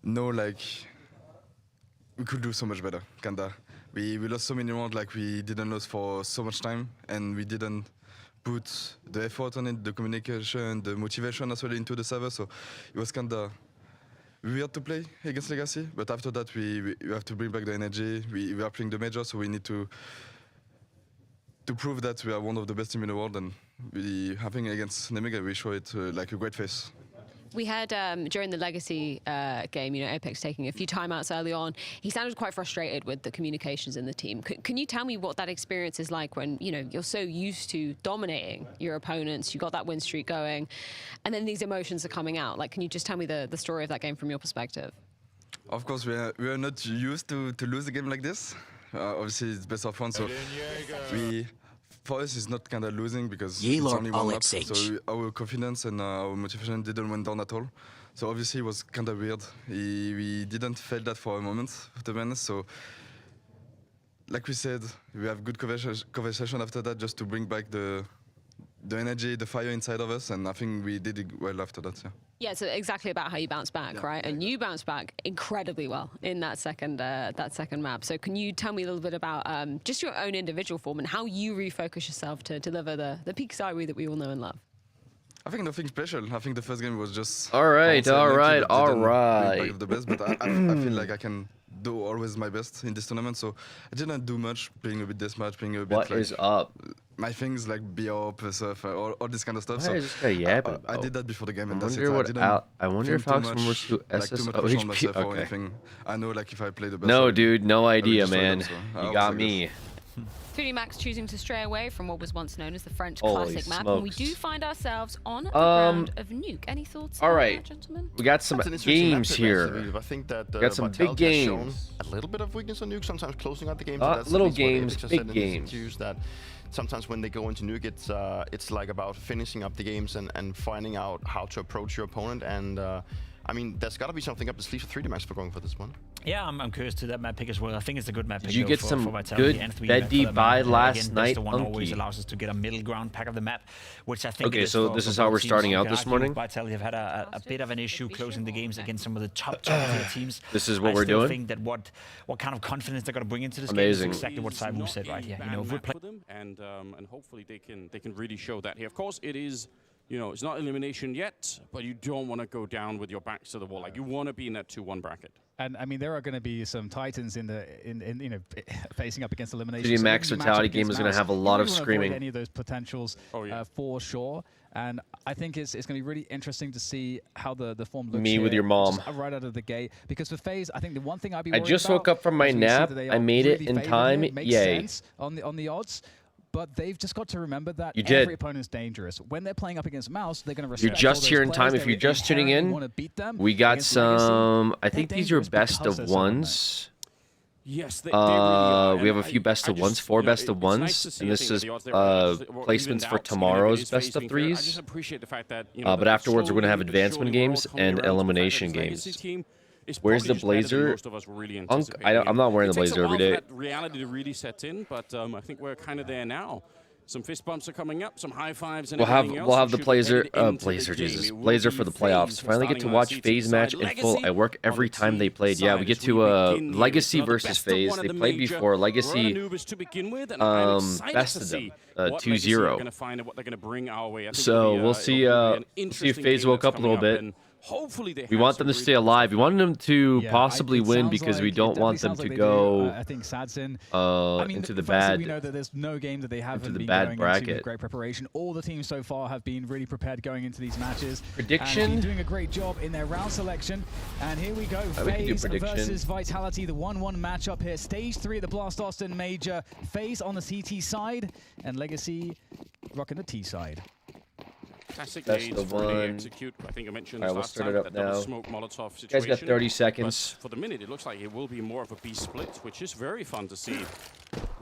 know like we could do so much better, kinda. We lost so many rounds, like we didn't lose for so much time, and we didn't put the effort on it, the communication, the motivation as well into the server. So it was kinda weird to play against Legacy. But after that, we have to bring back the energy. We are playing the major, so we need to prove that we are one of the best teams in the world. And we having against Nemiga, we show it like a great face. We had during the Legacy game, Apex taking a few timeouts early on. He sounded quite frustrated with the communications in the team. Can you tell me what that experience is like when you're so used to dominating your opponents, you got that win streak going, and then these emotions are coming out? Like, can you just tell me the story of that game from your perspective? Of course, we are not used to lose a game like this. Obviously, it's best of one, so for us, it's not kind of losing because it's only one map. So our confidence and our motivation didn't went down at all. So obviously, it was kind of weird. We didn't feel that for a moment, to be honest. So, like we said, we have good conversation after that, just to bring back the energy, the fire inside of us, and I think we did it well after that. Yeah. Yeah, it's exactly about how you bounce back, right? And you bounce back incredibly well in that second map. So can you tell me a little bit about just your own individual form and how you refocus yourself to deliver the peak Sawi that we all know and love? I think nothing special. I think the first game was just all right. The best, but I feel like I can do always my best in this tournament. So I didn't do much, playing a bit deathmatch, playing a bit. What is up? My things like B-up, stuff, all this kind of stuff. So I did that before the game, and that's it. I wonder if Alex remembers who SSOHP. Okay. I know, like, if I play the best. No, dude, no idea, man. You got me. 3D Max choosing to stray away from what was once known as the French Holy classic map, smokes. and we do find ourselves on the ground of Nuke. Any thoughts? All right, gentlemen? we got some games here. I think that we got some big games. A little bit of weakness on Nuke, sometimes closing out the game. Little games, big games. That sometimes when they go into Nuke, it's like about finishing up the games and finding out how to approach your opponent. And I mean, there's got to be something up the sleeve for 3D Max for going for this one. Yeah, I'm curious to that map pick as well. I think it's a good map pick. Did you get some good Beddy by last night, always allows us to get a middle ground pack of the map, which I think. Okay, so this is how we're starting out this morning. Vitality have had a bit of an issue closing the games against some of the top tier teams. This is what we're doing. I think that what kind of confidence they're going to bring into this game is exactly what Saibu said right here. If we play for them, and hopefully they can really show that here. Of course, it is. It's not elimination yet, but you don't want to go down with your backs to the wall. Like, you want to be in that 2-1 bracket. And I mean, there are going to be some titans in facing up against elimination. 3D Max Vitality game is going to have a lot of screaming. Any of those potentials for sure. And I think it's going to be really interesting to see how the form looks. Me with your mom. Right out of the gate, because for FaZe, I think the one thing I'd be I just woke up from my nap. I made it in time. Yay! On the odds. But they've just got to remember that every opponent's dangerous. When they're playing up against Mouse, they're going to respect. You're just here in time. If you're just tuning in, we got some. I think these are best of ones. Yes, we have a few best of ones, 4 best of ones, and this is placements for tomorrow's best of threes. But afterwards, we're going to have advancement games and elimination games. Where's the blazer? I'm not wearing the blazer every day. Reality to really set in, but I think we're kind of there now. Some fist bumps are coming up, some high fives, and we'll have the blazer for the playoffs. Finally get to watch FaZe match in full. I work every time they played. Yeah, we get to Legacy versus FaZe. They played before Legacy. Best of them, 2-0. So we'll see if FaZe woke up a little bit. Hopefully we want them to stay alive. We want them to possibly win because we don't want them to go I think Sadsin, into the bad. We know that there's no game that they haven't been bad going into with great preparation. All the teams so far have been really prepared going into these matches. Prediction? And doing a great job in their round selection. And here we go. FaZe versus Vitality, the 1-1 matchup here. Stage 3 of the Blast Austin Major. FaZe on the CT side and Legacy rocking the T side. Classic nades really execute. I think I mentioned this last time, that double smoke Molotov situation. You guys got 30 seconds. But for the minute, it looks like it will be more of a B split, which is very fun to see.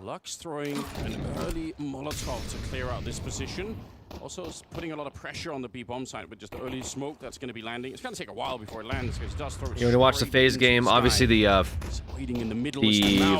Lux throwing an early Molotov to clear out this position. Also putting a lot of pressure on the B bomb site with just early smoke that's going to be landing. It's going to take a while before it lands because it does throw it. You're going to watch the FaZe game. Obviously, the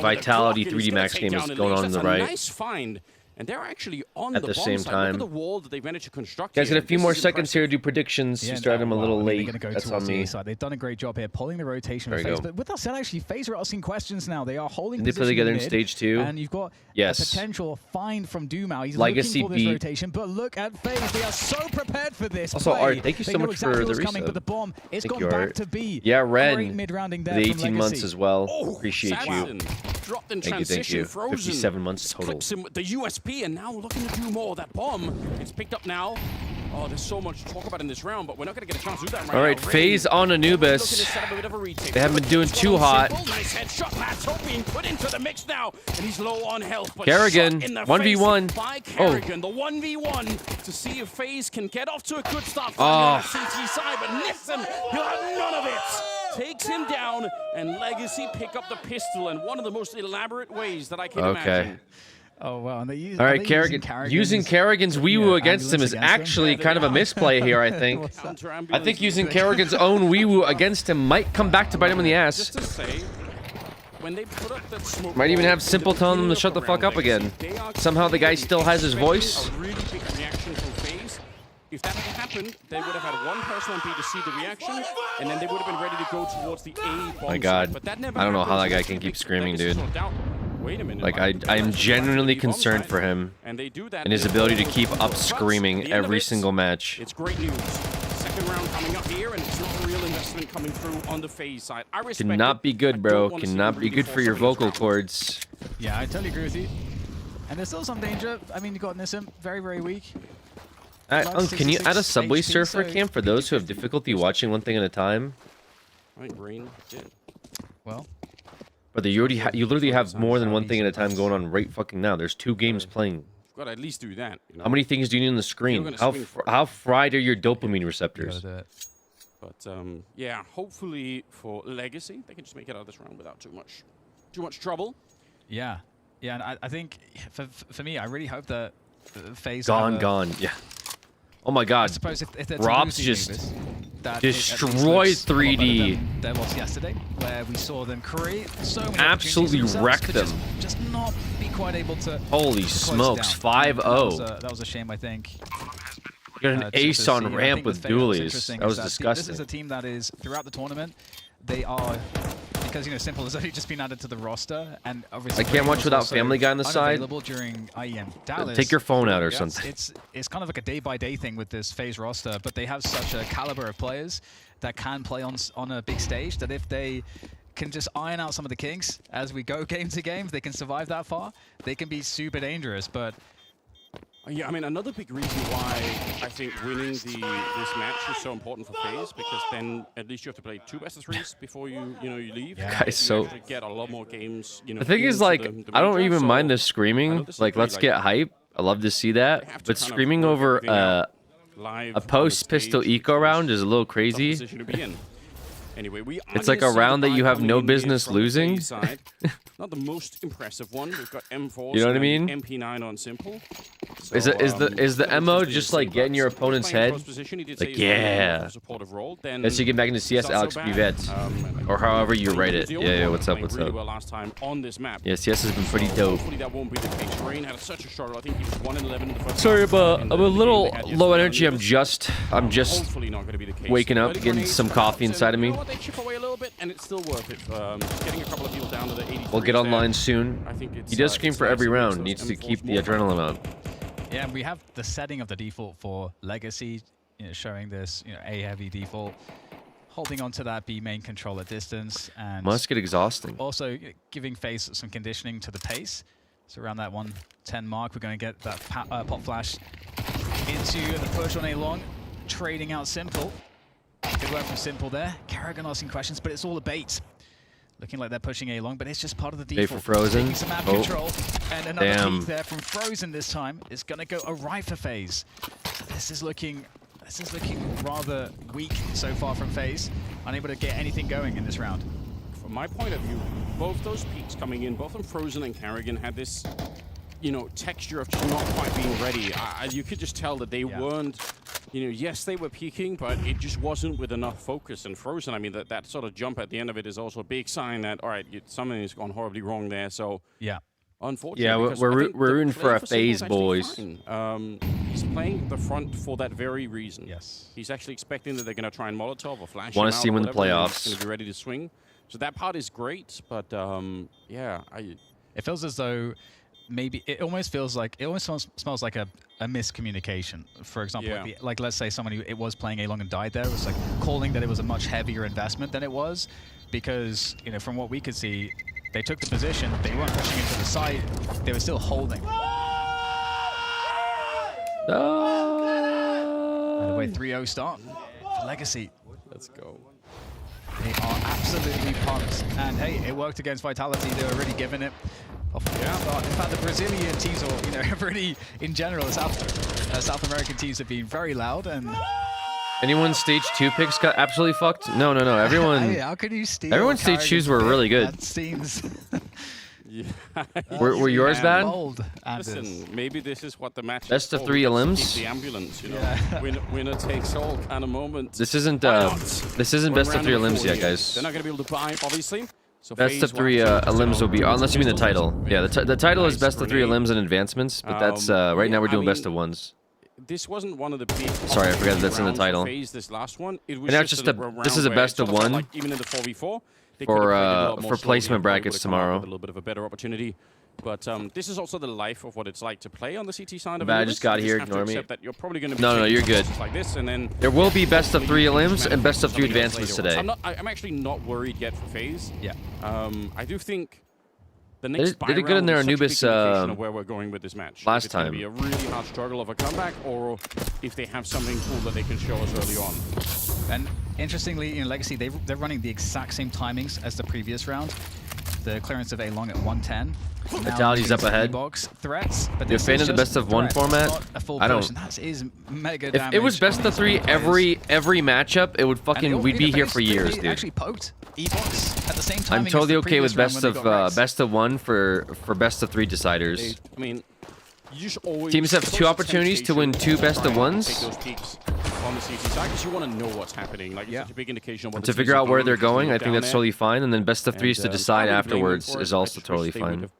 Vitality 3D Max game is going on the right. Nice find And they're actually on at the same side. time. Look at the wall that they managed to construct. Guys, here. got a few This more is seconds here to impressive. do predictions. Yeah, You started them a little late. They're going to go That's on towards the me. A side. They've done a great job here, pulling the rotation There with you FaZe. go. But with that said, actually, FaZe are asking questions now. They are holding Did they play position together in mid, stage 2? And you've got Yes. a potential find from Dumao. He's Legacy looking for this beat. rotation, but look at FaZe. They are so prepared for this Also, play. Art, thank you They so know much exactly for the what's coming, resub. but the bomb, it's Thank gone you, back Art. to B. Yeah, Ren, Great mid-rounding there the from 18 months Legacy. as well. Oh, Appreciate Samson you. dropped in Thank you, transition. thank you. Frozen 57 months total. clips him with the USP, and now looking to do more. That bomb, it's picked up now. Oh, there's so much to talk about in this round, but we're not going to get a chance to do that right All right, now. FaZe on Anubis. They haven't been doing too hot. Nice headshot. Matt's being put into the mix now, and he's low on health. But Kerrigan, shot in the 1v1. face by Oh. Kerrigan, the 1v1 to see if FaZe can get off to a good start Oh. on the CT side, but listen, he'll have none of it. Takes him down, and Legacy pick up the pistol in one of the most elaborate ways that I can imagine. Oh, well, and they use, All right, Kerrigan. Using Kerrigan's Wee-Woo against him is actually kind of a misplay here, I think. I think using Kerrigan's own Wee-Woo against him might come back to bite him in the ass. Just to say, when they put up that smoke Might even ball have in Simple the telling him to beginning shut the of fuck up round, again. they are Somehow the guy still has his voice. A really big reaction from FaZe. If that had happened, they would have had one person on B to see the reaction, and then they would have been ready to go towards the A bomb My God. site, but that never I don't know how that happened, guy so can it's keep big screaming, Legacy dude. sort of doubt. Wait a minute, Like, why- I'm genuinely the bomb concerned site, for him and they do that and his in ability to all keep those up but screaming at the end of every it, single match. It's great news. Second round coming up here, and it's not a real investment coming through on the FaZe side. I respect Cannot it. be I good, don't bro. wanna see Cannot them be really good for your force vocal this round. cords. Yeah, I totally agree with you. And there's still some danger. I mean, you got Nissim, very, very weak. Can you add a 66 Subway HP, Surfer so- cam for those who have difficulty watching one thing at a time? I think Green did. Well, Brother, you literally have more than one thing at a time going on right fucking now. There's 2 games playing. You've got to at least do that. You know? How many things do you need on the screen? gonna How swing for it. how fried are your dopamine gotta receptors? do it. But yeah, hopefully for Legacy, they can just make it out of this round without too much trouble. Yeah. Yeah, and I think for me, I really hope that FaZe Gone. Yeah. Oh my I God. suppose if they're Rob's to lose just these, that destroyed it at least looks a lot better 3D. than there was yesterday, where we saw them create so many Absolutely opportunities wreck themselves, them. but just not be quite able to. Holy to close it smokes, down. 5-0. That was a shame, I think. You got an to ace see. on And I ramp think with FaZe, what's dualies. interesting That was is disgusting. This is a team that is throughout the tournament. They are, because Simple has only just been added to the roster, and obviously I can't watch was without also Family Guy on the side. unavailable during IEM Dallas. Take your phone out or Yeah, something. It's kind of like a day-by-day thing with this FaZe roster, but they have such a caliber of players that can play on a big stage that if they can just iron out some of the kinks as we go game to game, if they can survive that far, they can be super dangerous. But Yeah, I mean, another big reason why I think winning this match is so important for FaZe, because then at least you have to play 2 best-of-3s before you leave. Yeah. Guys, You so actually get a lot more games. the thing is, into like, the I don't major, even so mind the I screaming. know this is Like, pretty, let's get hype. I love to see they have that. to But kind of screaming work over everything out live a on the post-pistol stage, eco which round is a little tough crazy. position to be in. Anyway, we It's like a round that you have no business losing. Not the most impressive one. We've got M4. You know what I mean? MP9 on Simple. Is the MO just like get in your opponent's head? Like, yeah. Let's you get back into CS, Alex Privet. Or however you write it. Yeah, what's up, what's up? Well last time on this map. Yeah, CS has been pretty dope. Hopefully that won't be the case. Rain had such a struggle. I think he was 1-11 in the first Sorry, half, but in I'm the a game little they had low yesterday. energy. I'm just Hopefully not going to be the case. waking up, Early getting grenades, some some coffee shots, inside of and me. You know what? They chip away a little bit, and it's still worth it. Just getting a couple of people down to the 83. We'll get online soon. I think it's, He does scream it's for nice every to mix round. those Needs to M4s keep the more. adrenaline up. yeah, we have the setting of the default for Legacy, showing this A heavy default, holding on to that B main control at distance, and Must get exhausting. also giving FaZe some conditioning to the pace. So around that 110 mark, we're going to get that pop flash into the push on A long, trading out Simple. Good work from Simple there. Kerrigan asking questions, but it's all a bait. Looking like they're pushing A long, but it's just part of the Bait default. for Frozen. Taking some map Oh. control, and another Damn. peek there from Frozen this time. It's going to go right for FaZe. So this is looking rather weak so far from FaZe. Unable to get anything going in this round. From my point of view, both those peaks coming in, both on Frozen and Kerrigan, had this, texture of just not quite being ready. You could just tell that they weren't, yes, they were peaking, but it just wasn't with enough focus. And Frozen, I mean, that sort of jump at the end of it is also a big sign that, all right, something has gone horribly wrong there. So Yeah. unfortunately. Yeah, because we're I think the rooting play for a Simple phase, is actually boys. fine. He's playing the front for that very reason. Yes. He's actually expecting that they're going to try and Molotov or flash Wanna him out see him or in the whatever, and he's playoffs. going to be ready to swing. So that part is great, but yeah, It feels as though maybe it almost smells like a miscommunication. For example, Yeah. like let's say someone who it was playing A long and died there was like calling that it was a much heavier investment than it was, because from what we could see, they took the position, they weren't pushing into the side, they were still holding. By the way, 3-0 start for Legacy. let's go. They are absolutely pumped. And hey, it worked against Vitality. They were really giving it off the start. In fact, the Brazilian teams, or really in general, South American teams have been very loud. And Anyone stage 2 picks got absolutely fucked? No. Everyone. hey, how can you steal? Everyone's stage 2s were really good. That seems. Yeah. Were yours bad? Bold, Listen, maybe this is what the match Best is of for. 3 We elims? just keep the ambulance, Yeah. winner takes all kind of moment. This isn't Why not? this isn't We're best of 3 round elims four yet, here. guys. They're not going to be able to buy, obviously. So Best FaZe of 3 will have to, elims will be, unless you mean the pistols. title. Yeah, the title is Nice best of 3 grenade. elims and advancements, but that's right now we're doing best of ones. This wasn't one of the big. Sorry, I forgot that's in the rounds for title. FaZe this last one. It was And that's just a a- round this is a where best it of sort felt one like even in the 4v4, they for, could have played it a lot more for slowly placement and probably brackets would've come up tomorrow. with a little bit of a better opportunity. But this is also the life of what it's like to play on the CT side of Bad, I it. just got You here, have to ignore me. accept that you're probably going to be No, taking you're some good. losses like this, and then There will be best of hopefully 3 you can elims manage and best of 3 something else advancements later on. today. I'm actually not worried yet for FaZe. Yeah. I do think the next They did good in their Anubis of where we're going with this match. last If it's gonna time. be a really hard struggle of a comeback, or if they have something cool that they can show us early on. And interestingly, in Legacy, they're running the exact same timings as the previous round. The clearance of A long at 110. Vitality's up ahead. Box threats, but You're a fan of the best of 1 format? I don't. don't. That is mega If damage it was best on of these 3 players. every matchup, it would And fucking they we'd be here for they years, dude. actually poked E-Box at the same time. I'm totally okay with best of 1 for best of 3 deciders. I mean, you just always Teams have close 2 opportunities to win 2 temptation best try of and 1s. Take those peaks on the CT side because you want to know what's happening. Like, it's such a big indication of what To the figure teams out are where doing, they're just to going, look I think down that's there. totally fine. And then best of 3s to And, decide I wouldn't blame them afterwards for it. is I also just wish totally they would fine. have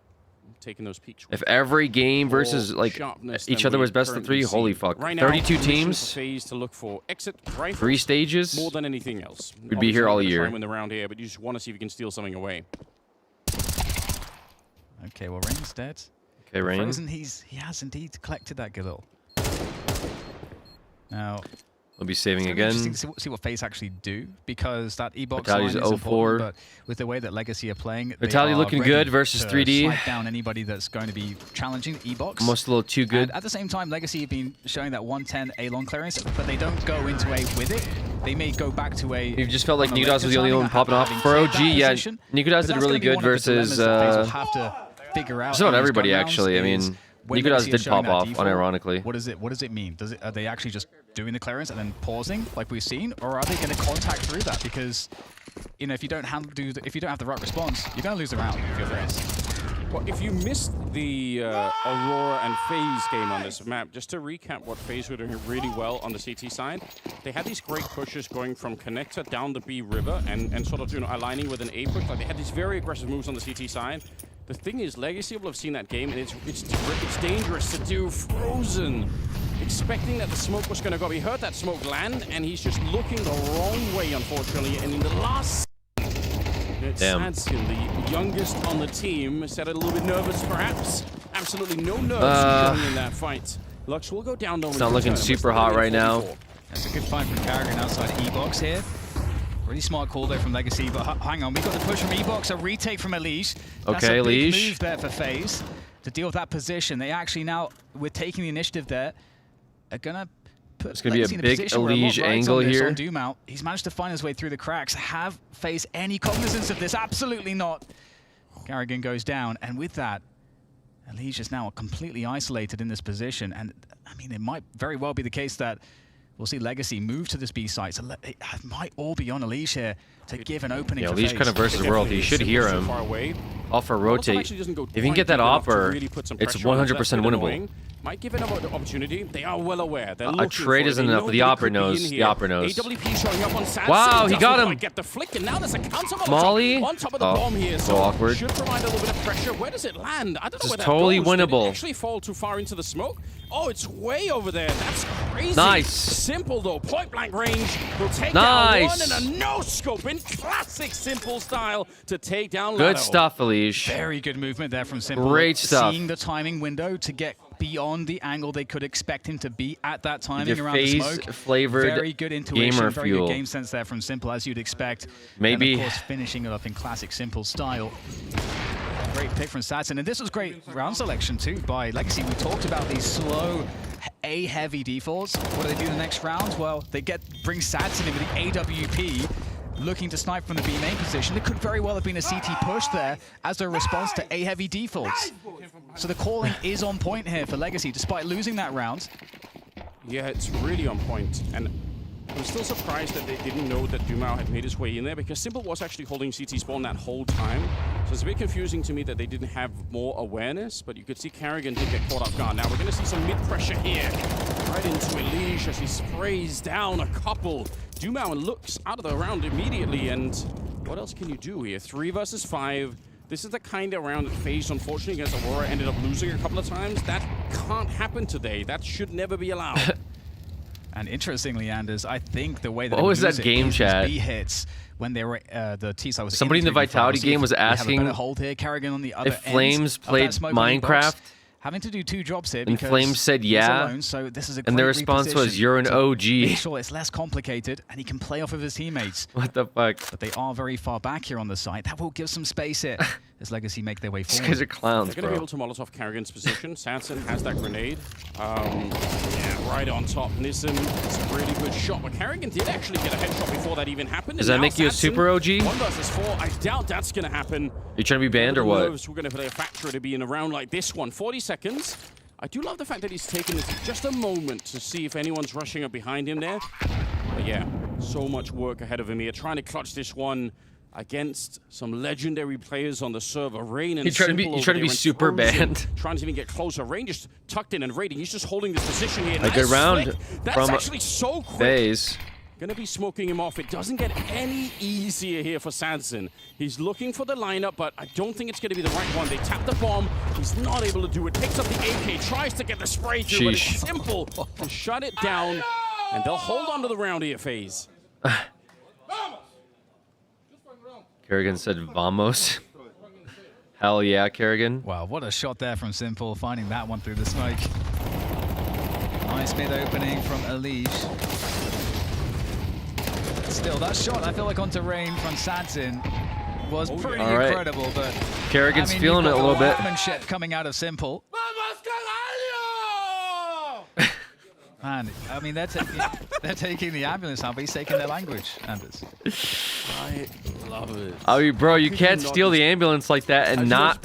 taken those peaks. If every game versus more like sharpness each than other we was best of currently 3, holy see. fuck. Right now, 32 mission for teams, FaZe to look for exit rifles 3 stages. more than anything else. We'd be here all Obviously, not gonna try year. and win the round here, but you just want to see if you can steal something away. Okay, well, Rain's dead. Okay, Rain. Frozen, he has indeed collected that Galil. Now, We'll be saving it's gonna be again. interesting to see what FaZe actually do, because that E-Box Vitality's line is 0-4. important, but with the way that Legacy are playing, they Vitality are looking ready good versus to 3D. swipe down anybody that's going to be challenging E-Box. Almost a little too good. And at the same time, Legacy have been showing that 110 A-long clearance, but they don't go into A with it. They may go back to A. You just felt like on a Nikudas was later the only timing, one popping off. having For cleared OG, that yeah, position. Nikudas But did that's really gonna be good one of the versus... dilemmas that FaZe will have to figure out. Just about in these everybody, gun rounds actually. I is mean, when Nikudas Legacy are did showing pop that off, default, unironically. What does it mean? Are they actually just doing the clearance and then pausing like we've seen, or are they going to contact through that? Because if you don't have the right response, you're going to lose the round if you're FaZe. Well, if you missed the Aurora and FaZe game on this map, just to recap what FaZe were doing really well on the CT side, they had these great pushes going from connector down the B river and sort of aligning with an A push. Like, they had these very aggressive moves on the CT side. The thing is, Legacy will have seen that game, and it's dangerous to do Frozen, expecting that the smoke was going to go. He heard that smoke land, and he's just looking the wrong way, unfortunately. And in the last it's Damn. Sadskin, the youngest on the team, said it a little bit nervous, perhaps. Absolutely no nerves showing in that fight. Lux will go down. It's not looking super hot right now. That's a good fight from Carrigan outside E-Box here. Really smart call there from Legacy, but hang on, we got the push from E-Box, a retake from Elish. That's Okay, a big Elish. move there for FaZe to deal with that position. They actually now, with taking the initiative there, are gonna put It's gonna be a Legacy in big position where a lot Elish rides angle on this, here. on Doom out. He's managed to find his way through the cracks. Have FaZe any cognizance of this? Absolutely not. Carrigan goes down, and with that, Elish is now completely isolated in this position. And I mean, it might very well be the case that we'll see Legacy move to this B site. So it might all be on Elish here to give an opening Yeah, for Elish FaZe. kind of versus World. You should hear him. Offer rotate. If you can get that offer, it's 100% winnable. might give it an opportunity. They are well aware. They're A trade isn't enough. The Opera knows. The Opera knows. AWP showing up on Sanson. Wow, he got him. Get the flick, and now there's a counter Molly on top of the bomb here. So awkward. Should provide a little bit of pressure. Where does it land? I don't know where that totally goes. winnable. Did it actually fall too far into the smoke? Oh, it's way over there. That's crazy. Nice. Simple though. Point blank range. Will take Nice. down one and a no scope in classic Simple style to take down Good Lado. stuff, Elish. Very good movement there from Simple. Great stuff. Seeing the timing window to get beyond the angle they could expect him to be at that timing around the smoke. Flavored very good intuition, gamer very fuel. good game sense there from Simple, as you'd expect. Maybe. And of course, finishing it up in classic Simple style. Great pick from Satson, and this was great round selection too by Legacy. We talked about these slow A-heavy defaults. What do they do the next round? Well, they bring Satson in with the AWP, looking to snipe from the B main position. It could very well have been a CT push there as a response to A-heavy defaults. So the calling is on point here for Legacy, despite losing that round. Yeah, it's really on point, and I'm still surprised that they didn't know that Dumao had made his way in there, because Simple was actually holding CT spawn that whole time. So it's a bit confusing to me that they didn't have more awareness, but you could see Carrigan did get caught off guard. Now we're going to see some mid-pressure here, right into Elish as he sprays down a couple. Dumao looks out of the round immediately, and what else can you do here? 3 versus 5. This is the kind of round that FaZe, unfortunately, against Aurora ended up losing a couple of times. That can't happen today. That should never be allowed. And interestingly, Anders, I think the way that What was that game chat? B hits when they were the T-side was Somebody in the Vitality game was asking hold here, Carrigan on the other if Flames played Minecraft. Having to do 2 drops here And because Flames said he's yeah, alone, so this is a and their great response was, reposition "You're an to OG." Make sure it's less complicated and he can play off of his teammates. What the fuck? But they are very far back here on the site. That will give some space here as Legacy make their way These forward. guys are clowns, They're going to bro. be able to Molotov Carrigan's position. Sanson has that grenade. Yeah, right on top. Nissim, it's a really good shot. But Carrigan did actually get a headshot before that even happened. Does that make you a super OG? 1 versus 4. I doubt that's going to happen. You trying to be banned or what? We're going to play a factor to be in a round like this one. 40 seconds. I do love the fact that he's taken just a moment to see if anyone's rushing up behind him there. But yeah, so much work ahead of him here. Trying to clutch this one against some legendary players on the server. Rain and Simple. You trying to be super banned? Trying to even get closer. Rain just tucked in and raiding. He's just holding this position here. A good round That's from actually so quick. FaZe. Gonna be smoking him off. It doesn't get any easier here for Sanson. He's looking for the lineup, but I don't think it's gonna be the right one. They tap the bomb. He's not able to do it. Picks up the AK, tries to get the spray through, but it's Simple to shut it down. And they'll hold on to the round here, FaZe. Kerrigan said vamos. Hell yeah, Kerrigan. Wow, what a shot there from Simple, finding that one through the smoke. Nice mid opening from Elish. Still, that shot, I feel like onto Rain from Sanson was pretty incredible, but Kerrigan's I mean, feeling it a little bit. Workmanship coming out of Simple. Man, I mean, they're taking the ambulance out, but he's taking their language, Anders. I love it. I mean, bro, you can't steal the ambulance like that and not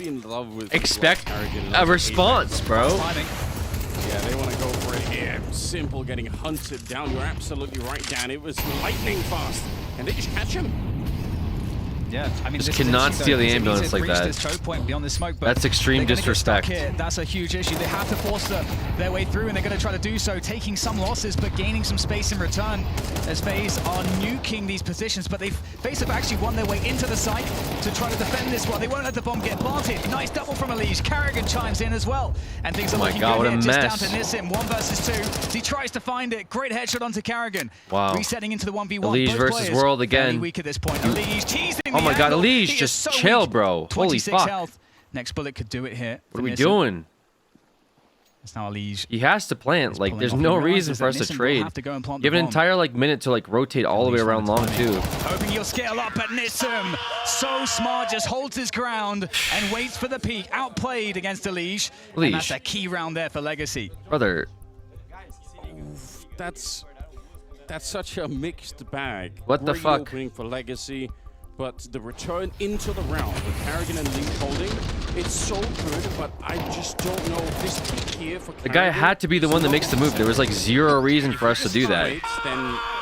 expect a response, bro. Yeah, they want to go for it here. Simple getting hunted down. You're absolutely right, Dan. It was lightning fast. And they just catch him. Yeah, I mean, Just cannot steal the ambulance like that. This choke point beyond the smoke, but that's extreme disrespect. That's a huge issue. They have to force their way through, and they're going to try to do so, taking some losses, but gaining some space in return as FaZe are nuking these positions. But FaZe have actually won their way into the site to try to defend this one. They won't let the bomb get planted. Nice double from Elish. Carrigan chimes in as well, and things are looking good here. Just down to Nissim, 1 versus 2. He tries to find it. Great headshot onto Carrigan. Wow. Resetting into the 1v1. Elish versus World again. Weak at this point. Elish teasing. Oh my God, Elish, just chill, bro. Holy fuck. Health. Next bullet could do it here. What are we doing? It's now Elish. He has to plant. Like, there's no reason for us to trade. You have an entire minute to rotate all the way around long too. Hoping you'll scale up, but Nissim, so smart, just holds his ground and waits for the peak. Outplayed against Elish. And that's a key round there for Legacy. Brother. That's such a mixed bag. What the fuck? Opening for Legacy. But the return into the round with Carrigan and Lee holding, it's so good, but I just don't know if this peak here for Carrigan. The guy had to be the one that makes the move. There was zero reason for us to do that.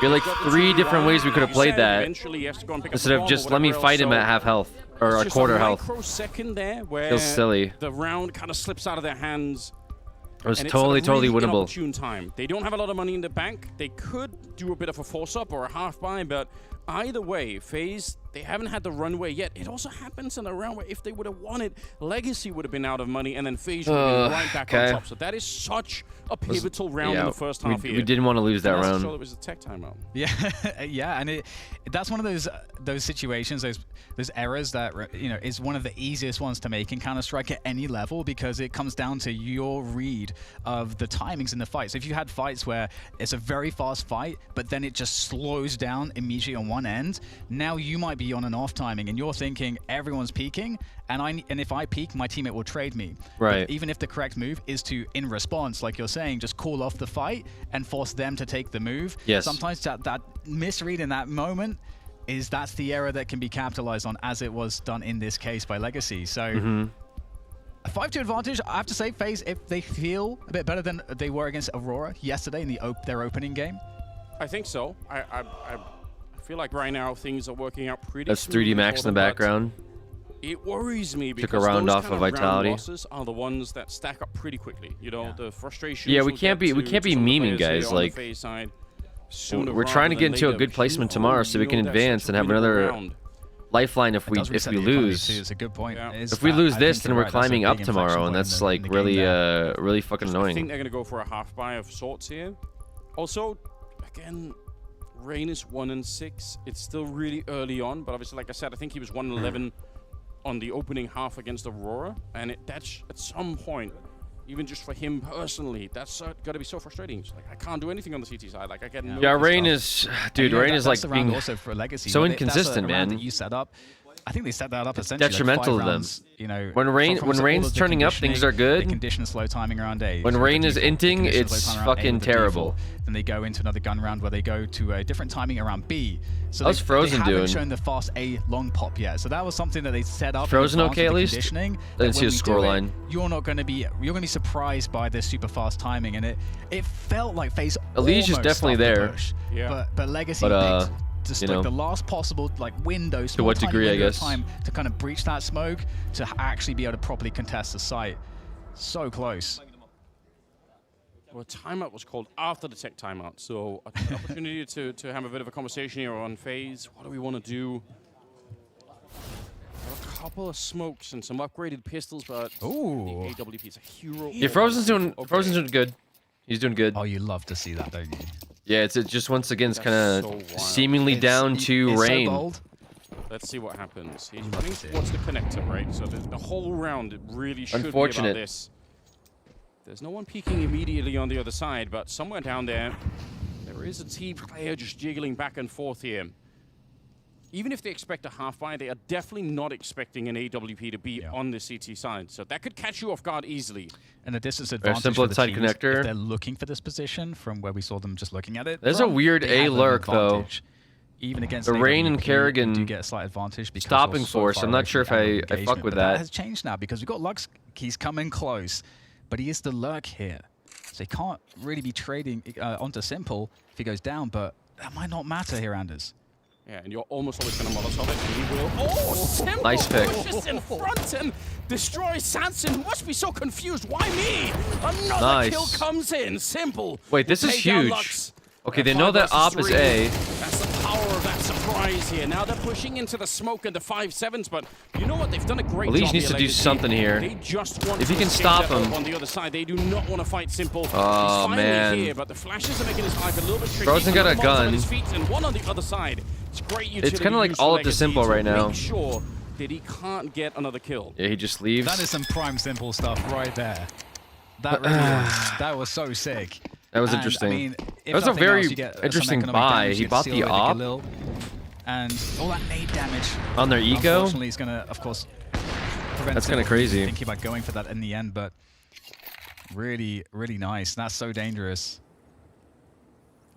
There are 3 different ways we could have played that instead of just let me fight him at half health or a quarter health. There where feels silly. The round kind of slips out of their hands. It was And totally, it's at a totally really winnable. inopportune time. They don't have a lot of money in the bank. They could do a bit of a force-up or a half-buy, but either way, FaZe, they haven't had the runway yet. It also happens in a round where if they would have won it, Legacy would have been out of money, and then FaZe would have been right back on top. So that is such a pivotal round in the first half here. We didn't want to lose that round. Sure, it was a tech timeout. Yeah, yeah, and that's one of those situations, those errors that is one of the easiest ones to make in Counter-Strike at any level, because it comes down to your read of the timings in the fight. So if you had fights where it's a very fast fight, but then it just slows down immediately on one end, now you might be on an off timing, and you're thinking everyone's peaking, and if I peak, my teammate will trade me. Right. But even if the correct move is to, in response, like you're saying, just call off the fight and force them to take the move. Yes. Sometimes that misread in that moment that's the error that can be capitalized on, as it was done in this case by Legacy. So a 5-2 advantage. I have to say, FaZe, if they feel a bit better than they were against Aurora yesterday in their opening game. I think so. I feel like right now things are working out pretty. That's 3D Max in the background. It worries me because Took a round those off kind of round Vitality. losses are the ones that stack up pretty quickly. You know, the frustration. Yeah, we can't be memeing, guys. Like, we're trying to get into a good placement tomorrow so we can advance and have another lifeline if we lose. It's a good point. Yeah. If we lose this, then we're climbing up tomorrow, and that's like really really fucking I think annoying. they're gonna go for a half buy of sorts here. Also, again, Rain is 1-6. It's still really early on, but obviously, like I said, I think he was 1-11 on the opening half against Aurora, and that's at some point, even just for him personally, that's got to be so frustrating. Just like, I can't do anything on the CT side. Like, I get no. Yeah, Rain is, dude. Rain is like being also for Legacy, so inconsistent, man. That you set up. I think they set that up essentially detrimental like 5 to them. rounds, you know, When Rain's turning up, things are good. They condition slow timing around A. When Rain is inting, it's fucking terrible. Then they go into another gun round where they go to a different timing around B. So How's Frozen they doing? haven't shown the fast A long pop yet. So that was something that they set up. Frozen in advance okay of at the least? conditioning, Didn't see a when we do scoreline. it, you're going to be surprised by this super fast timing, and it felt like FaZe Eliminations is almost definitely stopped the there. push. Yeah. But Legacy picked just you like know, the last possible window, to what degree, I guess, time to kind of breach that smoke to actually be able to properly contest the site. So close. Well, timeout was called after the tech timeout, so an opportunity to have a bit of a conversation here on FaZe. What do we want to do? A couple of smokes and some upgraded pistols, but Ooh. the AWP is a hero. Yeah, Frozen's doing good. He's doing good. Oh, you love to see that, don't you? Yeah, it's just once again it's kind That's of so wild. seemingly down to it's Rain. So bold. Let's see what happens. He's running towards the connector, right? So the whole round it really should be Unfortunate. about this. There's no one peeking immediately on the other side, but somewhere down there is a team player just jiggling back and forth here. Even if they expect a half buy, they are definitely not expecting an AWP to be on the CT side. So that could catch you off guard easily. And the distance advantage simple for the side teams, connector. if they're looking for this position from where we saw them just looking at it. There's a weird they A have an lurk, though. advantage. Even against The Rain and AWP, Kerrigan you do get a slight advantage because stopping you're so force. far I'm away not sure from if the I engagement, fuck with but that that. has changed now because we've got Lux. He's coming close, but he is the lurk here. So he can't really be trading onto Simple if he goes down, but that might not matter here, Anders. Yeah, and you're almost always going to Molotov it, and he will. Oh, Simple Nice pick. pushes in front and destroys Sanson, who must be so confused. Why me? Another Nice. kill comes in. Simple. Wait, this will is take down huge. Lux. Okay, they 5 know that versus op is 3. A. That's the power of that surprise here. Now they're pushing into the smoke and the 5-7s, but you know what? They've done a great Elise job needs here, to do Legacy. something here. They just want If to he can escape stop that him. on the other side. They do not want to fight Simple. Oh, He's finally man. here, but the flashes are making his life a little bit tricky. Frozen got a Another Molotov on gun. his feet and one on the other side. It's great utility. It's kind of like use all for up to Legacy Simple to right now. Make sure that he can't get another kill. Yeah, he just leaves. That is some prime Simple stuff right there. That really was, that was so sick. That was And, interesting. I mean, if That was a nothing very else, you get some interesting economic buy. damage, He you bought get the Seal, op. Galil, and all that nade damage. On their ego? Unfortunately, he's going to, of course, prevent That's kinda Simple from crazy. thinking about going for that in the end, but really, really nice. That's so dangerous.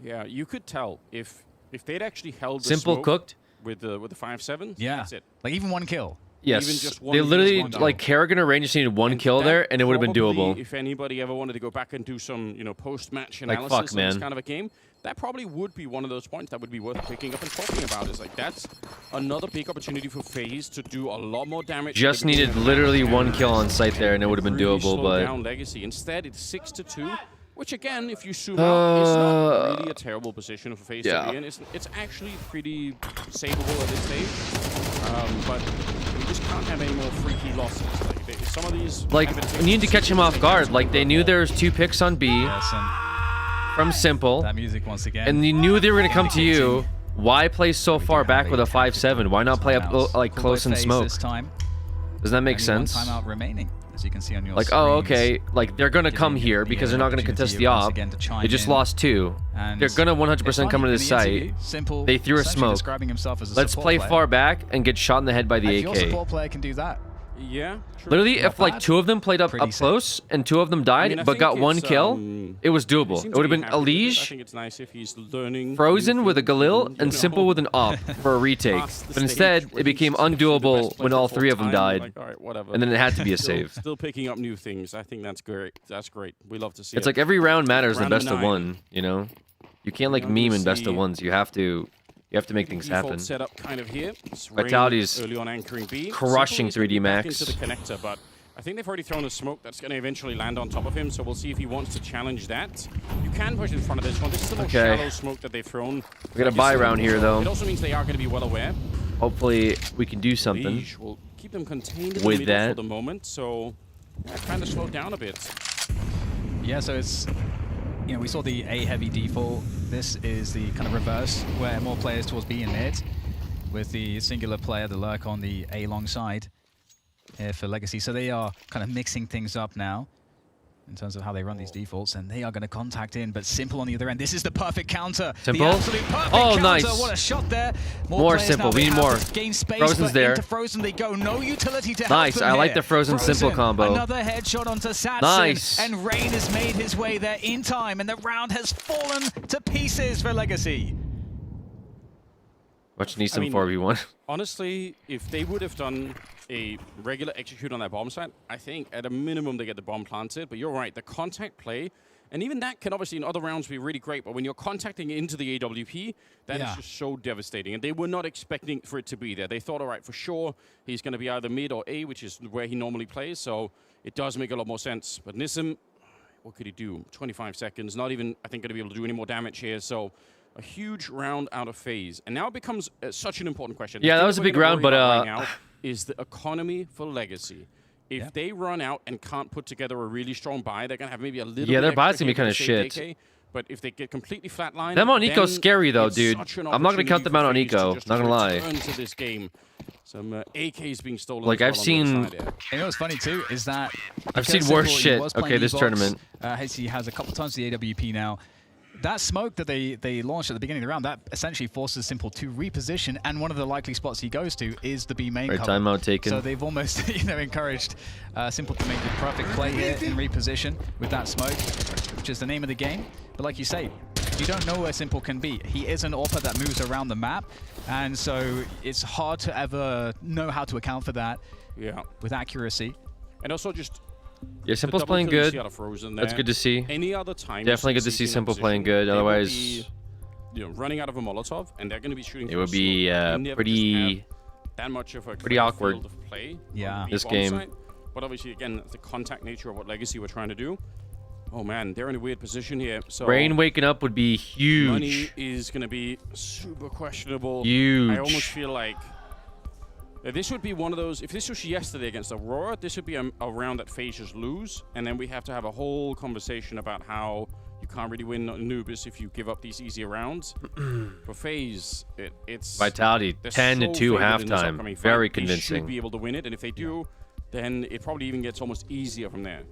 Yeah, you could tell if they'd actually held the Simple smoke cooked. with the 5-7. Yeah. That's it. Like even one kill. Yes. Even just one They kill is literally, one kill. like, Kerrigan or Rain just needed one kill That there, and it would have been probably, doable. If anybody ever wanted to go back and do some, post-match Like, analysis fuck, of this man. kind of a game, that probably would be one of those points that would be worth picking up and talking about. Is like that's another big opportunity for FaZe to do a lot more damage. Just needed literally 1 kill on site there, and it would have been doable. But down Legacy. Instead, it's 6-2. Which again, if you zoom out, is not really a terrible position for FaZe to be in. It's actually pretty savable at this stage. But we just can't have any more freaky losses. Like, some of these... Like, we need to catch him off guard. Like, they knew there was 2 picks on B from Simple. That music once again. And you knew they were going to come to you. Why play so far back with a 5-7? Why not play up like close and smoke? Doesn't that make sense? Timeout remaining. As you can see on your like, screens, oh, okay, like they're gonna come here because they're not gonna contest the op. They just lost 2. They're gonna 100% come to this site. They threw a smoke. Let's play far back and get shot in the head by the AK. Your support player can do that. Yeah. True. Literally, if like 2 of them played up close and 2 of them died, but got 1 kill, it was doable. It would have been Elige, Frozen with a Galil, and Simple with an op for a retake. But instead, it became undoable when all 3 of them died, and then it had to be a save. Still picking up new things. I think that's great. That's great. We love to see it. It's like every round matters in best of 1, you know? You can't like meme in best of 1s. You have to make things happen. Setup kind of here. Vitality's early on anchoring B. crushing 3D Max. To the connector, but I think they've already thrown a smoke that's going to eventually land on top of him, so we'll see if he wants to challenge that. You can push in front of this one. This is a more shallow smoke that they've thrown. We got a buy round here, though. It also means they are going to be well aware. Hopefully, we can do something We'll keep them contained in with the middle that for the moment, so kind of slowed down a bit. Yeah, so it's... You know, we saw the A heavy default. This is the kind of reverse, where more players towards B and mid, with the singular player, the lurk on the A long side here for Legacy. So they are kind of mixing things up now in terms of how they run these defaults, and they are going to contact in, but Simple on the other end. This is the perfect counter. Simple? The absolute perfect oh, counter. nice. What a shot there. More Simple. We need more. Gain space, Frozen's there. Into Frozen they go. No utility to help nice. them I like here. the Frozen Simple combo. Another headshot onto Satsun. Nice. And Rain has made his way there in time, and the round has fallen to pieces for Legacy. Much needs some 4v1. Honestly, if they would have done a regular execute on that bomb site, I think at a minimum they get the bomb planted. But you're right, the contact play, and even that can obviously in other rounds be really great, but when you're contacting into the AWP, that is just so devastating. And they were not expecting for it to be there. They thought, all right, for sure, he's going to be either mid or A, which is where he normally plays, so it does make a lot more sense. But Nissim, what could he do? 25 seconds, not even, I think, going to be able to do any more damage here, so... A huge round out of FaZe, and now it becomes such an important question. Yeah, that was a big round, but right now is the economy for Legacy. If they run out and can't put together a really strong buy, they're gonna have maybe a little. Yeah, bit their buy's extra gonna be kind of AK, shit. but if they get completely flatlined, them on Eco's scary though, dude. I'm not gonna count them out on Eco. Not gonna lie. To this game. Some AKs being stolen. Like I've seen. You know what's funny too is that I've seen worse shit. Okay, this tournament. He has a couple times the AWP now. That smoke that they launched at the beginning of the round, that essentially forces Simple to reposition, and one of the likely spots he goes to is the B main cover. Timeout taken. So they've almost, encouraged Simple to make the perfect play here in reposition with that smoke, which is the name of the game. But like you say, you don't know where Simple can be. He is an AWPer that moves around the map, and so it's hard to ever know how to account for that with accuracy. And also just... Yeah, Simple's playing good. That's good to see. Any other time, definitely good to see Simple playing good. Otherwise, running out of a Molotov, and they're going to be shooting. It would be pretty awkward. Of play this game. But obviously, again, the contact nature of what Legacy were trying to do. Oh man, they're in a weird position here. So Rain waking up would be huge. Money is going to be super questionable. Huge. I almost feel like. This would be one of those, if this was yesterday against Aurora, this would be a round that FaZe just lose, and then we have to have a whole conversation about how you can't really win Anubis if you give up these easier rounds. For FaZe, it's... Vitality, 10-2 halftime. Very convincing. They should be able to win it, and if they do, then it probably even gets almost easier from there.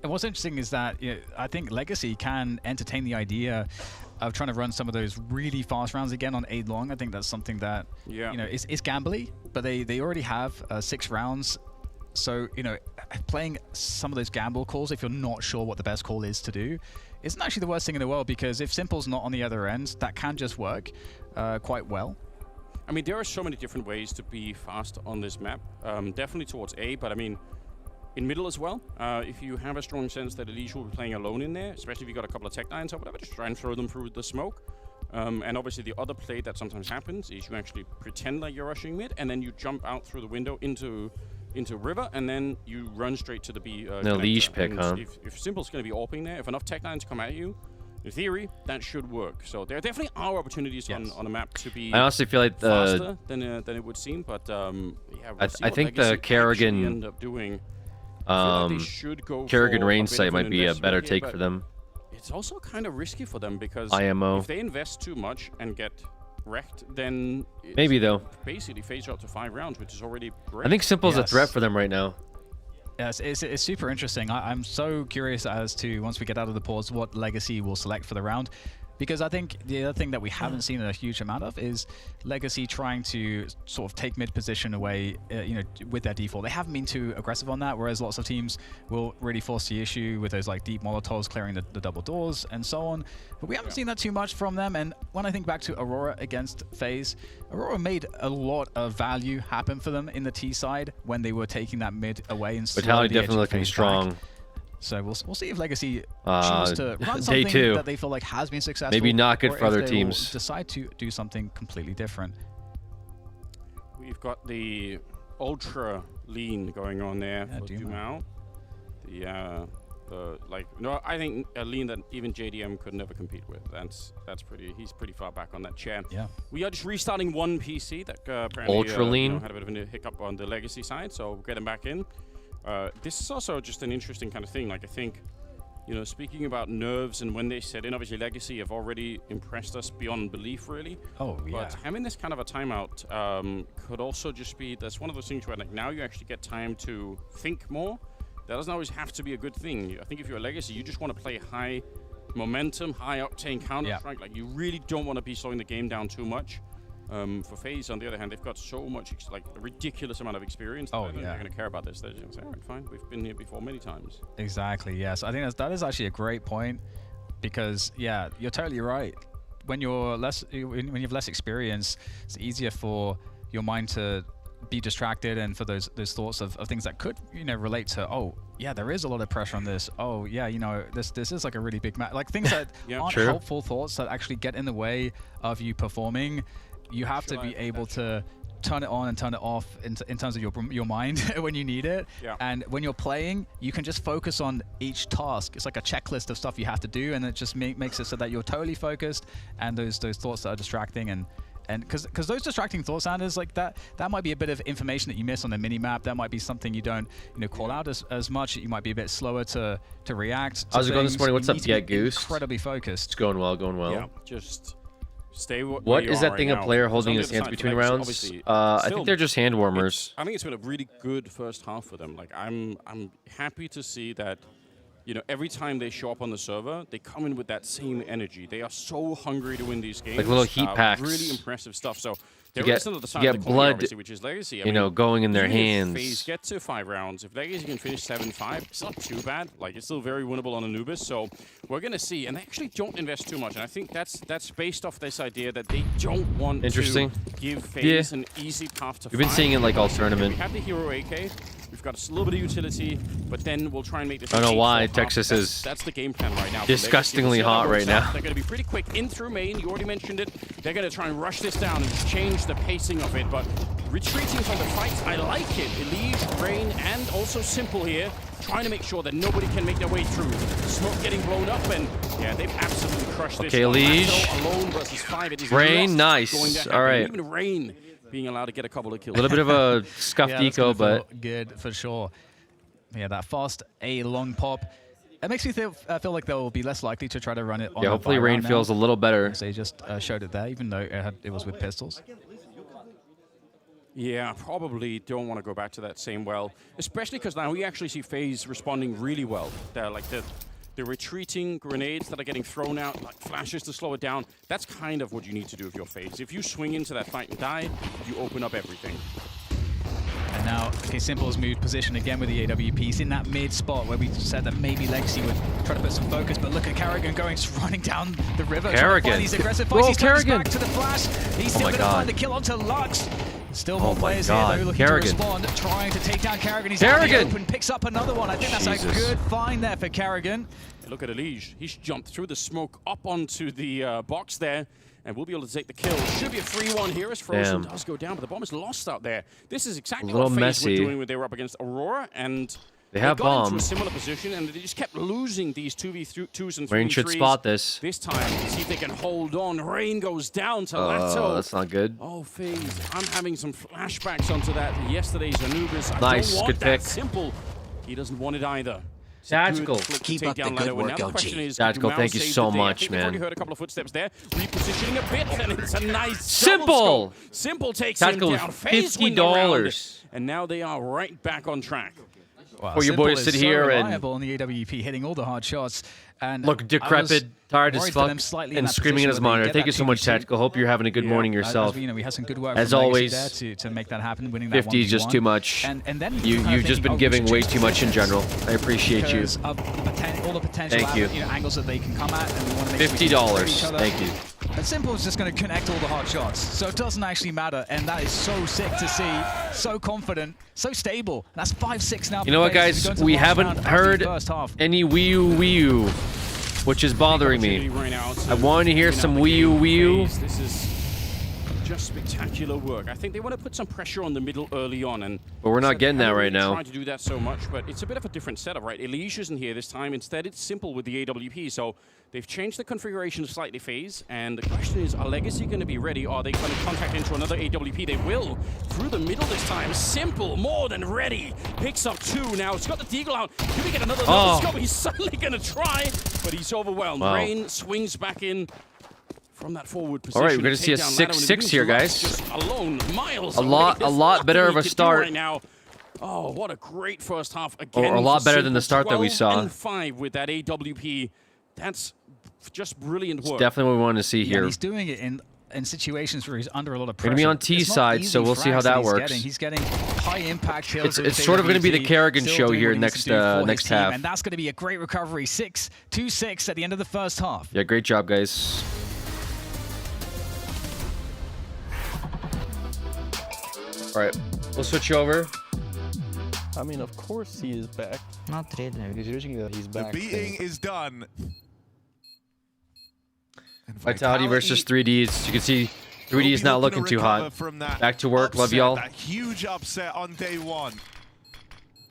What's interesting is that I think Legacy can entertain the idea of trying to run some of those really fast rounds again on 8 long. I think that's something that is gambly, but they already have 6 rounds. So playing some of those gamble calls, if you're not sure what the best call is to do, isn't actually the worst thing in the world, because if Simple's not on the other end, that can just work quite well. I mean, there are so many different ways to be fast on this map. Definitely towards A, but I mean, in middle as well. If you have a strong sense that Elise will be playing alone in there, especially if you got a couple of tech lines or whatever, just try and throw them through the smoke. And obviously the other play that sometimes happens is you actually pretend like you're rushing mid, and then you jump out through the window into river, and then you run straight to the B. No leash pick, huh? If Simple's going to be AWPing there, if enough tech lines come at you, in theory, that should work. So there definitely are opportunities on the map to be I honestly feel like faster than it would seem, but yeah, we'll see I what think Legacy the Kerrigan end up doing. Like Kerrigan range site might be a better take for them. It's also kind of risky for them because IMO. if they invest too much and get wrecked, then maybe though. Basically phase up to 5 rounds, which is already great. I think Simple's a threat for them right now. Yes, it's super interesting. I'm so curious as to, once we get out of the pause, what Legacy will select for the round. Because I think the other thing that we haven't seen a huge amount of is Legacy trying to sort of take mid position away, you know, with their default. They haven't been too aggressive on that, whereas lots of teams will really force the issue with those like deep Molotovs clearing the double doors and so on. But we haven't seen that too much from them. And when I think back to Aurora against FaZe, Aurora made a lot of value happen for them in the T side when they were taking that mid away and Vitality definitely looking strong. Back. So we'll see if Legacy choose to run day something 2. that they feel like has been successful. Maybe not good or for other if teams. Decide to do something completely different. We've got the ultra lean going on there for Dumao. I think a lean that even JDM could never compete with. He's pretty far back on that chair. Yeah. We are just restarting one PC that apparently ultra lean had a bit of a hiccup on the Legacy side, so we'll get him back in. This is also just an interesting kind of thing. Like, I think, you know, speaking about nerves and when they set in, obviously Legacy have already impressed us beyond belief, really. Oh, yeah. But having this kind of a timeout could also just be, that's one of those things where, like, now you actually get time to think more. That doesn't always have to be a good thing. I think if you're a Legacy, you just want to play high momentum, high octane Counter-Strike. Like, you really don't want to be slowing the game down too much. For FaZe, on the other hand, they've got so much, like, a ridiculous amount of experience. They're going to care about this. They're going to say, all right, fine, we've been here before many times. Exactly, yes. I think that is actually a great point because, yeah, you're totally right. When you have less experience, it's easier for your mind to be distracted and for those thoughts of things that could, you know, relate to, oh, yeah, there is a lot of pressure on this. Oh, yeah, you know, this is like a really big match. Like, things that aren't helpful thoughts that actually get in the way of you performing. You have to be able to turn it on and turn it off in terms of your mind when you need it. Yeah. And when you're playing, you can just focus on each task. It's like a checklist of stuff you have to do, and it just makes it so that you're totally focused, and those thoughts that are distracting and because those distracting thoughts, Anders, like that might be a bit of information that you miss on the mini map. That might be something you don't, you know, call out as much. You might be a bit slower to react. How's it going this morning? What's up, yeah, Goose? Incredibly focused. It's going well, Yeah, just stay what is that thing a player holding his hands between rounds? I think they're just hand warmers. I think it's been a really good first half for them. Like, I'm happy to see that, you know, every time they show up on the server, they come in with that same energy. They are so hungry to win these games. Like little heat packs. Really impressive stuff. So you get blood, which is Legacy. You know, going in their hands. If FaZe get to 5 rounds, if Legacy can finish 7-5, it's not too bad. Like, it's still very winnable on Anubis. So we're gonna see, and they actually don't invest too much. And I think that's based off this idea that they don't want to give FaZe an easy path to 5. We've been seeing it like all tournament. We have the hero AK. We've got a little bit of utility, but then we'll try and make this. I don't know why Texas is. That's the game plan right now. Disgustingly hot right now. They're going to be pretty quick in through main. You already mentioned it. They're going to try and rush this down and change the pacing of it. But retreating from the fight, I like it. Elise, Rain, and also Simple here, trying to make sure that nobody can make their way through. Smoke getting blown up, and yeah, they've absolutely crushed this. Okay, Elise. Alone versus 5. It is Rain, nice. All right. Even Rain being allowed to get a couple of kills. A little bit of a scuffed eco, but good for sure. Yeah, that fast A long pop. It makes me feel like they'll be less likely to try to run it on. Yeah, hopefully Rain feels a little better. They just showed it there, even though it was with pistols. Yeah, probably don't want to go back to that same well, especially because now we actually see FaZe responding really well. They're like the retreating grenades that are getting thrown out, like flashes to slow it down. That's kind of what you need to do if you're FaZe. If you swing into that fight and die, you open up everything. And now, okay, Simple's moved position again with the AWP. He's in that mid spot where we said that maybe Legacy would try to put some focus, but look at Kerrigan running down the river. Kerrigan. These aggressive fights. Whoa, He's Kerrigan. back to the flash. He's still going to find the kill onto Lux. Still more players here, though, looking Kerrigan. to respond, trying to take down Kerrigan. He's out in the open, picks up another one. I think that's a Jesus. good find there for Kerrigan. Look at Elige. He's jumped through the smoke up onto the box there, and we'll be able to take the kill. Should be a 3-1 here as Frozen does go down, but the bomb is lost out there. This is exactly what FaZe were doing when they were up against Aurora, and they have got into a similar position, and they just kept losing these 2v2s and 3v3s. Rain should spot this. This time, see if they can hold on. Rain goes down to Lato. That's not good. Oh, FaZe. I'm having some flashbacks onto that. Yesterday's Anubis. Nice, I don't want good that pick. Simple. He doesn't want it either. Tactical. Keep up the good work, OG. Tactical, thank you so much, man. I've already heard a couple of footsteps there. Repositioning a bit, and it's a nice Simple. Simple takes Tactical him down. FaZe win the round, and now they are right back on track. Well, For your boy to sit here and reliable on the AWP, hitting all the hard shots. And look decrepit, tired as fuck, and screaming in his monitor. Thank you so much, Tactical. Hope you're having a good morning yourself. As we had some good work as from always, there to make that happen, winning that 50 is just too much. And then You've just been giving way too much in general. I appreciate you. Of all the potential Thank you. angles that they can come at, and we want to make $50. Thank you. And Simple is just going to connect all the hard shots, so it doesn't actually matter, and that is so sick to see. So confident, so stable. That's 5-6 now. You know what, guys? We haven't heard any Wii U, which is bothering me. I want to hear some Wii U. This is just spectacular work. I think they want to put some pressure on the middle early on, and But we're not getting that right now. Trying to do that so much, but it's a bit of a different setup, right? Elige isn't here this time. Instead, it's Simple with the AWP. So they've changed the configuration slightly, FaZe. And the question is, are Legacy going to be ready? Are they going to contact into another AWP? They will. Through the middle this time. Simple, more than ready. Picks up 2 now. It's got the Deagle out. Can we get another scope? He's suddenly going to try, but he's overwhelmed. Wow. Rain swings back in from that forward position. All right, we're going to see a 6-6 here, guys. Just alone, miles a lot better of a start. Right now. Oh, what a great first half again. Or a lot better than the start that we saw. 12-5 with that AWP. That's just brilliant work. It's definitely what we want to see here. And he's doing it in situations where he's under a lot of pressure. We're going to be on T side, so we'll see how that works. He's getting high impact kills. It's sort of going to be the Kerrigan show here next half. And that's going to be a great recovery. 2-6 at the end of the first half. Yeah, great job, guys. All right, we'll switch you over. I mean, of course he is back. Not really. He's reaching that he's back. The beating is done. Vitality versus 3Ds. You can see 3D is not looking too hot. Back to work. Love y'all. That huge upset on day one.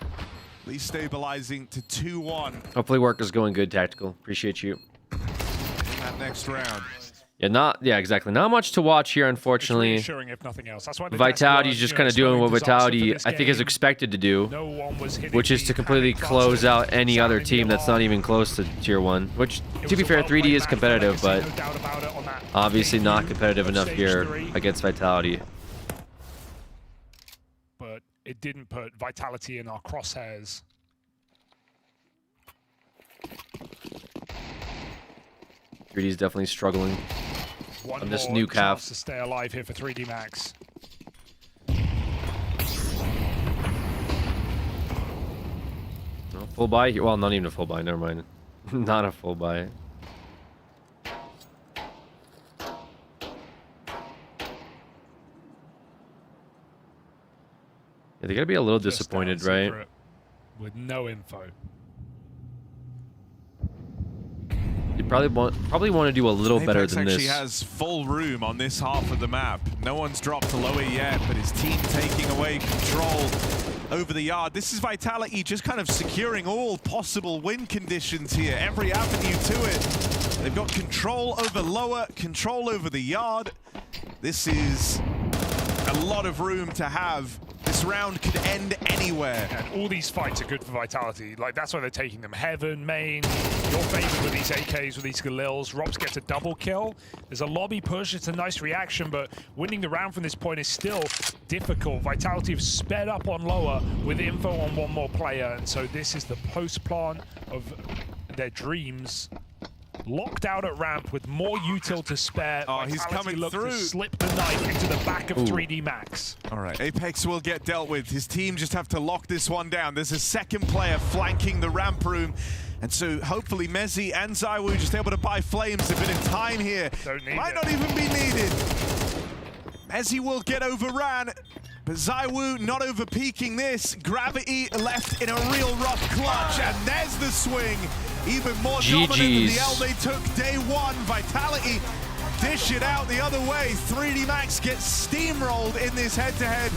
At least stabilizing to 2-1. Hopefully work is going good, Tactical. Appreciate you. In that next round. Yeah, exactly. Not much to watch here, unfortunately. If nothing else. That's why Vitality's just kind of doing what Vitality, I think, is expected to do, which is to completely close out any other team that's not even close to Tier 1. Which, to be fair, 3D is competitive, but obviously not competitive enough here against Vitality. But it didn't put Vitality in our crosshairs. 3D is definitely struggling on this new cap. cap. To stay alive here for 3D Max. No, full buy here. Well, not even a full buy. Never mind. Not a full buy. Yeah, they gotta be a little disappointed, right? With no info. You probably want to do a little better than this. Apex actually has full room on this half of the map. No one's dropped to lower yet, but his team taking away control over the yard. This is Vitality just kind of securing all possible win conditions here. Every avenue to it. They've got control over lower, control over the yard. This is a lot of room to have. This round could end anywhere. And all these fights are good for Vitality. Like, that's why they're taking them. Heaven, main, your favorite with these AKs, with these Galils. Robs gets a double kill. There's a lobby push. It's a nice reaction, but winning the round from this point is still difficult. Vitality have sped up on lower with info on one more player, and so this is the post-plan of their dreams. Locked out at ramp with more util to spare. Oh, he's coming through. To slip the knife into the back of 3D Max. All right, Apex will get dealt with. His team just have to lock this one down. There's a second player flanking the ramp room. And so hopefully Mezzi and Zywoo just able to buy flames a bit of time here. Might not even be needed. as he will get overran. But ZywOo not over-peaking this. Gravity left in a real rough clutch, and there's the swing. Even more dominant than the L they took day one. Vitality dish it out the other way. 3D Max gets steamrolled in this head-to-head.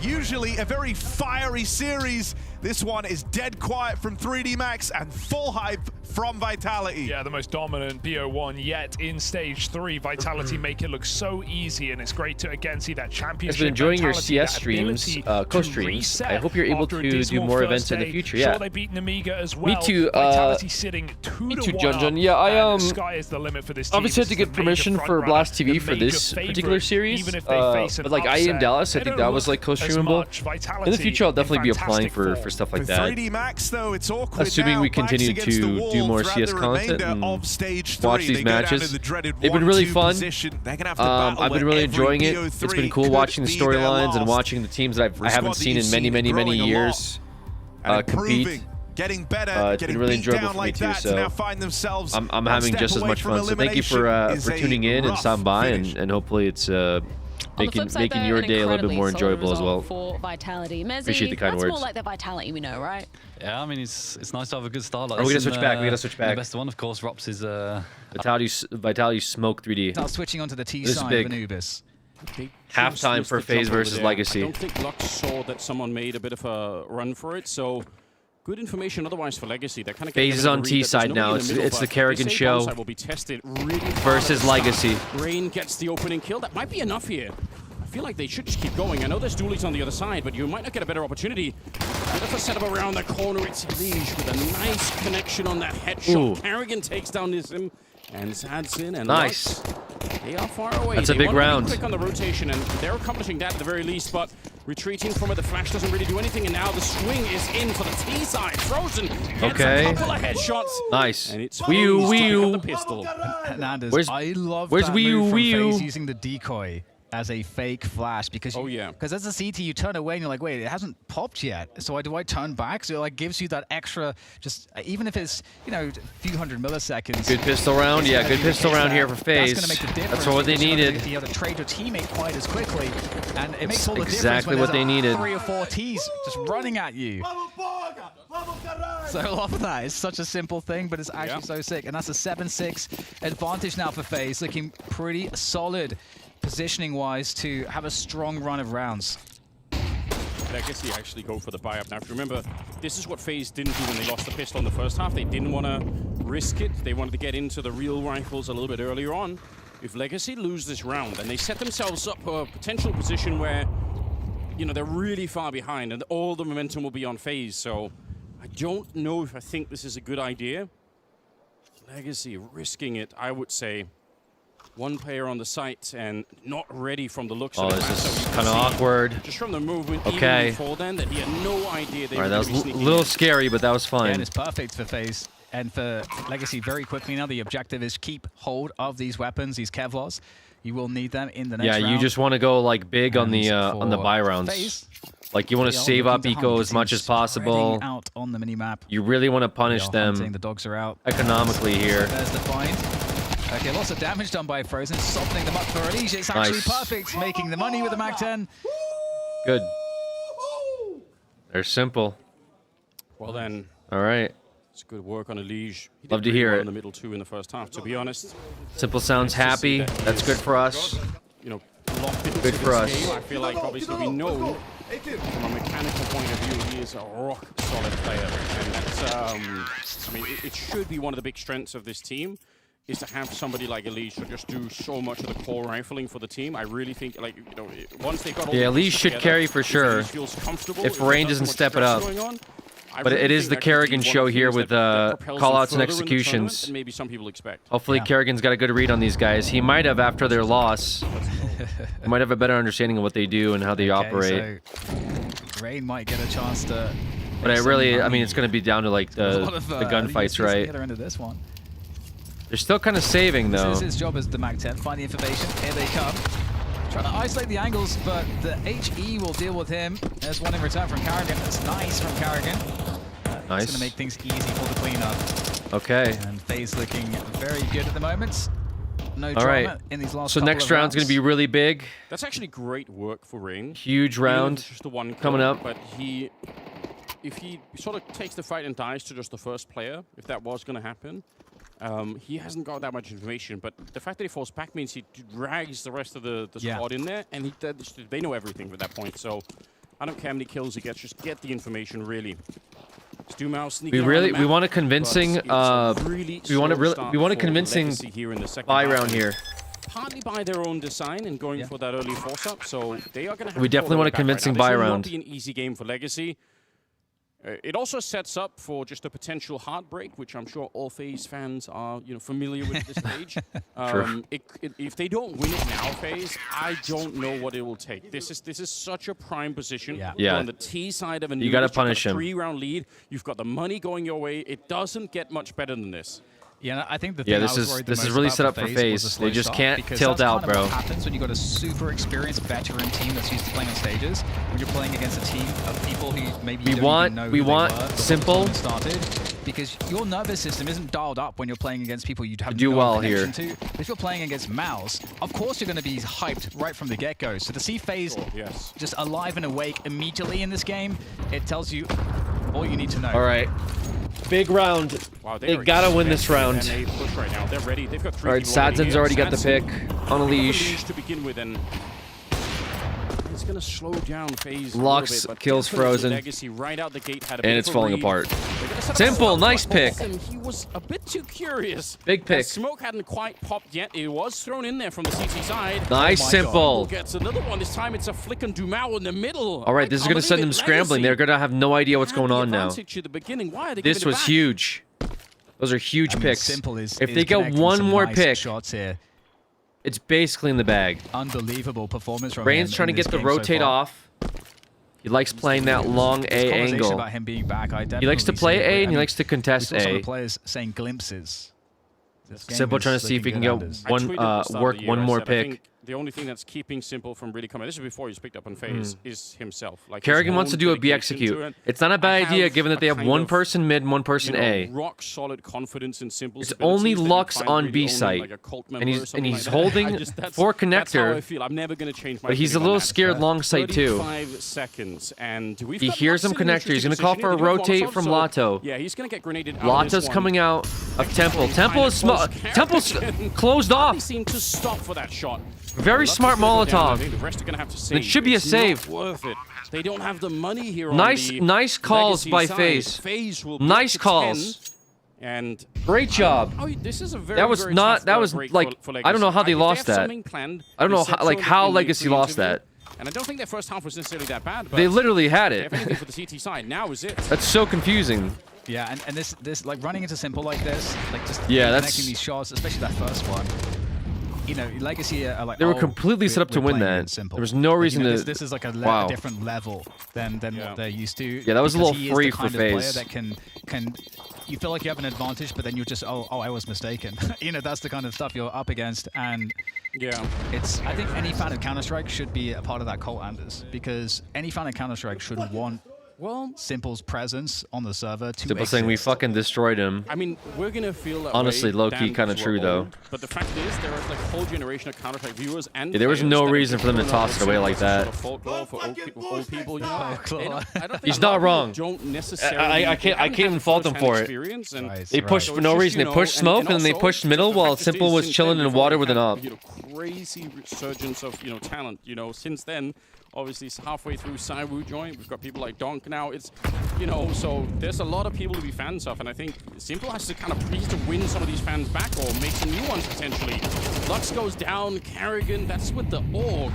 Usually a very fiery series. This one is dead quiet from 3D Max and full hype from Vitality. Yeah, the most dominant BO1 yet in stage 3. Vitality make it look so easy, and it's great to again see that championship. I've been enjoying your mentality, CS streams, co-streams. I hope you're able to do more events in the future. Sure, they beat Namiga as well. Me too. Vitality sitting 2-1 Junjun. Yeah, I sky is the limit for this team. obviously had to get permission for Blast TV for this particular series. Even if they face but like I Am Dallas, I think that was like co-streamable. In the future, I'll definitely be applying for stuff like that. 3D Max, though, it's awkward Assuming now. we continue Backs to against the do wall more throughout CS the content remainder and of stage watch 3. these They go down matches. to the dreaded They've been really 1-2 fun. position. They're gonna have to battle I've been where really every enjoying it. BO3 It's been cool watching the could be their storylines and last. watching the teams that For I a haven't squad seen that in you've many seen growing a years and compete. improving, getting better, It's getting been really beat enjoyable down for me like too, that to so now find themselves I'm one having step just as away much from fun. So thank you elimination for is tuning in and rough stopping by, finish. and hopefully it's making side, your day a little bit more enjoyable as well. For Vitality. Mezzi, Appreciate the kind that's words. more like the Vitality we know, right? Yeah, I mean, it's nice to have a good start like we this. gotta switch back. We gotta switch The back. best one, of course, Rops is... Vitality smoke 3D. Now switching onto the T This is side big. of Anubis. Halftime for FaZe versus Legacy. I don't think Lux saw that someone made a bit of a run for it, so good information otherwise for Legacy. They're kind of FaZe is on T side now. It's the Kerrigan show will be tested really versus Legacy. Rain gets the opening kill. That might be enough here. I feel like they should just keep going. I know there's dualies on the other side, but you might not get a better opportunity. Bit of a setup around the corner. It's Liege with a nice connection on that headshot. Kerrigan takes down Nism and Zadsin and nice. Lux. They are far away. That's a big round. Quick on the rotation, and they're accomplishing that at the very least, but retreating from it, the flash doesn't really do anything, and now the swing is in for the T side. Frozen gets a couple of headshots. Nice. And it's Wee-oo. the pistol. Hernandez, I love where's that move from Wee-oo? FaZe using the decoy as a fake flash because because as a CT you turn away and you're like, wait, it hasn't popped yet, so do I turn back? So it like gives you that extra, just even if it's a few hundred milliseconds. Good pistol round, yeah, good pistol round here for FaZe. That's going to make the difference. That's what they needed. The other trade your teammate quite as quickly, and it makes all the exactly difference when what they needed. 3 or 4 Ts just running at you. So I love that. It's such a simple thing, but it's actually so sick. And that's a 7-6 advantage now for FaZe, looking pretty solid positioning-wise to have a strong run of rounds. Legacy actually go for the buy-up. Now, if you remember, this is what FaZe didn't do when they lost the pistol in the first half. They didn't want to risk it. They wanted to get into the real rifles a little bit earlier on. If Legacy lose this round, then they set themselves up for a potential position where, they're really far behind and all the momentum will be on FaZe. So I don't know if I think this is a good idea. Legacy risking it, I would say. One player on the site and not ready from the looks of it. This is kind of awkward. Just from the movement, okay. Even before then, that he had no idea they All right, were that was a little scary, but that was fine. Yeah, and it's perfect for FaZe and for Legacy very quickly now. The objective is keep hold of these weapons, these Kevlars. You will need them in the next round. Yeah, you just want to go like big on the buy rounds. FaZe, like you want to save up eco as much as possible. Out on the mini-map. You really want to punish them The dogs are out. economically here. There's the find. Okay, lots of damage done by Frozen, softening them up for Eliminations. It's actually perfect, making the money with the Mag-10. Good. They're simple. Well then. All right. It's good work on Eliminations. Love to hear it. In the middle two in the first half, to be honest. Simple sounds happy. That's good for us. Locked into good for us. Game. I feel like obviously we know from a mechanical point of view he is a rock solid player, and that's I mean it should be one of the big strengths of this team. Is to have somebody like Eliminations just do so much of the core rifling for the team. I really think, once they got all Eliminations should carry for sure. If Rain doesn't step it up. But it is the Kerrigan show here with callouts and executions. Maybe some people expect. Hopefully Kerrigan's got a good read on these guys. He might have after their loss. He might have a better understanding of what they do and how they operate. So Rain might get a chance to. But I mean, it's going to be down to like the gunfights, right? Into this one. They're still kind of saving, though. This is his job as the Mag-10. Find the information. Here they come. Trying to isolate the angles, but the HE will deal with him. There's one in return from Kerrigan. That's nice from Kerrigan. Nice. It's going to make things easy for the cleanup. Okay. And FaZe looking very good at the moment. no All drama right. in these last So couple next of round's rounds. gonna be really big. That's actually great work for Rain. Huge Even if round it's just the one coming kill, up. But if he sort of takes the fight and dies to just the first player, if that was going to happen, he hasn't got that much information. But the fact that he falls back means he drags the rest of the squad in there, and they know everything at that point. So I don't care how many kills he gets, just get the information really. We want a convincing we want a convincing buy round here. Partly by their own design and going for that early force up, so they are going to have We definitely want a convincing buy round. This will not be an easy game for Legacy. It also sets up for just a potential heartbreak, which I'm sure all FaZe fans are familiar with at this stage. If they don't win it now, FaZe, I don't know what it will take. This is such a prime position. You're on the T side of a you gotta punish him. 3-round lead. You've got the money going your way. It doesn't get much better than this. Yeah, I think the thing this is really set up for FaZe. They just can't tilt out, bro. What happens when you got a super experienced veteran team that's used to playing on stages? When you're playing against a team of people who maybe you don't even know who they were simple. Started, because your nervous system isn't dialed up when you're playing against people you have do no well connection here. to. But if you're playing against Mouse, of course you're going to be hyped right from the get-go. So to see FaZe just alive and awake immediately in this game, it tells you all you need to know. All right. Big round. Wow, they gotta win this round. They push right now. They're ready. They've got 3 All right, Sadzen's already got the pick on a leash. To begin with, and it's gonna slow down FaZe. Lux kills Frozen, Legacy right out the gate had a and it's falling apart. Simple, nice pick. He was a bit too curious. Big pick. Smoke hadn't quite popped yet. It was thrown in there from the CT side. Nice, Simple. Gets another one. This time it's a flick and Dumao in the middle. All right, this is gonna send them scrambling. They're gonna have no idea what's going on now. This was huge. Those are huge picks. Simple if they get one more pick, shots here. It's basically in the bag. Unbelievable performance from Rain's trying to get the rotate off. He likes playing that long A angle. About him being back, he likes to play A and he likes to contest A. Some A. players saying glimpses. Simple trying to see if he can get one more pick. The only thing that's keeping Simple from really coming, this is before he's picked up on FaZe, is himself. Like Kerrigan wants to do a B execute. It's not a bad idea given that they have one person mid and one person A. Rock solid confidence in Simple's it's only Lux on B site, and he's holding for connector. That's how I feel. I'm never going to change my. But he's a little scared long site too. 35 seconds, and he hears him connector. He's going to call for a rotate from Lato. Yeah, he's going to get grenaded. Lato's coming out of Temple. Temple's closed off. They seem to stop for that shot. Very smart Molotov. The rest are gonna have to save. It should be a save. Worth it. They don't have the money here. Nice calls by FaZe. Nice calls. And great job. This is a very, that was not. That was like. I don't know how they lost that. I don't know how Legacy lost that. And I don't think their first half was necessarily that bad. But they literally had it. For the CT side, now is it? That's so confusing. Yeah, and this like running into Simple like this, like just connecting these shots, especially that first one. You know, Legacy are like, they were completely set up to win that. There was no reason to. This is like a different level than what they're used to. Yeah, that was a little free for FaZe. That can you feel like you have an advantage, but then you're just I was mistaken. You know, that's the kind of stuff you're up against, and I think any fan of Counter-Strike should be a part of that cult, Anders, because any fan of Counter-Strike should want Simple's presence on the server to Simple saying we fucking destroyed him. I mean, we're gonna feel that honestly low-key kind of true though. But the fact is, there is like a whole generation of Counter-Strike viewers and there was no reason for them to toss it away like that. He's not wrong. I can't even fault them for it. They pushed for no reason. They pushed smoke and then they pushed middle while Simple was chilling in water with an op. Crazy resurgence of talent. Since then. Obviously, it's halfway through Cywu joint. We've got people like Donk now. It's, so there's a lot of people to be fans of, and I think Simple has to kind of please to win some of these fans back or make some new ones potentially. Lux goes down. Kerrigan, that's with the AUG,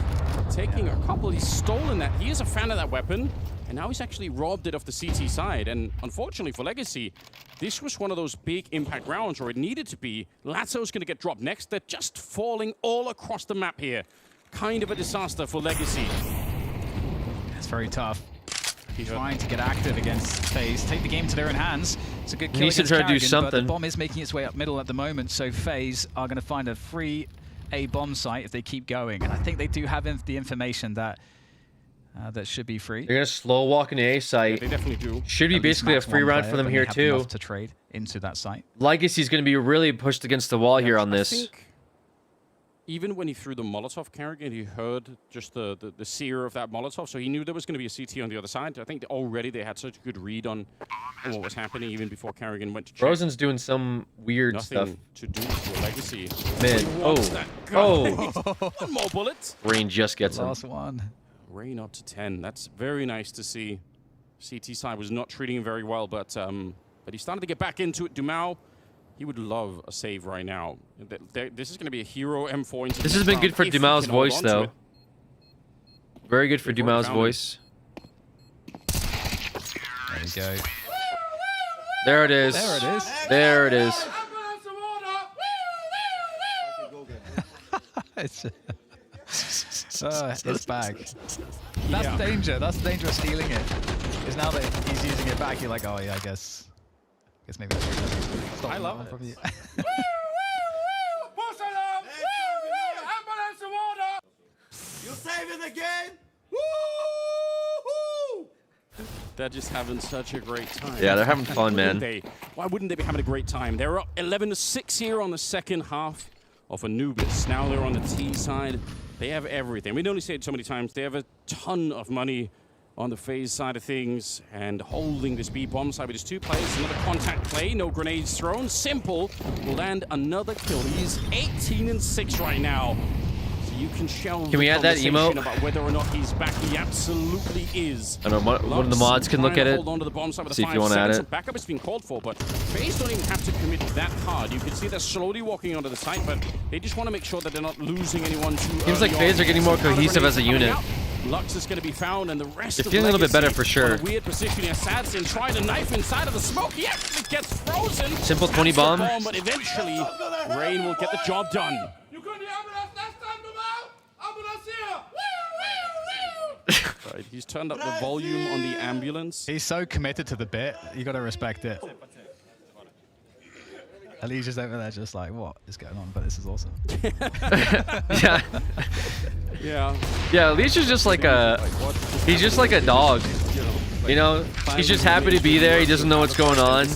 taking a couple. He's stolen that. He is a fan of that weapon, and now he's actually robbed it off the CT side. And unfortunately for Legacy, this was one of those big impact rounds, or it needed to be. Lato's going to get dropped next. They're just falling all across the map here. Kind of a disaster for Legacy. It's very tough. Trying to get active against FaZe, take the game to their own hands. It's a good kill against Kerrigan, do something. But the bomb is making its way up middle at the moment, so FaZe are going to find a free A bomb site if they keep going. And I think they do have the information that that should be free. They're going to slow walk in the A site. Yeah, they definitely do. Should be basically a free round for them here too. To trade into that site. Legacy's going to be really pushed against the wall here on this. even when he threw the Molotov Carrigan, he heard just the sear of that Molotov, so he knew there was going to be a CT on the other side. I think already they had such a good read on what was happening even before Carrigan went to check. Frozen's doing some weird Nothing stuff. to do with Legacy. Man, One more bullet. Rain just gets him. Last one. Rain up to 10. That's very nice to see. CT side was not treating him very well, but he started to get back into it. Dumao, he would love a save right now. This is going to be a hero M4 into This has been good for Dumao's voice, though. Very good for Dumao's voice. There you go. There it is. There it is. There it is. It's back. That's the danger. That's the danger of stealing it. Is now that he's using it back, you're like, oh yeah, I guess maybe I should stop. I love it. You're saving the game. They're just having such a great time. Yeah, they're having fun, man. Why wouldn't they be having a great time? They're up 11-6 here on the second half of Anubis. Now they're on the T side. They have everything. We'd only say it so many times. They have a ton of money on the phase side of things and holding this B-bomb side with his 2 players. Another contact play, no grenades thrown. Simple will land another kill. He's 18-6 right now. So you can shelve Can we add that emote? About whether or not he's back. He absolutely is. I don't know, one of the mods can look at it. Hold on to the bomb side with See the if you want to add it. Backup is being called for, but FaZe don't even have to commit that hard. You can see they're slowly walking onto the site, but they just want to make sure that they're not losing anyone too early. Seems like FaZe are getting more cohesive as a unit. Lux is going to be found, and the rest They're of feeling a little bit better for sure. Weird position here. Sadson trying to knife inside of the smoke. He actually gets frozen. Simple 20 bomb. But eventually, Rain will get the job done. Right, he's turned up the volume on the ambulance. He's so committed to the bit, you got to respect it. Alicia's over there just like, what is going on? But this is awesome. Yeah. Yeah. Yeah, Alicia's just like he's just like a dog. You know, he's just happy to be there. He doesn't know what's going on.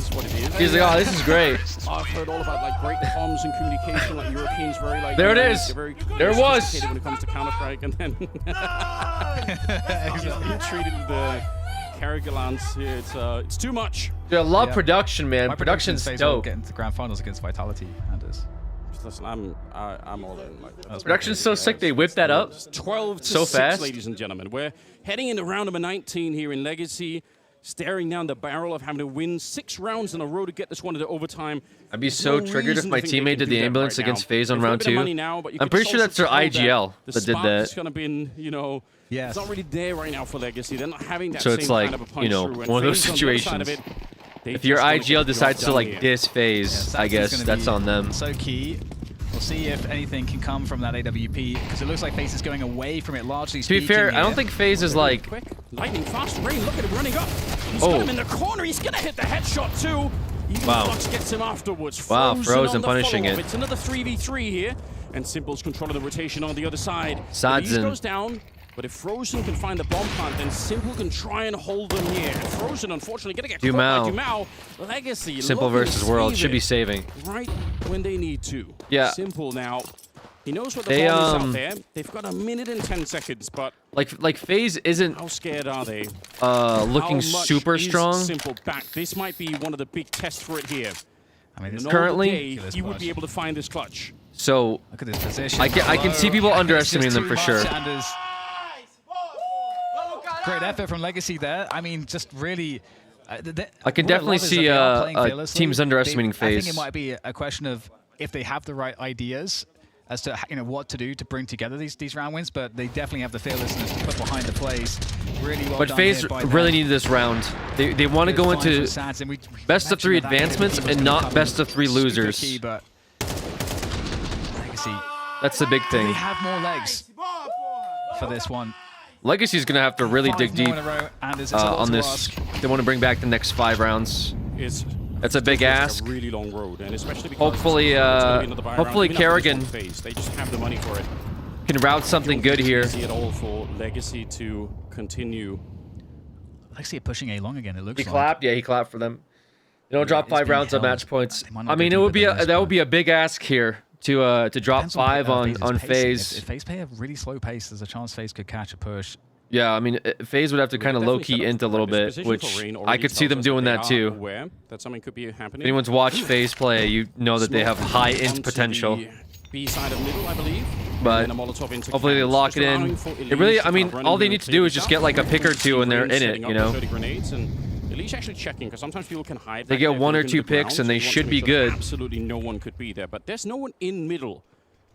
He's like, oh, this is great. I've heard all about like great comms and communication, like Europeans very like. There it is. There it was. When it comes to Counter-Strike, and then he treated the Carrigalans here. It's too much. Dude, I love production, man. Production's dope. Getting to grand finals against Vitality, Anders. Listen, I'm all in. Like, Production's so sick. They whipped that up 12 to so 6, fast. ladies and gentlemen. We're heading into round number 19 here in Legacy, staring down the barrel of having to win 6 rounds in a row to get this one into overtime. I'd be so triggered if my teammate did the ambulance against FaZe on round 2. I'm pretty sure that's their IGL that did that. It's going to be, you know, it's not really there right now for Legacy. They're not having that So same it's like, kind of a punch you know, through. And one of those FaZe on the other side of situations. it, If your just wanna get IGL the decides job to done like here. diss FaZe, I guess that's on them. So key. We'll see if anything can come from that AWP, because it looks like FaZe is going away from it largely. To be fair, I don't think FaZe is like... Quick, lightning fast, Rain, look at him running up. He's got him in the corner, he's gonna hit the headshot too. Even Lux gets him afterwards. Wow, Frozen on the punishing follow-up. it. It's another 3v3 here, and Simple's controlling the rotation on the other side. Sadzen goes down, but if Frozen can find the bomb plant, then Simple can try and hold them here. Frozen, unfortunately, gonna get caught by Dumao. Legacy, Simple versus World should be saving. Right when they need to. Yeah. Simple now. He knows what the bomb is out there. They've got 1 minute and 10 seconds, but like FaZe isn't how scared are they? Looking super strong. Simple back. This might be one of the big tests for it here. I mean, currently he would be able to find this clutch. So look at this position. I can see people underestimating them for sure. Great effort from Legacy there. I mean, just really. I can definitely see teams underestimating FaZe. I think it might be a question of if they have the right ideas as to what to do to bring together these round wins, but they definitely have the fearlessness to put behind the plays. Really well but done FaZe here by really them. needed this round. They want to go into best of 3 advancements and not best of 3 losers. Key, but Legacy, that's the big thing. they have more legs for this one. Legacy's gonna have to really dig deep on this. Ask. They want to bring back the next 5 rounds. That's a big ask. A really long road, and especially because hopefully Kerrigan they just have the money for it. Can route something good here. Easy at all for Legacy to continue. Legacy are pushing A long again. It looks. He clapped. Yeah, he clapped for them. They don't drop 5 rounds on match points. I mean, it would be that would be a big ask here to drop 5 on FaZe. If FaZe play a really slow pace, there's a chance FaZe could catch a push. Yeah, I mean, FaZe would have to kind of low-key int a little bit, which I could see them doing that too. That something could be happening. If anyone's watched FaZe play, you know that they have high int potential. B side of middle, I believe. But hopefully they lock it in. It really, I mean, all they need to do is just get like a pick or two and they're in it, you know? Actually checking, because sometimes people can hide. They get 1 or 2 picks and they should be good. Absolutely no one could be there, but there's no one in middle.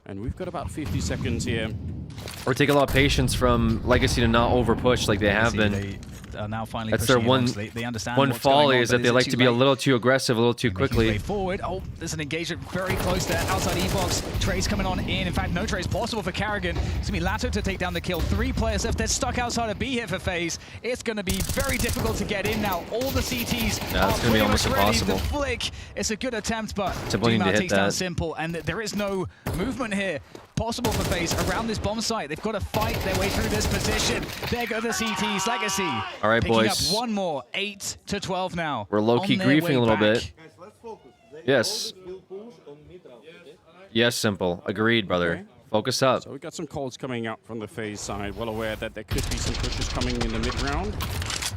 And we've got about 50 seconds here. Or take a lot of patience from Legacy to not over push like they have been. Are now finally that's their one they understand one folly is that they like to be a little too aggressive, a little too quickly. Forward. Oh, there's an engagement very close there. Outside E-Box. Trace coming on in. In fact, no trace possible for Karrigan. It's going to be Lato to take down the kill. 3 players left. They're stuck outside of B here for FaZe. It's going to be very difficult to get in now. All the CTs yeah, it's going to be almost impossible. The flick. It's a good attempt, but Simple takes down Simple, and there is no movement here possible for FaZe around this bomb site. They've got to fight their way through this position. There go the CTs. Legacy. All right, picking boys. Up 1 more. 8 to 12 now. We're low-key griefing a little bit. Yes. Yes, Simple. Agreed, brother. Okay. Focus up. So we got some calls coming out from the FaZe side. Well aware that there could be some pushes coming in the mid round.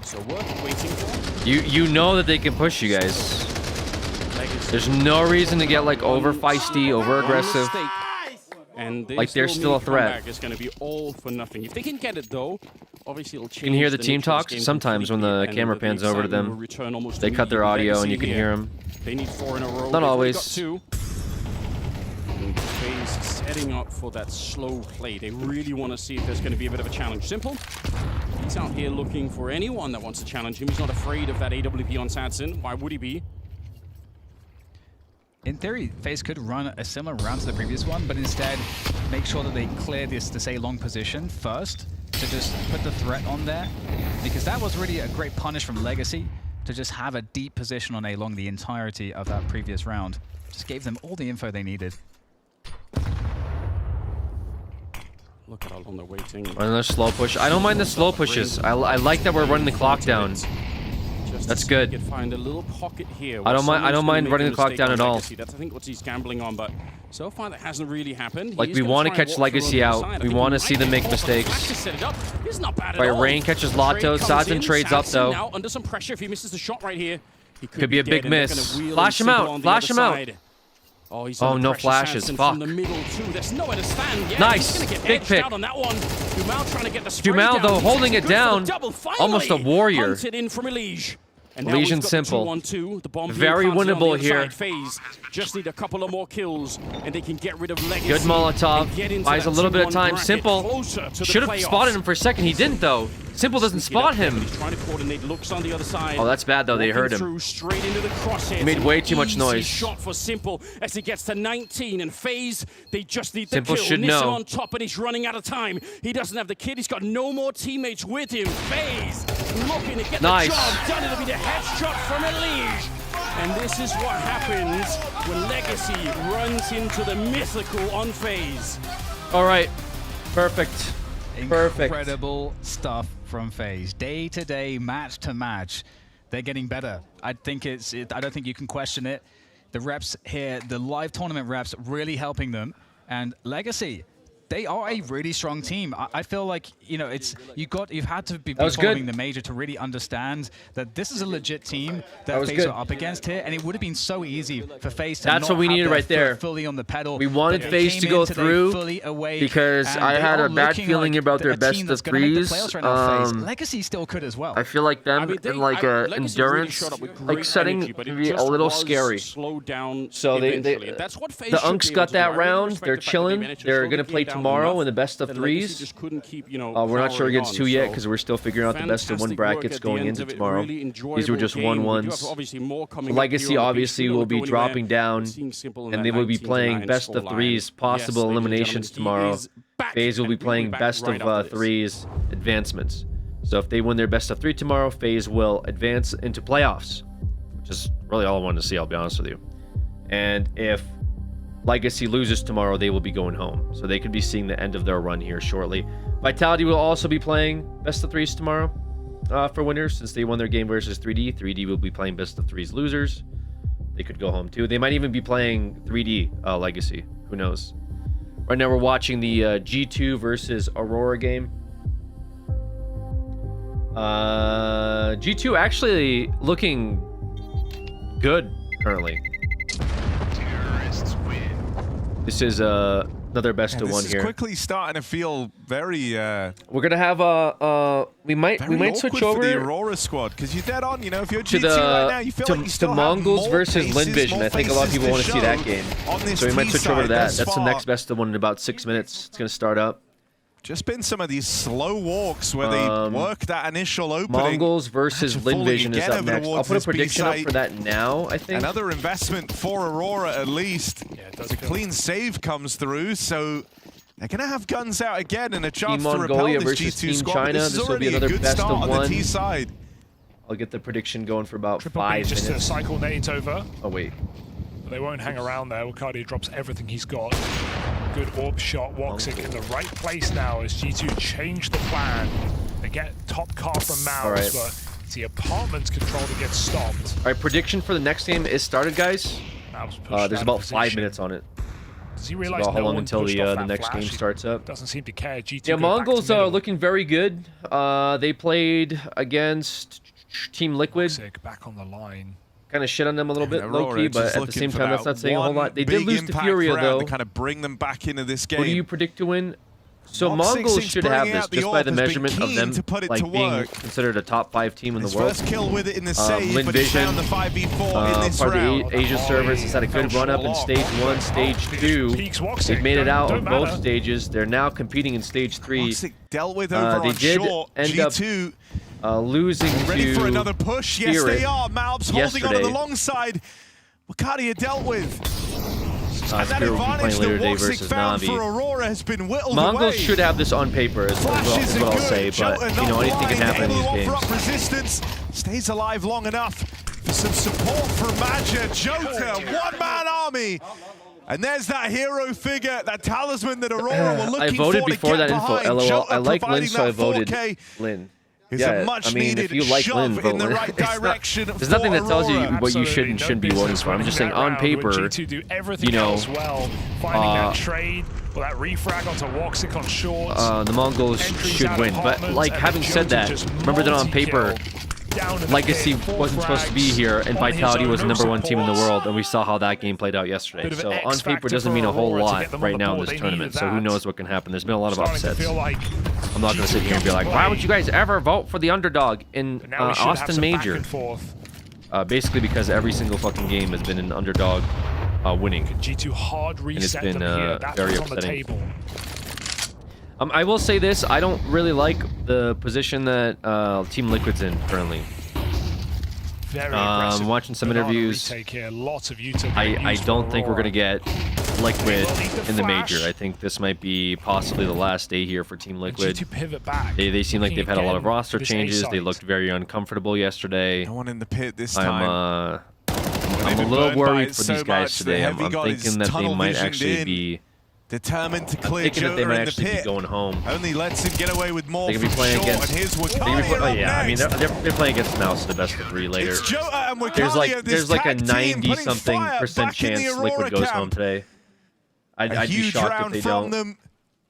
So worth waiting for. You know that they can push you guys. There's no reason to get like over feisty, over aggressive. And like they're still a threat. It's going to be all for nothing. If they can get it though, obviously it'll change. You can hear the team talks sometimes when the camera pans over to them. They cut their audio and you can hear them. They need 4 in a row. Not always. FaZe setting up for that slow play. They really want to see if there's going to be a bit of a challenge. Simple. He's out here looking for anyone that wants to challenge him. He's not afraid of that AWP on Sanson. Why would he be? In theory, FaZe could run a similar round to the previous one, but instead make sure that they clear this A long position first to just put the threat on there, because that was really a great punish from Legacy to just have a deep position on A long the entirety of that previous round. Just gave them all the info they needed. Look at how long they're waiting. Another slow push. I don't mind the slow pushes. I like that we're running the clock down. That's good. Find a little pocket here. I don't mind running the clock down at all. That's I think what he's gambling on, but so far that hasn't really happened. Like we want to catch Legacy out. We want to see them make mistakes. Right, Rain catches Lato. Sazin trades up though. Now under some pressure if he misses the shot right here. He could be a big miss. Flash him out. Flash him out. Oh, no flashes. Fuck. Nice. Big pick. Dumal, though, holding it down. Almost a warrior. Elysian Simple. Very winnable here. Just need a couple of more kills, and they can get rid of Legacy. Good Molotov. Buys a little bit of time. Simple should have spotted him for a second. He didn't, though. Simple doesn't spot him. He's trying to coordinate looks on the other side. Oh, that's bad, though. They heard him. Straight into the crosshairs. He made way too much noise. Shot for Simple as he gets to 19, and FaZe, they just need the Simple kill. should Nissan know. on top, and he's running out of time. He doesn't have the kid. He's got no more teammates with him. FaZe looking to get the job done. It'll be the headshot from Elige. And this is what happens when Legacy runs into the mythical on FaZe. All right. Perfect. Incredible stuff from FaZe. Day to day, match to match. They're getting better. I think I don't think you can question it. The reps here, the live tournament reps, really helping them. And Legacy, they are a really strong team. I feel like, you know, you've had to be following the major to really understand that this is a legit team that FaZe are up against here, and it would have been so easy for FaZe to That's what we needed right there. Fully on the pedal. We wanted FaZe to go through because I had a bad feeling about their best of threes. Legacy still could as well. I feel like them in like a endurance like setting would be a little scary. So the Unks got that round. They're chilling. They're gonna play tomorrow in the best of threes. We're not sure against 2 yet because we're still figuring out the best of 1 brackets going into tomorrow. These were just 1-1s. Legacy obviously will be dropping down, and they will be playing best of 3s, possible eliminations tomorrow. FaZe will be playing best of 3s, advancements. So if they win their best of 3 tomorrow, FaZe will advance into playoffs, which is really all I wanted to see, I'll be honest with you. And if Legacy loses tomorrow, they will be going home. So they could be seeing the end of their run here shortly. Vitality will also be playing best of 3s tomorrow for winners, since they won their game versus 3D. 3D will be playing best of 3s losers. they could go home too. They might even be playing 3D Legacy. Who knows? Right now we're watching the G2 versus Aurora game. G2 actually looking good currently. This is another best of one This here. is quickly starting to feel very. We're gonna have we might switch over for the Aurora squad because you're dead on. You know, if you're to G2 right now, you feel like you still have Mongols more versus faces, Linvision. more I think a lot of people want to see that game, so we might switch over to that. That's the next best of one in about 6 minutes. It's gonna start up. Just been some of these slow walks where they work that initial opening. Mongols versus Linvision is up next. I'll put a prediction up for that now, I think. Another investment for Aurora at least. Yeah, a clean save comes through, so they're going to have guns out again and a chance to repel this G2 squad. China. This will be another best of one. On the T side. I'll get the prediction going for about Triple 5 just minutes. Just to cycle nades over. Oh, wait. They won't hang around there. Wakadia drops everything he's got. Good orb shot. Woxic in the right place now as G2 change the plan. They get top car from Mouse, but it's the apartment's control that gets stopped. All right, prediction for the next game is started, guys. There's about 5 minutes on it. Does he realize how long until the next game starts up? Doesn't seem to care. G2 yeah, Mongols are looking very good. They played against Team Liquid. Woxic back on the line. Kind of shit on them a little bit low-key, but at the same time, that's not saying a whole lot. They did lose to Furia, though. To kind of bring them back into this game. Who do you predict to win? So Mongols should have this just by the measurement of them like being considered a top 5 team in the world. First kill with it in the save, but found the 5v4 in this part round. of the Asia servers has had a good run up in stage 1, stage 2. They've made it out on both stages. They're now competing in stage 3. Woxic dealt with over they on did short. end G2 up losing ready to for another push. Yes, Spirit they are. Malbs holding on to the long side. Wakadia dealt with. And that advantage that Woxic found for Aurora has been whittled Mongols away. should have this on paper, is what I'll say, but you know, anything can happen in these games. Resistance stays alive long enough for some support from Maja. Jota, one-man army. And there's that hero figure, that talisman that Aurora were looking for. I voted before that info, LOL. Jota I like Lin, providing so I that voted 4K. Lin. Is Yeah, a much I mean, if you like Lin, vote Lin. There's nothing that tells you what you should and shouldn't be voting for. I'm just saying, on paper, you know, that trade, or that refrag onto Woxic on short. The Mongols should win. But, like, having said that, remember that on paper, Legacy wasn't supposed to be here, and Vitality was the #1 team in the world, and we saw how that game played out yesterday. So on paper doesn't mean a whole lot right now in this tournament, so who knows what can happen. There's been a lot of upsets. I'm not going to sit here and be like, why would you guys ever vote for the underdog in Austin Major? Basically because every single fucking game has been an underdog winning, G2 hard and it's reset been very upsetting. I will say this, I don't really like the position that Team Liquid's in currently. Watching some interviews, I don't think we're going to get Liquid in the major. I think this might be possibly the last day here for Team Liquid. They seem like they've had a lot of roster changes. They looked very uncomfortable yesterday. No one in the pit this time. I'm a little worried for these guys today. I'm thinking that they might actually be determined to clear Jota they might in the actually pit. Be going home. Only lets him get away with more. They could be playing against. I mean, they're playing against Mouse the best of 3 later. It's Jota and Wakadia, there's like a 90-something% chance Liquid goes home today. I'd be shocked if they don't. Them.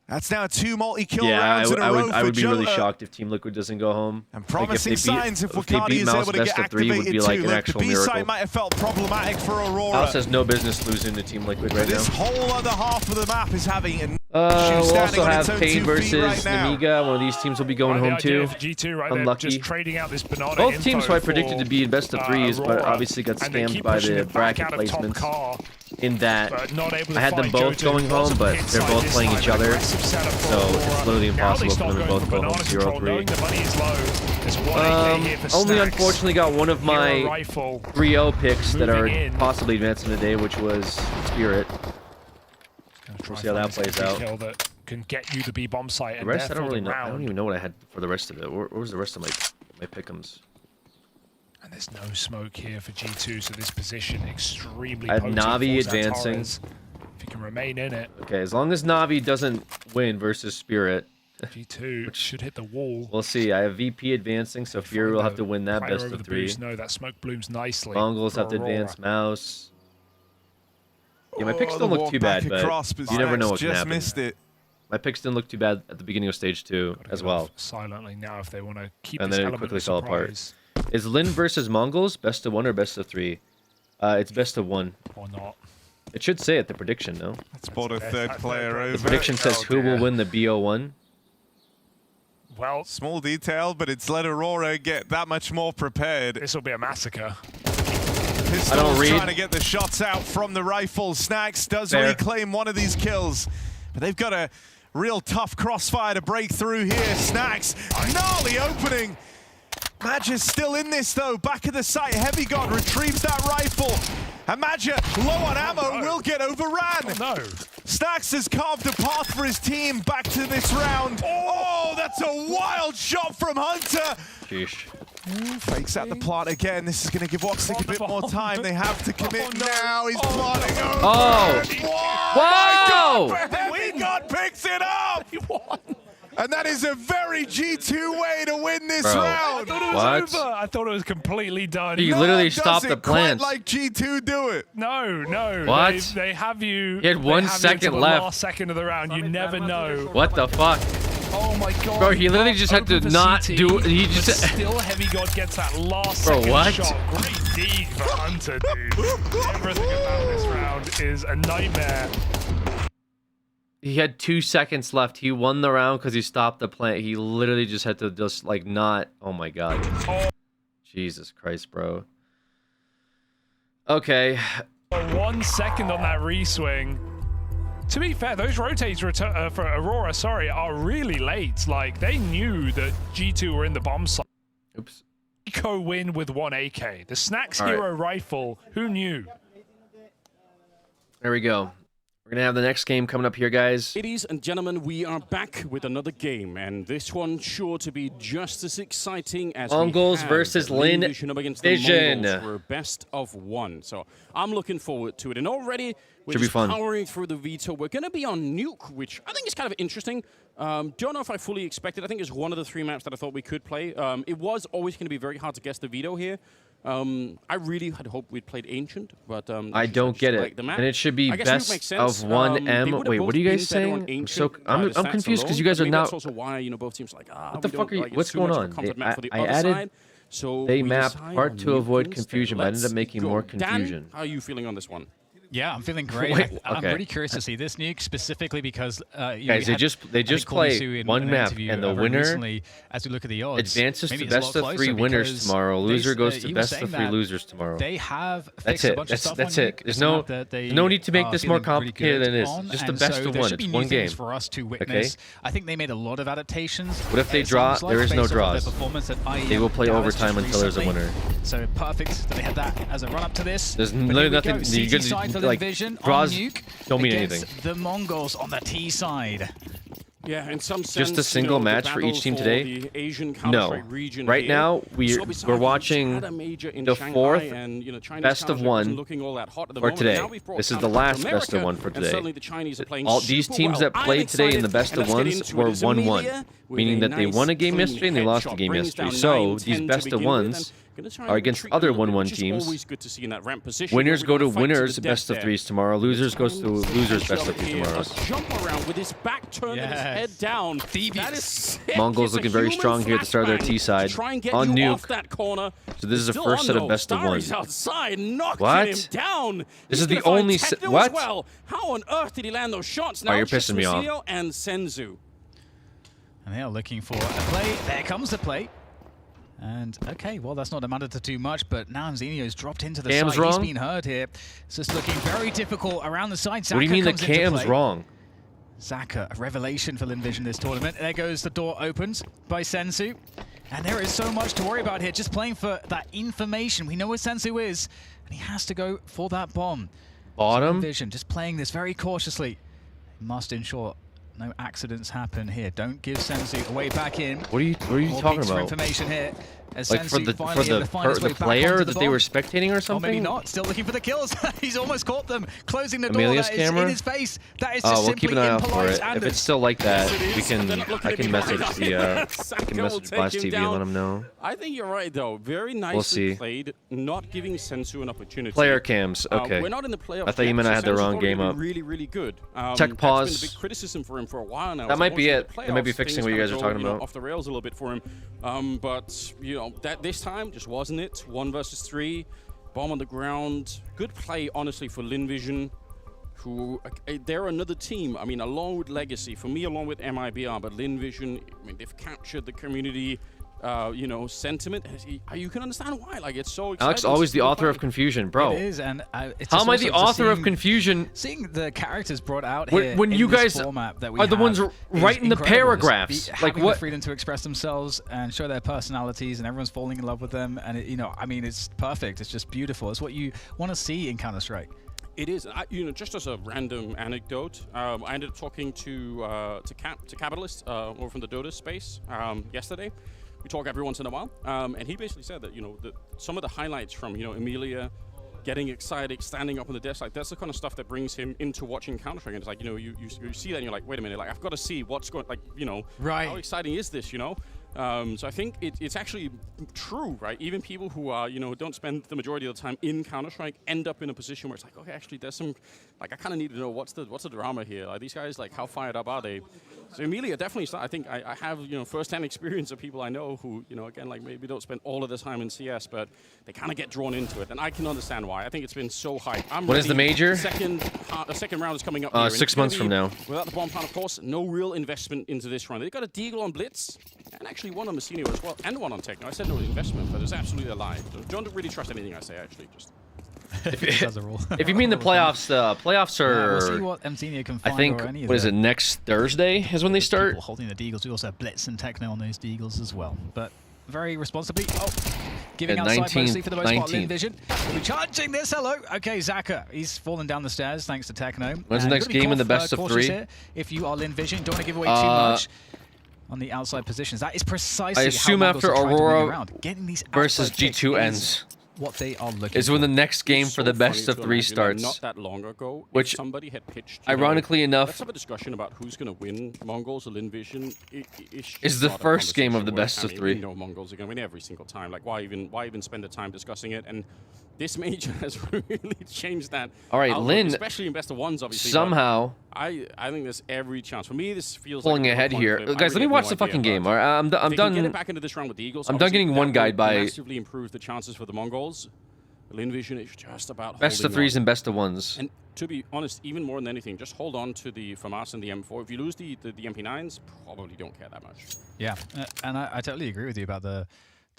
That's now 2 multi-kill rounds in a row I would be really shocked if Team Liquid doesn't go home. And promising signs if Wakadia is able to get activated would be like an actual the B-side miracle. might have felt problematic for Aurora. Mouse has no business losing to Team Liquid right this now. This whole other half of the map is having an we'll also have Pain versus Amiga. One of these teams will be going home too. Unlucky. Both teams who I predicted to be in best of 3s, but obviously got scammed by the bracket placements. In that, I had them both going home, but they're both playing each other, so it's literally impossible for them to both go home 0-3. Only unfortunately got one of my 3-0 picks that are possibly advancing today, which was Spirit. We'll see how that plays out. Can get you the B-bomb site. The rest, I don't really know. I don't even know what I had for the rest of it. Where was the rest of my pick'ems? And there's no smoke here for G2, so this position extremely I had Na'Vi advancing. If he can remain in it. Okay, as long as Na'Vi doesn't win versus Spirit, G2 should hit the wall. We'll see. I have VP advancing, so Fury will have to win that best of 3. No, that smoke blooms nicely. Mongols have to advance Mouse. Yeah, my picks don't look too bad, but you never know what can happen. Missed it. My picks didn't look too bad at the beginning of stage 2 as well. Silently now if they want to keep and this then it element quickly of fell surprise. apart. Is Lin versus Mongols best of 1 or best of 3? It's best of 1. Or not. It should say at the prediction, no? Let's spot a third player over. The prediction says who will win the BO1. Well, small detail, but it's let Aurora get that much more prepared. This will be a massacre. Pistols I don't read. Trying to get the shots out from the rifle. Snacks does reclaim one of these kills, but they've got a real tough crossfire to break through here. Snacks, gnarly opening. Madja still in this though, back at the site. Heavy God retrieves that rifle. And Madja, low on ammo, will get overran. Oh, no. Snacks has carved a path for his team back to this round. Oh, that's a wild shot from Hunter. Sheesh. Fakes out the plot again. This is going to give Woxic a bit more time. They have to commit now. He's plotting over. Oh! Whoa! Heavy God picks it up. He won. And that is a very G2 way to win this round. I thought it was over. I thought it was completely done. He literally stopped the plant. Like G2 do it. No. What? They have you. He had 1 second left. The last second of the round. You never know. What the fuck? Oh my God. Bro, he literally just had to not do. He just. Still, Heavy God gets that last Bro, second what? shot. Great dig for Hunter, dude. Everything about this round is a nightmare. He had 2 seconds left. He won the round because he stopped the plant. He literally just had to just like not. Oh my God. Oh. Jesus Christ, bro. Okay. 1 second on that reswing. To be fair, those rotates for Aurora, are really late. Like, they knew that G2 were in the bomb site. Oops. Eco win with 1 AK. The Snacks Hero rifle, who knew? There we go. We're going to have the next game coming up here, guys. Ladies and gentlemen, we are back with another game, and this one sure to be just as exciting as Mongols versus Lin Vision. We're best of 1, so I'm looking forward to it. And already we're just powering through the veto. We're going to be on Nuke, which I think is kind of interesting. Don't know if I fully expected. I think it's one of the 3 maps that I thought we could play. It was always going to be very hard to guess the veto here. I really had hoped we'd played Ancient, but I don't get it. And it should be best of 1M. Wait, what are you guys saying? I'm confused because you guys are not. That's also why both teams are like, what the fuck are you? What's going on? I added. They mapped part to avoid confusion, but I ended up making more confusion. Dan, how are you feeling on this one? Yeah, I'm feeling great. Wait, I'm really curious to see this Nuke specifically because guys, they just play one map, and the winner recently, as we look at the odds, advances to best of 3 winners tomorrow. Loser goes to best of 3 losers tomorrow. They have that's it. That's it. There's no need to make this more complicated than it is. Just the best of 1. It's 1 game. For us to witness. I think they made a lot of adaptations. What if they draw? There is no draws. They will play overtime until there's a winner. So perfect that they had that as a run up to this. There's literally nothing. You can like draws. Don't mean anything. The Mongols on the T side. Yeah, in some sense, just a single match for each team today? No. Right now, we're watching the 4th best of 1 for today. This is the last best of 1 for today. All these teams that played today in the best of 1s were 1-1, meaning that they won a game yesterday and they lost a game yesterday. So these best of 1s are against other 1-1 teams. Winners go to winners best of 3s tomorrow. Losers goes to losers best of 3 tomorrow. Jump around with his back turned and his head down. That is sick. Mongols looking very strong here at the start of their T side on Nuke. So this is the first set of best of 1. What? This is the only what? How on earth did he land those shots? Now oh, you're pissing me off. And Senzu. And they are looking for a play. There comes the play. And, okay, well, that's not amounted to too much, but now Zinio's dropped into the side. Wrong? He's been heard here. It's just looking very difficult around the side. Zaka, what do you mean the cam's wrong? Zaka, a revelation for Linvision this tournament. There goes the door opens by Senzu. And there is so much to worry about here, just playing for that information. We know where Senzu is, and he has to go for that bomb. Bottom? So Linvision just playing this very cautiously. Must ensure no accidents happen here. Don't give Senzu a way back in. What are you talking about? Information here. Like for the player that they were spectating or something? Or maybe not. Still looking for the kills. He's almost caught them. Closing the Amelia's door. That camera? is in his face. That is just we'll keep an eye out for it. If it's still like that, I can message Blast TV and let him know. I think you're right, though. Very nicely played, not giving Sensu an opportunity. Player cams, okay. We're not in the playoffs. I thought you meant I had the wrong game up. Really, really good. Check pause. That's been a big criticism for him for a while now. That might be it. They might be fixing what you guys are talking about. Off the rails a little bit for him. But, you know, this time just wasn't it. 1 versus 3. Bomb on the ground. Good play, honestly, for Linvision, who they're another team. I mean, along with Legacy, for me, along with MIBR, but Linvision, I mean, they've captured the community, you know, sentiment. You can understand why. Like, it's so exciting. Alex, always the author of confusion, bro. It is, and how am I the author of confusion? Seeing the characters brought out here when you guys format that we are the ones writing the paragraphs, like having the freedom to express themselves and show their personalities, and everyone's falling in love with them. And you know, I mean, it's perfect. It's just beautiful. It's what you want to see in Counter-Strike. It is. You know, just as a random anecdote, I ended up talking to Capitalist over from the Dota space yesterday. We talk every once in a while, and he basically said that, you know, some of the highlights from, you know, Emilia getting excited, standing up on the desk, like that's the kind of stuff that brings him into watching Counter-Strike. And it's like, you know, you see that and you're like, wait a minute, like I've got to see what's going, like, you know, how exciting is this, you know? So I think it's actually true, right? Even people who are, you know, don't spend the majority of the time in Counter-Strike end up in a position where it's like, okay, actually, there's some, like, I kind of need to know what's the drama here. Like these guys, like, how fired up are they? So Emilia definitely. I think I have, you know, first-hand experience of people I know who, you know, again, like maybe don't spend all of their time in CS, but they kind of get drawn into it, and I can understand why. I think it's been so hype. What is the major? The second round is coming up. Here, 6 months from now. Without the bomb plant, of course, no real investment into this run. They've got a Deagle on Blitz, and actually one on Messino as well, and one on Techno. I said no investment, but it's absolutely a lie. Don't really trust anything I say, actually. Just. If you mean the playoffs, playoffs are. We'll see what Messino can find. I think what is it? Next Thursday is when they start. People holding the Deagles. We also have Blitz and Techno on those Deagles as well, but very responsibly. Oh, giving outside mostly for the most part. Linvision will be charging this. Hello. Okay, Zaka. He's fallen down the stairs thanks to Techno. When's the next game in the best of 3? Here. If you are Linvision, don't want to give away too much on the outside positions. That is precisely. I assume how after Aurora versus G2 ends. What they are looking is when the next game for the best of 3 starts. Not that long ago, which somebody had pitched. Ironically enough, let's have a discussion about who's going to win Mongols or Linvision. Is the first game of the best of 3. We know Mongols are going to win every single time. Like why even spend the time discussing it? And this major has really changed that. All right, Lin, especially in best of 1s, obviously. Somehow, I think there's every chance. For me, this feels pulling like ahead here. Guys, let me watch the fucking game. All right, I'm done. Get it back into this round with the Eagles. I'm done getting one guide by. Massively improve the chances for the Mongols. Linvision is just about best of 3s and best of 1s. And to be honest, even more than anything, just hold on to the FAMAS and the M4. If you lose the MP9s, probably don't care that much. Yeah, and I totally agree with you about the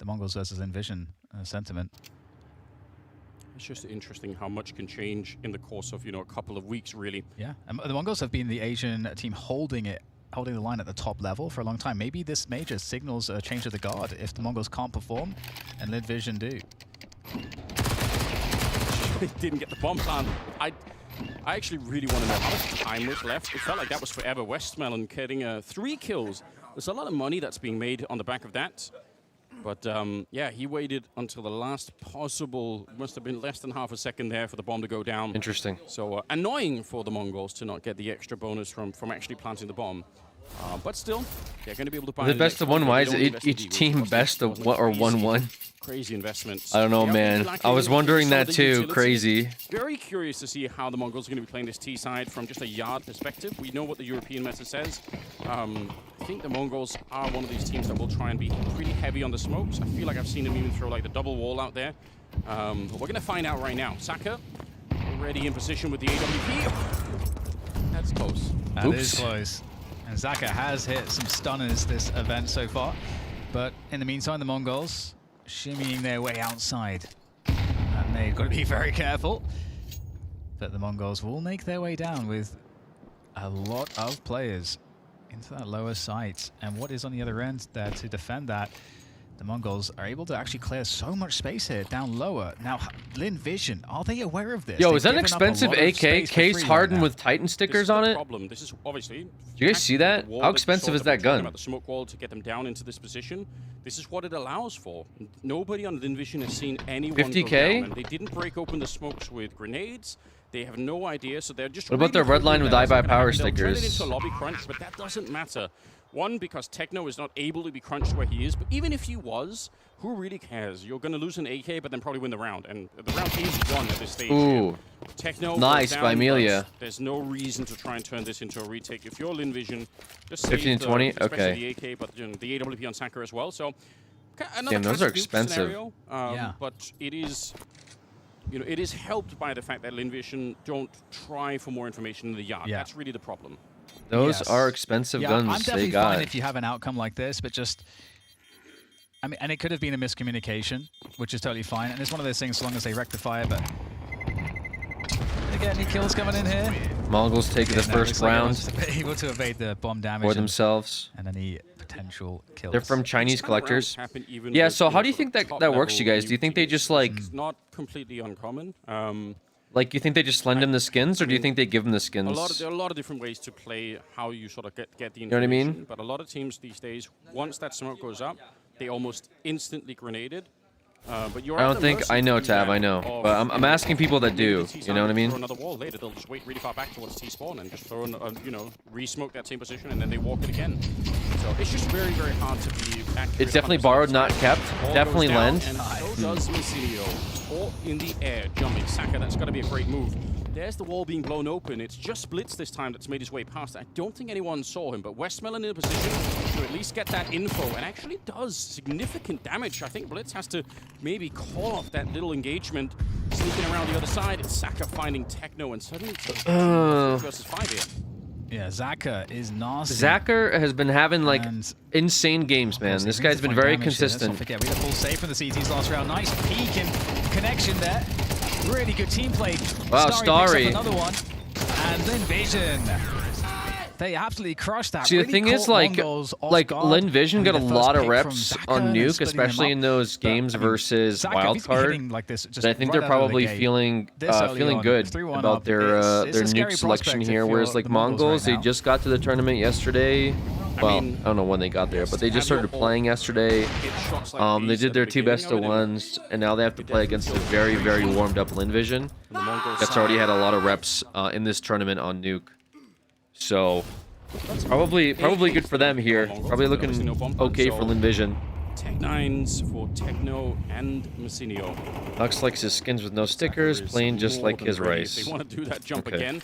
Mongols versus Linvision sentiment. It's just interesting how much can change in the course of, you know, a couple of weeks, really. Yeah, and the Mongols have been the Asian team holding the line at the top level for a long time. Maybe this major signals a change of the guard if the Mongols can't perform, and Linvision do. Didn't get the bomb plant. I actually really want to know how much time was left. It felt like that was forever. Westmelon getting 3 kills. There's a lot of money that's being made on the back of that. But yeah, he waited until the last possible, must have been less than half a second there for the bomb to go down. Interesting. So annoying for the Mongols to not get the extra bonus from actually planting the bomb. But still, they're going to be able to buy the best of 1. Why is each team best of 1 or 1-1? Crazy investments. I don't know, man. I was wondering that too. Crazy. Very curious to see how the Mongols are going to be playing this T side from just a yard perspective. We know what the European meta says. I think the Mongols are one of these teams that will try and be pretty heavy on the smokes. I feel like I've seen them even throw like the double wall out there. But we're going to find out right now. Saka already in position with the AWP. That's close. That is close. And Zaka has hit some stunners this event so far. But in the meantime, the Mongols shimmying their way outside. And they've got to be very careful. But the Mongols will make their way down with a lot of players into that lower site. And what is on the other end there to defend that? The Mongols are able to actually clear so much space here, down lower. Now, Lin Vision, are they aware of this? Yo, is that an expensive AK? Case hardened with Titan stickers on it? This is obviously. Do you guys see that? How expensive is that gun? About the smoke wall to get them down into this position. This is what it allows for. Nobody on Lin Vision has seen anyone 50K? go down, and they didn't break open the smokes with grenades. They have no idea, so they're just. What about the red line with iBuyPower stickers? Turn it into a lobby crunch, but that doesn't matter. One, because Techno is not able to be crunched where he is, but even if he was, who really cares? You're going to lose an AK, but then probably win the round, and the round is won at this stage. Ooh, Techno nice down, by Amelia. There's no reason to try and turn this into a retake. If you're Lin Vision, just 15 and 20, especially the AK, but you know, the AWP on Saka as well. So, damn, those are expensive. Scenario, but it is. You know, it is helped by the fact that Lin Vision don't try for more information in the yard. Yeah. That's really the problem. Those are expensive guns. I'm definitely they got. fine if you have an outcome like this, but just, I mean, and it could have been a miscommunication, which is totally fine. And it's one of those things, as long as they rectify it. But they get any kills coming in here? Mongols take the first round. Able to evade the bomb damage for themselves. And any potential kills. They're from Chinese collectors. Yeah. So how do you think that works, you guys? Do you think they just like? It's not completely uncommon. Like, you think they just lend him the skins, or do you think they give him the skins? There are a lot of different ways to play how you sort of get the information. You know what I mean? But a lot of teams these days, once that smoke goes up, they almost instantly grenaded. But you're I don't think I know, Tab. I know, but I'm asking people that do. You know what I mean? Throw another wall later. They'll just wait really far back towards T spawn and just throw, you know, re-smoke that same position, and then they walk it again. So it's just very, very hard to be accurate. It's definitely borrowed, not kept. Definitely lend. And so does Masinio. All in the air, jumping. Saka, that's got to be a great move. There's the wall being blown open. It's just Blitz this time that's made his way past. I don't think anyone saw him, but Westmelon in a position to at least get that info, and actually does significant damage. I think Blitz has to maybe call off that little engagement, sneaking around the other side. It's Saka finding Techno, and suddenly it's versus 5 here. Yeah, Zaka is nasty. Zaka has been having like insane games, man. This guy's been very consistent. Let's not forget, we had a full save from the CTs last round. Nice peek and connection there. Really good team play. Wow, Starry. Another one. And Lin Vision. They absolutely crushed that. See, the thing is, like Lin Vision got a lot of reps on Nuke, especially in those games versus Wildcard. Like this, I think they're probably feeling good about their Nuke selection here. Whereas like Mongols, they just got to the tournament yesterday. Well, I don't know when they got there, but they just started playing yesterday. They did their 2 best of 1s, and now they have to play against a very, very warmed up Lin Vision that's already had a lot of reps in this tournament on Nuke. So probably good for them here. Probably looking okay for Lin Vision. Tech 9s for Techno and Masinio. Lux likes his skins with no stickers, plain just like his rice. They want to do that jump again.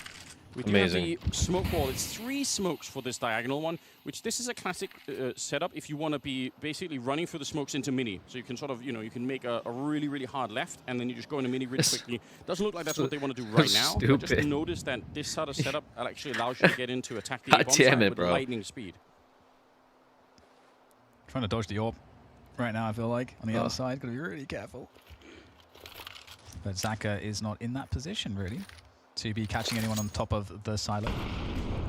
We do have the smoke wall. It's 3 smokes for this diagonal one, which this is a classic setup if you want to be basically running through the smokes into mini. So you can sort of, you know, you can make a really, really hard left, and then you just go into mini really quickly. Doesn't look like that's what they want to do right now. But just notice that this sort of setup actually allows you to get into attack the A-bomb side with lightning speed. Trying to dodge the orb right now, I feel like, on the other side. Got to be really careful. But Zaka is not in that position, really, to be catching anyone on top of the silo.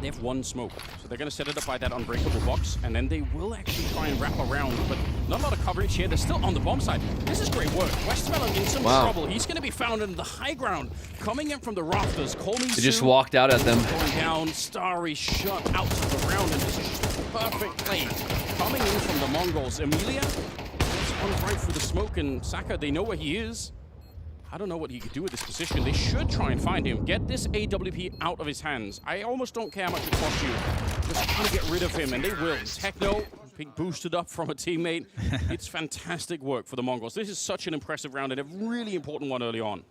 They have 1 smoke, so they're going to set it up by that unbreakable box, and then they will actually try and wrap around, but not a lot of coverage here. They're still on the bomb side. This is great work. Westmelon in some trouble. He's going to be found in the high ground, coming in from the rafters. Call me They just walked out at them. Going down, Starry shot out to the ground, and this is just a perfect play. Coming in from the Mongols. Amelia gets on right through the smoke, and Saka, they know where he is. I don't know what he could do with this position. They should try and find him. Get this AWP out of his hands. I almost don't care how much it costs you. Just try to get rid of him, and they will. Techno being boosted up from a teammate. It's fantastic work for the Mongols. This is such an impressive round and a really important one early on.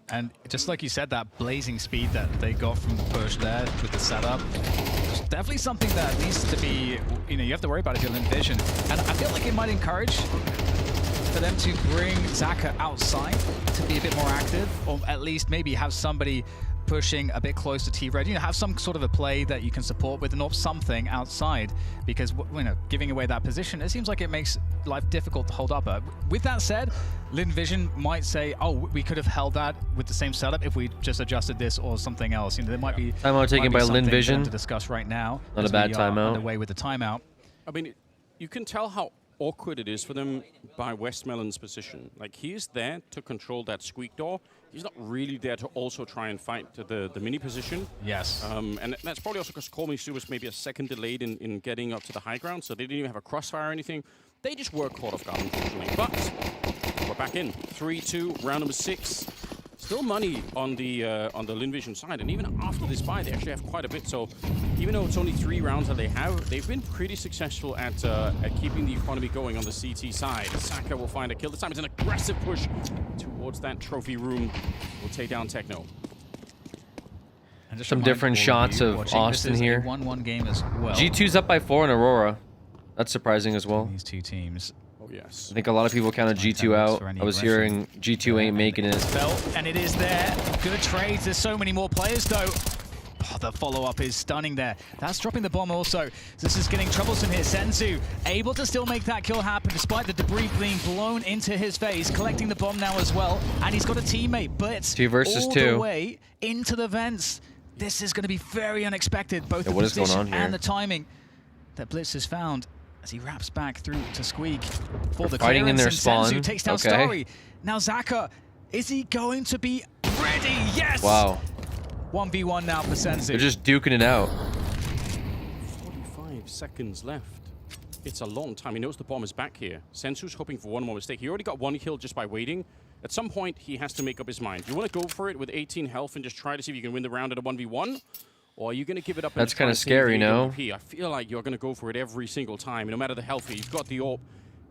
And just like you said, that blazing speed that they got from the push there with the setup, it's definitely something that needs to be, you know, you have to worry about if you're Lin Vision. And I feel like it might encourage for them to bring Zaka outside to be a bit more active, or at least maybe have somebody pushing a bit close to T-Red. You know, have some sort of a play that you can support with, or something outside, because, you know, giving away that position, it seems like it makes life difficult to hold up. With that said, Lin Vision might say, oh, we could have held that with the same setup if we just adjusted this or something else. You know, there might be timeout taken by Lin Vision to discuss right now. Not a bad timeout. Underway with the timeout. I mean, you can tell how awkward it is for them by Westmelon's position. Like, he's there to control that squeak door. He's not really there to also try and fight the mini position. Yes. And that's probably also because Call Me Sue was maybe a second delayed in getting up to the high ground, so they didn't even have a crossfire or anything. They just were caught off guard, unfortunately. But we're back in. 3-2, round number 6. Still money on the Linvision side, and even after this buy, they actually have quite a bit. So even though it's only 3 rounds that they have, they've been pretty successful at keeping the economy going on the CT side. Saka will find a kill. This time it's an aggressive push towards that trophy room. We'll take down Techno. And just some different shots of Austin here. 1-1 game as well. G2's up by 4 in Aurora. That's surprising as well. These two teams. Oh, yes. I think a lot of people counted G2 out. I was hearing G2 ain't making it. And it is there. Good trades. There's so many more players, though. Oh, the follow-up is stunning there. That's dropping the bomb also. This is getting troublesome here. Senzu able to still make that kill happen despite the debris being blown into his face. Collecting the bomb now as well. And he's got a teammate. Blitz 2 versus all 2. the way into the vents. This is going to be very unexpected. Both the what is going position on here? and the timing that Blitz has found. As he wraps back through to Squeak for the fighting in their spawn. Senzu takes down Okay. Starry. Now Zaka, is he going to be ready? Yes! Wow. 1v1 now for Senzu. They're just duking it out. 45 seconds left. It's a long time. He knows the bomb is back here. Sensu's hoping for one more mistake. He already got 1 kill just by waiting. At some point, he has to make up his mind. You want to go for it with 18 health and just try to see if you can win the round at a 1v1? Or are you going to give it up? That's kind of scary, no? I feel like you're going to go for it every single time, no matter the health. You've got the AWP.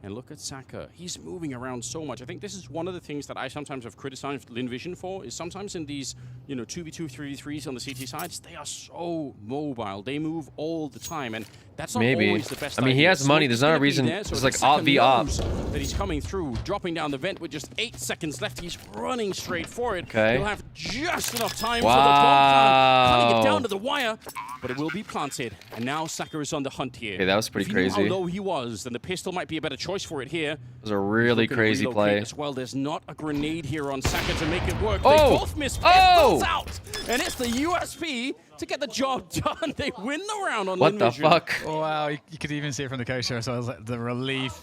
And look at Saka. He's moving around so much. I think this is one of the things that I sometimes have criticized Linvision for, is sometimes in these, 2v2, 3v3s on the CT sides, they are so mobile. They move all the time, and that's not always the best I mean, he idea. has money. There's not a reason. It's like op v op. That he's coming through, dropping down the vent with just 8 seconds left. He's running straight for it. Okay. He'll have just enough time for the bomb, cutting it down to the wire, but it will be planted. And now Saka is on the hunt here. Okay, that was pretty if crazy. Knew how low he was, then the pistol might be a better choice for it here. It was a really crazy play. As well, there's not a grenade here on Saka to make it work. Oh! They both miss pistols out, and it's the USP to get the job done. They win the round on What the Linvision. fuck? Oh, wow, you could even see it from the coach there, so I was like, the relief.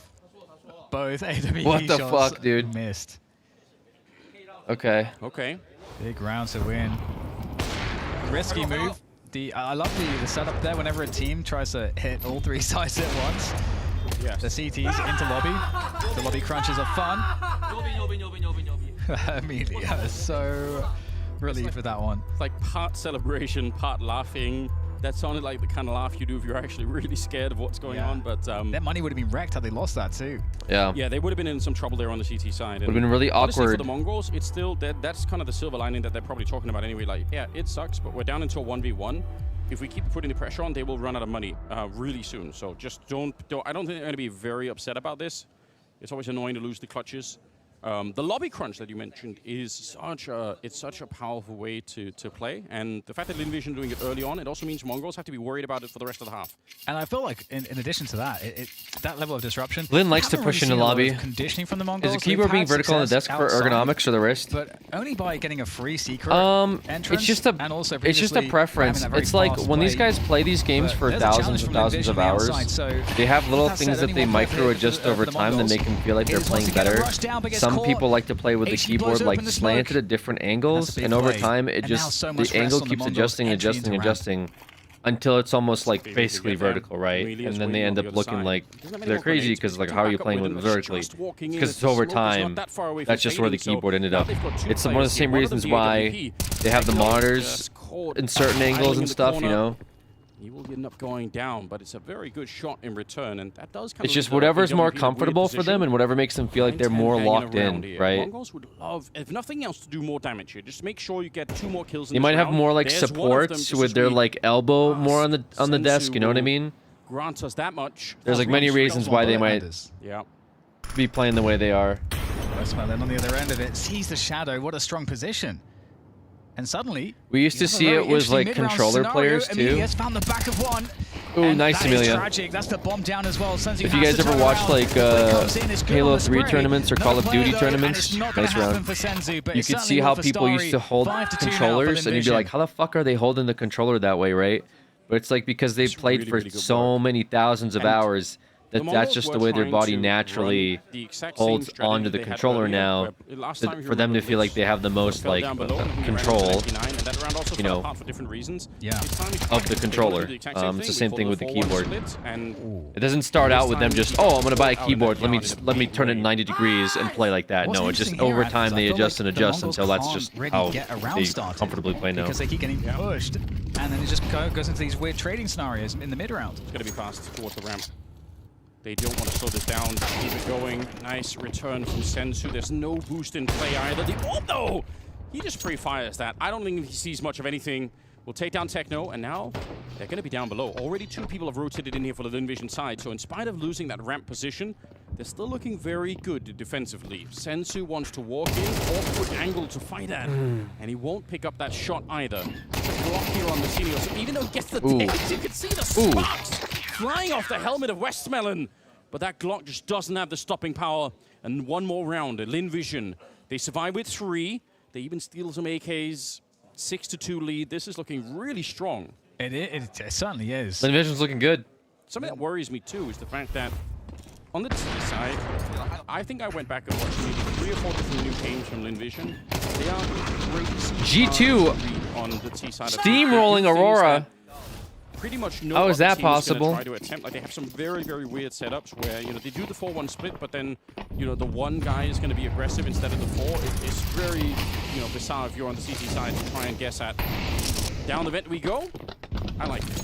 Both AWE What the shots fuck, dude? missed. Okay. Okay. Big round to win. Risky move. I love the setup there whenever a team tries to hit all 3 sides at once. Yes. The CTs into lobby. The lobby crunches are fun. Amelia is so relieved with that one. It's like part celebration, part laughing. That sounded like the kind of laugh you do if you're actually really scared of what's going on. But their money would have been wrecked had they lost that too. Yeah. Yeah, they would have been in some trouble there on the CT side. Would have been really honestly, awkward. For the Mongols, it's still that's kind of the silver lining that they're probably talking about anyway. Like, yeah, it sucks, but we're down into a 1v1. If we keep putting the pressure on, they will run out of money really soon. So just don't. I don't think they're going to be very upset about this. It's always annoying to lose the clutches. The lobby crunch that you mentioned is such a powerful way to play, and the fact that Linvision are doing it early on, it also means Mongols have to be worried about it for the rest of the half. And I feel like, in addition to that, that level of disruption. Lin likes to push into lobby. Conditioning from the Mongols. Is the keyboard being vertical on the desk for ergonomics or the wrist? But only by getting a free secret entrance. And also it's just a preference. It's like when these guys play these games for thousands and thousands of hours, they have little things that they micro adjust over time that make them feel like they're playing better. Some people like to play with the keyboard like slanted at different angles, and over time it just the angle keeps adjusting until it's almost like basically vertical, right? And then they end up looking like they're crazy because like how are you playing with it vertically? Because it's over time. That's just where the keyboard ended up. It's one of the same reasons why they have the monitors in certain angles and stuff, you know. He will end up going down, but it's a very good shot in return, and that does kind It's just whatever's more comfortable for them and whatever makes them feel like they're more locked in, right? Mongols would love, if nothing else, to do more damage here. Just make sure you get 2 more kills in You might have more like supports with their like elbow more on the desk, you know what I mean? Grant us that much. There's like many reasons why they might be playing the way they are. Westmelon on the other end of it sees the shadow. What a strong position. And suddenly, we used to see it was like controller players too. Amelia's found the back of one. Ooh, nice, Amelia. Tragic. That's the bomb down as well. If you guys ever watched like Halo 3 tournaments or Call of Duty tournaments, nice round. You could see how people used to hold controllers, and you'd be like, how the fuck are they holding the controller that way, right? But it's like because they've played for so many thousands of hours, That's just the way their body naturally holds onto the controller now. For them to feel like they have the most like control, you know, of the controller. It's the same thing with the keyboard. It doesn't start out with them just, oh, I'm gonna buy a keyboard. Let me turn it 90 degrees and play like that. No, it's just over time they adjust and adjust until that's just how they comfortably play now. Because they keep getting pushed, and then it just goes into these weird trading scenarios in the mid round. It's gonna be fast towards the ramp. They don't want to slow this down, keep it going. Nice return from Sensu. There's no boost in play either. The ult though! He just pre-fires that. I don't think he sees much of anything. We'll take down Techno, and now they're going to be down below. Already 2 people have rotated in here for the Linvision side, so in spite of losing that ramp position, they're still looking very good defensively. Sensu wants to walk in, awkward angle to fight at, and he won't pick up that shot either. It's a block here on Messinio, so even though he gets the takes, you can see the sparks flying off the helmet of Westmelon. But that Glock just doesn't have the stopping power. And one more round, Linvision. They survive with 3. They even steal some AKs. 6-2 lead. This is looking really strong. It certainly is. Linvision's looking good. Something that worries me too is the fact that on the T side, I think I went back and watched maybe 3 or 4 different new games from Linvision. They are great G2 on the T side. steamrolling Aurora. Pretty much no How is that other team is possible? gonna try to attempt. Like, they have some very, very weird setups where, you know, they do the 4-1 split, but then, you know, the one guy is going to be aggressive instead of the 4. It's very, you know, bizarre if you're on the CT side to try and guess at. Down the vent we go. I like it.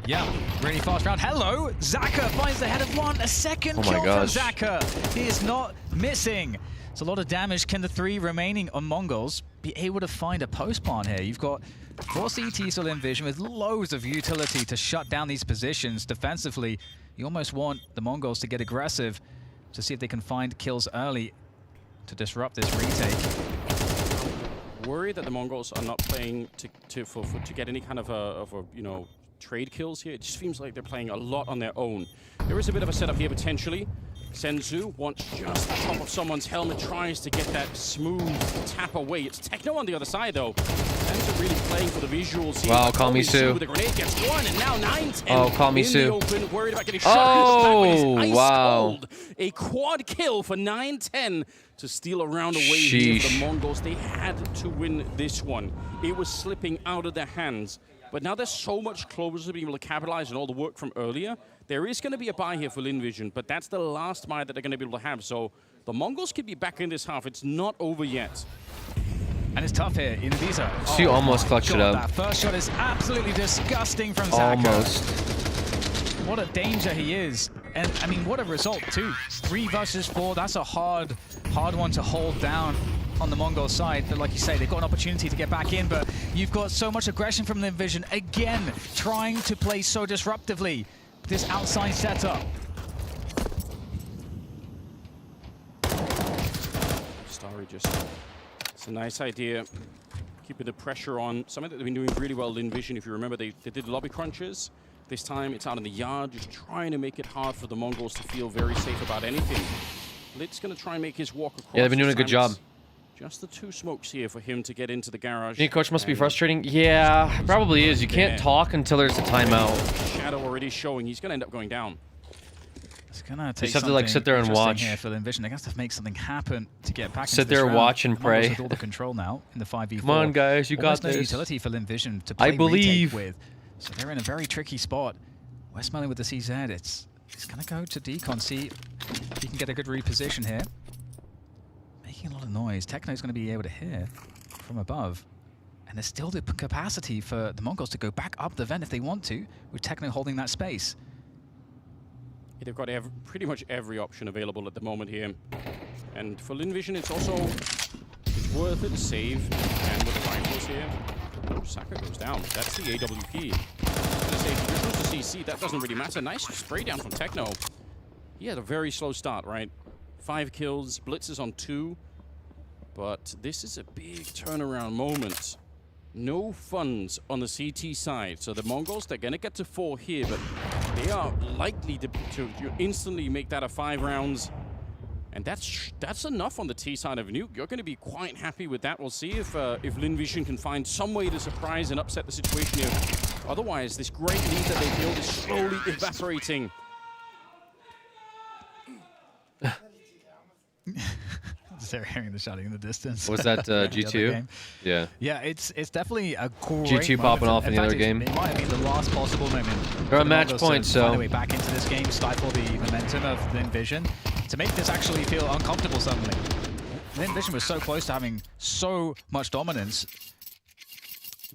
Yeah, really fast round. Hello! Zaka finds the head of 1. A second kill from Zaka. He is not missing. It's a lot of damage. Can the 3 remaining on Mongols be able to find a post plant here? You've got 4 CTs for Linvision with loads of utility to shut down these positions defensively. You almost want the Mongols to get aggressive to see if they can find kills early to disrupt this retake. Worried that the Mongols are not playing to get any kind of a you know, trade kills here. It just seems like they're playing a lot on their own. There is a bit of a setup here potentially. Senzu wants just the top of someone's helmet, tries to get that smooth tap away. It's Techno on the other side though. Senzu really playing for the visuals here. Wow, call me Sue. The grenade gets 1 and now 9-10. Oh, call me in Sue. The open, worried about getting shot. Oh, wow. Cold. A quad kill for 9-10 to steal a round away here for the Mongols. They had to win this one. It was slipping out of their hands. But now they're so much closer to being able to capitalize on all the work from earlier. There is going to be a buy here for Linvision, but that's the last buy that they're going to be able to have. So the Mongols could be back in this half. It's not over yet. And it's tough here. Inavisa. She almost clutched it up. That first shot is absolutely disgusting from Zaka. Almost. What a danger he is. And I mean, what a result too. 3 versus 4. That's a hard one to hold down on the Mongol side. But like you say, they've got an opportunity to get back in, but you've got so much aggression from Linvision. Again, trying to play so disruptively. This outside setup. Starry just, it's a nice idea. Keeping the pressure on. Something that they've been doing really well, Linvision. If you remember, they did lobby crunches. This time it's out in the yard, just trying to make it hard for the Mongols to feel very safe about anything. Blitz going to try and make his walk across. Yeah, they've been doing a good job. Just the 2 smokes here for him to get into the garage. Your coach must be frustrating. Yeah, probably is. You can't talk until there's a timeout. Shadow already showing. He's going to end up going down. It's going to take just have to like sit there and watch. Here for Linvision. They're going to have to make something happen to get back. Sit there, watch, and pray. With all the control now in the 5v4. Come on, guys, you got this. No utility for Linvision to play retake with. So they're in a very tricky spot. Westmelon with the CZ. It's going to go to Decon. See if he can get a good reposition here. Making a lot of noise. Techno's going to be able to hear from above. And there's still the capacity for the Mongols to go back up the vent if they want to, with Techno holding that space. Yeah, they've got pretty much every option available at the moment here. And for Linvision, it's also worth it to save. And with the rifles here, Saka goes down. That's the AWP. I was going to say, if you choose the CC, that doesn't really matter. Nice spray down from Techno. He had a very slow start, right? 5 kills, Blitz is on 2. But this is a big turnaround moment. No funds on the CT side. So the Mongols, they're going to get to 4 here, but they are likely to instantly make that a 5 rounds. And that's enough on the T side of Nuke. You're going to be quite happy with that. We'll see if Linvision can find some way to surprise and upset the situation here. Otherwise, this great lead that they build is slowly evaporating. They're hearing the shouting in the distance. Was that G2? Yeah. Yeah, it's definitely a great G2 moment. popping off in the other game. It might have been the last possible moment. They're on match point, so find a way back into this game, stifle the momentum of Linvision to make this actually feel uncomfortable suddenly. Linvision was so close to having so much dominance.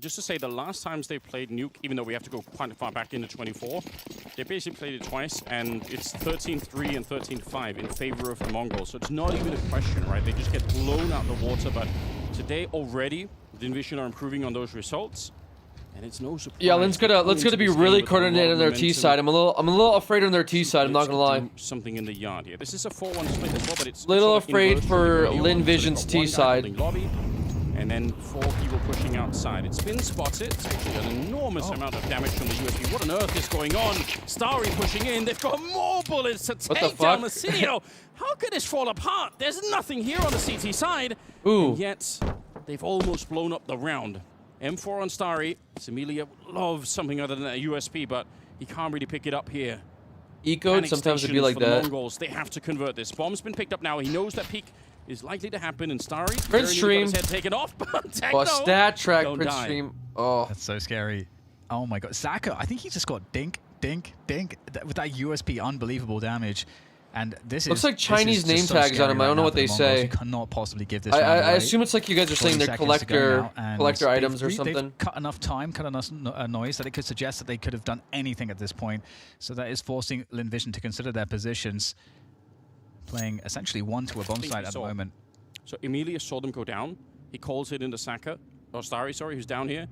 Just to say, the last times they played Nuke, even though we have to go quite far back into 24, they basically played it twice, and it's 13-3 and 13-5 in favor of the Mongols. So it's not even a question, right? They just get blown out the water. But today already, the Invision are improving on those results, and it's no surprise. Yeah, let's gotta be really coordinated on their T side. I'm a little afraid on their T side. I'm not gonna lie. Something in the yard here. This is a 4-1 split as well, but it's little afraid for Linvision's T side. Lobby, and then 4 people pushing outside. It's been spotted. It's actually an enormous amount of damage from the USP. What on earth is going on? Starry pushing in. They've got more bullets to take down Masinio. How could this fall apart? There's nothing here on the CT side. Ooh. And yet, they've almost blown up the round. M4 on Starry. Similia loves something other than a USP, but he can't really pick it up here. Ecoed, sometimes it'd be like that. Mongols, they have to convert this. Bomb's been picked up now. He knows that peak is likely to happen in Starry. Prince Stream. His head taken off, but Techno, stat track, don't Prince die. Stream. Oh. That's so scary. Oh my god. Zaka, I think he just got dink, dink, dink with that USP unbelievable damage. And this looks is like Chinese name so tags on him. I don't know what they say. You cannot possibly give this. I assume it's like you guys are saying they're collector items or something. They've cut enough time, cut enough noise that it could suggest that they could have done anything at this point. So that is forcing Linvision to consider their positions, playing essentially one to a bomb site at the moment. So Emilia saw them go down. He calls it into Saka, or Starry, sorry, who's down here.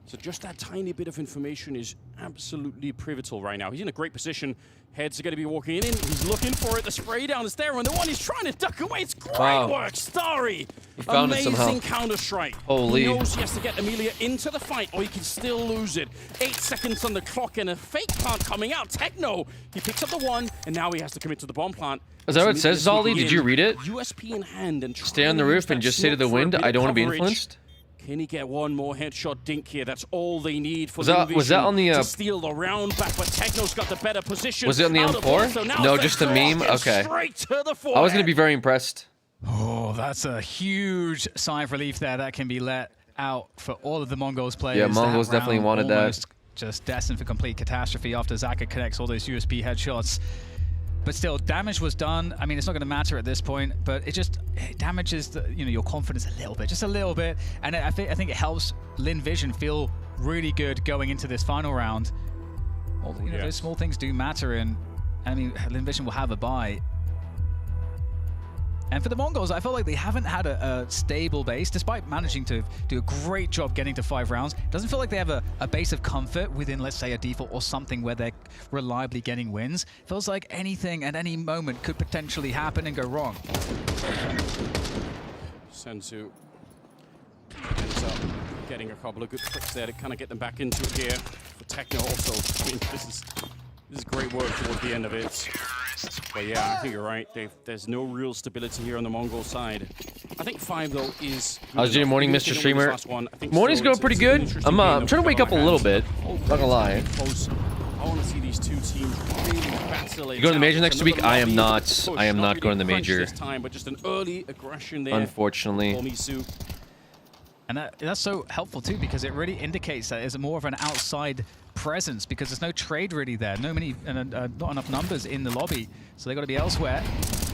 So just that tiny bit of information is absolutely pivotal right now. He's in a great position. Heads are going to be walking in. He's looking for it. The spray down is there, and the one he's trying to duck away. It's great work, Starry. He found it somehow. Amazing counter-strike. Holy. He knows he has to get Emilia into the fight, or he can still lose it. 8 seconds on the clock, and a fake plant coming out. Techno, he picks up the one, and now he has to commit to the bomb plant. Is that what it says, Zolly? Did you read it? USP in hand and stay on the roof and just say to the wind, I don't want to be influenced? Can he get one more headshot dink here? That's all they need for was that on the to steal the round back, but Techno's got the better position. Was it on the M4? So no, just a meme? Okay. Straight to the I was going to be very impressed. Oh, that's a huge sigh of relief there. That can be let out for all of the Mongols players. Yeah, Mongols definitely wanted that. Just destined for complete catastrophe after Zaka connects all those USP headshots. But still, damage was done. I mean, it's not going to matter at this point, but it damages your confidence a little bit, just a little bit. And I think it helps Linvision feel really good going into this final round. All those small things do matter, and I mean, Linvision will have a bye. And for the Mongols, I feel like they haven't had a stable base, despite managing to do a great job getting to 5 rounds. It doesn't feel like they have a base of comfort within, let's say, a default or something where they're reliably getting wins. Feels like anything at any moment could potentially happen and go wrong. Senzu ends up getting a couple of good clicks there to kind of get them back into it here. For Techno also, I mean, this is great work towards the end of it. But yeah, I think you're right. There's no real stability here on the Mongol side. I think 5 though is. How's your morning, Mr. Streamer? Morning's going pretty good. I'm trying to wake up a little bit. Not gonna lie. I want to see these two teams really battle. You going to the major next week? I am not. I am not going to the major. This time, but just an early aggression there. Unfortunately. And that's so helpful too, because it really indicates that it's more of an outside presence, because there's no trade really there. Not enough numbers in the lobby, so they got to be elsewhere.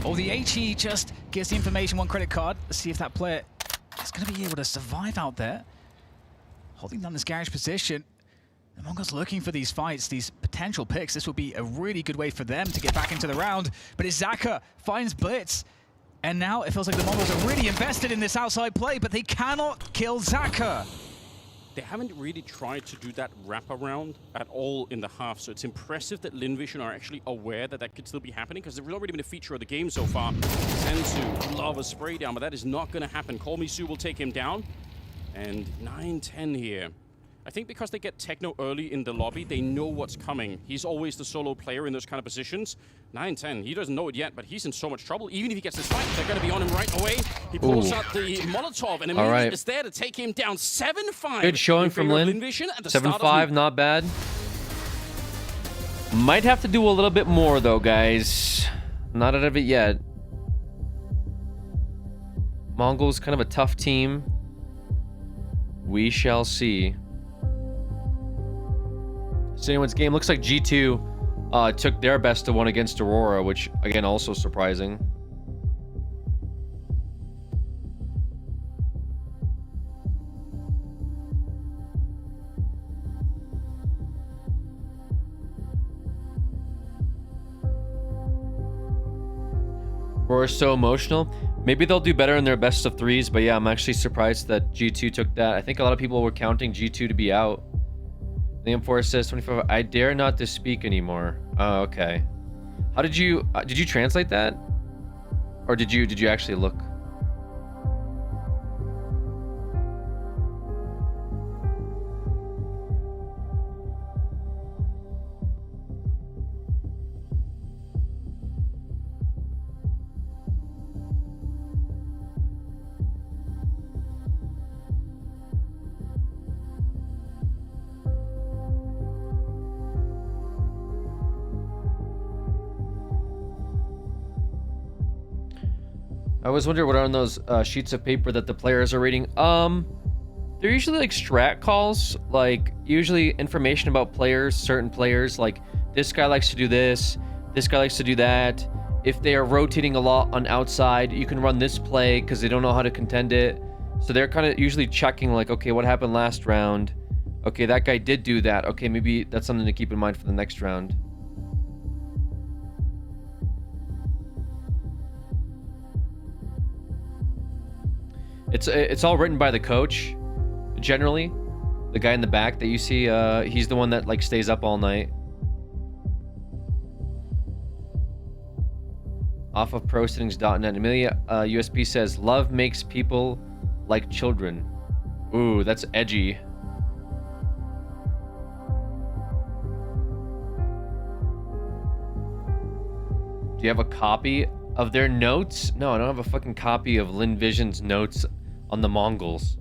Oh, the HE just gets the information, 1 credit card. Let's see if that player is going to be able to survive out there. Holding down this garage position. The Mongols looking for these fights, these potential picks. This will be a really good way for them to get back into the round. But it's Zaka finds Blitz. And now it feels like the Mongols are really invested in this outside play, but they cannot kill Zaka. They haven't really tried to do that wraparound at all in the half, so it's impressive that Linvision are actually aware that that could still be happening, because they've not really been a feature of the game so far. Senzu, love a spray down, but that is not going to happen. Call Me Sue will take him down, and 9-10 here. I think because they get Techno early in the lobby, they know what's coming. He's always the solo player in those kind of positions. 9-10, he doesn't know it yet, but he's in so much trouble. Even if he gets this fight, they're going to be on him right away. He pulls out the Molotov, and immediately is there to take him down. 7-5. Good showing from Lin. 7-5, not bad. Might have to do a little bit more, though, guys. Not out of it yet. Mongols kind of a tough team. We shall see. So anyone's game looks like G2 took their best of 1 against Aurora, which again also surprising. Aurora's so emotional. Maybe they'll do better in their best of 3s, but yeah, I'm actually surprised that G2 took that. I think a lot of people were counting G2 to be out. Liam Forrest says 25. I dare not to speak anymore. Oh, okay. How did you translate that, or did you actually look? I always wonder what are on those sheets of paper that the players are reading. They're usually like strat calls, like usually information about players, certain players, like this guy likes to do this guy likes to do that. If they are rotating a lot on outside, you can run this play because they don't know how to contend it. So they're kind of usually checking like, okay, what happened last round? Okay, that guy did do that. Okay, maybe that's something to keep in mind for the next round. It's all written by the coach, generally. The guy in the back that you see, he's the one that like stays up all night. Off of prosettings.net. Amelia USB says, love makes people like children. Ooh, that's edgy. Do you have a copy of their notes? No, I don't have a fucking copy of Lin Vision's notes on the Mongols.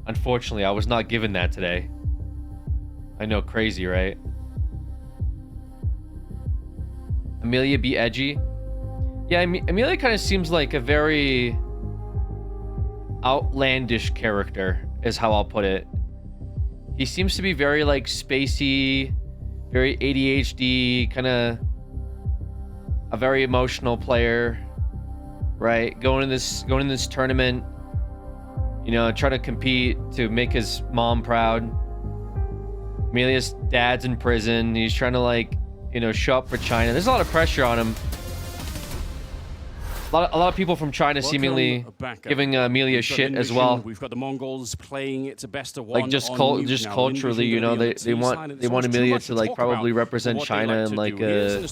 Unfortunately, I was not given that today. I know, crazy, right? Amelia be edgy? Yeah, Amelia kind of seems like a very outlandish character, is how I'll put it. He seems to be very like spacey, very ADHD, kind of a very emotional player, right? Going in this tournament, you know, trying to compete to make his mom proud. Amelia's dad's in prison. He's trying to like, you know, show up for China. There's a lot of pressure on him. A lot of people from China seemingly giving Amelia shit as well. We've got the Mongols playing it to best of 1. Like just culturally, you know, they want Amelia to like probably represent China in like a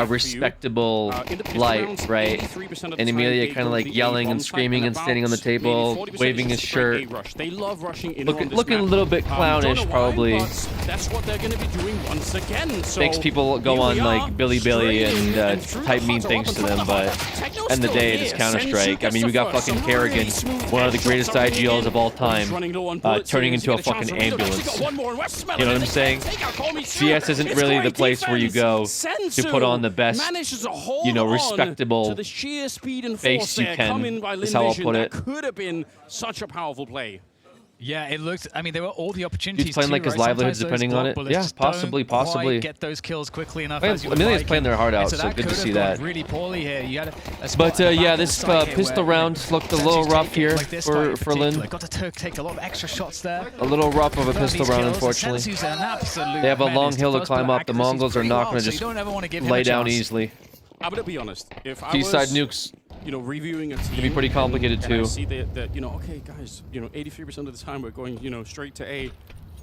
respectable light, right? And Amelia kind of like yelling and screaming and standing on the table, waving his shirt, looking a little bit clownish probably. That's what they're going to be doing once again. Makes people go on like Billy and type mean things to them, but end of the day, it's Counter-Strike. I mean, we got fucking Kerrigan, one of the greatest IGLs of all time, turning into a fucking ambulance. You know what I'm saying? CS isn't really the place where you go to put on the best, you know, respectable face you can, is how I'll put it. Could have been such a powerful play. Yeah, it looked. I mean, there were all the opportunities. He's playing like his livelihoods depending on it. Yeah, possibly. Get those kills quickly enough. Amelia's playing their heart out, so good to see that. Really poorly here. You had but yeah, this pistol round looked a little rough here for Lin. Got to take a lot of extra shots there. A little rough of a pistol round, unfortunately. They have a long hill to climb up. The Mongols are not going to just lay down easily. I'm gonna be honest. If I T-side nukes, you know, reviewing a team, can be pretty complicated too. I see that, you know, okay, guys, you know, 83% of the time we're going, you know, straight to A.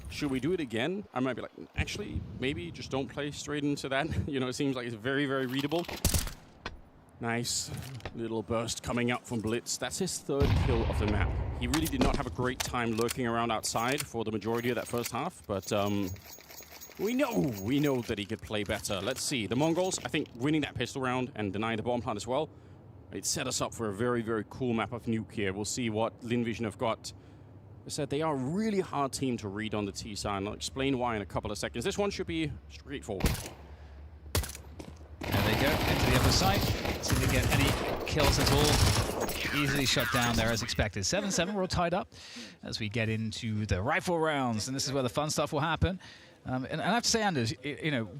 Should we do it again? I might be like, actually, maybe just don't play straight into that. You know, it seems like it's very, very readable. Nice little burst coming out from Blitz. That's his 3rd kill of the map. He really did not have a great time lurking around outside for the majority of that first half, but we know that he could play better. Let's see. The Mongols, I think, winning that pistol round and denying the bomb plant as well, it set us up for a very, very cool map of Nuke here. We'll see what Lin Vision have got. I said they are a really hard team to read on the T side, and I'll explain why in a couple of seconds. This one should be straightforward. There they go, into the other side. See if they get any kills at all. easily shut down there as expected. 7-7, we're all tied up as we get into the rifle rounds, and this is where the fun stuff will happen. And I have to say, Anders,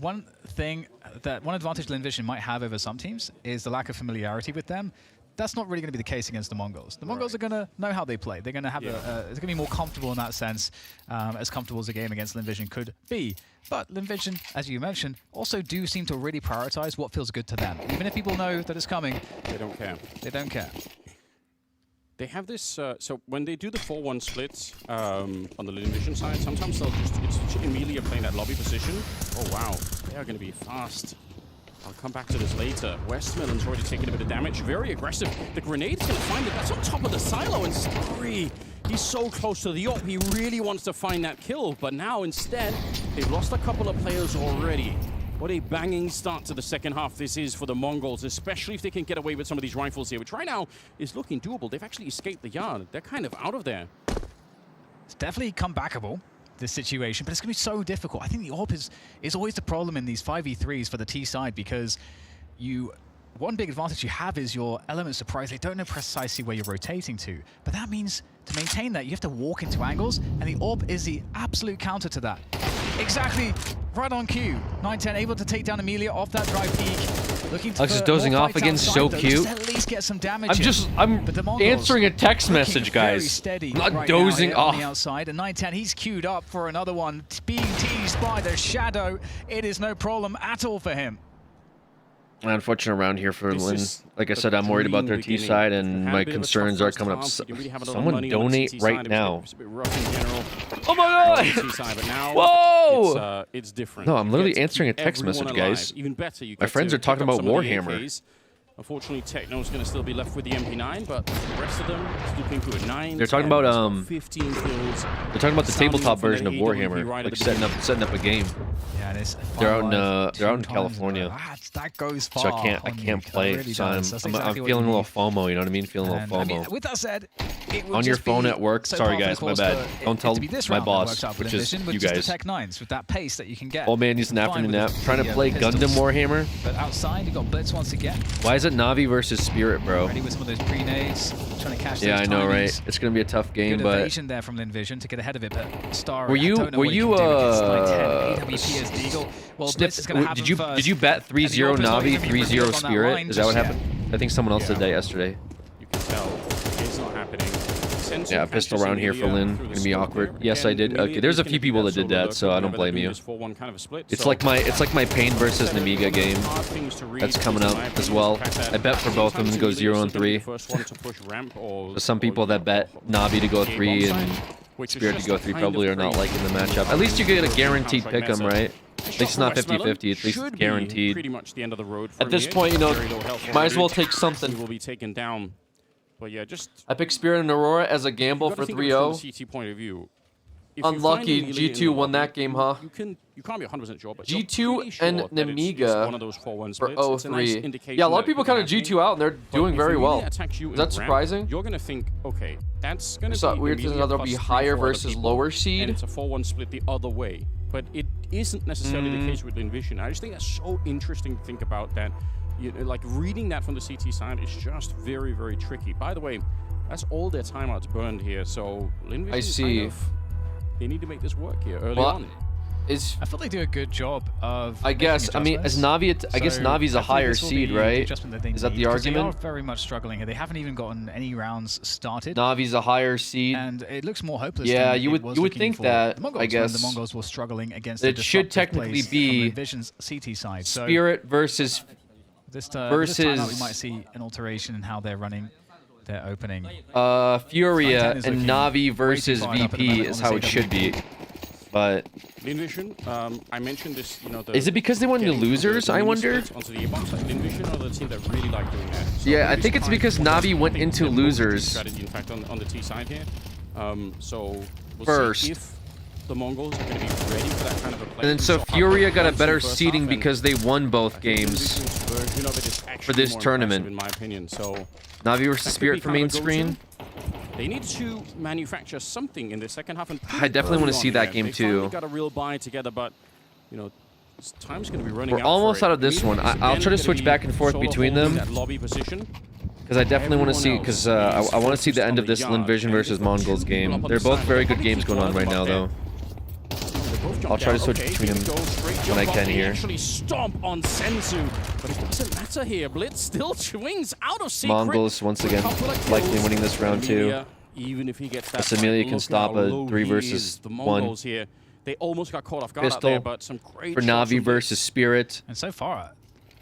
one advantage Linvision might have over some teams is the lack of familiarity with them. That's not really going to be the case against the Mongols. The Mongols are going to know how they play. They're going to have it's going to be more comfortable in that sense, as comfortable as a game against Linvision could be. But Linvision, as you mentioned, also do seem to really prioritize what feels good to them. Even if people know that it's coming, they don't care. They don't care. They have this, so when they do the 4-1 split on the Linvision side, sometimes they'll it's Emilia playing that lobby position. Oh wow, they are going to be fast. I'll come back to this later. Westmillen's already taken a bit of damage. Very aggressive. The grenade's going to find it. That's on top of the silo, and Starry, he's so close to the AWP. He really wants to find that kill, but now instead, they've lost a couple of players already. What a banging start to the second half this is for the Mongols, especially if they can get away with some of these rifles here, which right now is looking doable. They've actually escaped the yard. They're kind of out of there. It's definitely comebackable, this situation, but it's going to be so difficult. I think the AWP is always the problem in these 5v3s for the T side, because one big advantage you have is your element surprise. They don't know precisely where you're rotating to, but that means to maintain that, you have to walk into angles, and the AWP is the absolute counter to that. Exactly, right on cue. 910 able to take down Emilia off that drive peak. Looking to Alex is dozing off again, so cute. At least get some damage I'm answering a text message, guys. I'm not dozing off. On the outside, and 910, he's queued up for another one. Being teased by the Shadow, it is no problem at all for him. Unfortunate round here for Lin. Like I said, I'm worried about their T side, and my concerns are coming up. Someone donate right now. Oh my god! Whoa! It's different. No, I'm literally answering a text message, guys. Even better, you my friends are talking about Warhammer. Unfortunately, Techno's going to still be left with the MP9, but the rest of them is looking good. 9, they're talking about 15 kills. They're talking about the tabletop version of Warhammer, like setting up a game. Yeah, and it's they're out in California. That goes far. So I can't play. Really so I'm feeling a little FOMO. You know what I mean? Feeling a little FOMO. I mean, with that said, it on your phone at work. Sorry guys, my bad. Don't tell my boss, which is you guys. Tech 9s with that pace that you can get. Old man needs an afternoon nap. Trying to play Gundam Warhammer. But outside, you got Blitz once again. Why is it Navi versus Spirit, bro? Ready with some of those pre-nades, trying to catch. Yeah, I know, right? It's gonna be a tough game, good but evasion there from Linvision to get ahead of it. But Star, were you did you bet 3-0 Navi, 3-0 Spirit? Is that what happened? I think someone else did that yesterday. You can tell it's not happening. Yeah, pistol round here for Lin. Gonna be awkward. Yes, I did. Okay, there's a few people that did that, so I don't blame you. It's like my Pain versus Nemiga game that's coming up as well. I bet for both of them to go 0-3. Some people that bet Navi to go 3 and Spirit to go 3 probably are not liking the matchup. At least you get a guaranteed pick 'em, right? At least it's not 50-50. At least guaranteed. At this point, you know, might as well take something. Will be taken down. But yeah, I picked Spirit and Aurora as a gamble for 3-0. Unlucky, G2 won that game, huh? You can't be 100% sure, but G2 and Nemiga for 0-3. Yeah, a lot of people kind of G2 out, and they're doing very well. Is that surprising? You're gonna think, okay, that's gonna be weird thing that there'll be higher versus lower seed. And it's a 4-1 split the other way, but it isn't necessarily the case with Linvision. I just think that's so interesting to think about that. Like reading that from the CT side is just very, very tricky. By the way, that's all their timeouts burned here. So Linvision, I see. They need to make this work here early on. I thought they do a good job of. I guess. I mean, as Navi, I guess Navi's a higher seed, right? Is that the argument? They are very much struggling here. They haven't even gotten any rounds started. Navi's a higher seed, and it looks more hopeless. Yeah, you would think that. I guess the Mongols were struggling against. It should technically be Vision's CT side. Spirit versus. This timeout, we might see an alteration in how they're running their opening. Furia and Navi versus VP is how it should be. But Linvision, I mentioned this, you know, is it because they went to losers, I wonder? Linvision are the team that really like doing that. So yeah, I think it's because Navi went into losers. Strategy, in fact, on the T side here. So we'll first. See if the Mongols are going to be ready for that kind of a play. And then so Furia got a better seeding because they won both games for this tournament. In my opinion, so Navi versus Spirit for main screen. They need to manufacture something in the second half. And I definitely want to see that game too. They got a real buy together, but you know, time's going to be running out. We're almost out of this one. I'll try to switch back and forth between them. That lobby position. Because I definitely want to see, because I want to see the end of this Linvision versus Mongols game. They're both very good games going on right now, though. I'll try to switch between them when I can here. Actually stomp on Senzu, but it doesn't matter here. Blitz still swings out of secret. Mongols once again likely winning this round too. Even if he gets that, Amelia can stop a 3 versus 1. Here. They almost got caught off guard Pistol out there, but some great for Na'Vi versus Spirit. And so far,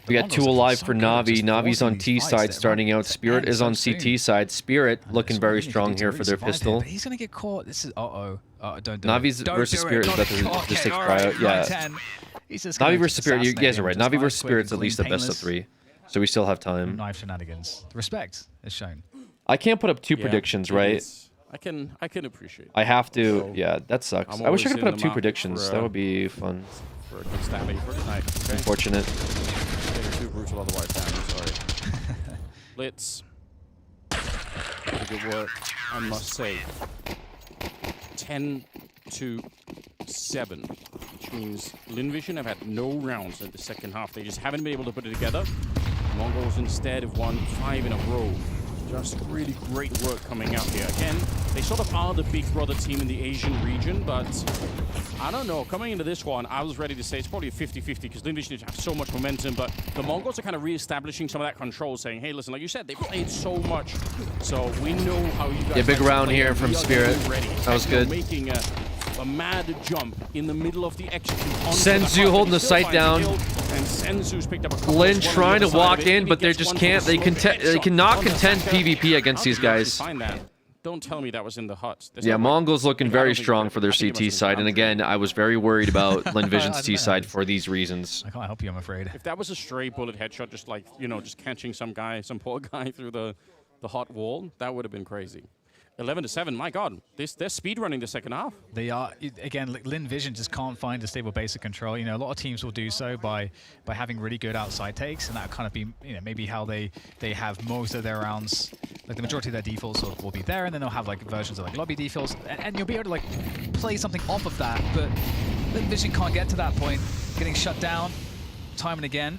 we got 2 alive for Na'Vi. Na'Vi's on T side starting out. Spirit is on CT side. Spirit looking very strong here for their pistol. He's gonna get caught. This is don't do Na'Vi's versus Spirit is better than just take cryo. Yeah. Na'Vi versus Spirit. You guys are right. Na'Vi versus Spirit's at least a best of 3, so we still have time. Knife shenanigans. Respect is shown. I can't put up 2 predictions, right? I can appreciate it. I have to. Yeah, that sucks. I wish I could put up 2 predictions. That would be fun. For a good stabby for tonight. Okay? Unfortunate. Too brutal otherwise. Sorry. Blitz. Good work, I must say. 10-7, which means Linvision have had no rounds in the second half. They just haven't been able to put it together. Mongols instead have won 5 in a row. Just really great work coming out here. Again, they sort of are the big brother team in the Asian region, but I don't know. Coming into this one, I was ready to say it's probably a 50-50 because Linvision have so much momentum, but the Mongols are kind of re-establishing some of that control, saying, hey, listen, like you said, they played so much, so we know how you guys... Yeah, big round here from Spirit. That was good. Making a mad jump in the middle of the execute. Senzu holding the sight down. And Senzu's picked up a Lin trying to walk in, but they just can't. They cannot contend PvP against these guys. Don't tell me that was in the huts. Yeah, Mongols looking very strong for their CT side, and again, I was very worried about Linvision's T side for these reasons. I can't help you, I'm afraid. If that was a stray bullet headshot, just like, you know, just catching some poor guy through the hot wall, that would have been crazy. 11-7, my God, they're speedrunning the second half. They are, again, Linvision just can't find a stable base of control. You know, a lot of teams will do so by having really good outside takes, and that kind of be, you know, maybe how they have most of their rounds. Like the majority of their defaults will be there, and then they'll have like versions of like lobby defaults, and you'll be able to like play something off of that. But Linvision can't get to that point, getting shut down time and again.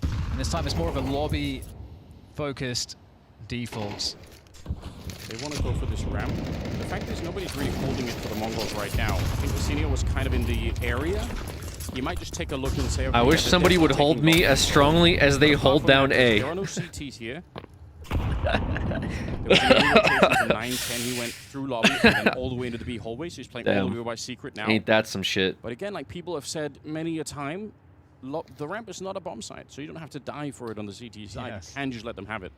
And this time it's more of a lobby-focused defaults. They want to go for this ramp. The fact is nobody's really holding it for the Mongols right now. I think Vicinio was kind of in the area. You might just take a look and say, okay, I wish somebody would hold me as strongly as they hold down A. There are no CTs here. There was a 9-10. He went through lobby and then all the way into the B hallway, so he's playing all the way by secret now. Ain't that some shit. But again, like people have said many a time, the ramp is not a bomb site, so you don't have to die for it on the CT side. Yes. And just let them have it.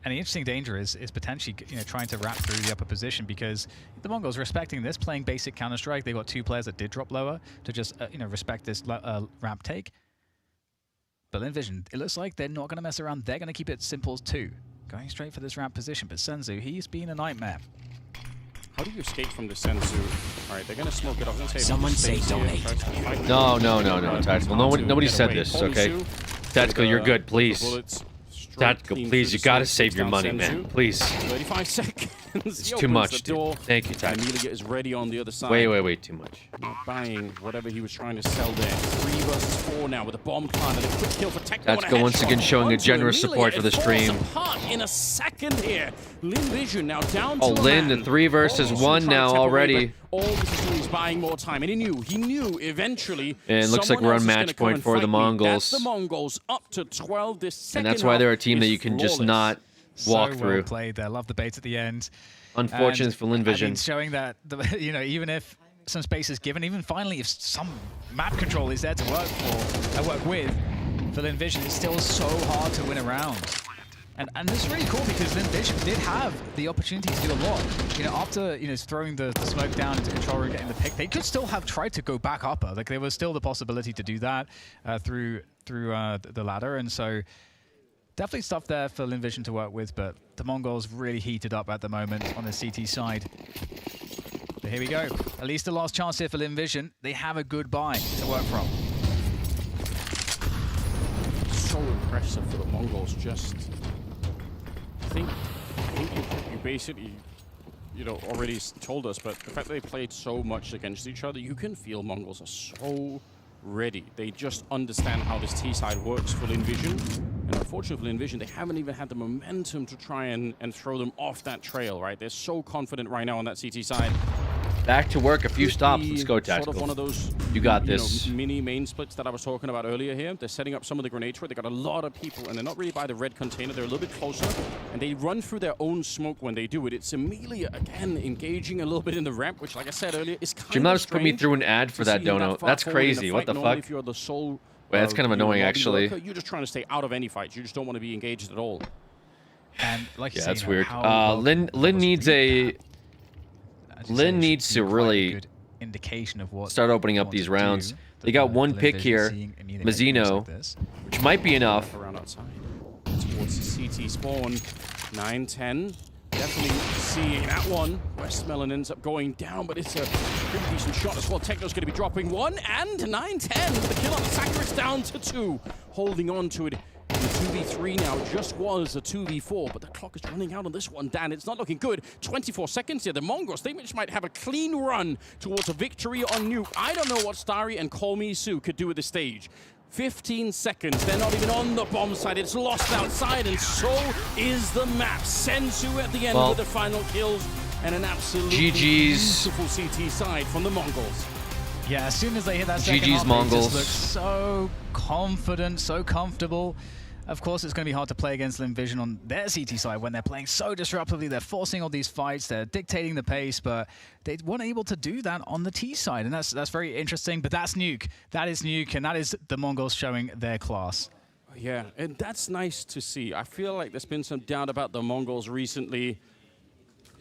And the interesting danger is potentially, you know, trying to wrap through the upper position, because the Mongols are respecting this, playing basic Counter-Strike. They've got 2 players that did drop lower to just, you know, respect this ramp take. But Linvision, it looks like they're not going to mess around. They're going to keep it simple too, going straight for this ramp position. But Senzu, he's been a nightmare. How do you escape from the Senzu? All right, they're going to smoke it off. Someone say donate. No, Tactical. Nobody said this, okay? Tactical, you're good, please. Tactical, please, you gotta save your money, man. Please. 35 seconds. It's too much, dude. Thank you, Tactical. Amelia is ready on the other side. Wait, too much. Not buying whatever he was trying to sell there. 3 versus 4 now with a bomb plant and a quick kill for Tactical. Tactical once again showing a generous support for the stream. In a second here. Linvision now down to Lin, the 3 versus 1 now already. All this is doing is buying more time, and he knew eventually. And it looks like we're on match point for the Mongols. That's the Mongols up to 12 this second. And that's why they're a team that you can just not walk through. Well played there. Love the bait at the end. Unfortunate for Linvision. I mean, showing that, you know, even if some space is given, even finally if some map control is there to work with, for Linvision, it's still so hard to win a round. And it's really cool because Linvision did have the opportunity to do a lot. You know, after, you know, throwing the smoke down into control room, getting the pick, they could still have tried to go back upper. Like there was still the possibility to do that through the ladder, and so definitely stuff there for Linvision to work with. But the Mongols really heated up at the moment on the CT side. But here we go. At least the last chance here for Linvision. They have a good buy to work from. So impressive for the Mongols. Just. I think you basically, you know, already told us, but the fact that they played so much against each other, you can feel Mongols are so ready. They just understand how this T side works for Linvision. And unfortunately, Envision, they haven't even had the momentum to try and throw them off that trail, right? They're so confident right now on that CT side. Back to work, a few stops. Let's go, Tactical. Sort of one of those, you got this. Mini main splits that I was talking about earlier here. They're setting up some of the grenades where they got a lot of people, and they're not really by the red container. They're a little bit closer, and they run through their own smoke when they do it. It's Amelia, again, engaging a little bit in the ramp, which, like I said earlier, is kind of just put me through an ad for that dono. That's crazy. What the fuck? If you're the sole, wait, that's kind of annoying, actually. Worker, you're just trying to stay out of any fights. You just don't want to be engaged at all. And like you yeah, say, that's weird. Lynn needs a... Lynn needs to really indication of what start opening up these rounds. They got one pick here, Mazzino, which might be enough. Around outside towards the CT spawn, 9-10. Definitely seeing that one. Westmelon ends up going down, but it's a pretty decent shot as well. Techno's going to be dropping one, and 9-10 with the kill on the Sacker. It's down to 2. Holding on to it. The 2v3 now just was a 2v4, but the clock is running out on this one, Dan. It's not looking good. 24 seconds here. The Mongols, they just might have a clean run towards a victory on Nuke. I don't know what Starry and Call Me Sue could do at this stage. 15 seconds. They're not even on the bomb side. It's lost outside, and so is the map. Sensu at the end with the final kills, and an absolutely beautiful CT side from the Mongols. Yeah, as soon as they hit that second GG's Mongols. They just look so confident, so comfortable. Of course, it's going to be hard to play against Envision on their CT side when they're playing so disruptively. They're forcing all these fights, they're dictating the pace, but they weren't able to do that on the T side, and that's very interesting. But that's Nuke. That is Nuke, and that is the Mongols showing their class. Yeah, and that's nice to see. I feel like there's been some doubt about the Mongols recently.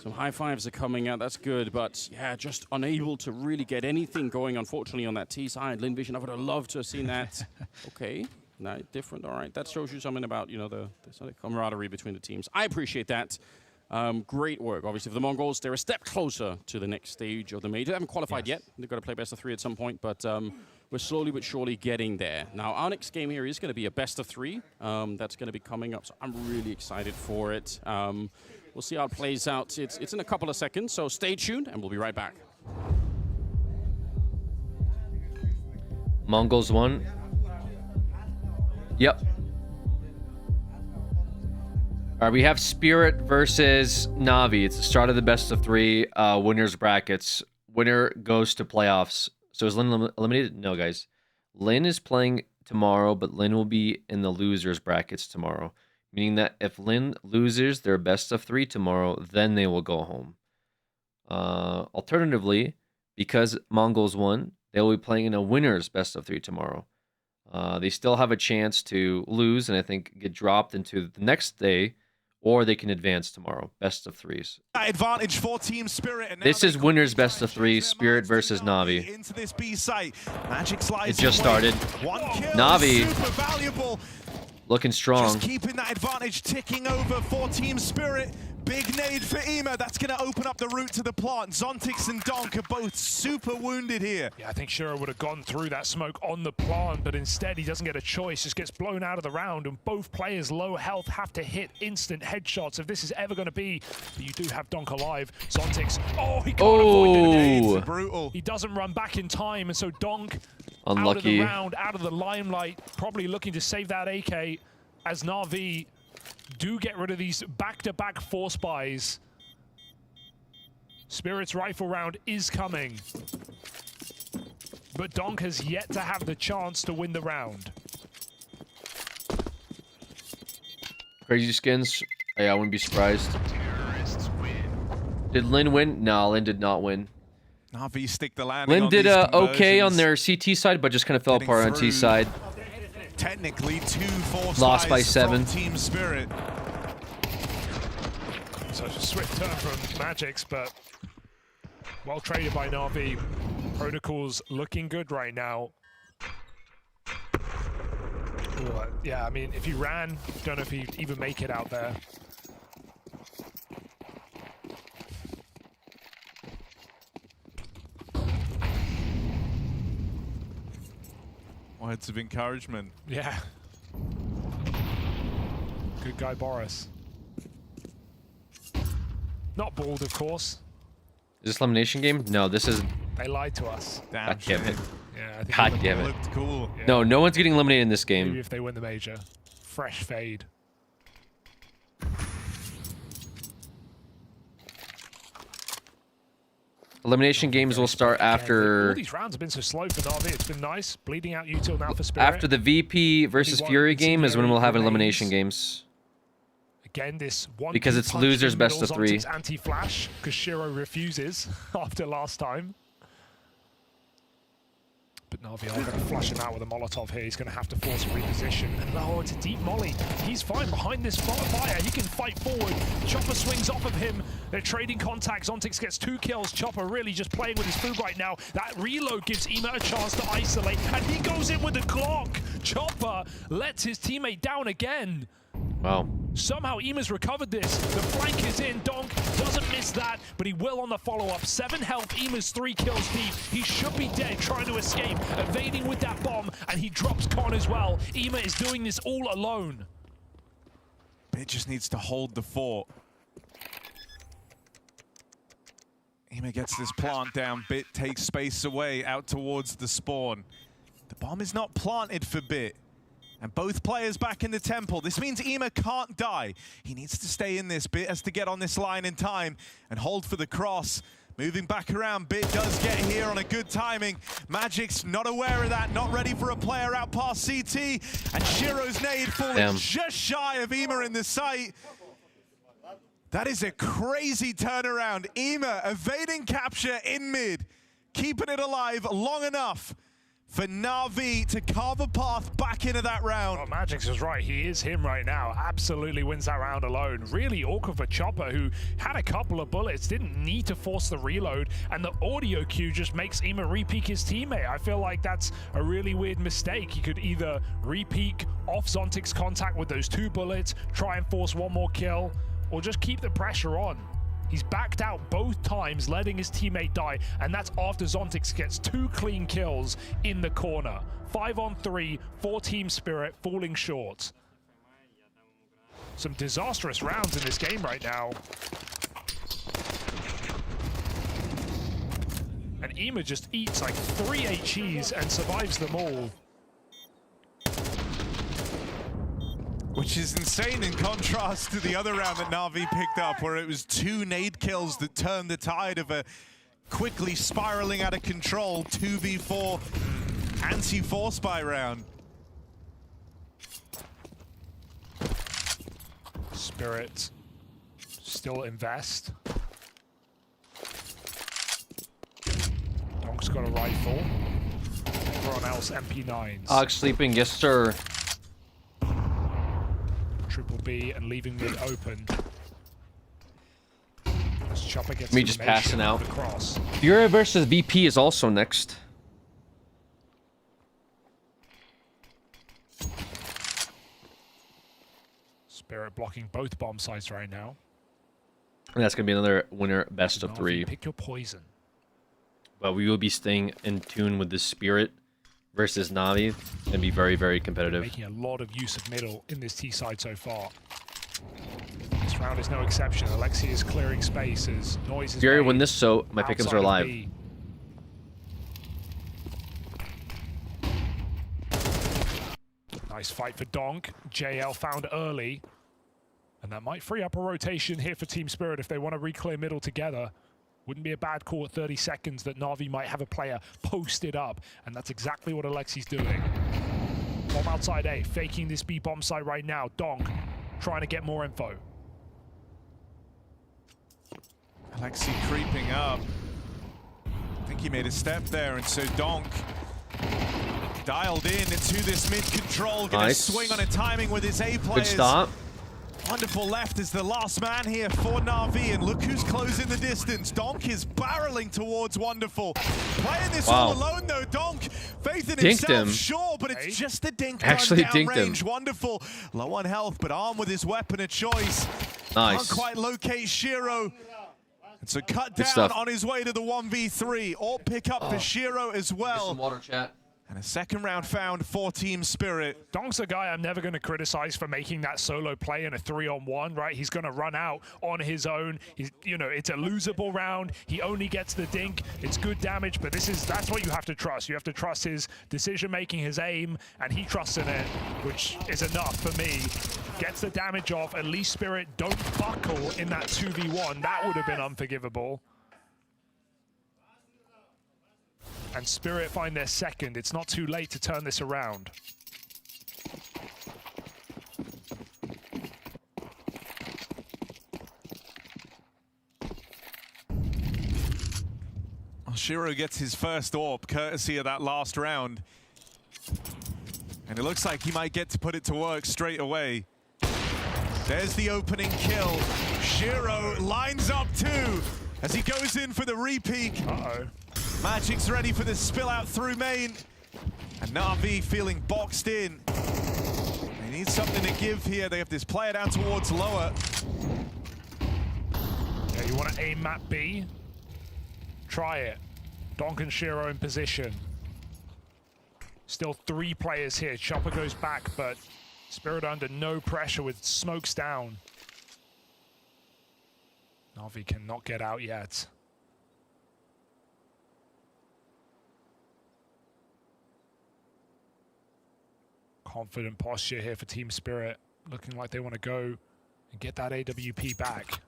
Some high fives are coming out, that's good, but yeah, just unable to really get anything going, unfortunately, on that T side. Lin Vision, I would have loved to have seen that. Okay, no, different, all right. That shows you something about, you know, the sort of camaraderie between the teams. I appreciate that. Great work, obviously, for the Mongols. They're a step closer to the next stage of the major. They haven't qualified yet. They've got to play best of 3 at some point, but we're slowly but surely getting there. Now, our next game here is going to be a best of 3. That's going to be coming up, so I'm really excited for it. We'll see how it plays out. It's in a couple of seconds, so stay tuned, and we'll be right back. Mongols won. Yep. All right, we have Spirit versus Na'Vi. It's the start of the best of 3 winners brackets. Winner goes to playoffs. So is Lin eliminated? No, guys. Lin is playing tomorrow, but Lin will be in the losers brackets tomorrow. Meaning that if Lin loses their best of 3 tomorrow, then they will go home. Alternatively, because Mongols won, they will be playing in a winner's best of 3 tomorrow. They still have a chance to lose and I think get dropped into the next day, or they can advance tomorrow. Best of 3s. Advantage for Team Spirit. And this is winners best of 3, Spirit versus Na'Vi. Into this B site. Magic slides it just started. Na'Vi super valuable. Looking strong. Just keeping that advantage ticking over for Team Spirit. Big nade for Ema. That's going to open up the route to the plant. Zontix and Donk are both super wounded here. Yeah, I think Shiro would have gone through that smoke on the plant, but instead he doesn't get a choice. Just gets blown out of the round, and both players low health have to hit instant headshots if this is ever going to be. But you do have Donk alive. Zontix, he can't avoid the nades. Brutal. He doesn't run back in time, and so Donk unlucky. Out of the round, out of the limelight, probably looking to save that AK as Na'Vi do get rid of these back-to-back force buys. Spirit's rifle round is coming, but Donk has yet to have the chance to win the round. Crazy skins. Yeah, I wouldn't be surprised. Did Lin win? No, Lin did not win. Na'Vi stick the landing. Lin did okay on their CT side, but just kind of fell apart on T side. Technically, 2 force lost by 7. Team Spirit. Such a swift turn from Magix, but well traded by Na'Vi. Protocol's looking good right now. Ooh, yeah, I mean, if he ran, don't know if he'd even make it out there. Words of encouragement. Yeah. Good guy, Boris. Not bald, of course. Is this elimination game? No, this is. They lied to us. God damn it. Yeah, I think God damn it. Looked cool. Yeah. No one's getting eliminated in this game. Maybe if they win the major. fresh fade. Elimination games will start after... All these rounds have been so slow for Na'Vi. It's been nice. Bleeding out util now for Spirit. After the VP versus Fury game is when we'll have elimination games. Again, this one because it's losers best of 3. Anti-flash because Shiro refuses after last time. But Na'Vi are going to flush him out with a Molotov here. He's going to have to force a reposition. And oh, it's a deep molly. He's fine behind this fire. He can fight forward. Chopper swings off of him. They're trading contacts. Zontix gets 2 kills. Chopper really just playing with his food right now. That reload gives Ema a chance to isolate. And he goes in with the Glock. Chopper lets his teammate down again. Wow. Somehow Ema's recovered this. The flank is in. Donk doesn't miss that, but he will on the follow-up. 7 health. Ema's 3 kills deep. He should be dead, trying to escape, evading with that bomb, and he drops Con as well. Ema is doing this all alone. It just needs to hold the fort. Ema gets this plant down. Bit takes space away out towards the spawn. The bomb is not planted for Bit. And both players back in the temple. This means Ema can't die. He needs to stay in this. Bit has to get on this line in time and hold for the cross. Moving back around, Bit does get here on a good timing. Magic's not aware of that, not ready for a player out past CT. And Shiro's nade falling just shy of Ema in the sight. That is a crazy turnaround. Ema evading capture in mid, keeping it alive long enough for Na'Vi to carve a path back into that round. Oh, Magix was right. He is him right now. Absolutely wins that round alone. Really awkward for Chopper, who had a couple of bullets, didn't need to force the reload, and the audio cue just makes Ema re-peek his teammate. I feel like that's a really weird mistake. He could either re-peek off Zontix's contact with those 2 bullets, try and force 1 more kill, or just keep the pressure on. He's backed out both times, letting his teammate die, and that's after Zontix gets 2 clean kills in the corner. 5 on 3 for Team Spirit, falling short. Some disastrous rounds in this game right now. And Ema just eats like 3 HEs and survives them all. Which is insane in contrast to the other round that Na'Vi picked up, where it was 2 nade kills that turned the tide of a quickly spiraling out of control 2v4 anti-force buy round. Spirit still invest. Donk's got a rifle. Everyone else MP9s. Og sleeping, yes sir. Triple B and leaving mid open. As Chopper gets Me just passing out. Across. Fury versus VP is also next. Spirit blocking both bomb sites right now. And that's gonna be another winner best of 3. Pick your poison. But we will be staying in tune with the Spirit versus Na'Vi and be very, very competitive. Making a lot of use of middle in this T side so far. This round is no exception. Alexi is clearing spaces. Noise is Fury win this, so my pick'ems are live. Nice fight for Donk. JL found early. And that might free up a rotation here for Team Spirit if they want to re-clear middle together. Wouldn't be a bad call at 30 seconds that Na'Vi might have a player posted up, and that's exactly what Alexi's doing. Bomb outside A, faking this B bomb site right now. Donk trying to get more info. Alexi creeping up. I think he made a step there, and so Donk dialed in to this mid control. Gonna swing on a timing with his A players. Good stop. Wonderful left is the last man here for Na'Vi, and look who's closing the distance. Donk is barreling towards Wonderful. Playing this all alone though, Donk. Faith in himself, sure, but it's just the dink Actually down dinked range. him. Wonderful, low on health, but armed with his weapon of choice. Nice. Can't quite locate Shiro. It's a cut Good down stuff. on his way to the 1v3, or pick up for Shiro as well. Some water, chat. And a second round found for Team Spirit. Donk's a guy I'm never going to criticize for making that solo play in a 3-on-1, right? He's going to run out on his own. He's, you know, it's a losable round. He only gets the dink. It's good damage, but that's what you have to trust. You have to trust his decision-making, his aim, and he trusts in it, which is enough for me. Gets the damage off. At least Spirit don't buckle in that 2v1. That would have been unforgivable. And Spirit find their second. It's not too late to turn this around. Shiro gets his first AWP, courtesy of that last round. And it looks like he might get to put it to work straight away. There's the opening kill. Shiro lines up too as he goes in for the repeat. Uh-oh. Magic's ready for the spill out through main. And Na'Vi feeling boxed in. They need something to give here. They have this player down towards lower. Yeah, you want to aim map B? Try it. Donk and Shiro in position. Still 3 players here. Chopper goes back, but Spirit under no pressure with smokes down. Na'Vi cannot get out yet. Confident posture here for Team Spirit. Looking like they want to go and get that AWP back.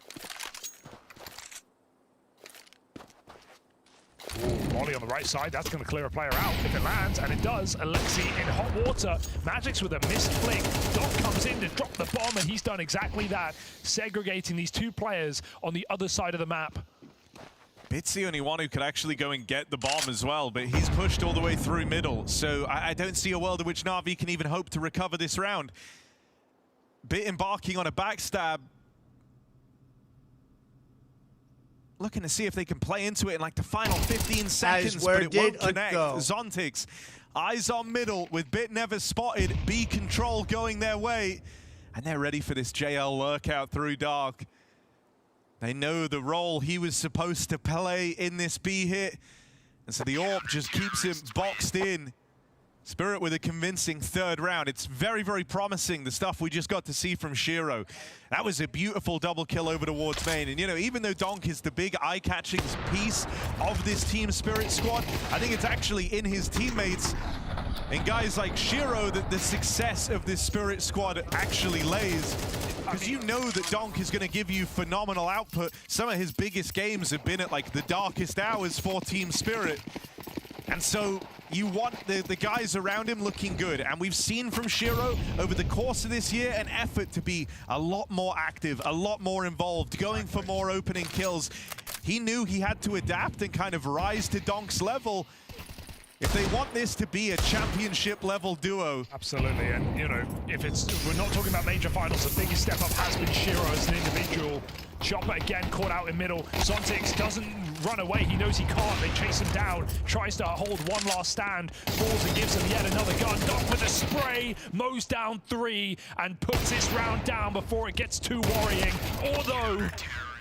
Ooh, Molly on the right side. That's going to clear a player out if it lands, and it does. Alexi in hot water. Magic's with a missed flick. Doc comes in to drop the bomb, and he's done exactly that, segregating these 2 players on the other side of the map. Bit's the only one who could actually go and get the bomb as well, but he's pushed all the way through middle, so I don't see a world in which Na'Vi can even hope to recover this round. Bit embarking on a backstab. Looking to see if they can play into it in like the final 15 seconds, but it won't connect. Zontix, eyes on middle with Bit never spotted, B control going their way, and they're ready for this JL lurkout through dark. They know the role he was supposed to play in this B hit, and so the AWP just keeps him boxed in. Spirit with a convincing third round. It's very, very promising, the stuff we just got to see from Shiro. That was a beautiful double kill over towards main. And, you know, even though Donk is the big eye-catching piece of this Team Spirit squad, I think it's actually in his teammates and guys like Shiro that the success of this Spirit squad actually lays. Because you know that Donk is going to give you phenomenal output. Some of his biggest games have been at like the darkest hours for Team Spirit. And so you want the guys around him looking good. And we've seen from Shiro over the course of this year an effort to be a lot more active, a lot more involved, going for more opening kills. He knew he had to adapt and kind of rise to Donk's level if they want this to be a championship level duo. Absolutely, and you know, if we're not talking about major finals, the biggest step up has been Shiro as an individual. Chopper again caught out in middle. Zontix doesn't run away, he knows he can't. They chase him down, tries to hold one last stand, falls and gives him yet another gun. Donk with a spray, mows down 3 and puts this round down before it gets too worrying. Although,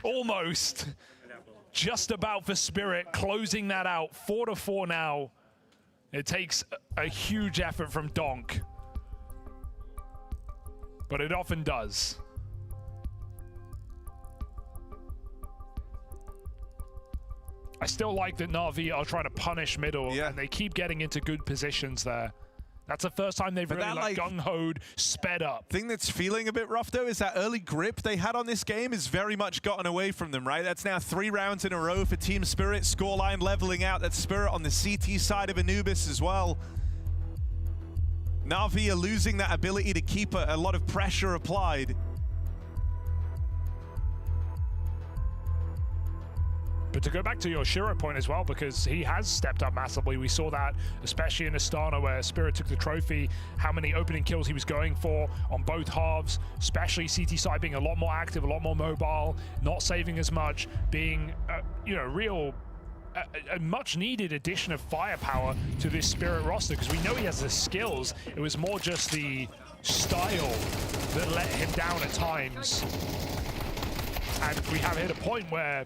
almost, just about for Spirit, closing that out, 4-4 now. It takes a huge effort from Donk, but it often does. I still like that Na'Vi are trying to punish middle, and they keep getting into good positions there. That's the first time they've really like gung-hoed, sped up. Thing that's feeling a bit rough though is that early grip they had on this game is very much gotten away from them, right? That's now 3 rounds in a row for Team Spirit. Scoreline leveling out. That's Spirit on the CT side of Anubis as well. Na'Vi are losing that ability to keep a lot of pressure applied. But to go back to your Shiro point as well, because he has stepped up massively. We saw that, especially in Astana, where Spirit took the trophy, how many opening kills he was going for on both halves, especially CT side being a lot more active, a lot more mobile, not saving as much, being, you know, a much-needed addition of firepower to this Spirit roster, because we know he has the skills. It was more just the style that let him down at times. And we have hit a point where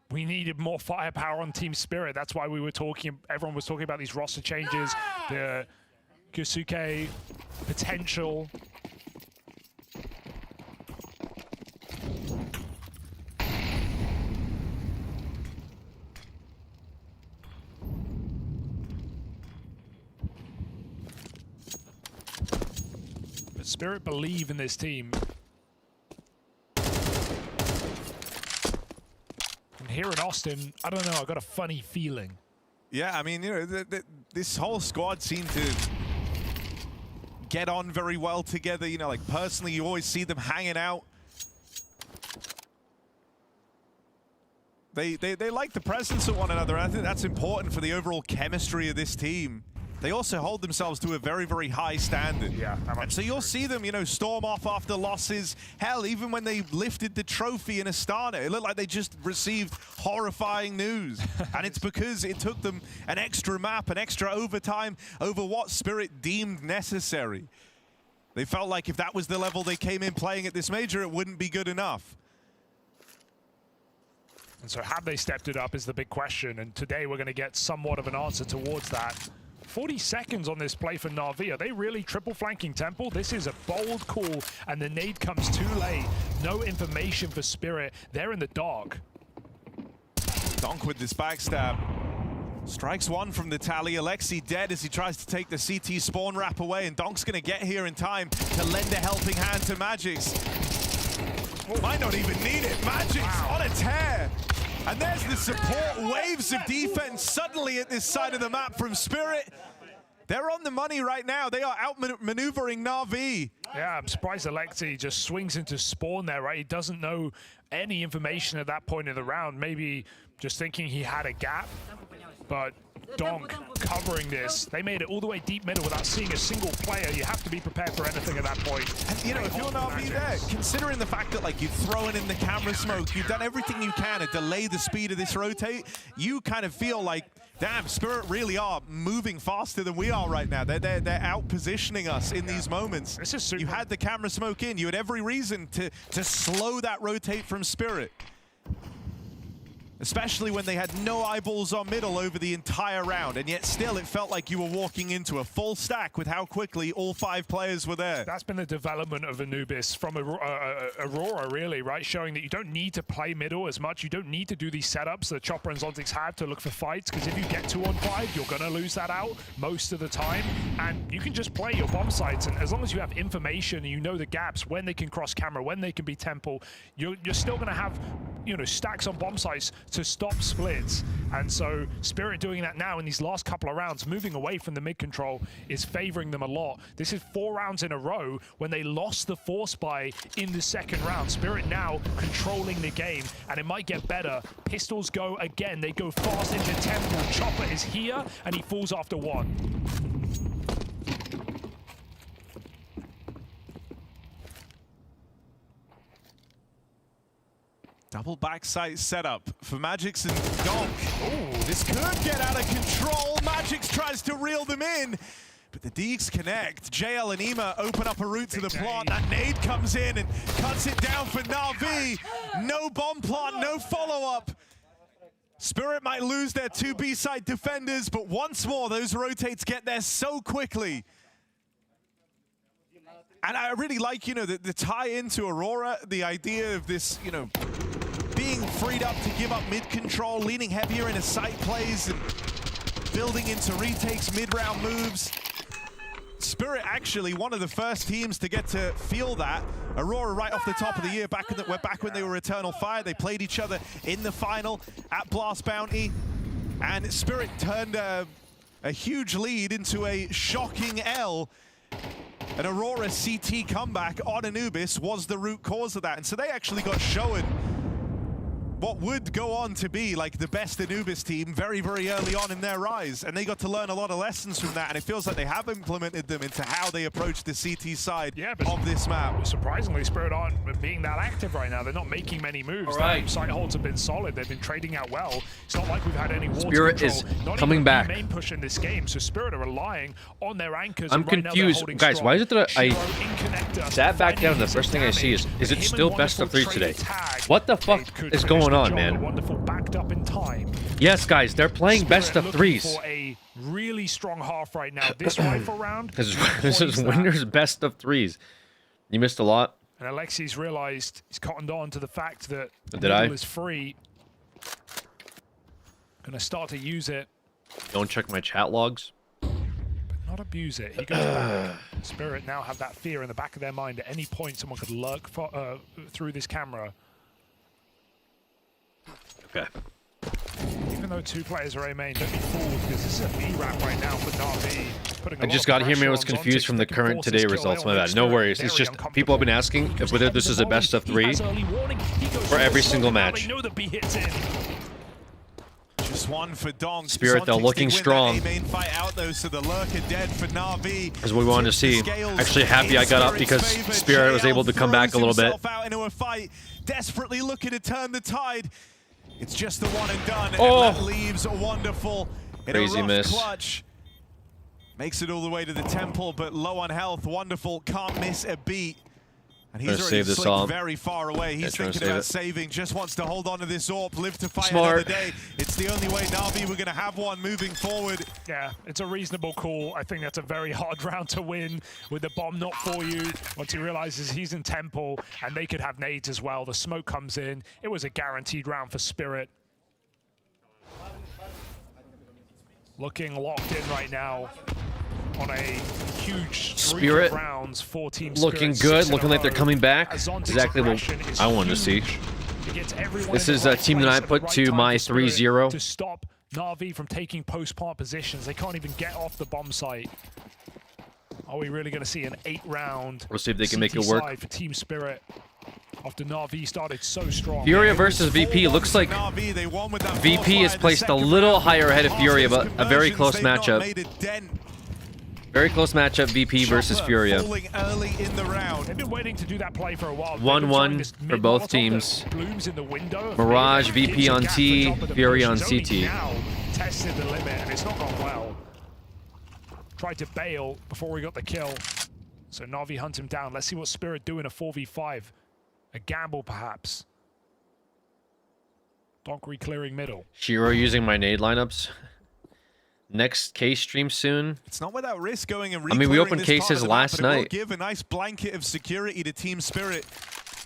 We needed more firepower on Team Spirit. That's why we were talking, everyone was talking about these roster changes, the Gusuke potential. But Spirit believe in this team. Here in Austin, I don't know, I got a funny feeling. Yeah, I mean, you know, this whole squad seemed to get on very well together. You know, like personally, you always see them hanging out. They like the presence of one another, and I think that's important for the overall chemistry of this team. They also hold themselves to a very, very high standard. Yeah, and so you'll see them, you know, storm off after losses. Hell, even when they lifted the trophy in Astana, it looked like they just received horrifying news. And it's because it took them an extra map, an extra overtime over what Spirit deemed necessary. They felt like if that was the level they came in playing at this major, it wouldn't be good enough. And so have they stepped it up is the big question. And today we're going to get somewhat of an answer towards that. 40 seconds on this play for Na'Vi. Are they really triple flanking Temple? This is a bold call, and the nade comes too late. No information for Spirit. They're in the dark. Donk with this backstab. Strikes one from the tally. Alexi dead as he tries to take the CT spawn wrap away, and Donk's going to get here in time to lend a helping hand to Magix. Might not even need it. Magix on a tear. And there's the support waves of defense suddenly at this side of the map from Spirit. They're on the money right now. They are outmaneuvering Na'Vi. Yeah, I'm surprised Alexi just swings into spawn there, right? He doesn't know any information at that point in the round. Maybe just thinking he had a gap, but Donk covering this. They made it all the way deep middle without seeing a single player. You have to be prepared for anything at that point. And you know, if you're Na'Vi there, considering the fact that like you've thrown in the camera smoke, you've done everything you can to delay the speed of this rotate, you kind of feel like, damn, Spirit really are moving faster than we are right now. They're out-positioning us in these moments. This is super. You had the camera smoke in. You had every reason to slow that rotate from Spirit. Especially when they had no eyeballs on middle over the entire round, and yet still it felt like you were walking into a full stack with how quickly all 5 players were there. That's been the development of Anubis from Aurora, really, right? Showing that you don't need to play middle as much. You don't need to do these setups that Chopper and Zontics have to look for fights, because if you get 2-on-5, you're going to lose that out most of the time. And you can just play your bomb sites, and as long as you have information and you know the gaps, when they can cross camera, when they can be Temple, you're still going to have, you know, stacks on bomb sites to stop splits. And so Spirit doing that now in these last couple of rounds, moving away from the mid control, is favoring them a lot. This is 4 rounds in a row when they lost the force buy in the second round. Spirit now controlling the game, and it might get better. Pistols go again. They go fast into Temple. Chopper is here, and he falls after 1. Double backside setup for Magix and Donk. Oh, this could get out of control. Magix tries to reel them in, but the Deeks connect. JL and Ema open up a route to the plant. That nade comes in and cuts it down for Na'Vi. No bomb plant, no follow-up. Spirit might lose their 2 B-side defenders, but once more, those rotates get there so quickly. And I really like, you know, the tie into Aurora, the idea of this, you know, being freed up to give up mid-control, leaning heavier into site plays and building into retakes, mid-round moves. Spirit actually one of the first teams to get to feel that. Aurora right off the top of the year, back when they were Eternal Fire. They played each other in the final at Blast Bounty. And Spirit turned a huge lead into a shocking L. An Aurora CT comeback on Anubis was the root cause of that. And so they actually got shown what would go on to be like the best Anubis team very, very early on in their rise. And they got to learn a lot of lessons from that. And it feels like they have implemented them into how they approach the CT side of this map. Surprisingly, Spirit aren't being that active right now. They're not making many moves. Their site holds have been solid. They've been trading out well. It's not like we've had any water Spirit control. is not coming even back. Main push in this game. So Spirit are relying on their anchors. I'm and right confused. Now Guys, why is it that I sat back down and the first thing I see is it still best of 3 today? What the fuck is going going on, man? Wonderful, backed up in time. Yes, guys, they're playing best of threes. For a really strong half right now. This rifle round. This is winners best of threes. You missed a lot. And Alexi's realized he's cottoned on to the fact that Did middle I? is free. Gonna start to use it. Don't check my chat logs. But not abuse it. He goes back. Spirit now have that fear in the back of their mind. At any point, someone could lurk through this camera. Okay. Even though 2 players are A main, don't be fooled, because this is a B ramp right now for Na'Vi. I just got here, man. I was confused from the current today results. My bad. No worries. It's just people have been asking if whether this is a best of 3 for every single match. Just one for Donk. Spirit, though, looking strong. Main fight out, though, so the lurker dead for Na'Vi. As we wanted to see. Actually happy I got up because Spirit was able to come back a little bit. Out into a fight, desperately looking to turn the tide. It's just the one and done, and that leaves a Wonderful in Crazy a rough miss. clutch. Makes it all the way to the temple, but low on health. Wonderful can't miss a beat. And he's already slicked very far away. He's thinking about saving, just wants to hold on to this AWP, live to fight another day. It's the only way Na'Vi we're going to have one moving forward. Yeah, it's a reasonable call. I think that's a very hard round to win with the bomb not for you. Once he realizes he's in temple and they could have nades as well, the smoke comes in. It was a guaranteed round for Spirit. Looking locked in right now on a huge Spirit rounds, 4 teams looking good, looking like they're coming back. Exactly what I wanted to see. This is a team that I put to my 3-0. To stop Na'Vi from taking post-plant positions. They can't even get off the bomb site. Are we really going to see an 8-round? We'll see if they can make it work. For Team Spirit after Na'Vi started so strong. Furia versus VP. Looks like VP is placed a little higher ahead of Furia, but a very close matchup. Very close matchup, VP versus Furia. They've been waiting to do that play for a while. 1-1 for both teams. Mirage, VP on T, Furia on CT. Now tested the limit, and it's not gone well. Tried to bail before we got the kill. So Na'Vi hunt him down. Let's see what Spirit do in a 4v5. A gamble, perhaps. Donk re-clearing middle. Shiro using my nade lineups. Next case stream soon. It's not without risk going and I mean, we opened cases last night. It will give a nice blanket of security to Team Spirit.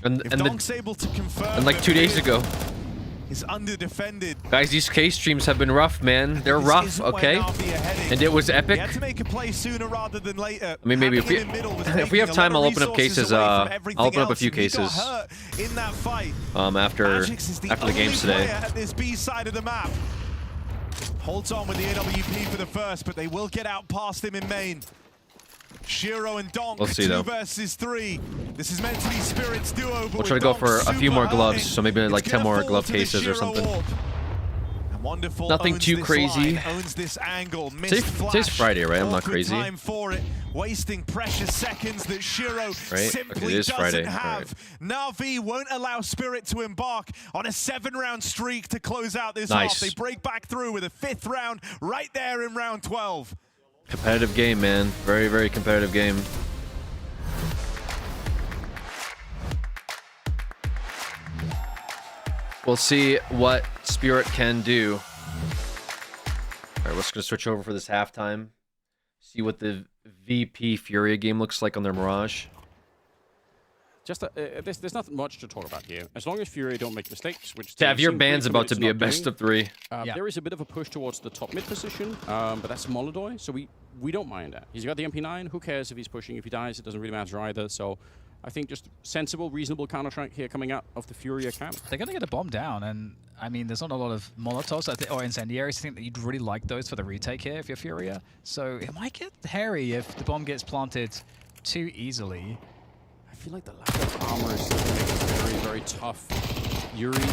And able to confirm and like 2 days ago. Is under defended. Guys, these case streams have been rough, man. They're rough, okay? And it was epic. Had to make a play sooner rather than later. I mean, maybe if we have time, I'll open up cases. I'll open up a few cases in that fight. after the games today. At this B side of the map. Holds on with the AWP for the first, but they will get out past him in main. Shiro and Donk, we'll see, 2 versus 3. This is meant to be Spirit's duo, but we'll try to go for a few more gloves, so maybe like 10 more glove cases or something. Nothing too crazy. Today's Friday, right? I'm not crazy. Time for it, wasting precious seconds that Shiro simply doesn't have. Na'Vi won't allow Spirit to embark on a 7-round streak to close out this half. They break back through with a 5th round right there in round 12. Competitive game, man. Very, very competitive game. We'll see what Spirit can do. All right, we're just going to switch over for this halftime. See what the VP Furia game looks like on their Mirage. Just there's not much to talk about here. As long as Furia don't make mistakes, which Tav, your band's about to be a best of 3. There is a bit of a push towards the top mid position, but that's Molodoi, so we don't mind that. He's got the MP9. Who cares if he's pushing? If he dies, it doesn't really matter either. So I think just sensible, reasonable counter-track here coming out of the Furia camp. They're going to get a bomb down, and I mean, there's not a lot of Molotovs or incendiaries. I think that you'd really like those for the retake here if you're Furia. So it might get hairy if the bomb gets planted too easily. I feel like the lack of armor is going to make it very, very tough. Yuri in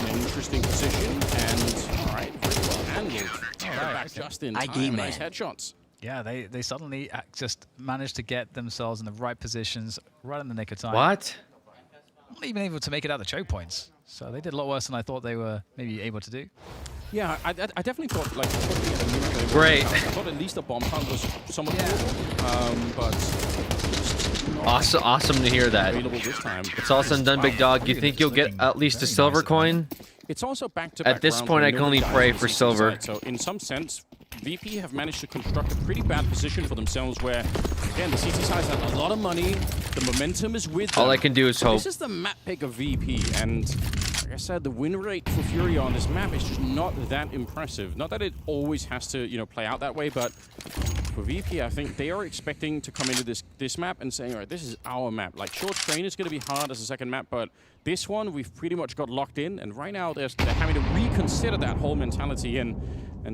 an interesting position, and all right, very well handled. Back just in time. Nice headshots. Yeah, they suddenly just managed to get themselves in the right positions right in the nick of time. What? Not even able to make it out the choke points. So they did a lot worse than I thought they were maybe able to do. Yeah, I definitely thought, like, Great. I thought at least the bomb hunt was somewhat doable, but awesome to hear that. available this time. It's all said and done, big dog. You think you'll get at least a silver coin? It's also back-to-back At this rounds point, where I can only nobody pray dies for on the CT silver. side. So in some sense, VP have managed to construct a pretty bad position for themselves where, again, the CT side has a lot of money, the momentum is with them. All I can do is hope. This is the map pick of VP, and like I said, the win rate for Fury on this map is just not that impressive. Not that it always has to, you know, play out that way, but for VP, I think they are expecting to come into this map and saying, all right, this is our map. Like, short train is going to be hard as a second map, but this one, we've pretty much got locked in, and right now they're having to reconsider that whole mentality and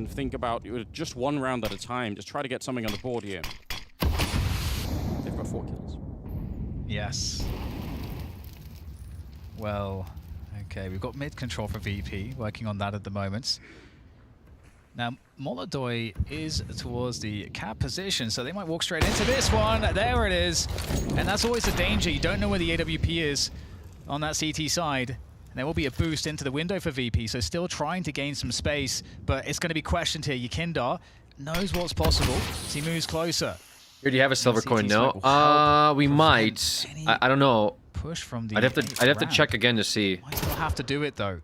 think about just one round at a time. Just try to get something on the board here. They've got 4 kills. Yes. Well, okay, we've got mid control for VP, working on that at the moment. Now, Molodoy is towards the cap position, so they might walk straight into this one. There it is. And that's always a danger. You don't know where the AWP is on that CT side. And there will be a boost into the window for VP, so still trying to gain some space, but it's going to be questioned here. Yekindar knows what's possible as he moves closer. Here, do you have a silver coin? No. We might. I don't know. Push from the I'd have to check again to see. Might still have to do it though.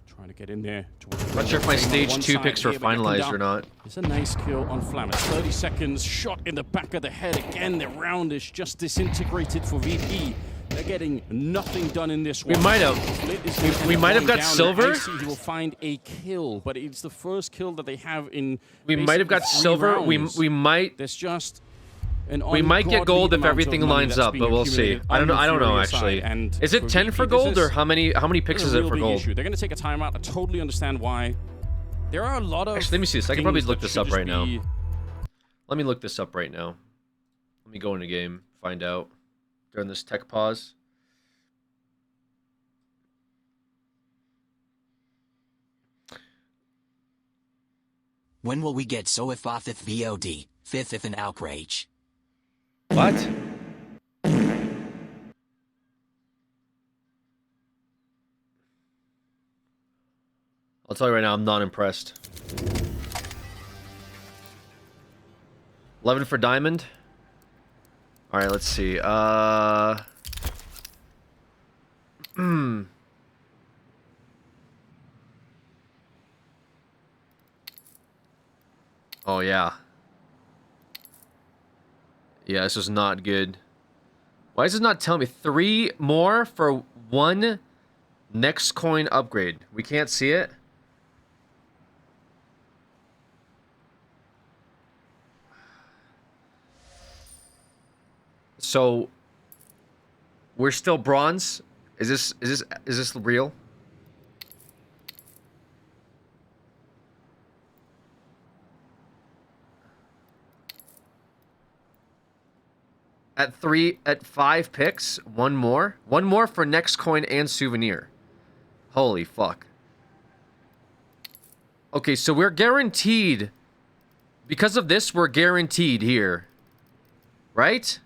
Trying to get in there. Not sure if my stage 2 picks were finalized or not. It's a nice kill on Flamet. 30 seconds, shot in the back of the head. Again, the round is just disintegrated for VP. They're getting nothing done in this one. We might have. We might have got silver. He will find a kill, but it's the first kill that they have in. We might have got silver. We might. There's just. We might get gold if everything lines up, but we'll see. I don't know actually. Is it 10 for gold, or how many picks is it for gold? They're going to take a timeout. I totally understand why. There are a lot of. Actually, let me see this. I can probably look this up right now. Let me look this up right now. Let me go into game, find out during this tech pause. When will we get so if off if VOD, fifth if an outrage? What? I'll tell you right now, I'm not impressed. 11 for diamond. All right, let's see. Oh, yeah. Yeah, this is not good. Why is it not telling me 3 more for 1 next coin upgrade? We can't see it. So we're still bronze. Is this real? At 5 picks, 1 more. 1 more for next coin and souvenir. Holy fuck. Okay, so we're guaranteed. Because of this, we're guaranteed here. Right?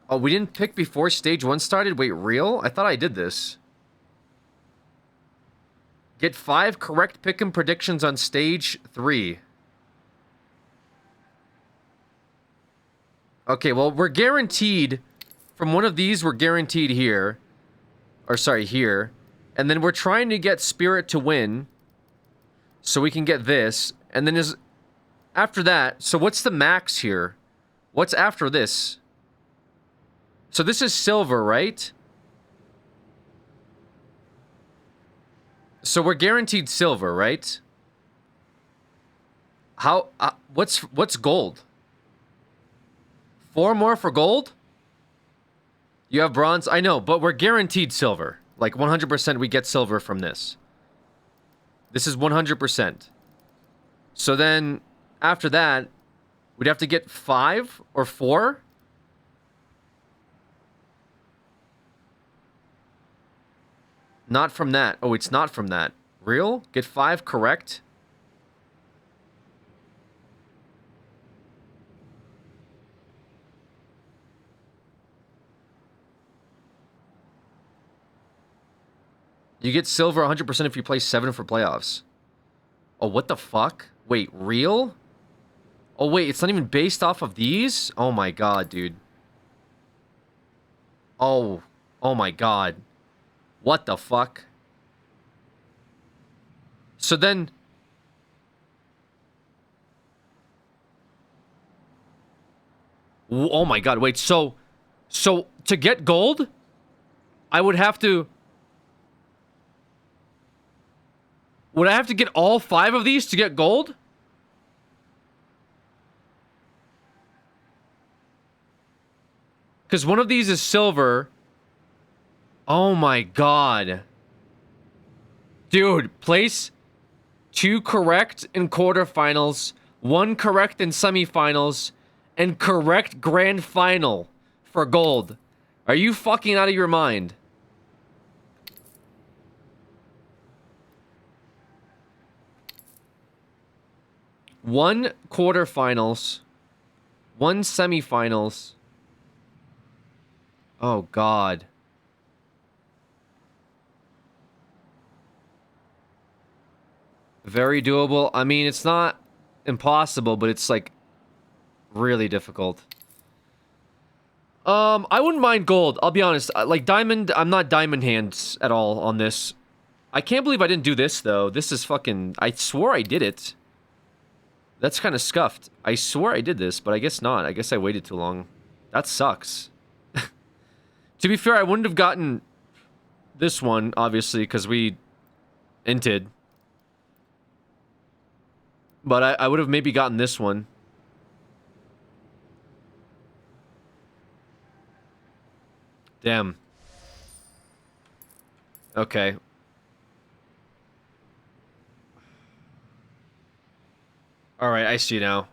Oh, we didn't pick before stage 1 started? Wait, real? I thought I did this. Get 5 correct pick'em predictions on stage 3. Okay, well, we're guaranteed. From one of these, we're guaranteed here. Or, sorry, here. And then we're trying to get Spirit to win. So we can get this. And then is... After that, so what's the max here? What's after this? So this is silver, right? So we're guaranteed silver, right? How? What's gold? 4 more for gold? You have bronze? I know, but we're guaranteed silver. Like 100% we get silver from this. This is 100%. So then, after that, we'd have to get 5 or 4? Not from that. Oh, it's not from that. Real? Get 5 correct? You get silver 100% if you play 7 for playoffs. Oh, what the fuck? Wait, real? Oh, wait, it's not even based off of these? Oh my god, dude. Oh my god. What the fuck? So then... Oh my god, wait, so to get gold, I would have to... Would I have to get all 5 of these to get gold? Because one of these is silver. Oh my god. Dude, place 2 correct in quarterfinals, 1 correct in semifinals, and correct grand final for gold. Are you fucking out of your mind? One quarterfinals, 1 semifinals. Oh god. Very doable. I mean, it's not impossible, but it's like really difficult. I wouldn't mind gold. I'll be honest. Like diamond, I'm not diamond hands at all on this. I can't believe I didn't do this though. This is fucking... I swore I did it. That's kind of scuffed. I swore I did this, but I guess not. I guess I waited too long. That sucks. To be fair, I wouldn't have gotten this one, obviously, because we inted. But I would have maybe gotten this one. Damn. Okay. Alright, I see now.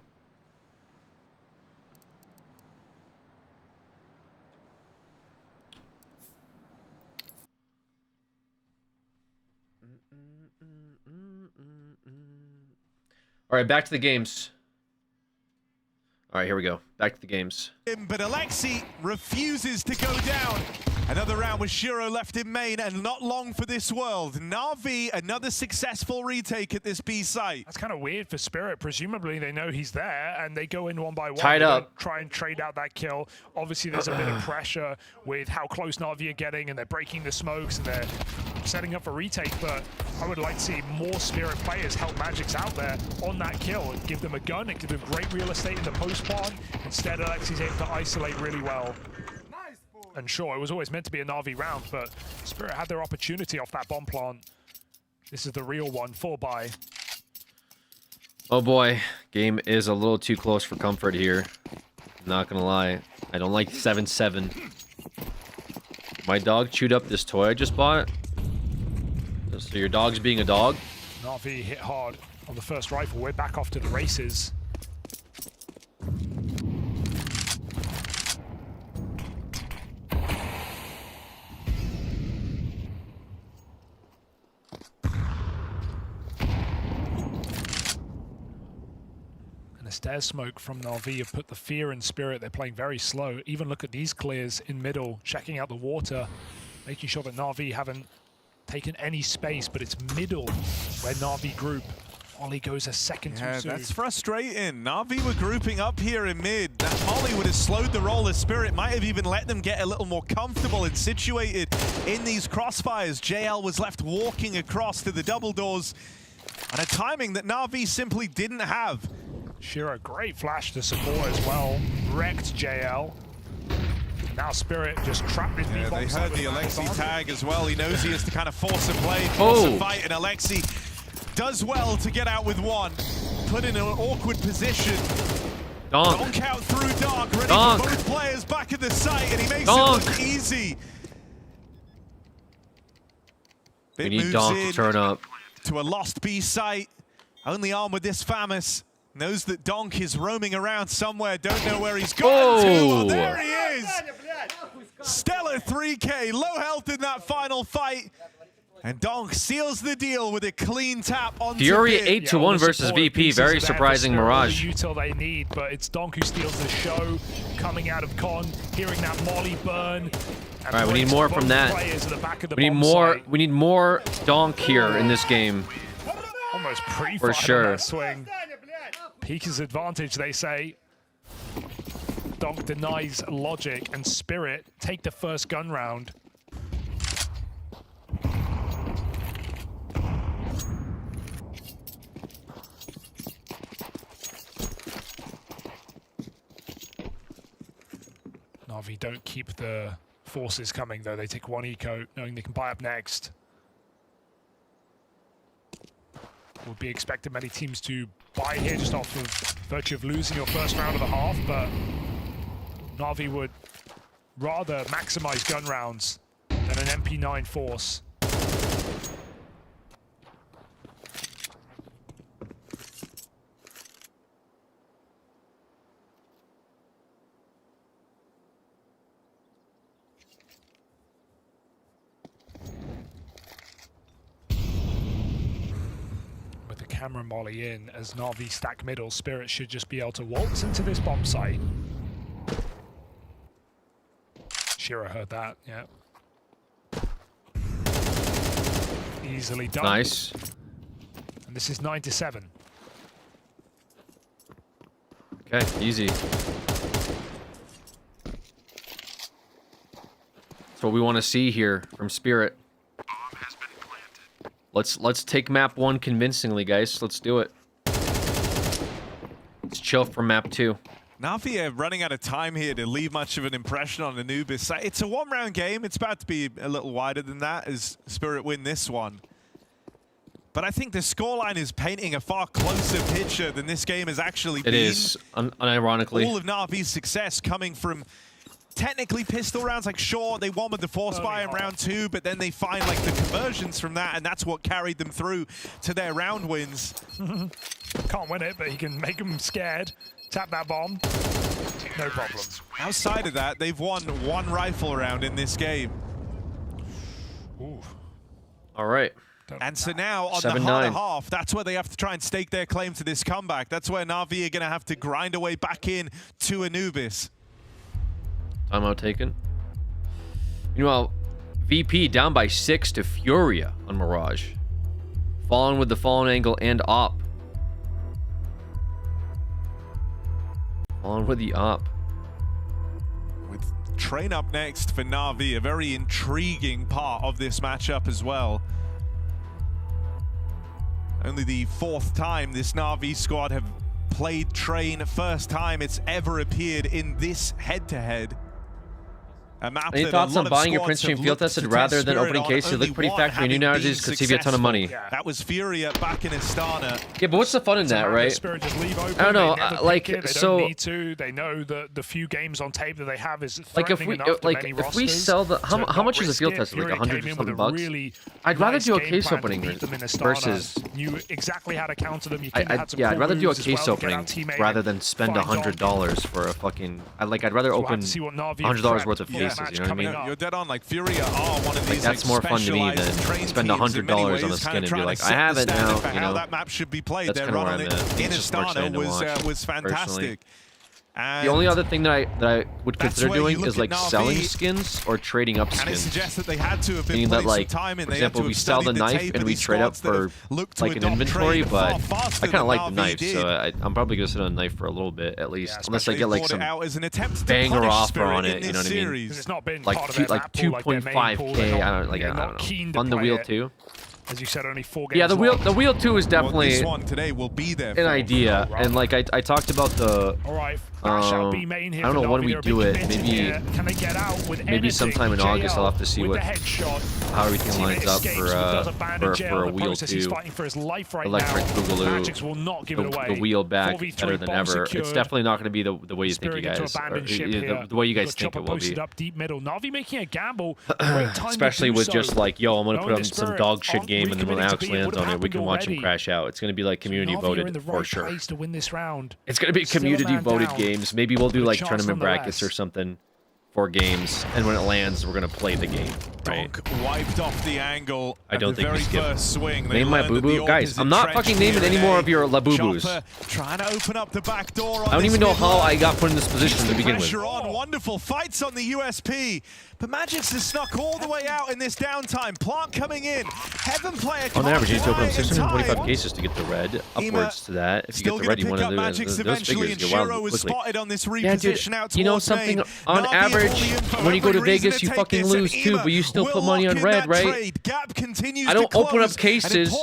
Alright, back to the games. Alright, here we go. Back to the games. But Alexi refuses to go down. Another round with Shiro left in main, and not long for this world. Na'Vi, another successful retake at this B site. That's kind of weird for Spirit. Presumably they know he's there, and they go in one by one. Tied up. Try and trade out that kill. Obviously there's a bit of pressure with how close Na'Vi are getting, and they're breaking the smokes, and they're setting up for retake, but I would like to see more Spirit players help Magix out there on that kill and give them a gun and give them great real estate in the post spawn. Instead, Alexi's able to isolate really well. And sure, it was always meant to be a Na'Vi round, but Spirit had their opportunity off that bomb plant. This is the real one, 4-buy. Oh boy, game is a little too close for comfort here. Not gonna lie. I don't like 7-7. My dog chewed up this toy I just bought. So your dog's being a dog? Na'Vi hit hard on the first rifle. We're back off to the races. The stairs smoke from Na'Vi have put the fear in Spirit. They're playing very slow. Even look at these clears in middle, checking out the water, making sure that Na'Vi haven't taken any space, but it's middle where Na'Vi group. Ollie goes a second too soon. That's frustrating. Na'Vi were grouping up here in mid. That Molly would have slowed the roll. The Spirit might have even let them get a little more comfortable and situated in these crossfires. JL was left walking across to the double doors on a timing that Na'Vi simply didn't have. Shiro, great flash to support as well. Wrecked JL. Now Spirit just trapped his Yeah, they heard the Alexi tag as well. He knows he has to kind of force a play, force a fight, and Alexi does well to get out with one. Put in an awkward position. Donk out through Dark, ready for both players back at the site, and he makes it look easy. We need Donk to turn up. To a lost B site. Only armed with this FAMAS. Knows that Donk is roaming around somewhere, don't know where he's gone to. Oh, there he is! Stellar 3K, low health in that final fight. And Donk seals the deal with a clean tap on Fury Bid. 8-1 versus VP. Very surprising Mirage. The util they need, but it's Donk who steals the show. Coming out of Con, hearing that molly burn. All right, we need more from that. We need more. Site. We need more Donk here in this game. Almost pre-fight For sure. on that swing. Peek's advantage, they say. Donk denies logic, and Spirit take the first gun round. Na'Vi don't keep the forces coming, though. They take one eco, knowing they can buy up next. Would be expecting many teams to buy here just off of virtue of losing your first round of the half, but Na'Vi would rather maximize gun rounds than an MP9 force. Camera molly in as Na'Vi stack middle. Spirit should just be able to waltz into this bomb site. Shira heard that, yeah. Easily done. Nice. And this is 9-7. Okay, easy. That's what we want to see here from Spirit. Let's take map 1 convincingly, guys. Let's do it. Let's chill for map 2. Na'Vi are running out of time here to leave much of an impression on Anubis. It's a 1-round game. It's about to be a little wider than that as Spirit win this one. But I think the scoreline is painting a far closer picture than this game has actually been. It is, unironically. All of Na'Vi's success coming from technically pistol rounds. Like, sure, they won with the force buy in round 2, but then they find like the conversions from that, and that's what carried them through to their round wins. Can't win it, but he can make them scared. Tap that bomb. No problem. Outside of that, they've won 1 rifle round in this game. Ooh. All right. And so now on the harder half, that's where they have to try and stake their claim to this comeback. That's where Na'Vi are going to have to grind away back in to Anubis. Timeout taken. Meanwhile, VP down by 6 to Furia on Mirage. Fallen with the fallen angle and op. Fallen with the op. With Train up next for Na'Vi, a very intriguing part of this matchup as well. Only the 4th time this Na'Vi squad have played Train. First time it's ever appeared in this head-to-head. Any thoughts on buying your Prince Stream field tested rather than opening case? You look pretty factory. New nowadays could save you a ton of money. That was Furia back in Astana. Yeah, but what's the fun in that, right? I don't know. Like, so don't need to. They know that the few games on tape that they have is like if we sell the how much is the field test? Like 100 or something bucks. I'd rather do a case opening versus knew exactly how to counter them. Yeah, I'd rather do a case opening rather than spend $100 for a fucking. I'd rather open $100 worth of cases. You know what I mean? You're dead on. Like Furia are one of these. That's more fun to me than spend $100 on a skin and be like, I have it now. You know, that map should be played. That's kind of where I'm at. In Astana was fantastic. The only other thing that I would consider doing is like selling skins or trading up skins. That they had to have been meaning that, like, for example, we sell the knife and we trade up for like an inventory, but I kind of like the knife, so I'm probably gonna sit on a knife for a little bit at least, unless I get like some banger offer on it. You know what I mean? Like 2.5K. I don't know. On the wheel too. As you said, only 4 games. Yeah, the wheel 2 is definitely this one today will be there an idea, and like I talked about the. I don't know when we do it. Maybe sometime in August. I'll have to see how everything lines up for a wheel 2. Electric Boogaloo, the wheel back better than ever. It's definitely not going to be the way you think you guys. The way you guys think it will be. Especially with just like, yo, I'm gonna put on some dog shit game. And then when Alex lands on it, we can watch him crash out. It's going to be like community voted for sure. It's going to be community voted games. Maybe we'll do like tournament brackets or something for games. And when it lands, we're going to play the game. right? Donk wiped off the angle. I don't at the think very we skip. first swing. Name my boo-boo. Guys, I'm not fucking naming any more of your la-boo-boos. Trying to open up the back door. I don't even know how I got put in this position to begin with. Pressure on. Wonderful fights on the USP. But Magic's has snuck all the way out in this downtime. Plant coming in. Heaven player. On average, you need to open up 625 cases to get the red. Upwards to that. If you get the red, you want to do those figures. Get wild quickly. Yeah, dude, you know something? On average, when you go to Vegas, you fucking lose too, but you still put money on red, right? I don't open up cases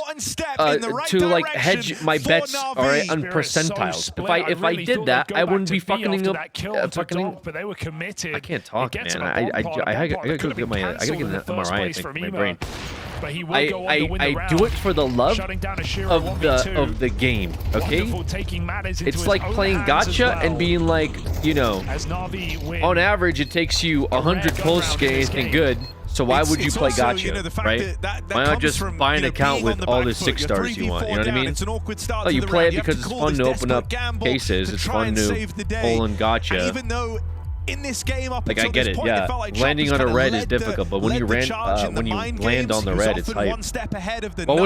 to like hedge my bets, all right, on percentiles. If I did that, I wouldn't be fucking up. But they were committed. I can't talk, man. I gotta go get my. I gotta get an MRI. I think for my brain. But he will go on to win the round. I do it for the love of the game, okay? It's like playing gacha and being like, you know, on average it takes you 100 pulls to get anything good. So why would you play gacha, you know, right? Why not just buy an account with all the 6 stars you want? You know what I mean? Oh, you play it because it's fun to open up cases. It's fun to pull in gacha. In this game, like I get it, yeah. Landing on a red is difficult, but when you land on the red, it's hype. What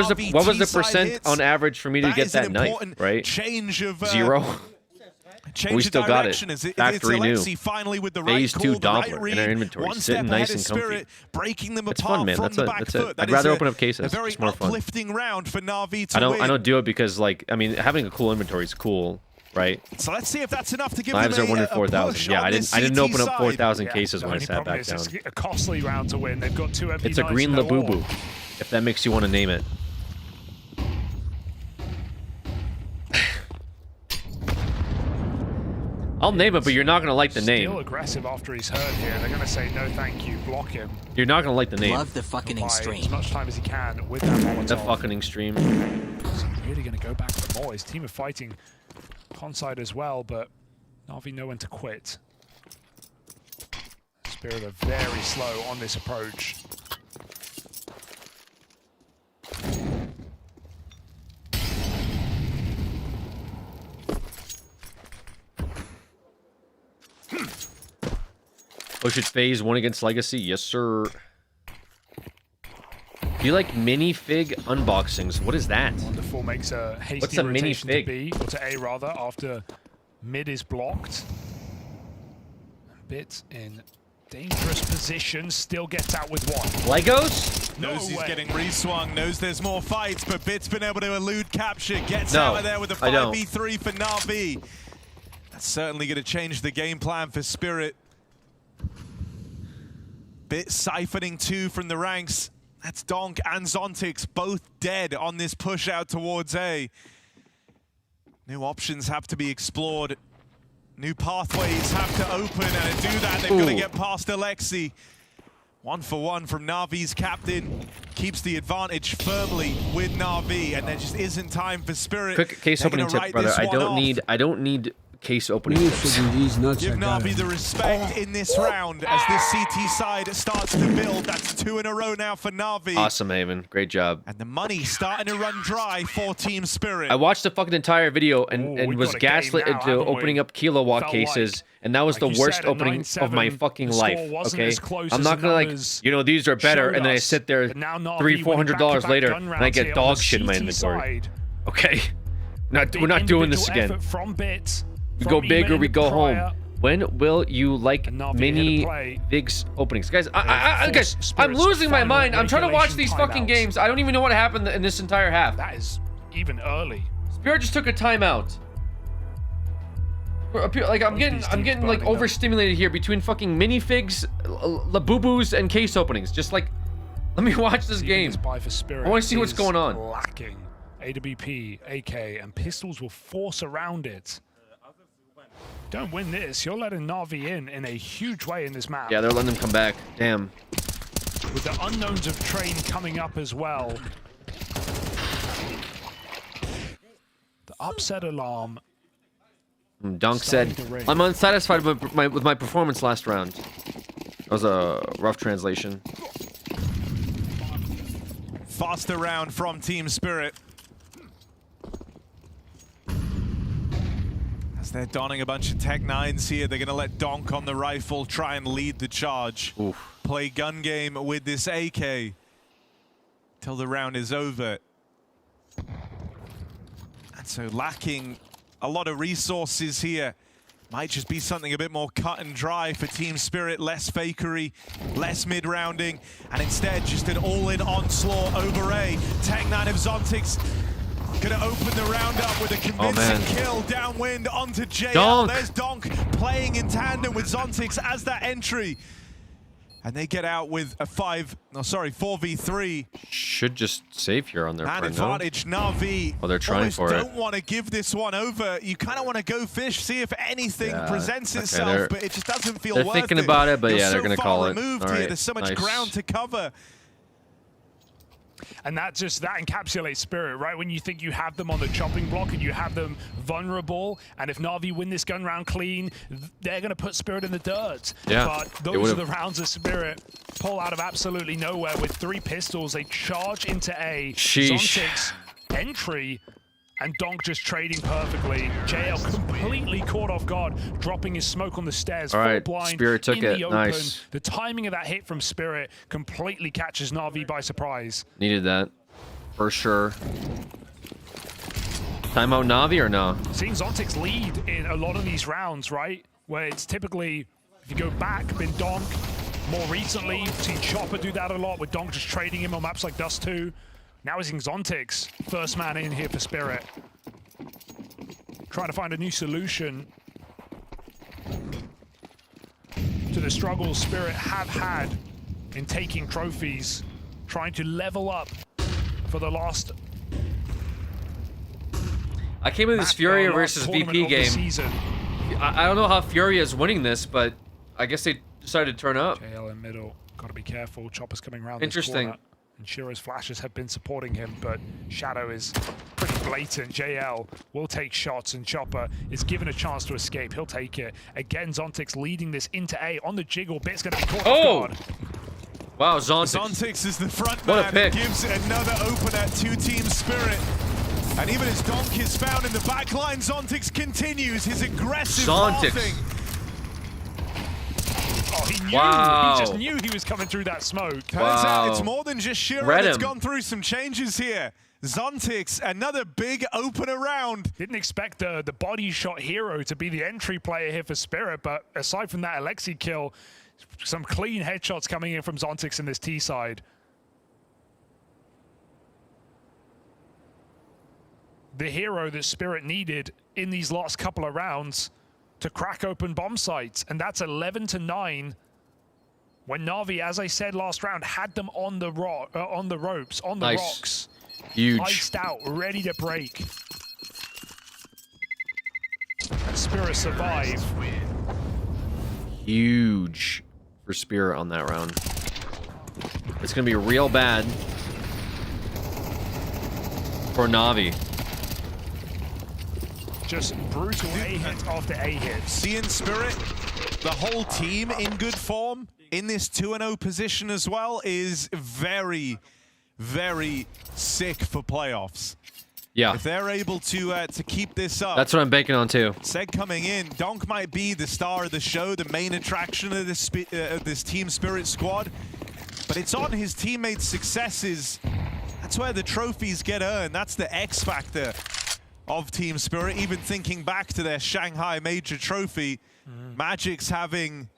was the percent on average for me to get that knife, right? 0. We still got it. Factory new. Phase 2 Doppler in our inventory, sitting nice and comfy. It's fun, man. That's it. I'd rather open up cases. It's more fun. I don't do it because, like, I mean, having a cool inventory is cool. Right. So let's see if that's enough to give Knives them are 1 in 4,000. Yeah, I didn't open up 4,000 cases when I sat back down. It's a costly round to win. They've got 2 MP9s. It's a green Labubu, if that makes you want to name it. I'll name it, but you're not gonna like the name. Still aggressive after he's heard here. They're gonna say no, thank you, block him. You're not gonna like the name. Love the fucking extreme. As much time as he can with that Molotov. The fucking extreme. He's really gonna go back for more. His team are fighting Conside as well, but Na'Vi know when to quit. Spirit are very slow on this approach. Push it phase 1 against Legacy, yes sir. Do you like minifig unboxings? What is that? Wonderful makes a hasty What's a rotation minifig? to B, or to A rather, after mid is blocked. Bit in dangerous position, still gets out with 1. Legos? Knows he's getting reswung, knows there's more fights, but Bit's been able to elude capture, gets out of there with a 5v3 for Na'Vi. That's certainly going to change the game plan for Spirit. Bit siphoning 2 from the ranks. That's Donk and Zontix both dead on this push out towards A. New options have to be explored. New pathways have to open, and to do that, they've got to get past Alexi. 1 for 1 from Na'Vi's captain. Keeps the advantage firmly with Na'Vi, and there just isn't time for Spirit. Quick case opening tip, brother. I don't need case opening tips. Give Na'Vi the respect in this round as this CT side starts to build. That's 2 in a row now for Na'Vi. Awesome, Haven. Great job. And the money starting to run dry for Team Spirit. I watched the fucking entire video and was gaslit into opening up kilowatt cases, and that was the worst opening of my fucking life, okay? I'm not gonna like, you know, these are better, and then I sit there $300-400 later, and I get dog shit in my inventory. Okay? We're not doing this again. We go big or we go home. When will you like mini Vig's openings? Guys, guys, I'm losing my mind. I'm trying to watch these fucking games. I don't even know what happened in this entire half. That is even early. Spirit just took a timeout. Like I'm getting like overstimulated here between fucking minifigs, labubus, and case openings. Just like, let me watch this game. I want to see what's going on. Lacking. AWP, AK, and pistols will force around it. Don't win this, you're letting Na'Vi in a huge way in this map. Yeah, they're letting them come back. Damn. With the unknowns of Train coming up as well. The upset alarm. Donk said, I'm unsatisfied with my performance last round. That was a rough translation. Faster round from Team Spirit. As they're donning a bunch of Tech 9s here, they're going to let Donk on the rifle try and lead the charge. Oof. Play gun game with this AK till the round is over. And so lacking a lot of resources here. Might just be something a bit more cut and dry for Team Spirit, less fakery, less mid-rounding, and instead just an all-in onslaught over A. Tech 9 of Zontix gonna open the round up with a convincing kill downwind onto JL. Donk. There's Donk playing in tandem with Zontix as that entry. And they get out with a 4v3. Should just save here on their And friend, advantage Na'Vi. Well, they're trying for it. Don't want to give this one over. You kind of want to go fish, see if anything presents itself, but it just doesn't feel worth it. They're thinking about it, but You're yeah, they're so going to far call it. removed All here. right, There's so much nice. ground to cover. And that encapsulates Spirit, right? When you think you have them on the chopping block and you have them vulnerable, and if Na'Vi win this gun round clean, they're going to put Spirit in the dirt. Yeah, but those are the rounds of Spirit pull out of absolutely nowhere with 3 pistols. They charge into A. Sheesh. Zontix entry, and Donk just trading perfectly. JL completely caught off guard, dropping his smoke on the stairs. All right, blind Spirit took in it. the open. Nice. The timing of that hit from Spirit completely catches Na'Vi by surprise. Needed that, for sure. Timeout Na'Vi or no? Seeing Zontix lead in a lot of these rounds, right? Where it's typically, if you go back, been Donk. More recently, seen Chopper do that a lot, with Donk just trading him on maps like Dust 2. Now we're seeing Zontix, first man in here for Spirit. Trying to find a new solution to the struggles Spirit have had in taking trophies, trying to level up for the last I came in this Furia versus VP game. I don't know how Furia is winning this, but I guess they decided to turn up. JL in middle, got to be careful. Chopper's coming around. Interesting. This corner. And Shiro's flashes have been supporting him, but Shadow is pretty blatant. JL will take shots, and Chopper is given a chance to escape. He'll take it. Again, Zontix leading this into A on the jiggle. Bit's going to be caught off guard. Wow, Zontix. Zontix is the front What a man. pick. Gives another opener to Team Spirit. And even as Donk is found in the back line, Zontix continues his aggressive pathing. Oh, he knew. Wow. He just knew he was coming through that smoke. Turns out it's more than just Shiro that's gone through some changes here. Zontix, another big opener round. Didn't expect the body shot hero to be the entry player here for Spirit, but aside from that Alexi kill, some clean headshots coming in from Zontix in this T side. The hero that Spirit needed in these last couple of rounds to crack open bomb sites, and that's 11-9. When Na'Vi, as I said last round, had them on the ropes, on the rocks, huge, iced out, ready to break. And Spirit survive. Huge for Spirit on that round. It's gonna be real bad for Na'Vi. Just brutal A hit after A hit. Seeing Spirit, the whole team in good form in this 2-0 position as well is very, very sick for playoffs. Yeah. If they're able to keep this up. That's what I'm banking on too. Seg coming in, Donk might be the star of the show, the main attraction of this Team Spirit squad, but it's on his teammates' successes. That's where the trophies get earned. That's the X factor of Team Spirit. Even thinking back to their Shanghai Major Trophy, Magic's having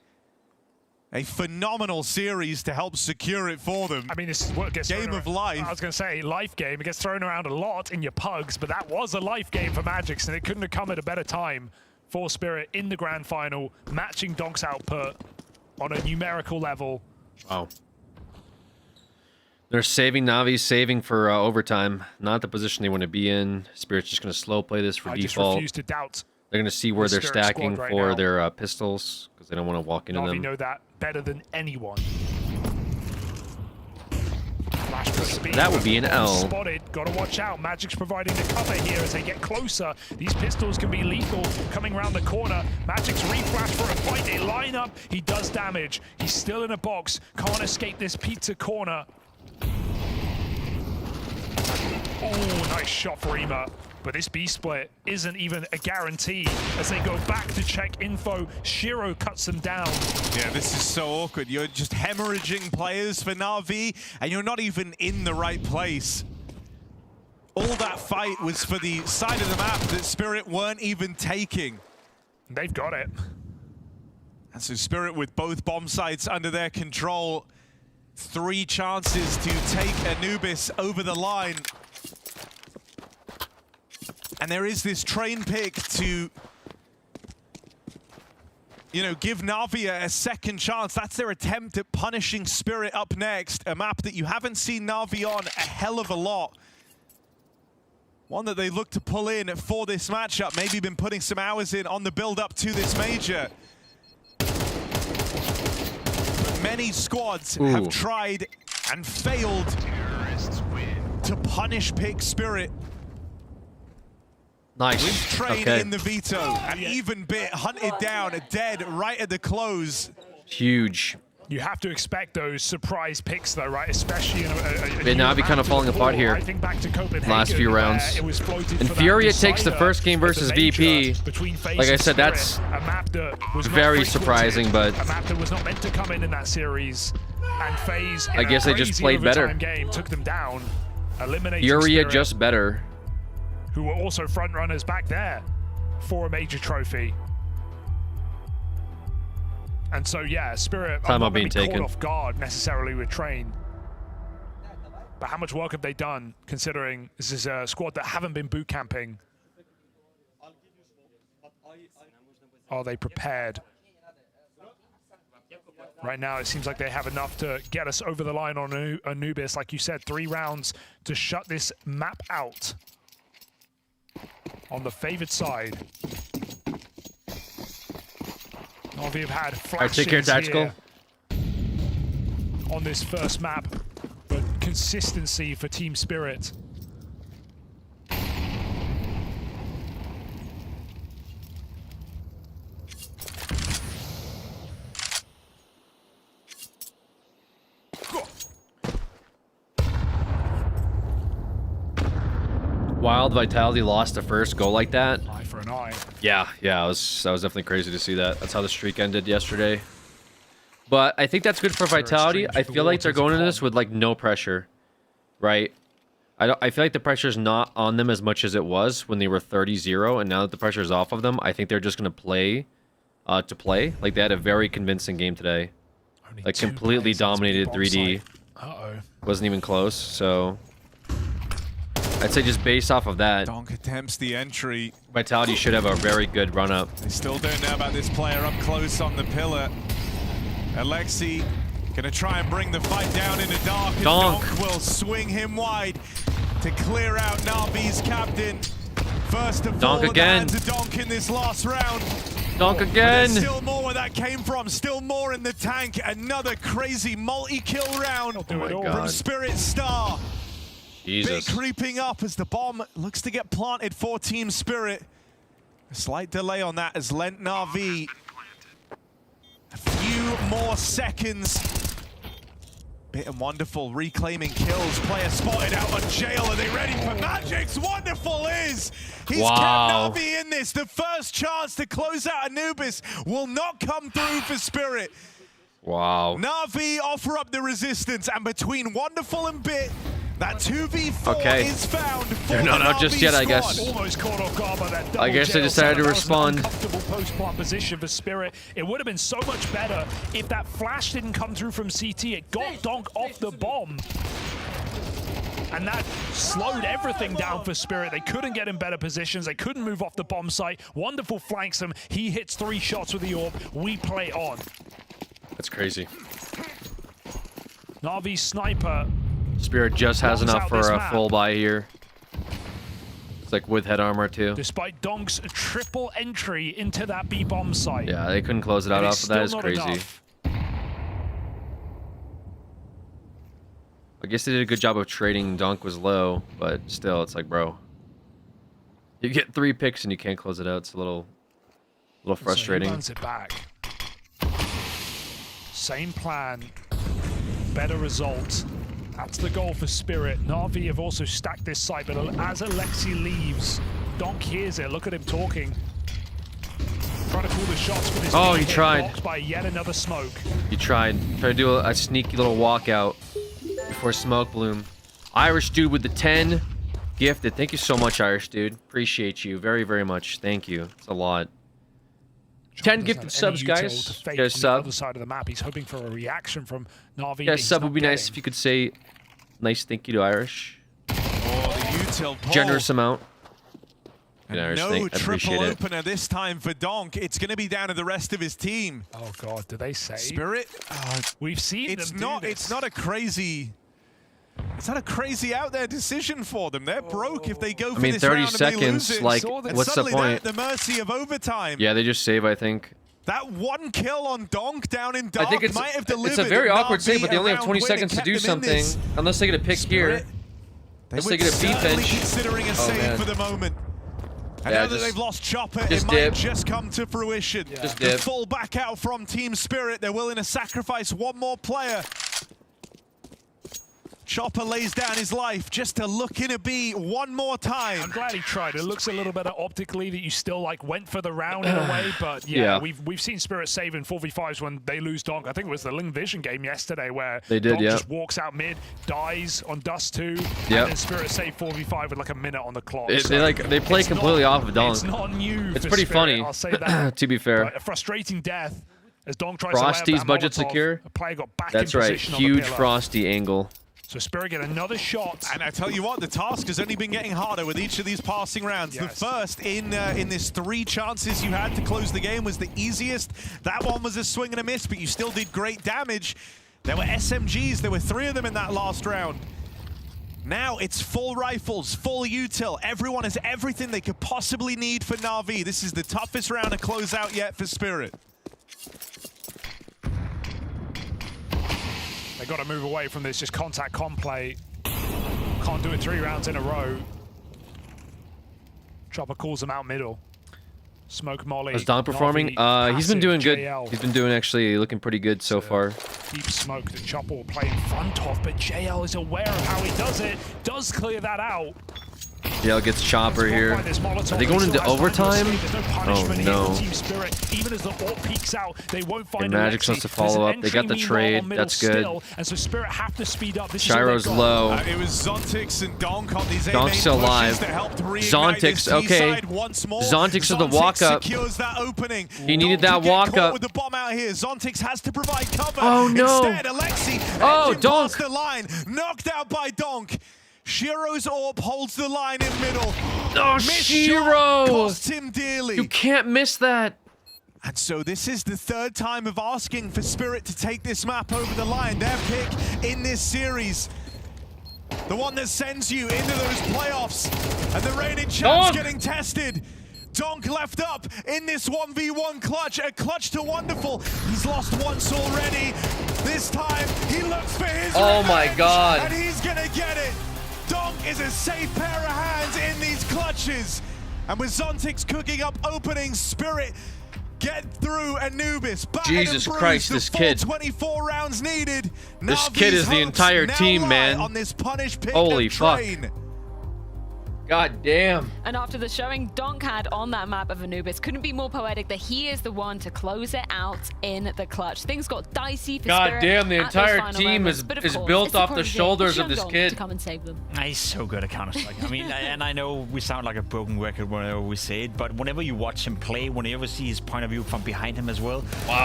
a phenomenal series to help secure it for them. I mean, this is what gets game of life. I was going to say life game. It gets thrown around a lot in your pugs, but that was a life game for Magic, and it couldn't have come at a better time for Spirit in the grand final, matching Donk's output on a numerical level. Wow. They're saving Na'Vi, saving for overtime. Not the position they want to be in. Spirit's just going to slow play this for I default. just refuse to doubt. They're going to see where the they're Spirit stacking squad right for now. their pistols because they don't want to walk into Na'Vi them. know that better than anyone. Flash for speed. That would be an L. Spotted. Got to watch out. Magic's providing the cover here as they get closer. These pistols can be lethal coming around the corner. Magic's reflash for a fight. They line up. He does damage. He's still in a box. Can't escape this pizza corner. Oh, nice shot for Ema. But this B split isn't even a guarantee as they go back to check info. Shiro cuts them down. Yeah, this is so awkward. You're just hemorrhaging players for Na'Vi, and you're not even in the right place. All that fight was for the side of the map that Spirit weren't even taking. They've got it. And so Spirit with both bomb sites under their control. 3 chances to take Anubis over the line. And there is this train pick to, you know, give Na'Vi a second chance. That's their attempt at punishing Spirit up next. A map that you haven't seen Na'Vi on a hell of a lot. One that they look to pull in for this matchup. Maybe been putting some hours in on the build-up to this major. But many squads have tried and failed to punish pick Spirit. Nice. With Train in the veto, an even bit hunted down, dead right at the close. Huge. You have to expect those surprise picks, though, right? Especially in a Na'Vi kind of falling apart here. I think back to Copenhagen, last few rounds. Infuriate takes the first game versus VP. Like I said, that's very surprising, but a map that was not meant to come in that series. And FaZe, I guess they just played better. Game took them down, eliminating Furia Spirit, just better. who were also front runners back there for a major trophy. And so, yeah, Spirit are not being taken caught off guard necessarily with Train. But how much work have they done, considering this is a squad that haven't been boot camping? Are they prepared? Right now, it seems like they have enough to get us over the line on Anubis. Like you said, 3 rounds to shut this map out. On the favored side. Na'Vi have had flashes take care, Tactical. On this first map, but consistency for Team Spirit. Wild Vitality lost the first goal like that. Eye for an eye. Yeah, that was definitely crazy to see that. That's how the streak ended yesterday. But I think that's good for Vitality. I feel like they're going into this with like no pressure, right? I feel like the pressure is not on them as much as it was when they were 30-0, and now that the pressure is off of them, I think they're just gonna play to play. Like they had a very convincing game today. Like completely dominated 3D. Wasn't even close, so I'd say just based off of that, Donk attempts the entry. Vitality should have a very good run-up. They still don't know about this player up close on the pillar. Alexi gonna try and bring the fight down in the dark. And Donk will swing him wide to clear out Na'Vi's captain. First of all, again. To Donk in this last round. Donk again. Still more where that came from. Still more in the tank. Another crazy multi-kill round from Spirit Star. Jesus. Bit creeping up as the bomb looks to get planted for Team Spirit. A slight delay on that has lent Na'Vi a few more seconds. Bit and wonderful reclaiming kills. Player spotted out on jail. Are they ready for Magic's? Wonderful is. He's kept Na'Vi in this. The first chance to close out Anubis will not come through for Spirit. Wow. Na'Vi offer up the resistance, and between Wonderful and Bit, that 2v4 is found for they're not out just yet, I guess. Almost caught off guard by that I guess they decided to respond. Comfortable post-plant position for Spirit. It would have been so much better if that flash didn't come through from CT. It got Donk off the bomb. And that slowed everything down for Spirit. They couldn't get in better positions. They couldn't move off the bomb site. Wonderful flanks him. He hits 3 shots with the orb. We play on. That's crazy. Na'Vi sniper. Spirit just has enough for a full buy here. It's like with head armor too. Despite Donk's triple entry into that B bomb site. Yeah, they couldn't close it out off of that. Is crazy. Enough. I guess they did a good job of trading. Donk was low, but still, it's like, bro, you get 3 picks and you can't close it out. It's a little frustrating. So he runs it back. Same plan, better results. That's the goal for Spirit. Na'Vi have also stacked this site, but as Alexi leaves, Donk hears it. Look at him talking. Trying to call the shots for this. Oh, he tried. Blocked by yet another smoke. He tried. Tried to do a sneaky little walkout before smoke bloom. Irish dude with the 10 gifted. Thank you so much, Irish dude. Appreciate you very, very much. Thank you. It's a lot. 10 gifted subs, guys. You guys sub. Other side of the map. He's hoping for a reaction from Na'Vi. You guys sub would be nice if you could say nice thank you to Irish. Oh, the util pull. Generous amount. And Irish, no appreciate triple it. opener this time for Donk. It's going to be down to the rest of his team. Oh God, do they say? Spirit. We've seen it's them not. do this. It's not a crazy. It's not a crazy out there decision for them. They're broke if they go for this 30 round and they lose seconds, it. like, And what's the suddenly point? They're at the mercy of overtime. Yeah, they just save, I think. That one kill on Donk down in Dark I think might have delivered. it's a very awkward Na'Vi save, but they only have around 20 win seconds and to do kept them in something. this. Unless they get a pick here. Unless they get a beat bench. Considering a save for the moment. I know that they've lost Chopper. It might just come to fruition. Just The dip. full back out from Team Spirit. They're willing to sacrifice one more player. Chopper lays down his life just to look in a B one more time. I'm glad he tried. It looks a little better optically that you still like went for the round in a way, but yeah, we've seen Spirit save in 4v5s when they lose Donk. I think it was the Ling Vision game yesterday where they did, Donk just walks out mid, dies on Dust 2, and then Spirit save 4v5 with like a minute on the clock. They play completely off of Donk. It's not new. It's for pretty Spirit, funny. I'll say that. To be fair. But a frustrating death as Donk tries Frosty's to land that budget Molotov. secure. A player got back That's in right. position on the Huge pillar. Frosty angle. So Spirit get another shot. And I tell you what, the task has only been getting harder with each of these passing rounds. Yes. The first in this 3 chances you had to close the game was the easiest. That one was a swing and a miss, but you still did great damage. There were SMGs. There were 3 of them in that last round. Now it's full rifles, full util. Everyone has everything they could possibly need for Na'Vi. This is the toughest round to close out yet for Spirit. They got to move away from this just contact play. Can't do it 3 rounds in a row. Chopper calls them out middle. Smoke Molly. Is Don performing? He's been doing good. He's been doing actually looking pretty good so far. Deep smoke that Chopper will play in front of, but JL is aware of how he does it. Does clear that out. JL gets Chopper here. Are they going into overtime? Oh no. Team Spirit, even as the AWP peeks out, they won't find Magic wants to follow up. They got the trade. That's good. And so Spirit have to speed up. Gyro's low. It was Zontix and Donk on these Donk's still alive. Zontix, okay. Zontix with the walk up. That opening. He needed that walk up. With the bomb out here. Zontix has to provide cover. Oh no. Instead, Alexi Donk. the line, knocked out by Donk. Shiro's AWP holds the line in middle. Oh, Shiro! Cost him dearly. You can't miss that. And so this is the 3rd time of asking for Spirit to take this map over the line. Their pick in this series. The one that sends you into those playoffs. And the reigning champs getting tested. Donk left up in this 1v1 clutch. A clutch to Wonderful. He's lost once already. This time, he looks for his Oh my revenge, god. And he's gonna get it. Donk is a safe pair of hands in these clutches. And with Zontix cooking up openings, Spirit get through Anubis. Jesus Christ, this kid. 24 rounds needed. This kid is the entire team, man. On this punish pick Holy fuck. train. God damn. And after the showing Donk had on that map of Anubis, couldn't be more poetic that he is the one to close it out in the clutch. Things got dicey for God Spirit damn, the at those entire final team moments, is but of course, built it's the off the protege, shoulders young of this Donk kid. to come and save them. He's so good at Counter-Strike. I mean, and I know we sound like a broken record whenever we say it, but whenever you watch him play, whenever you see his point of view from behind him as well,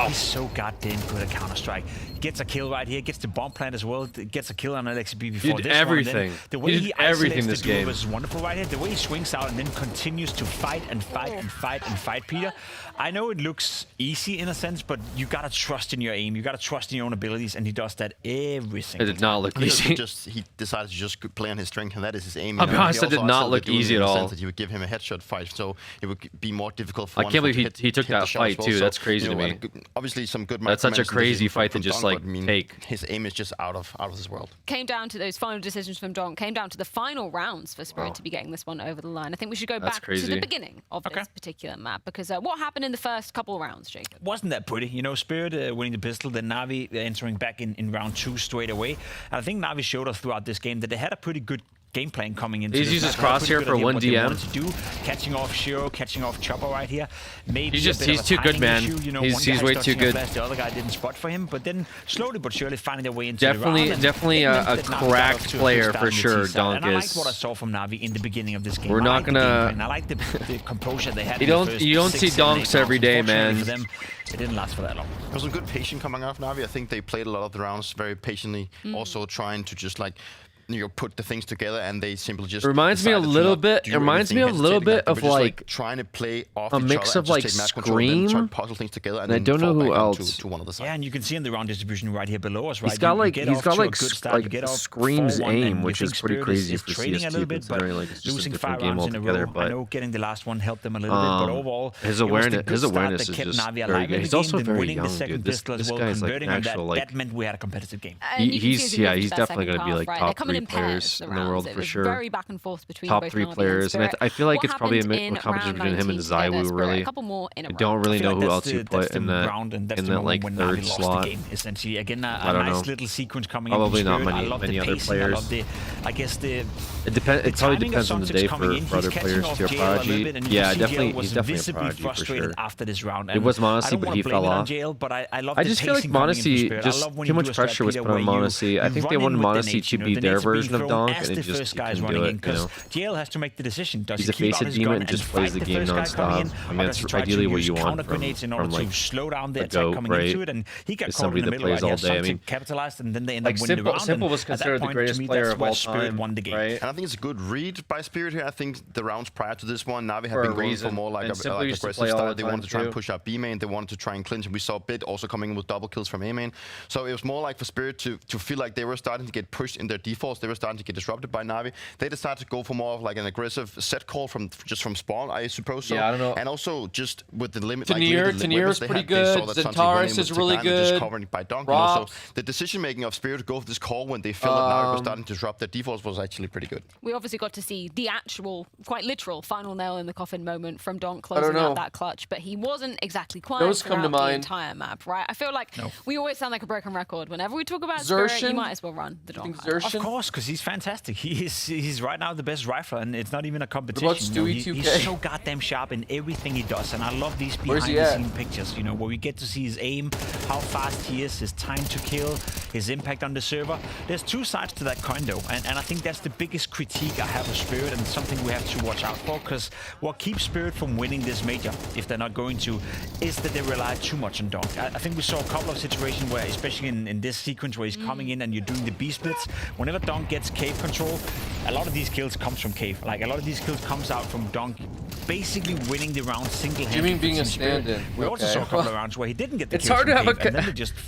he's so goddamn good at Counter-Strike. Gets a kill right here, gets the bomb plant as well, gets a kill on LXB before He did this everything. one. The way He did everything this game. was wonderful right here. The way he swings out and then continues to fight and fight and fight and fight, Peter. I know it looks easy in a sense, but you gotta trust in your aim. You gotta trust in your own abilities, and he does that every single It did not look easy. He decided to just play on his strength, and that is his aim. I'll be honest, it did not look easy at all. That you would give him a headshot fight, so it would be more difficult for I can't believe he took that fight too. That's crazy to me. Obviously, some good. That's such a crazy fight to just like take. His aim is just out of this world. Came down to those final decisions from Donk, came down to the final rounds for Spirit to be getting this one over the line. I think we should go back to the beginning of this particular map, because what happened in the first couple of rounds, Jacob? Wasn't that pretty? You know, Spirit winning the pistol, then Na'Vi entering back in round 2 straight away. And I think Na'Vi showed us throughout this game that they had a pretty good game plan coming into He's this. used his crosshair for 1 DM. To do, catching off Shiro, catching off Chopper right here. Maybe he's too good, man. Issue. You know, he's way too good. The other guy didn't spot for him, but then slowly but surely finding their way into definitely, the round. Definitely a cracked player for sure. Donk and I like is. what I saw from Na'Vi in the beginning of this game. We're not gonna. I like the composure they had. You don't see donks every day, man. For them, it didn't last for that long. There was some good patience coming out of Na'Vi. I think they played a lot of the rounds very patiently, also trying to just like put the things together, and they simply just reminds me a little bit. It reminds me a little bit of like trying to play off a mix of like Scream. And puzzle things together, and I don't know who else. To one of the sides. Yeah, and you can see in the round distribution right here below us. Right, he's got like Scream's aim, which is pretty crazy for CS2 considering like it's just a different game altogether. But I know getting the last one helped them a little bit, but overall his awareness is just very good. He's also very young, dude. This guy's like actual like. That meant we had a competitive game. He's definitely going to be like top 3 players in the world for sure. Very back and forth between top both 3 Na'Vi players, and I feel like it's probably a competition between him and Zywoo. Really, I don't really know who else you put in that like 3rd slot. Essentially, again, a I don't know. nice little sequence coming probably in. Not many other players. I guess it probably depends on the day for other players too. Prodigy, yeah, definitely, he's definitely a Prodigy for sure. After this round, it was m0NESY, but he fell off. I just feel like m0NESY, just too much pressure was put on m0NESY. I think they wanted m0NESY to be their version of Donk, and it just couldn't do it. You know, JL has to make the decision. Does he's a face of demon and just plays the game non-stop. I mean, that's ideally what you want from like slow down the a attack GOAT, coming right? into it, and he got Is caught in somebody the that middle. plays all day. I mean, capitalized, and then they end like up winning the round. Simple was considered the greatest player of all time, right? And I think it's a good read by Spirit here. I think the rounds prior to this one, Na'Vi have been going for more like aggressive style. They wanted to try and push out B main. They wanted to try and clinch, and we saw Bit also coming in with double kills from A main. So it was more like for Spirit to feel like they were starting to get pushed in their defaults. They were starting to get disrupted by Na'Vi. They decided to go for more of like an aggressive set call from spawn, I suppose. So. Yeah, I don't know. And also just with the limit. Tenier is pretty good. Zentaris is really good. Just covered by Donk. So the decision making of Spirit to go for this call when they felt that Na'Vi was starting to disrupt their defaults was actually pretty good. We obviously got to see the actual, quite literal, final nail in the coffin moment from Donk closing out that clutch, but he wasn't exactly quiet throughout the entire map, right? I feel like we always sound like a broken record. Whenever we talk about Spirit, you might as well run the Donk. Of course, because he's fantastic. He's right now the best rifler, and it's not even a competition. He's so goddamn sharp in everything he does, and I love these behind-the-scene pictures, you know, where we get to see his aim, how fast he is, his time to kill, his impact on the server. There's 2 sides to that coin, though, and I think that's the biggest critique I have of Spirit, and something we have to watch out for, because what keeps Spirit from winning this major, if they're not going to, is that they rely too much on Donk. I think we saw a couple of situations where, especially in this sequence where he's coming in and you're doing the B splits, whenever Donk gets cave control, a lot of these kills comes from cave. Like, a lot of these kills comes out from Donk basically winning the round single-handedly. You mean being a stand-in? We also saw a couple of rounds where he didn't get the It's hard to have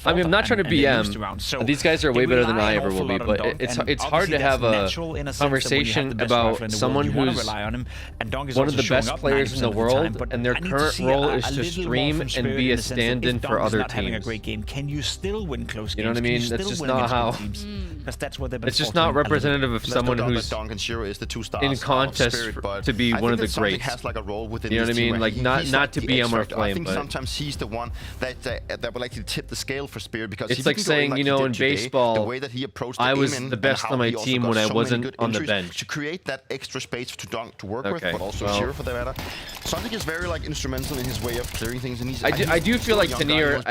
I mean, I'm not trying to BM. So these guys are way better than I ever will be, but it's hard to have a conversation about someone who's one of the best players in the world, and their current role is to stream and be a stand-in for other teams. Can you still win close games? You know what I mean? That's just not how. It's just not representative of someone who's in contest to be one of the greats. You know what I mean? Like not to BM or flame, I think but sometimes he's the one that would like to tip the scale for Spirit, because it's like saying, you know, in baseball, the way that he approached I was the best on my team when I wasn't on the bench. To create that extra space to Donk to work with, but also Shiro for that matter. So I think he's very like instrumental in his way of clearing things, and he's. I do feel like Tenier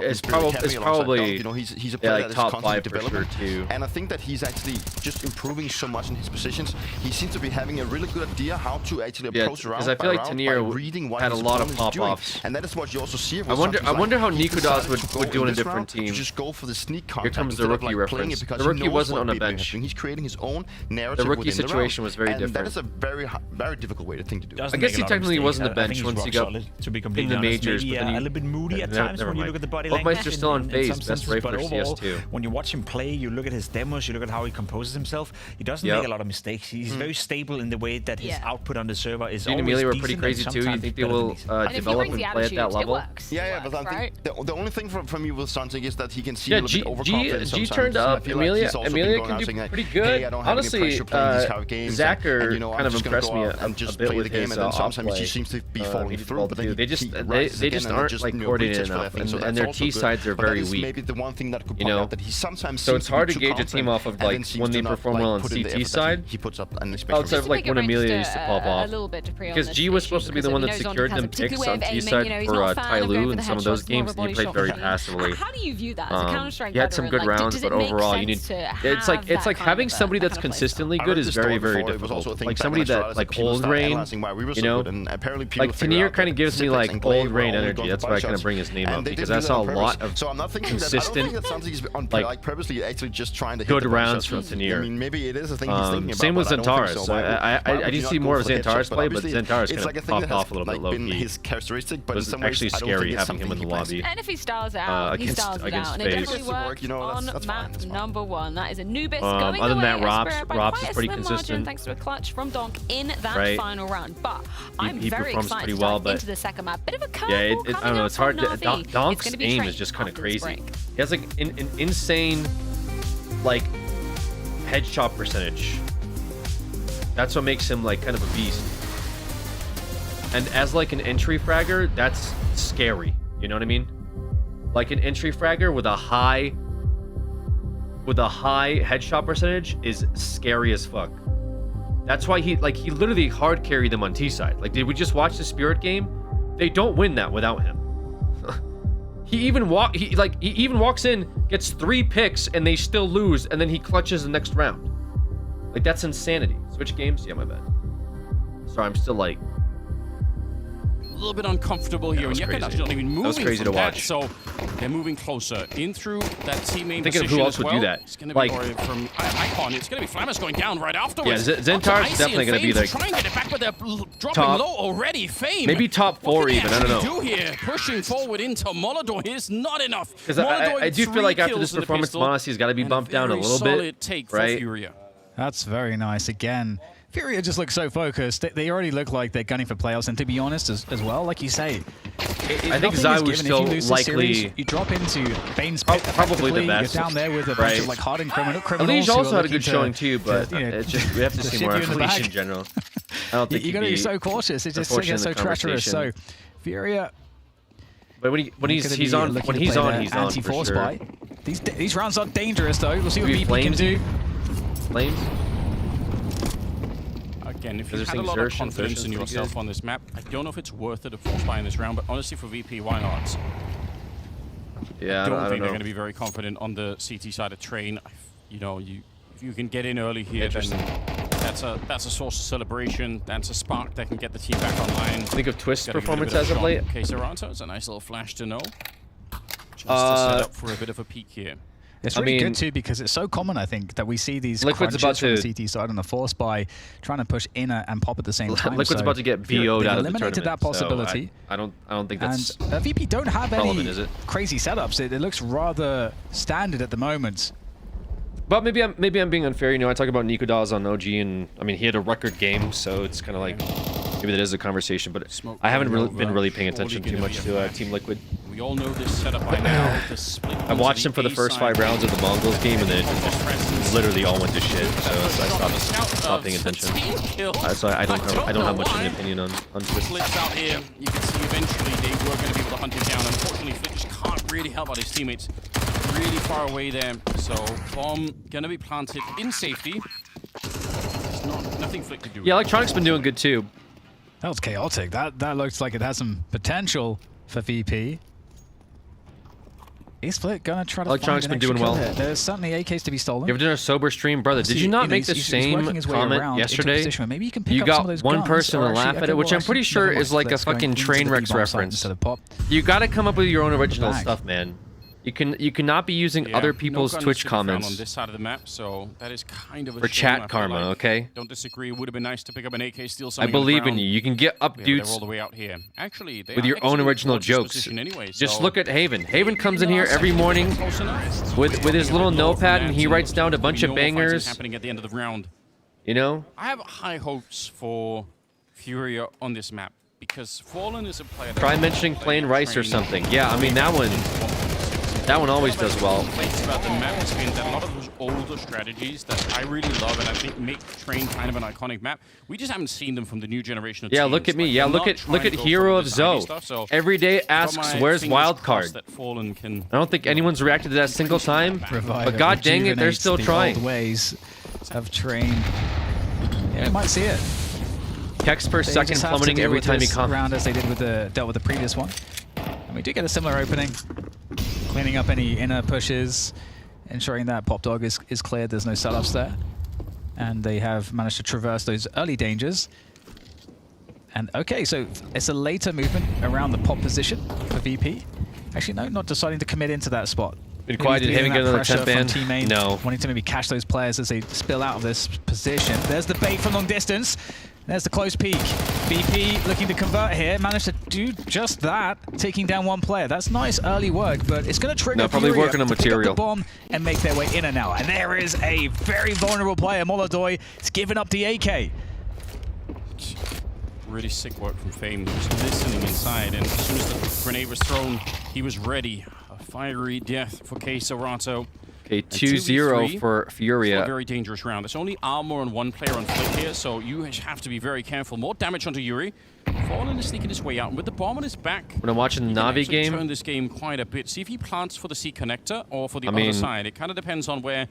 is probably he's a player that is top 5 for sure too. And I think that he's actually just improving so much in his positions. He seems to be having a really good idea how to actually approach around. Because I feel like Tenier had a lot of pop-offs, and that is what you also see. I wonder how Nikodas would do in a different team. Just go for the sneak contact. Here comes the rookie reference. The rookie wasn't on a bench. He's creating his own narrative. The rookie situation was very different. That is a very difficult way to think to do. I guess he technically wasn't on the bench once he got in the majors, but then a little bit moody at times when you look at the body language. Meister's still on phase, best rifler CS2. When you watch him play, you look at his demos, you look at how he composes himself, he doesn't make a lot of mistakes. He's very stable in the way that his output on the server is always Amelia were decent pretty crazy and too. You think they will develop and play at that level? Yeah, but I think the only thing for me with Santic is that he can see yeah, a little bit overconfident sometimes. G turned up. Amelia can do pretty good. Honestly, Zach kind of impressed me a bit with his sometimes he seems to be falling through, but they just aren't like coordinated enough, and their T sides are very weak. Maybe the one thing that could that he sometimes so it's hard to gauge a team off of like when they perform well on CT side. He puts up an outside of like when Amelia used to pop off. Because G was supposed to be the one that secured them picks on T side for Tyloo in some of those games, and he played very passively. How do you view that as a Counter-Strike? He had some good rounds, but overall, you need. It's like having somebody that's consistently good is very difficult. Like somebody that like old rain, you know, like Tanier kind of gives me like old rain energy. That's why I kind of bring his name up, because I saw a lot of consistent, like purposely actually just trying to good rounds from Tanier. I mean, maybe it is a thing he's thinking about. Same with Xantares. I did see more of Xantares play, but Xantares kind of popped off a little bit low key. His characteristic, but it was actually scary having him in the lobby. And if he styles it out, he styles it out, and it definitely worked on map number 1. That is Anubis going other than away. that, Robs is pretty consistent. Thanks to a clutch from Donk in that final round. But I'm very excited to dive into the second map. Bit of a curveball I don't know. It's hard. Donk's aim is just kind of crazy. He has like an insane like headshot percentage. That's what makes him like kind of a beast. And as like an entry fragger, that's scary. You know what I mean? Like an entry fragger with a high headshot percentage is scary as fuck. That's why he literally hard carried them on T side. Like, did we just watch the Spirit game? They don't win that without him. He even walks in, gets 3 picks, and they still lose, and then he clutches the next round. Like, that's insanity. Switch games? Yeah, my bad. Sorry, I'm still like a little bit uncomfortable here, and Yepet actually not even moving. That was crazy to watch. So they're moving closer in through that team main position. Thinking of who else would do that. It's going to be from Icon. It's going to be Flammers going down right afterwards. Yeah, Xantares is definitely going to be like try and get it back, but they're dropping low already. Fame. Maybe top 4 even. I don't know. Do here pushing forward into Molodor is not enough. Because I do feel like after this performance, Monasty's got to be bumped down a little bit, right? That's very nice again. Furia just looks so focused. They already look like they're gunning for playoffs, and to be honest, as well, like you say, I think Zai was still likely. You drop into Bane's pit, probably the best. You're down there with a bunch of like hardened criminals. Elige also had a good showing too, but it's just we have to see more of Elige in general. I don't think you got to be so cautious. It just gets so treacherous. So Furia. But when he's on, he's on for sure. These rounds are dangerous though. We'll see what VP can do. Flames. Again, if you had a lot of confidence in yourself on this map, I don't know if it's worth it to force buy in this round, but honestly for VP, why not? Yeah, I don't think they're going to be very confident on the CT side of Train. You know, if you can get in early here, then that's a source of celebration. That's a spark that can get the team back online. Think of Twist's performance as of late. Okay, Serranto, it's a nice little flash to know. Just to set up for a bit of a peak here. It's really good too because it's so common, I think, that we see these Liquid's crunches from the CT side on the force by trying to push in and pop at the same time. Liquid's about to get BO'd out of the tournament. Eliminated that possibility. So I don't think that's. And VP don't have any relevant, crazy setups. It looks rather standard at the moment. But maybe I'm being unfair. You know, I talk about Nico Dawes on OG, and I mean he had a record game, so it's kind of like maybe that is a conversation. But I haven't been really paying attention too much to Team Liquid. We all know this setup by now. I watched him for the first 5 rounds of the Mongols game, and then it literally all went to shit. So I stopped paying attention. So I don't have much of an opinion on Twist. Flips out here. You can see eventually they were going to be able to hunt him down. Unfortunately, Flick just can't really help out his teammates. Really far away there. So bomb going to be planted in safety. There's nothing Flick could do. Yeah, Electronic's been doing good too. That was chaotic. That looks like it has some potential for VP. Is Flick gonna try to Electronic's find been doing well. There's certainly AKs to be stolen. You ever done a sober stream, brother? Did you not make the same comment yesterday? Maybe you can pick you up got some of those one guns, person to laugh at it, which I'm pretty sure is like a fucking Trainwrecks reference. You gotta come up with your own original stuff, man. You cannot be using other people's Twitch comments on this side of the map, so that is kind of a for chat karma, like. Okay? Don't disagree. It would have been nice to pick up an AK, steal I something. believe in you. You can get up, dudes. They're all the way out here. Actually, with your own original jokes. Anyway, Just look at Haven. Haven comes in here every morning with his little notepad, and he writes down a bunch of bangers. Happening at the end of the round. You know? I have high hopes for Furia on this map because Fallen is a player. Try mentioning plain rice or something. Yeah, I mean that one always does well. About the map has been that a lot of those older strategies that I really love and I think make Train kind of an iconic map. We just haven't seen them from the new generation of Yeah, teams. look at me. Like, Yeah, look at Hero of Zoe. So every day asks where's wildcard. I don't think anyone's reacted to that single time. But god dang it, they're still trying. Old ways of Train. Yeah, you might see it. Keks per second plummeting every time he comes. Round as they did with dealt with the previous one. And we do get a similar opening. Cleaning up any inner pushes, ensuring that Pop Dog is cleared, there's no setups there. And they have managed to traverse those early dangers. And okay, so it's a later movement around the Pop position for VP. Actually, no, not deciding to commit into that spot. Been quiet, did Haven get another 10th ban? No. Wanting to maybe catch those players as they spill out of this position. There's the bait from long distance. There's the close peek. VP looking to convert here, managed to do just that, taking down one player. That's nice early work, but it's going to trigger probably Furia working on to material. pick up the bomb and make their way in and out. And there is a very vulnerable player, Molodoy. It's giving up the AK. Really sick work from Fame. He was listening inside, and as soon as the grenade was thrown, he was ready. A fiery death for K Serato. Okay, 2-0 for Furia. It's a very dangerous round. There's only armor on one player on foot here, so you have to be very careful. More damage onto Yuri. Fallen is sneaking his way out, and with the bomb on his back, when I'm watching the Na'Vi game, turn this game quite a bit. See if he plants for the C connector or for the other side. It kind of depends on where.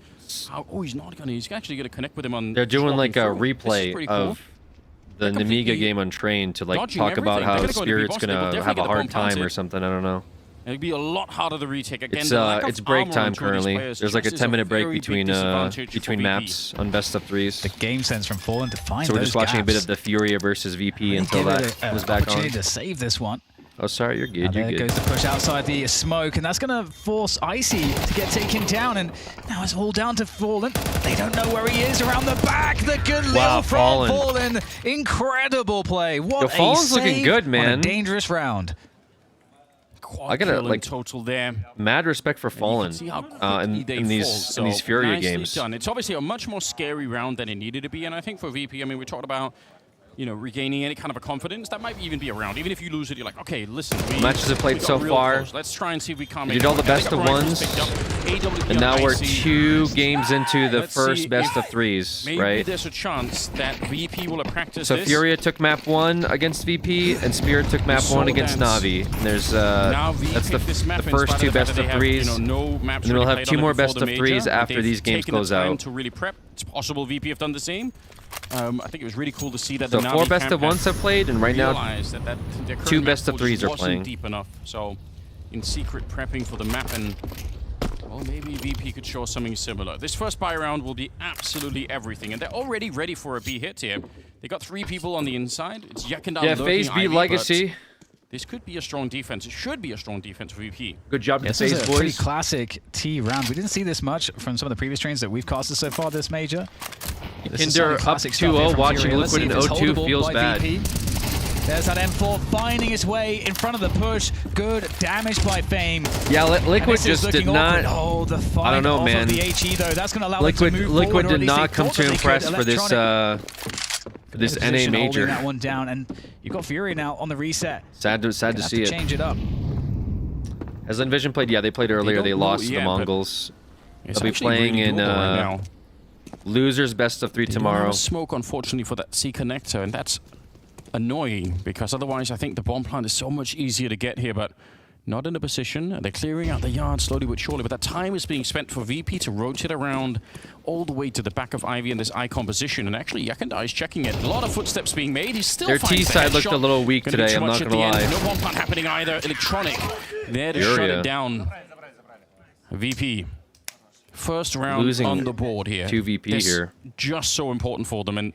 Oh, he's not gonna. He's actually gonna connect with him on. They're doing like a replay of the Namiga game on Train to like talk about how Spirit's gonna have a hard time or something. I don't know. It'd be a lot harder to retake. Again, it's break time currently. There's like a 10-minute break between maps on best of threes. The game sense from Fallen to find So we're just watching gaps. a bit of the Furia versus VP until that was back on. Opportunity to save this one. Oh, sorry, you're good. You're there good. Goes the push outside the smoke, and that's going to force Icy to get taken down. And now it's all down to Fallen. They don't know where he is around the back. The good little from Fallen. Incredible play. What a Fallen's looking good, man. On a dangerous round. I gotta like total there. Mad respect for Fallen in these Furia games. Done. It's obviously a much more scary round than it needed to be, and I think for VP, I mean, we talked about regaining any kind of a confidence. That might even be around. Even if you lose it, you're like, okay, listen. Matches have played so far. Close. Let's try and see if we can. We did all the best of ones, and now we're 2 games into the first best of threes, maybe right? There's a chance that VP will have practiced So this. Furia took map 1 against VP, and Spirit took map 1 against Na'Vi. And there's that's the first 2 best of threes, and then we'll have 2 more best of threes after these games close out. To really prep. It's possible VP have done the same. I think it was really cool to see that so the 4 best of 1s have played, and right now that 2 best of 3s are playing. Deep enough, so in secret prepping for the map, and well, maybe VP could show something similar. This first buy round will be absolutely everything, and they're already ready for a B hit here. They got 3 people on the inside. It's Yakandar. FaZe B Legacy. This could be a strong defense. It should be a strong defense for VP. Good job, this is a pretty classic T round. We didn't see this much from some of the previous trains that we've casted so far this major. Kinder up 2-0, watching Liquid in 0-2 feels bad. VP. There's that M4 finding its way in front of the push. Good damage by Fame. Yeah, Liquid just did not. Oh, the fight I don't know, man. The HE though, that's going to allow Liquid them to move forward, did not come to impress for this NA major. That one down, and you've got Fury now on the reset. Sad to see it. Change it up. Has Envision played? Yeah, they played earlier. They lost to the Mongols. They'll be playing in losers best of 3 tomorrow. Smoke, unfortunately, for that C connector, and that's annoying because otherwise I think the bomb plant is so much easier to get here, but not in a position. They're clearing out the yard slowly but surely, but that time is being spent for VP to rotate around all the way to the back of Ivy in this icon position, and actually Yakandar is checking it. A lot of footsteps being made. He's still their T side looked a little weak today, I'm not gonna lie. No bomb plant happening either. Electronic there to shut it down. VP. First round losing on the board here. 2 VP this here. Just so important for them, and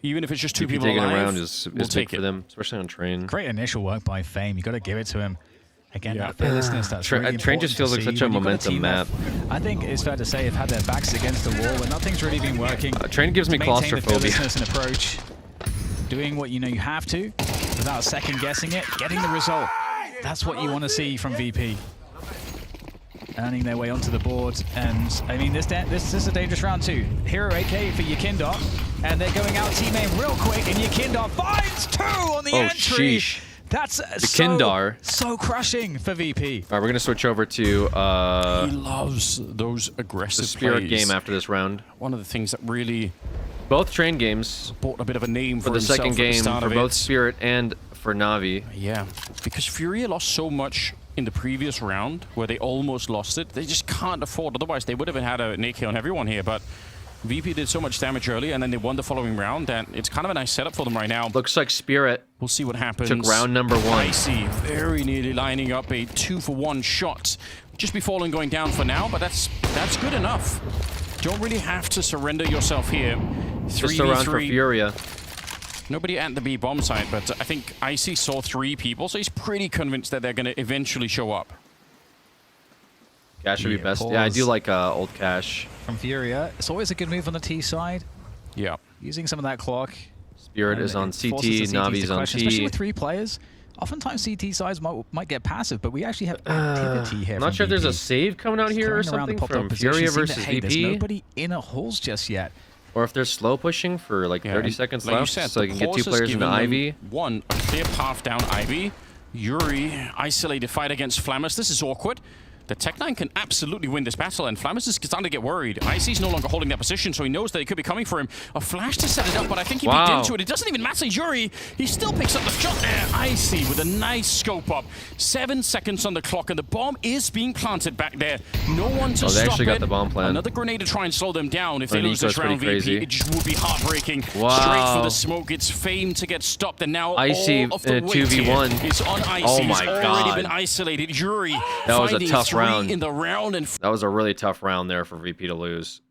even if it's just 2 people taking alive, around is we'll big for them, especially on Train. Great initial work by Fame. You got to give it to him. Again, that fearlessness, that's really Train just feels like such a momentum map. I think it's fair to say they've had their backs against the wall, but nothing's really been working. Train gives me claustrophobia. And approach, doing what you know you have to, without second guessing it, getting the result. That's what you want to see from VP. Earning their way onto the board, and I mean, this is a dangerous round too. Hero AK for Yekindar, and they're going out team-aim real quick, and Yekindar finds 2 on the entry. Sheesh. That's so crushing for VP. All right, we're gonna switch over to he loves those aggressive the Spirit plays. game after this round. One of the things that really both Train games bought a bit of a name for the second game for both Spirit and for Na'Vi. Yeah, because Furia lost so much in the previous round where they almost lost it. They just can't afford. Otherwise, they would have had a AK on everyone here, but VP did so much damage early, and then they won the following round, that it's kind of a nice setup for them right now. Looks like Spirit. We'll see what happens. Took round number 1. Icy very nearly lining up a 2-for-1 shot. Just be falling going down for now, but that's good enough. Don't really have to surrender yourself here. 3v3. Just a round for Furia. Nobody at the B bomb site, but I think Icy saw 3 people, so he's pretty convinced that they're going to eventually show up. Cash would be best. Yeah, I do like old Cash. From Furia, it's always a good move on the T side. Yeah. Using some of that clock. Spirit is on CT, Navi's on T. Especially with 3 players. Oftentimes CT sides might get passive, but we actually have activity here. I'm not sure if there's a save coming out here or something from Furia versus VP. There's nobody in a holes just yet. Or if they're slow pushing for like 30 seconds left, so you can get 2 players into Ivy. One, a clear path down Ivy. Yuri, isolated fight against Flammus. This is awkward. The Tech9 can absolutely win this battle, and Flammus is starting to get worried. Icy's no longer holding that position, so he knows that it could be coming for him. A flash to set it up, but I think he beat into it. It doesn't even matter. Yuri, he still picks up the shot there. Icy with a nice scope up. 7 seconds on the clock, and the bomb is being planted back there. No one to stop they actually it. got the bomb plan. Another grenade to try and slow them down. If they lose Nico's this round, VP, it just would be heartbreaking. Straight for the smoke. It's famed to get stopped, and now Icy all of the weight 2v1 is on Icy. Oh my He's already been isolated. Yuri, that was a tough 3 round. in the round. That was a really tough round there for VP to lose.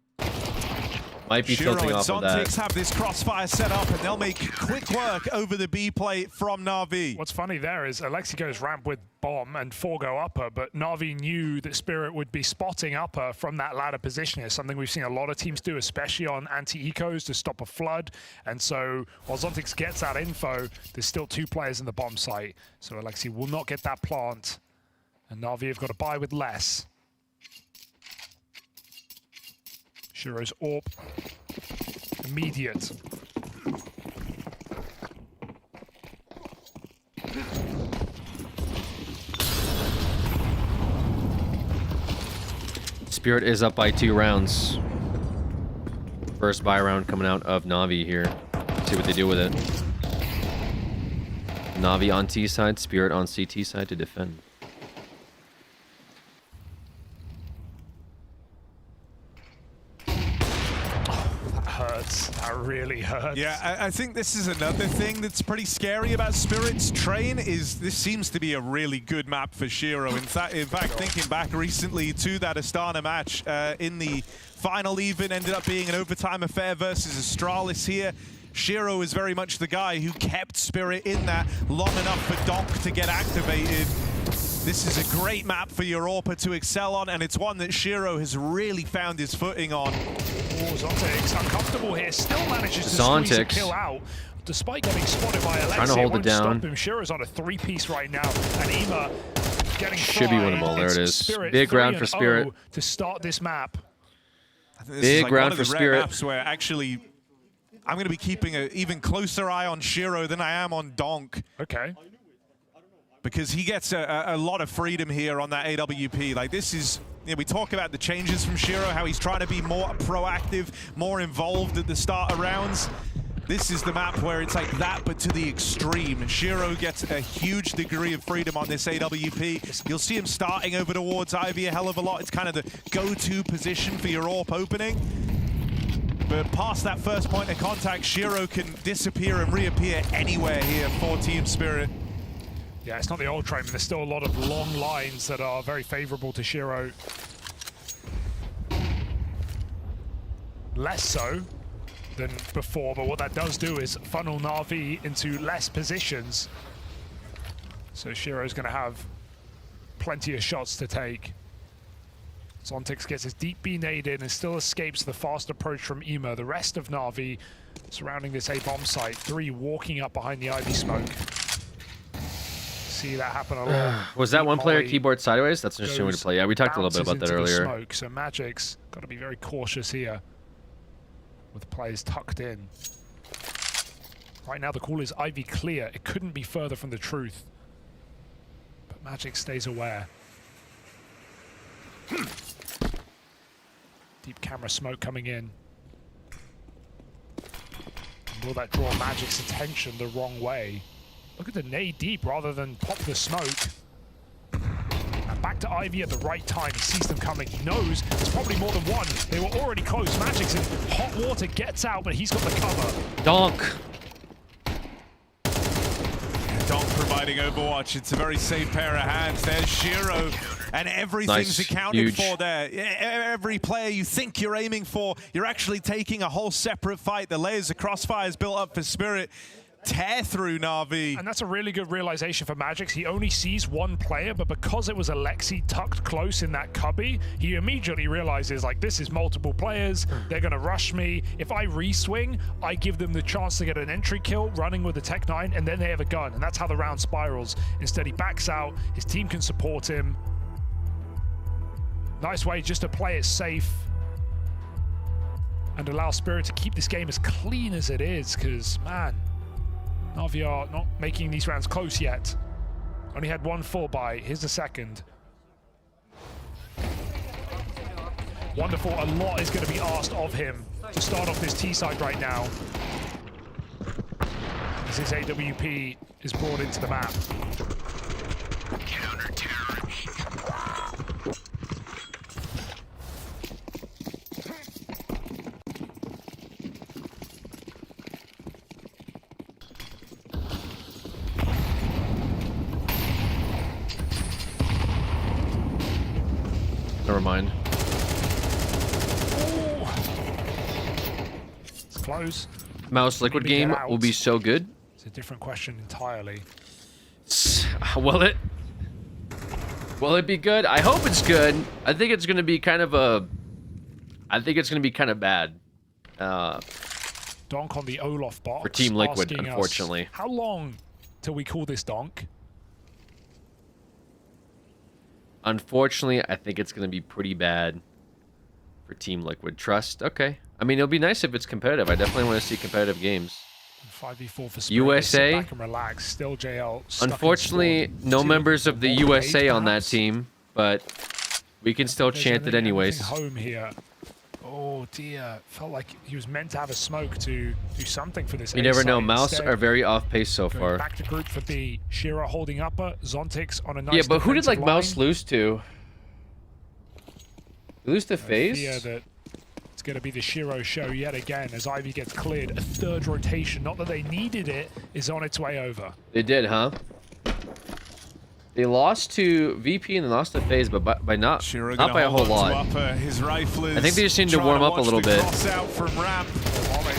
Might be tilting off of that. Zontics have this crossfire set up, and they'll make quick work over the B plate from Na'Vi. What's funny there is Alexi goes ramp with bomb and 4 go upper, but Na'Vi knew that Spirit would be spotting upper from that ladder position. It's something we've seen a lot of teams do, especially on anti-ecos to stop a flood. And so while Zontics gets that info, there's still 2 players in the bomb site. So Alexi will not get that plant. And Na'Vi have got to buy with less. Shiro's AWP, immediate. Spirit is up by 2 rounds. First buy round coming out of Na'Vi here. See what they do with it. Na'Vi on T side, Spirit on CT side to defend. Hurts. That really hurts. Yeah, I think this is another thing that's pretty scary about Spirit's Train is this seems to be a really good map for Shiro. In fact, thinking back recently to that Astana match in the final even ended up being an overtime affair versus Astralis here. Shiro is very much the guy who kept Spirit in that long enough for Donk to get activated. This is a great map for Europa to excel on, and it's one that Shiro has really found his footing on. Oh, Zontics uncomfortable here, still manages to squeeze a kill out. Despite getting spotted by Alexi, trying to hold it down. Stop him. Shiro's on a 3-piece right now, and Ema getting should be winnable. There it is. Spirit, big round for Spirit to start this map. I think this big is like round one for of the rare Spirit. maps where actually I'm going to be keeping an even closer eye on Shiro than I am on Donk. Okay. Because he gets a lot of freedom here on that AWP. Like this is, you know, we talk about the changes from Shiro, how he's trying to be more proactive, more involved at the start of rounds. This is the map where it's like that, but to the extreme. Shiro gets a huge degree of freedom on this AWP. You'll see him starting over towards Ivy a hell of a lot. It's kind of the go-to position for your AWP opening. But past that first point of contact, Shiro can disappear and reappear anywhere here for Team Spirit. Yeah, it's not the old train, but there's still a lot of long lines that are very favorable to Shiro. Less so than before, but what that does do is funnel Na'Vi into less positions. So Shiro's going to have plenty of shots to take. Zontix gets his deep B nade in and still escapes the fast approach from Ema. The rest of Na'Vi surrounding this A bomb site. 3 walking up behind the Ivy smoke. See that happen a lot. Was that one player keyboard sideways? That's an interesting way to play. Yeah, we talked a little bit about that earlier. Smoke, so Magic's got to be very cautious here with players tucked in. Right now the call is Ivy clear. It couldn't be further from the truth. But Magic stays aware. Deep camera smoke coming in. Will that draw Magic's attention the wrong way? Look at the nade deep rather than pop the smoke. And back to Ivy at the right time. He sees them coming. He knows there's probably more than one. They were already close. Magic's in hot water, gets out, but he's got the cover. Donk. Donk providing Overwatch. It's a very safe pair of hands. There's Shiro. And everything's accounted for there. Every player you think you're aiming for, you're actually taking a whole separate fight. The layers of crossfire is built up for Spirit. Tear through Na'Vi. And that's a really good realization for Magix. He only sees one player, but because it was Alexi tucked close in that cubby, he immediately realizes, like, this is multiple players. They're going to rush me. If I re-swing, I give them the chance to get an entry kill running with the Tech-9, and then they have a gun. And that's how the round spirals. Instead, he backs out. His team can support him. Nice way just to play it safe and allow Spirit to keep this game as clean as it is, because, man, Na'Vi are not making these rounds close yet. Only had 1 full buy. Here's the second. Wonderful. A lot is going to be asked of him to start off this T side right now. As his AWP is brought into the map. Never mind. It's close. Mouse Liquid game will be so good. It's a different question entirely. Will it? Will it be good? I hope it's good. I think it's going to be kind of a... I think it's going to be kind of bad. Donk on the Olaf box. For Team Liquid, unfortunately. How long till we call this Donk? Unfortunately, I think it's going to be pretty bad for Team Liquid. Trust? Okay. I mean, it'll be nice if it's competitive. I definitely want to see competitive games. 5v4 for Spirit. USA. Sit back and relax. Still JL. Unfortunately, no members of the USA on that team, but we can still chant it anyways. Home here. Oh dear. Felt like he was meant to have a smoke to do something for this. You never know. Mouse are very off pace so far. Back to group for B. Shira holding upper. Zontix on a nice. Yeah, but who did like line. Mouse lose to? Lose to FaZe? Yeah, that it's going to be the Shiro show yet again as Ivy gets cleared. A third rotation, not that they needed it, is on its way over. They did, huh? They lost to VP and they lost to FaZe, but by not by a whole lot. His riflers I think they just need to warm up a little bit. Out from ramp.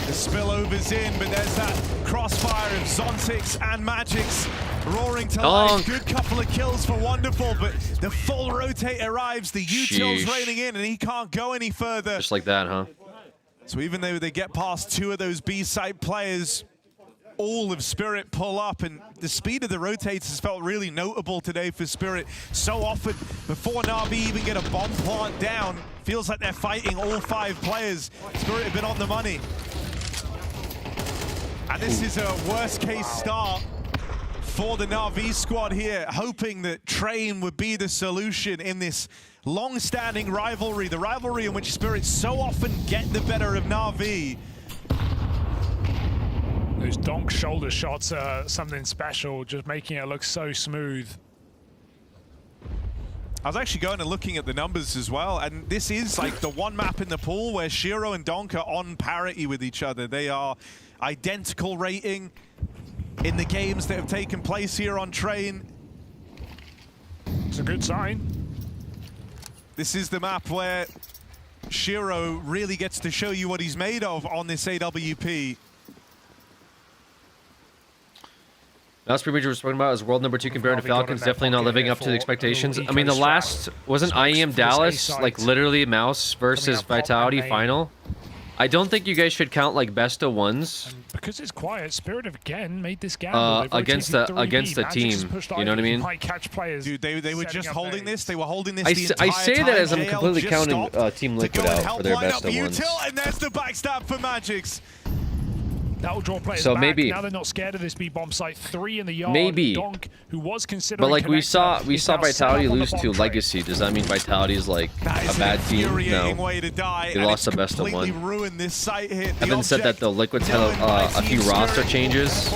The spillover's in, but there's that crossfire of Zontix and Magic's roaring to life. Good couple of kills for Wonderful, but the full rotate arrives. The util's raining in, and he can't go any further. Just like that, huh? So even though they get past 2 of those B-side players, all of Spirit pull up, and the speed of the rotates has felt really notable today for Spirit. So often, before Na'Vi even get a bomb plant down, feels like they're fighting all 5 players. Spirit have been on the money. And this is a worst-case start for the Na'Vi squad here, hoping that Train would be the solution in this long-standing rivalry, the rivalry in which Spirit so often get the better of Na'Vi. Those Donk shoulder shots are something special, just making it look so smooth. I was actually going and looking at the numbers as well, and this is like the one map in the pool where Shiro and Donk are on parity with each other. They are identical rating in the games that have taken place here on Train. It's a good sign. This is the map where Shiro really gets to show you what he's made of on this AWP. Mouse Premature was spoken about as world #2 compared to Falcons, definitely not living up to the expectations. I mean, the last wasn't IEM Dallas like literally Mouse versus Vitality final. I don't think you guys should count like best of ones. And because it's quiet, Spirit again made this gamble. Against the team. You know what I mean? Dude, they were just holding this. They were holding this. I say that as I'm completely counting Team Liquid out for their best of ones. And there's the backstab for Magix. That will draw players so back. Maybe now they're not scared of this B-bomb site. 3 in the yard. Maybe. Donk, who was considering but like we saw Vitality lose to Legacy. Does that mean Vitality is like a bad team? No. They lost the best of one. Having said that though, Liquid's had a few roster changes.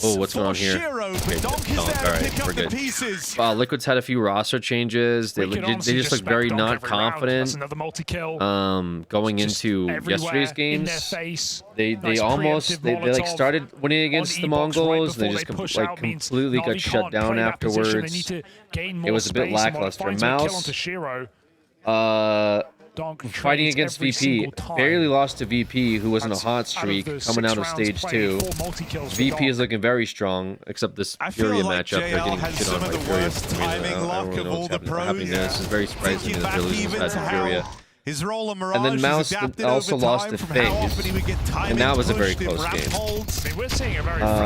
Oh, what's going on here? Okay, alright, we're good. Liquid's had a few roster changes. They just look very not confident. Going into yesterday's games. They almost they like started winning against the Mongols. They just completely got shut down afterwards. It was a bit lackluster. Mouse fighting against VP, barely lost to VP, who was in a hot streak coming out of stage 2. VP is looking very strong, except this Furia matchup. They're getting shit on by Furia for some reason. I don't really know what's happening there. This is very surprising that they're losing to Furia. And then Mouse also lost to FaZe, and that was a very close game.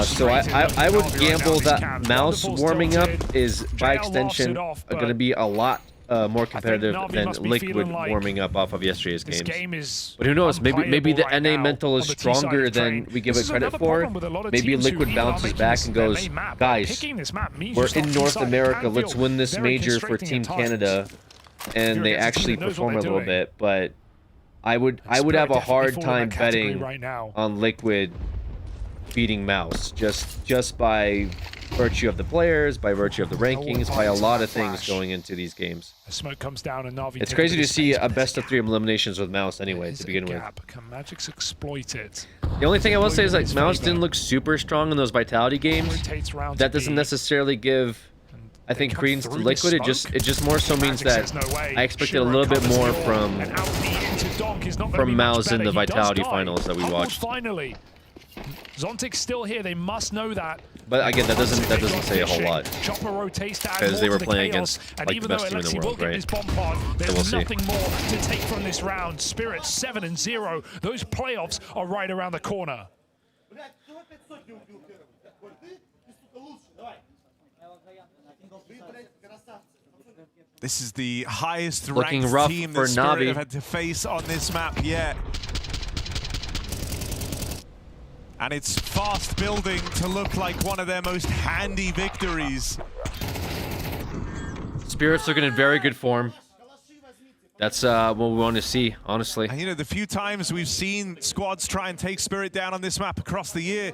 So I would gamble that Mouse warming up is, by extension, going to be a lot more competitive than Liquid warming up off of yesterday's games. But who knows? Maybe the NA mental is stronger than we give it credit for. Maybe Liquid bounces back and goes, guys, we're in North America. Let's win this major for Team Canada. And they actually perform a little bit, but I would have a hard time betting on Liquid beating Mouse just by virtue of the players, by virtue of the rankings, by a lot of things going into these games. Smoke comes down and Na'Vi. It's crazy to see a best of 3 eliminations with Mouse anyway to begin with. Can Magix exploit it? The only thing I will say is like Mouse didn't look super strong in those Vitality games. That doesn't necessarily give, I think, credence to Liquid. It just more so means that I expected a little bit more from Mouse in the Vitality finals that we watched. Finally, Zontic's still here. They must know that. But again, that doesn't say a whole lot because they were playing against like the best team in the world, right? There's nothing more to take from this round. Spirit 7-0. Those playoffs are right around the corner. This is the highest looking ranked rough team for that Spirit Na'Vi have had to face on this map yet. And it's fast building to look like one of their most handy victories. Spirit's looking in very good form. That's what we want to see, honestly. And you know, the few times we've seen squads try and take Spirit down on this map across the year,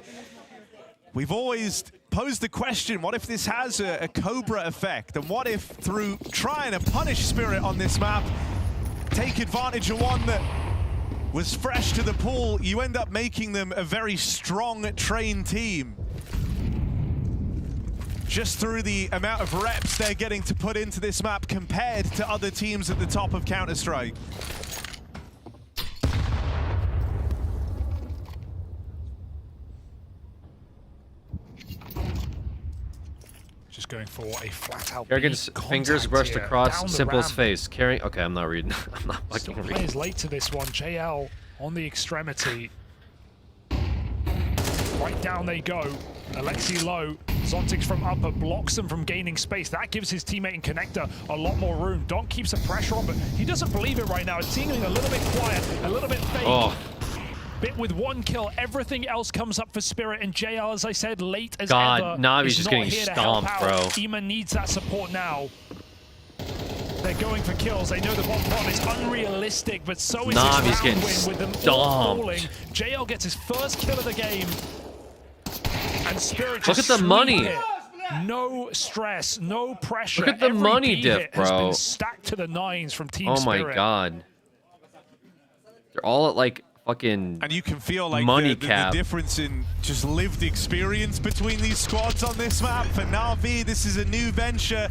we've always posed the question, what if this has a Cobra effect? And what if through trying to punish Spirit on this map, take advantage of one that was fresh to the pool, you end up making them a very strong, trained team. Just through the amount of reps they're getting to put into this map compared to other teams at the top of Counter-Strike. Just going for a flat-out Kerrigan's fingers brushed across Simple's face. Carrying. Okay, I'm not reading. I'm not fucking reading. Players late to this one. JL on the extremity. Right down they go. Alexi low. Zontix from upper blocks them from gaining space. That gives his teammate in Connector a lot more room. Donk keeps the pressure on, but he doesn't believe it right now. It's seeming a little bit quiet, a little bit fake. Oh. Bit with 1 kill, everything else comes up for Spirit, and JL, as I said, late as God, ever. Navi's just getting stomped, bro. Ema needs that support now. They're going for kills. They know the bomb is unrealistic, but so is Navi's his getting round win with them all falling. stomped. JL gets his first kill of the game, and Spirit just Look at the money. it. No stress, no pressure. Look at the Every money B diff, hit has bro. been stacked to the 9s from Team Oh Spirit. my god. They're all at like fucking and you can feel like money the difference in just lived experience between these squads on this map. For Na'Vi, this is a new venture,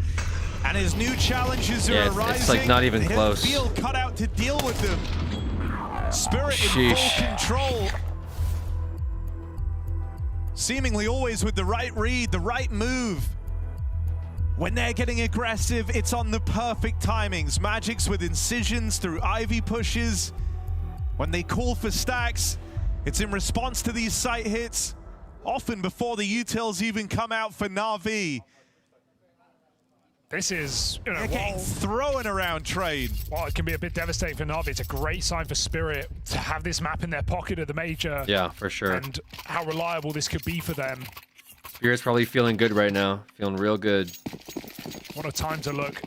and as new challenges are arising, it's like not even they close. Don't feel cut out to deal with them. Spirit in full control. seemingly always with the right read, the right move. When they're getting aggressive, it's on the perfect timings. Magic's with incisions through Ivy pushes. When they call for stacks, it's in response to these site hits, often before the utils even come out for Na'Vi. This is, you know, they're getting thrown around trade. Well, it can be a bit devastating for Na'Vi. It's a great sign for Spirit to have this map in their pocket at the major. Yeah, for sure. And how reliable this could be for them. Spirit's probably feeling good right now. Feeling real good. What a time to look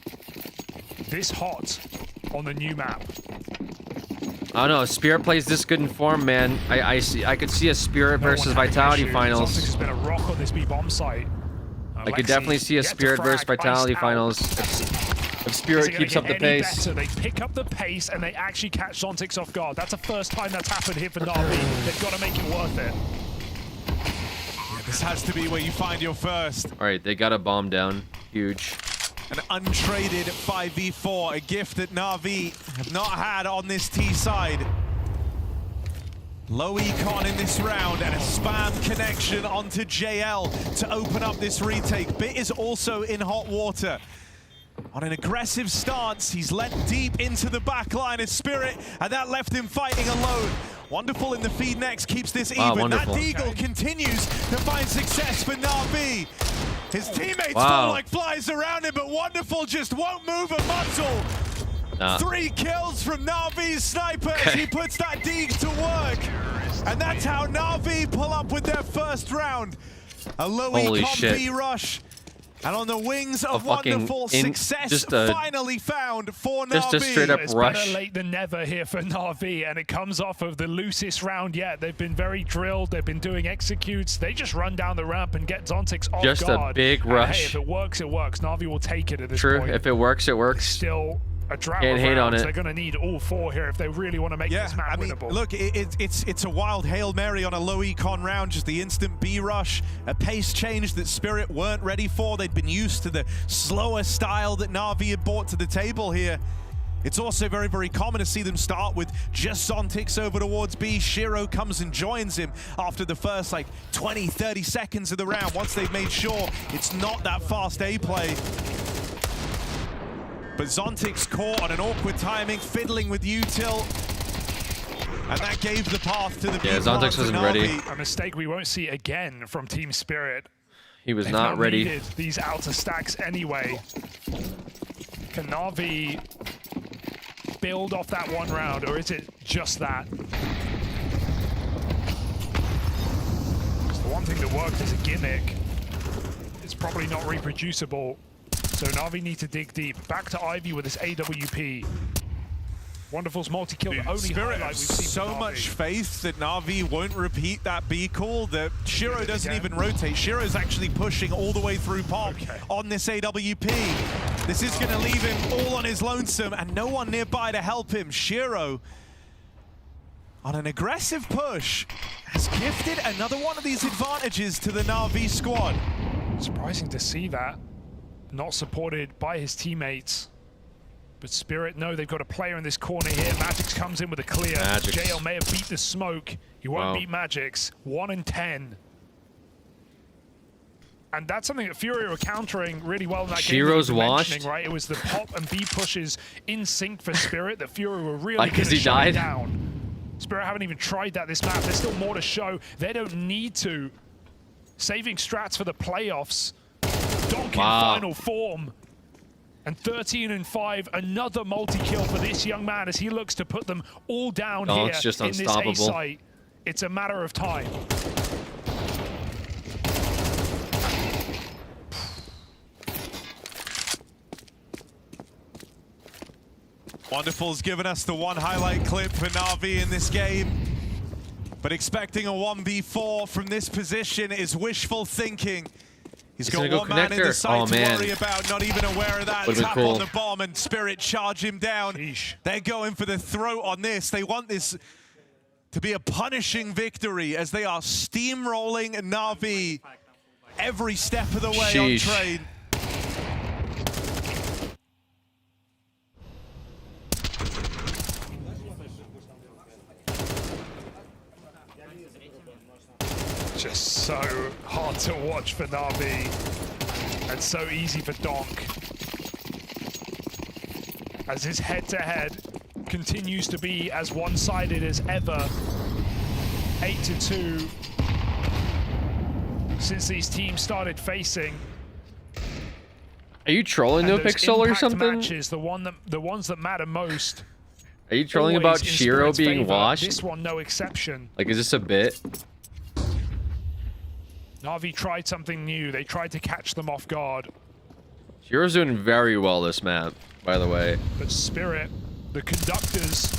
this hot on the new map. I don't know. Spirit plays this good in form, man. I could see a Spirit versus Vitality finals. Zontic has been a rock on this B-bomb site. I could definitely see a Spirit versus Vitality finals if Spirit keeps up the pace. Better? They pick up the pace and they actually catch Zontic off guard. That's the first time that's happened here for Na'Vi. They've got to make it worth it. This has to be where you find your first. All right, they got a bomb down. Huge. An untraded 5v4, a gift that Na'Vi have not had on this T side. Low econ in this round and a spam connection onto JL to open up this retake. Bit is also in hot water. On an aggressive stance, he's let deep into the back line of Spirit, and that left him fighting alone. Wonderful in the feed next, keeps this even. Wonderful. That Deagle continues to find success for Na'Vi. His teammates fall like flies around him, but Wonderful just won't move a muscle. 3 kills from Na'Vi's sniper as he puts that Deagle to work. And that's how Na'Vi pull up with their first round. A low econ B rush. And on the wings of Wonderful, success finally found for Na'Vi. Just a straight up it's rush. Better late than never here for Na'Vi, and it comes off of the loosest round yet. They've been very drilled. They've been doing executes. They just run down the ramp and get Zontic off guard. Just a big rush. Hey, if it works, it works. Na'Vi will take it at this point. point. If it works, it works. Still a drought Can't of hate on rounds. it. They're going to need all 4 here if they really want to make this map winnable. Look, it's a wild Hail Mary on a low econ round, just the instant B rush, a pace change that Spirit weren't ready for. They'd been used to the slower style that Na'Vi had brought to the table here. It's also very, very common to see them start with just Zontic over towards B. Shiro comes and joins him after the first like 20, 30 seconds of the round, once they've made sure it's not that fast A play. But Zontic's caught on an awkward timing, fiddling with util. And that gave the path to the B. Zontix wasn't ready. A mistake we won't see again from Team Spirit. He was not ready. Needed these outer stacks anyway. Can Na'Vi build off that one round, or is it just that? The one thing that worked as a gimmick is probably not reproducible. So Na'Vi need to dig deep. Back to Ivy with his AWP. Wonderful's multi-kill, the only highlight we've seen. So much faith that Na'Vi won't repeat that B call, that Shiro doesn't even rotate. Shiro's actually pushing all the way through pop on this AWP. This is gonna leave him all on his lonesome and no one nearby to help him. Shiro, on an aggressive push, has gifted another one of these advantages to the Na'Vi squad. Surprising to see that. Not supported by his teammates. But Spirit know they've got a player in this corner here. Magix comes in with a clear. JL may have beat the smoke. He won't beat Magix. 1 and 10. And that's something that Fury were countering really well in that Shiro's game. washed. Right? It was the pop and B pushes in sync for Spirit that Fury were really good at he shutting died? down. Spirit haven't even tried that this map. There's still more to show. They don't need to. Saving strats for the playoffs. Donk in final form. And 13 and 5, another multi-kill for this young man as he looks to put them all down here it's just in this unstoppable. A site. It's a matter of time. Wonderful's given us the one highlight clip for Na'Vi in this game. But expecting a 1v4 from this position is wishful thinking. He's got one man in the site to worry about, not even aware of that. Tap on the bomb and Spirit charge him down. They're going for the throat on this. They want this to be a punishing victory as they are steamrolling Na'Vi every step of the way on trade. Just so hard to watch for Na'Vi, and so easy for Donk. As his head-to-head continues to be as one-sided as ever. 8-2 since these teams started facing. Are you trolling NoPixel or something? Matches, the ones that matter most. Are you trolling about Shiro being washed? This one, no exception. Like, is this a bit? Na'Vi tried something new. They tried to catch them off guard. Shiro's doing very well this map, by the way. But Spirit, the conductors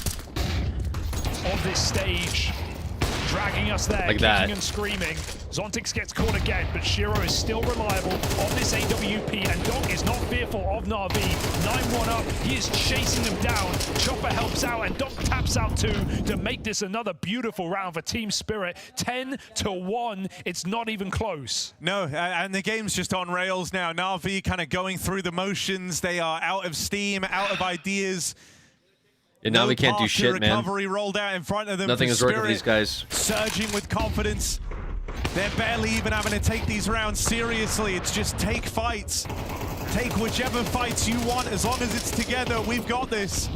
of this stage, dragging us there, like kicking that. And screaming. Zontix gets caught again, but Shiro is still reliable on this AWP, and Donk is not fearful of Na'Vi. 9-1 up, he is chasing them down. Chopper helps out, and Donk taps out too to make this another beautiful round for Team Spirit. 10-1, it's not even close. No, and the game's just on rails now. Na'Vi kind of going through the motions. They are out of steam, out of ideas. And now we can't do shit, man. Recovery rolled out in front of them. Nothing is working for these guys. Surging with confidence. They're barely even having to take these rounds seriously. It's just take fights. Take whichever fights you want, as long as it's together. We've got this.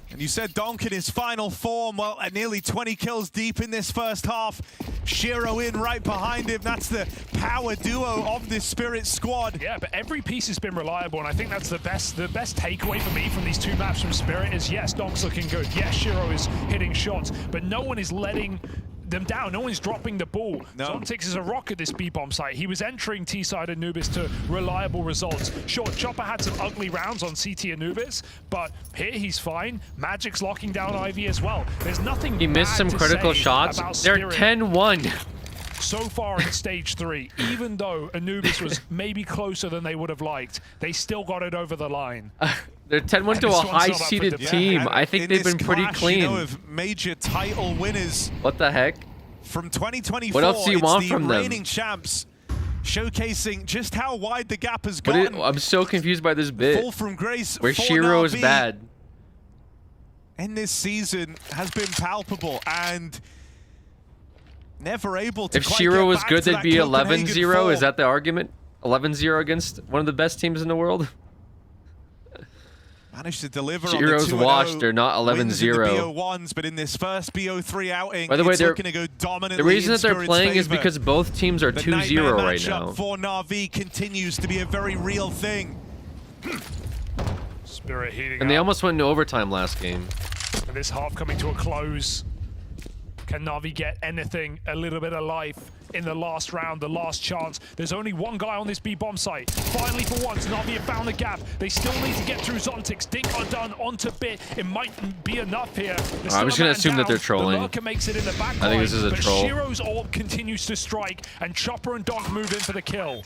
And you said Donk in his final form. Well, at nearly 20 kills deep in this first half. Shiro in right behind him. That's the power duo of this Spirit squad. Yeah, but every piece has been reliable, and I think that's the best takeaway for me from these two maps from Spirit is, yes, Donk's looking good. Yes, Shiro is hitting shots, but no one is letting them down. No one's dropping the ball. No. Zontix is a rock at this B-bomb site. He was entering T-side Anubis to reliable results. Sure, Chopper had some ugly rounds on CT Anubis, but here he's fine. Magic's locking down Ivy as well. There's nothing He missed some critical shots. They're 10-1. So far in stage 3, even though Anubis was maybe closer than they would have liked, they still got it over the line. They're 10-1 to a high-seeded team. Yeah, I think they've been pretty clean. You know, of major title winners. What the heck? From 2024, what else do you want from them? Reigning champs, showcasing just how wide the gap has gone. I'm so confused by this bit. Fall from grace where Shiro is bad. And this season has been palpable and never able to. If Shiro was good, they'd be 11-0. Is that the argument? 11-0 against one of the best teams in the world? Managed to deliver. Shiro's on the washed. They're not 11-0. BO1s, but in this first BO3 outing, by the way, it's looking to go dominantly. The reason that they're Spirit's playing favor. is because both teams are 2-0 right now. For Na'Vi continues to be a very real thing. Spirit heating and they almost went into overtime last game. And this half coming to a close. Can Na'Vi get anything, a little bit of life in the last round, the last chance? There's only one guy on this B-bomb site. Finally, for once, Na'Vi have found the gap. They still need to get through Zontix. Dink are done onto Bit. It might be enough here. I'm just going to assume that they're trolling. The Lurker makes it in the back I think this is a troll. Shiro's orb continues to strike, and Chopper and Donk move in for the kill.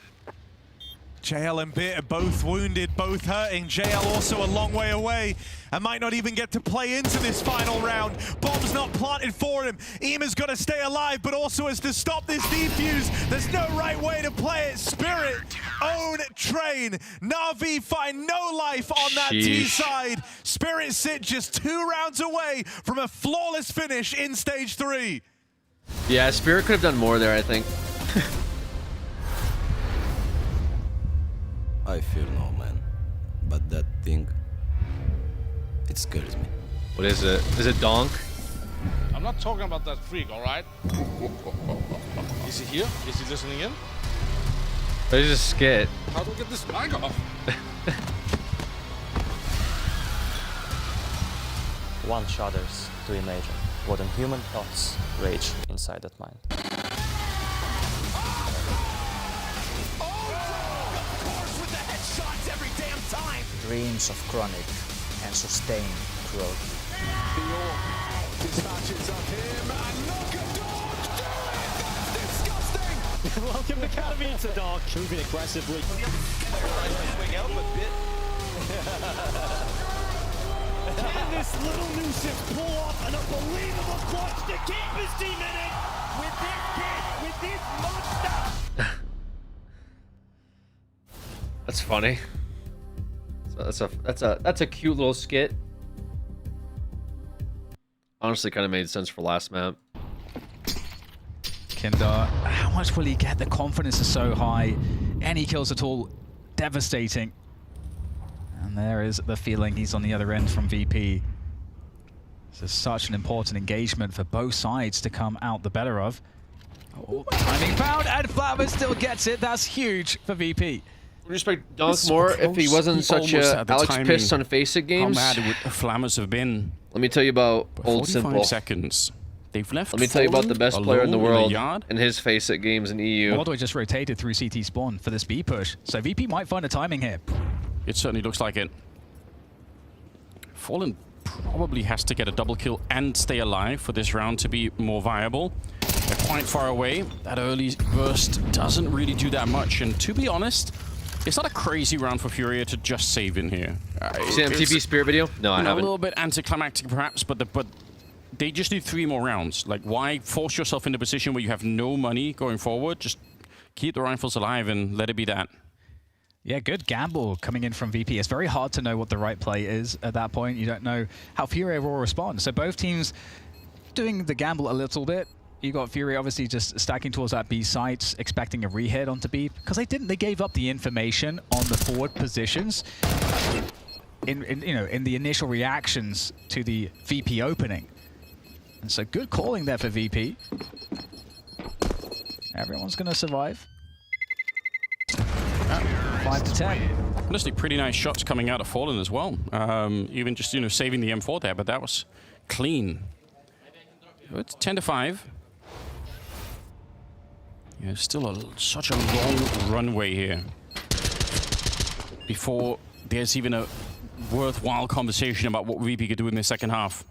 JL and Bit are both wounded, both hurting. JL also a long way away and might not even get to play into this final round. Bomb's not planted for him. Ema's got to stay alive, but also has to stop this defuse. There's no right way to play it. Spirit, own train. Na'Vi find no life on that T side. Spirit sit just 2 rounds away from a flawless finish in stage 3. Yeah, Spirit could have done more there, I think. I feel no, man. But that thing, it scares me. What is it? Is it Donk? I'm not talking about that freak, all right? Is he here? Is he listening in? There's a skit. How do we get this mic off? One shudders to imagine what inhuman thoughts rage inside that mind. Dreams of chronic and sustained growth. Welcome to Katowice, Dark. Moving aggressively. Can this little nuisance pull off an unbelievable clutch to keep his team in it? With this kid, with this monster! That's funny. So that's a cute little skit. Honestly, kind of made sense for last map. Yakindar, how much will he get? The confidence is so high. Any kills at all, devastating. And there is the feeling he's on the other end from VP. This is such an important engagement for both sides to come out the better of. Oh, timing found, and Flammer still gets it. That's huge for VP. Would respect Donk more if he wasn't such a Alex Piss on Faceit games. How mad would Flammers have been? Let me tell you about Old Simple. Seconds. They've left. Let me tell you about the best player in the world in his Faceit games in EU. Molodoy just rotated through CT spawn for this B push, so VP might find a timing here. It certainly looks like it. Fallen probably has to get a double kill and stay alive for this round to be more viable. They're quite far away. That early burst doesn't really do that much, and to be honest, it's not a crazy round for Furia to just save in here. See MTV Spirit video? No, I haven't. A little bit anticlimactic perhaps, but they just need 3 more rounds. Like, why force yourself in a position where you have no money going forward? Just keep the rifles alive and let it be that. Yeah, good gamble coming in from VP. It's very hard to know what the right play is at that point. You don't know how Furia will respond. So both teams doing the gamble a little bit. You got Fury obviously just stacking towards that B site, expecting a re-hit onto B, because they didn't. They gave up the information on the forward positions in the initial reactions to the VP opening. And so good calling there for VP. Everyone's going to survive. 5 to 10. Honestly, pretty nice shots coming out of Fallen as well. Even just saving the M4 there, but that was clean. It's 10 to 5. Yeah, still such a long runway here before there's even a worthwhile conversation about what VP could do in the second half.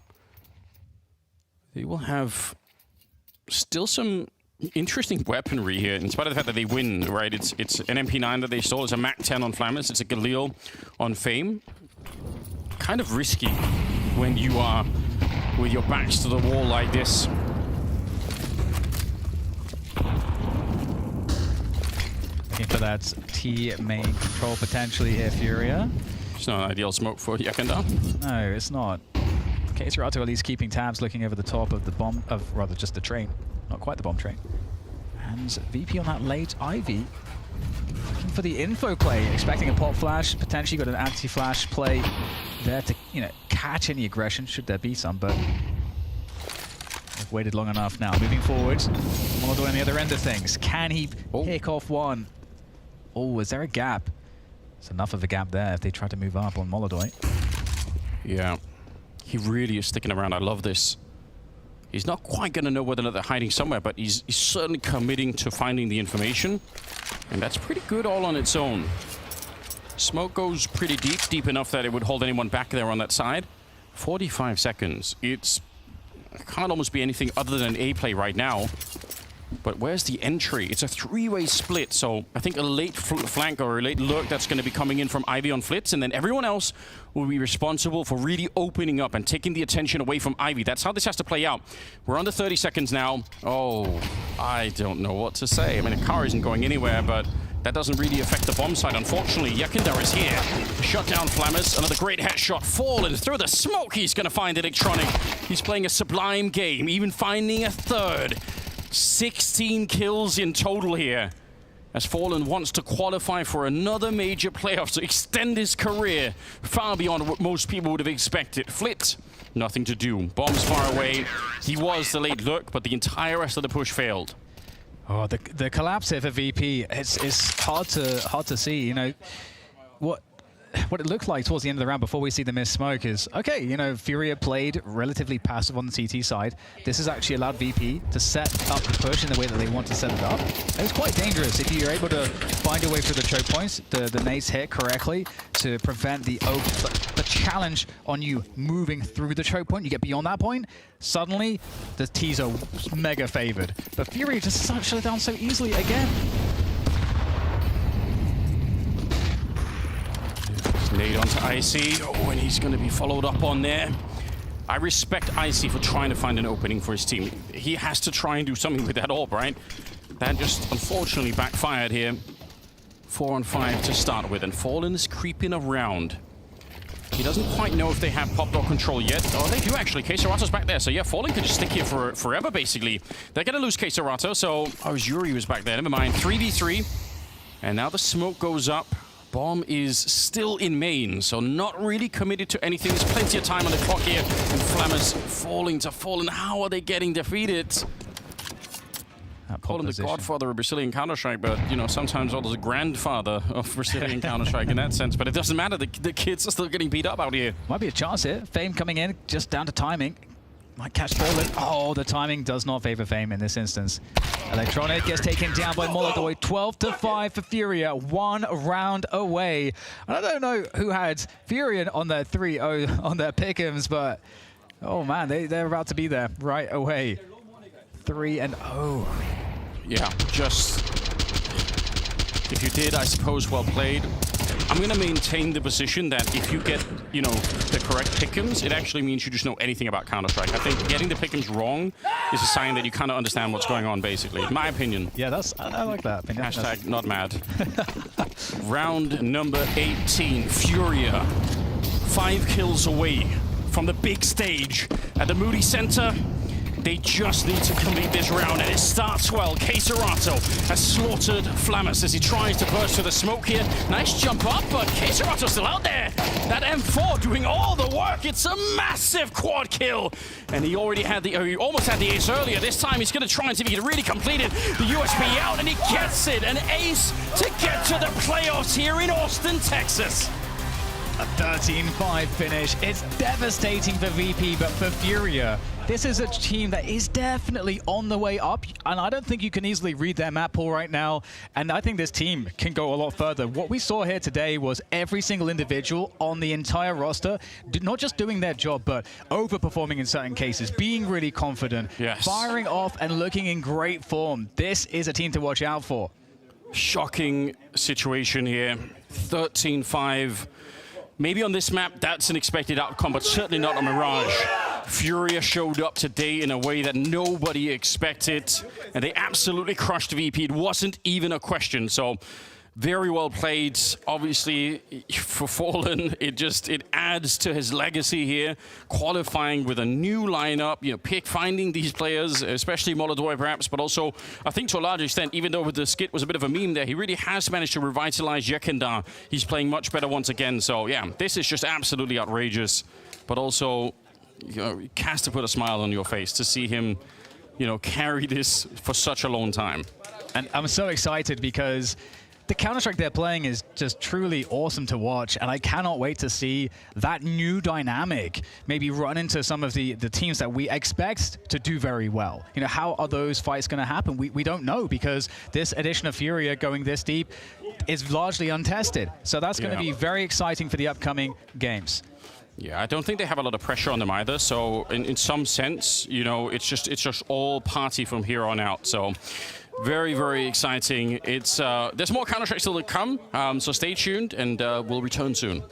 They will have still some interesting weaponry here, in spite of the fact that they win, right? It's an MP9 that they stole, it's a MAC-10 on Flammers, it's a Galil on Fame. Kind of risky when you are with your backs to the wall like this. Looking for that T main control potentially here, Furia. It's not an ideal smoke for Yakindar. No, it's not. Kserato at least keeping tabs, looking over the top of the bomb, rather just the train. Not quite the bomb train. And VP on that late Ivy. Looking for the info play, expecting a pop flash, potentially got an anti-flash play there to, catch any aggression, should there be some, but they've waited long enough now. Moving forward, Molodoy on the other end of things. Can he pick off one? Oh, is there a gap? It's enough of a gap there if they try to move up on Molodoy. Yeah, he really is sticking around. I love this. He's not quite going to know whether they're hiding somewhere, but he's certainly committing to finding the information. And that's pretty good all on its own. Smoke goes pretty deep enough that it would hold anyone back there on that side. 45 seconds. It can't almost be anything other than A play right now. But where's the entry? It's a 3-way split, so I think a late flank or a late lurk that's going to be coming in from Ivy on Flitz, and then everyone else will be responsible for really opening up and taking the attention away from Ivy. That's how this has to play out. We're under 30 seconds now. Oh, I don't know what to say. I mean, the car isn't going anywhere, but that doesn't really affect the bomb side, unfortunately. Yakindar is here. Shut down Flammers. Another great headshot. Fallen through the smoke. He's going to find Electronic. He's playing a sublime game, even finding a third. 16 kills in total here, as Fallen wants to qualify for another major playoff to extend his career far beyond what most people would have expected. Flit, nothing to do. Bombs far away. He was the late lurk, but the entire rest of the push failed. Oh, the collapse here for VP, it's hard to see. What it looked like towards the end of the round before we see the missed smoke is, okay, Furia played relatively passive on the CT side. This has actually allowed VP to set up the push in the way that they want to set it up. And it's quite dangerous if you're able to find your way through the choke points, the nades hit correctly to prevent the challenge on you moving through the choke point. You get beyond that point, suddenly the T's are mega favored. But Furia just shut it down so easily again. Nade onto Icy. Oh, and he's going to be followed up on there. I respect Icy for trying to find an opening for his team. He has to try and do something with that AWP, right? That just unfortunately backfired here. 4 on 5 to start with, and Fallen is creeping around. He doesn't quite know if they have pop door control yet. Oh, they do actually. K-Serato's back there. So yeah, Falling could just stick here for forever, basically. They're going to lose K-Serato. So, oh, Yuri was back there. Never mind. 3v3. And now the smoke goes up. Bomb is still in main, so not really committed to anything. There's plenty of time on the clock here. And Flammers falling to Fallen. How are they getting defeated? Call him the godfather of Brazilian Counter-Strike, but, you know, sometimes also the grandfather of Brazilian Counter-Strike in that sense. But it doesn't matter. The kids are still getting beat up out here. Might be a chance here. Fame coming in, just down to timing. Might catch Fallen. Oh, the timing does not favor Fame in this instance. Electronic gets taken down by Molotov. 12-5 for Furia. 1 round away. And I don't know who had Furion on their 3-0 on their pick'ems, but oh man, they're about to be there right away. 3-0. Yeah, just if you did, I suppose, well played. I'm going to maintain the position that if you get, you know, the correct pick'ems, it actually means you just know anything about Counter-Strike. I think getting the pick'ems wrong is a sign that you kind of understand what's going on, basically. In my opinion. Yeah, I like that opinion. Hashtag not mad. Round number 18, Furia. 5 kills away from the big stage at the Moody Center. They just need to complete this round, and it starts well. K-Serato has slaughtered Flammers as he tries to burst through the smoke here. Nice jump up, but K-Serato's still out there. That M4 doing all the work. It's a massive quad kill. And he already had he almost had the ace earlier. This time he's going to try and see if he can really complete it. The USB out, and he gets it. An ace to get to the playoffs here in Austin, Texas. A 13-5 finish. It's devastating for VP, but for Furia, this is a team that is definitely on the way up, and I don't think you can easily read their map pool right now, and I think this team can go a lot further. What we saw here today was every single individual on the entire roster, not just doing their job, but overperforming in certain cases, being really confident, firing off and looking in great form. This is a team to watch out for. Shocking situation here. 13-5. Maybe on this map, that's an expected outcome, but certainly not on Mirage. Furia showed up today in a way that nobody expected, and they absolutely crushed VP. It wasn't even a question, so very well played. Obviously, for Fallen, it adds to his legacy here, qualifying with a new lineup, you know, finding these players, especially Molotov perhaps, but also, I think to a large extent, even though the skit was a bit of a meme there, he really has managed to revitalize Jekindar. He's playing much better once again, so yeah, this is just absolutely outrageous, but also, you know, it has to put a smile on your face to see him, you know, carry this for such a long time. And I'm so excited because the Counter-Strike they're playing is just truly awesome to watch, and I cannot wait to see that new dynamic maybe run into some of the teams that we expect to do very well. You know, how are those fights going to happen? We don't know, because this edition of Furia going this deep is largely untested. So that's going to be very exciting for the upcoming games. Yeah, I don't think they have a lot of pressure on them either. So in some sense, you know, it's just all party from here on out. So very, very exciting. It's there's more Counter-Strike still to come, so stay tuned, and we'll return soon.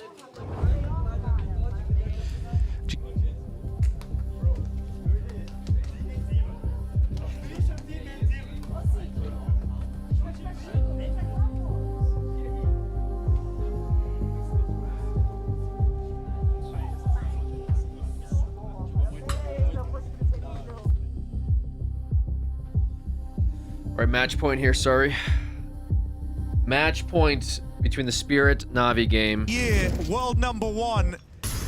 All right, match point here, sorry. Match point between the Spirit Na'Vi game. Yeah, world #1,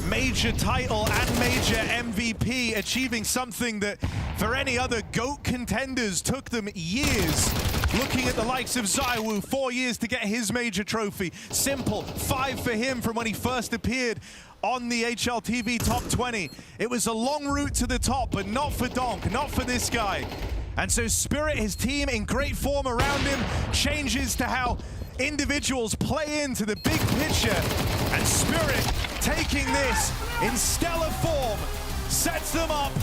major title and major MVP, achieving something that for any other GOAT contenders took them years. Looking at the likes of Zaiwu, 4 years to get his major trophy. Simple, 5 for him from when he first appeared on the HLTV Top 20. It was a long route to the top, but not for Donk, not for this guy. And so Spirit, his team in great form around him, changes to how individuals play into the big picture. And Spirit, taking this in stellar form, sets them up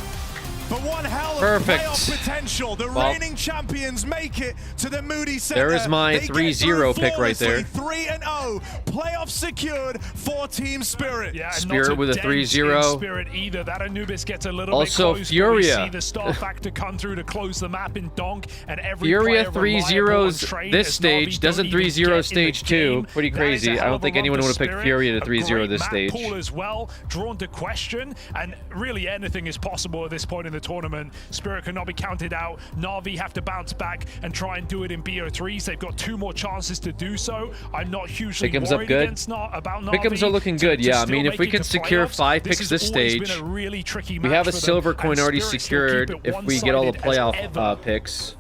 But one hell of Perfect. playoff potential. The reigning champions make it to the Moody Center. There is my 3-0 pick right there. 3-0. Playoff secured for Team Spirit. Yeah, Spirit with a 3-0. Spirit either. That Anubis gets a little also bit close. Furia. We see the star factor come through to close the map in Donk, and every Furia player 3-0s this stage. Doesn't 3-0 stage 2. Pretty crazy. I don't think anyone would have picked Furia to 3-0 this stage. Pool as well, drawn to question, and really anything is possible at this point in the tournament. Spirit cannot be counted out. Na'Vi have to bounce back and try and do it in BO3s. They've got 2 more chances to do so. I'm not hugely Pick'ems worried up good. about Na'Vi. Pick'ems are looking good, yeah. I mean, if we can secure 5 picks this stage, really tricky we have a match for silver them, coin and already Spirit still secured keep it if we get all the one-sided as playoff picks.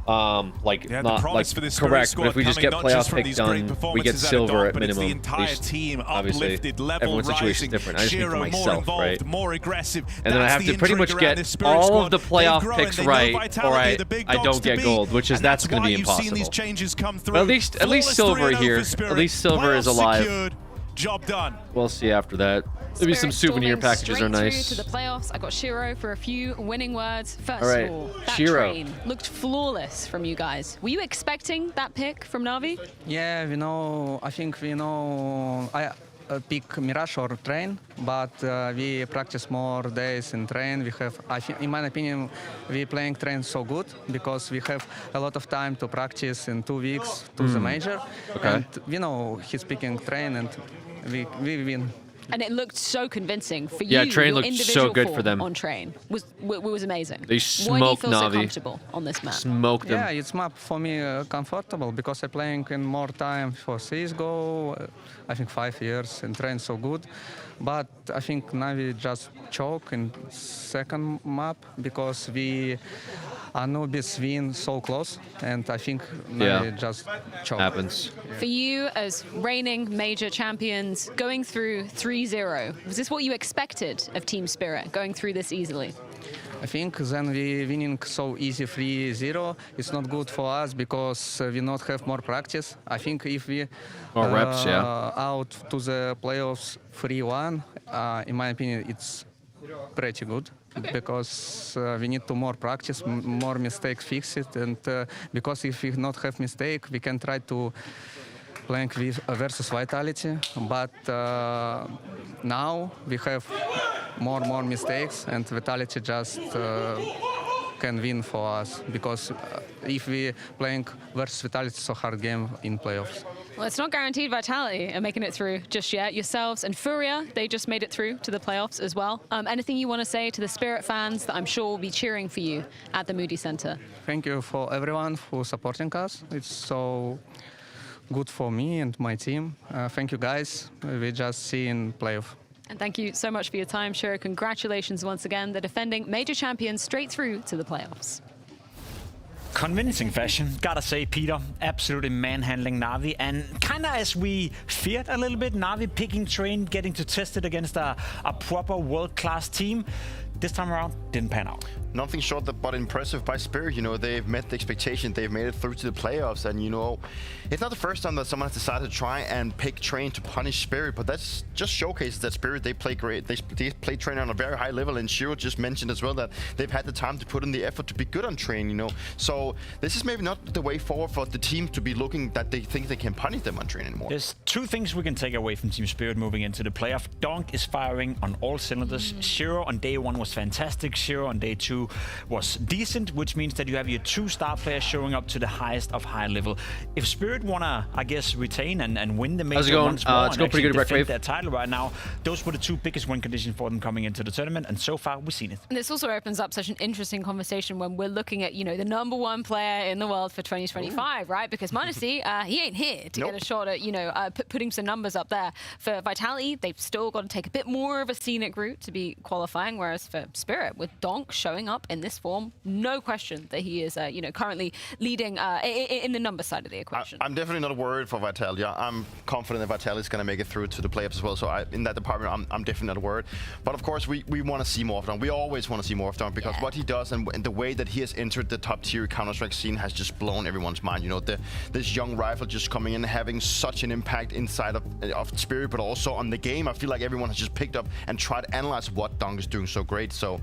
Like Yeah, not like for this correct, but if we just get playoff picks done, we get silver at but it's minimum. the entire team Obviously, uplifted, level everyone's situation is rising. different. I just mean for Shiro more myself, involved, right? more aggressive. And then I have to pretty much get all of the playoff picks right, or I don't get gold, which is that's going to be impossible. These changes come through. But at least silver here. At least silver is alive. Secured, job done. We'll see after that. Maybe some souvenir packages are nice. To the playoffs. I got Shiro for a few winning words. First right. of all, that Shiro. train looked flawless from you guys. Were you expecting that pick from Na'Vi? Yeah, we know. I think we know. I pick Mirage or Train, but we practice more days in Train. We have, I think, in my opinion, we playing Train so good because we have a lot of time to practice in 2 weeks to the major. Okay. And we know he's picking Train, and we win. And it looked so convincing for you. Yeah, Train your looked individual so good form for them. on Train was amazing. They Why do you smoked feel so Na'Vi. comfortable on this map? Smoked them. Yeah, it's map for me comfortable because I'm playing in more time for CSGO. I think 5 years and Train so good. But I think Na'Vi just choke in second map because we Anubis win so close, and I think Na'Vi just choke. Happens. For you as reigning major champions, going through 3-0, was this what you expected of Team Spirit, going through this easily? I think then we winning so easy 3-0. It's not good for us because we not have more practice. I think if we more reps, yeah, out to the playoffs 3-1, in my opinion, it's pretty good. Okay. Because we need to more practice, more mistakes fix it, and because if we not have mistake, we can try to playing with versus Vitality. But now we have more mistakes, and Vitality just can win for us because if we playing versus Vitality, it's a hard game in playoffs. Well, it's not guaranteed Vitality are making it through just yet. Yourselves and Furia, they just made it through to the playoffs as well. Anything you want to say to the Spirit fans that I'm sure will be cheering for you at the Moody Center? Thank you for everyone who's supporting us. It's so good for me and my team. Thank you, guys. We just see in playoff. And thank you so much for your time, Shiro. Congratulations once again, the defending major champions straight through to the playoffs. Convincing fashion, gotta say, Peter. Absolutely manhandling Na'Vi, and kind of as we feared a little bit, Na'Vi picking Train, getting to test it against a proper world-class team. This time around, didn't pan out. Nothing short but impressive by Spirit. You know, they've met the expectation. They've made it through to the playoffs. And, you know, it's not the first time that someone has decided to try and pick Train to punish Spirit, but that's just showcases that Spirit, they play great. They play Train on a very high level. And Shiro just mentioned as well that they've had the time to put in the effort to be good on Train, you know. So this is maybe not the way forward for the team to be looking that they think they can punish them on Train anymore. There's 2 things we can take away from Team Spirit moving into the playoff. Donk is firing on all cylinders. Shiro on day 1 was fantastic. Shiro on day 2 was decent, which means that you have your 2 star players showing up to the highest of high level. If Spirit wanna, I guess, retain and win the major once more, it's going pretty good, defend their title right now, those were the 2 biggest win conditions for them coming into the tournament, and so far we've seen it. And this also opens up such an interesting conversation when we're looking at, you know, the #1 player in the world for 2025, right? Because Manasi, he ain't here to get a shot at, you know, putting some numbers up there. For Vitality, they've still got to take a bit more of a scenic route to be qualifying, whereas for Spirit, with Donk showing up in this form, no question that he is, you know, currently leading in the number side of the equation. I'm definitely not worried for Vitality. I'm confident that Vitality is going to make it through to the playoffs as well. So in that department, I'm definitely not worried. But of course, we want to see more of Donk. We always want to see more of Donk because what he does and the way that he has entered the top tier Counter-Strike scene has just blown everyone's mind. You know, this young rifle just coming in, having such an impact inside of Spirit, but also on the game. I feel like everyone has just picked up and tried to analyze what Donk is doing so great. great. So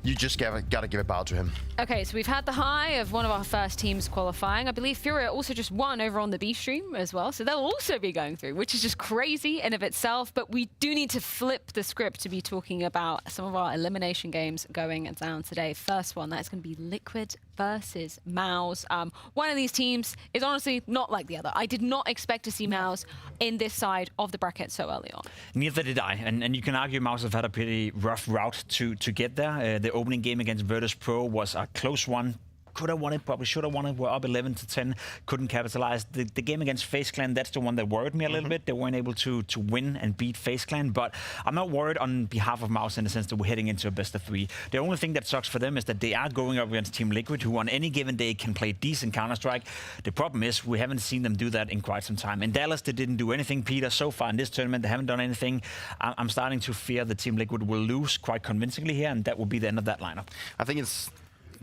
you just gotta give a bow to him. Okay, so we've had the high of one of our first teams qualifying. I believe Furia also just won over on the B stream as well, so they'll also be going through, which is just crazy in of itself. But we do need to flip the script to be talking about some of our elimination games going down today. First one, that's going to be Liquid versus MOUZ. One of these teams is honestly not like the other. I did not expect to see MOUZ in this side of the bracket so early on. Neither did I, and you can argue MOUZ have had a pretty rough route to get there. The opening game against Virtus Pro was a close one. Could have won it, probably should have won it. We're up 11-10, couldn't capitalize. The game against FaZe Clan, that's the one that worried me a little bit. They weren't able to win and beat FaZe Clan, but I'm not worried on behalf of MOUZ in the sense that we're heading into a best of 3. The only thing that sucks for them is that they are going up against Team Liquid, who on any given day can play decent Counter-Strike. The problem is we haven't seen them do that in quite some time. In Dallas, they didn't do anything, Peter. So far in this tournament, they haven't done anything. I'm starting to fear that Team Liquid will lose quite convincingly here, and that will be the end of that lineup. I think it's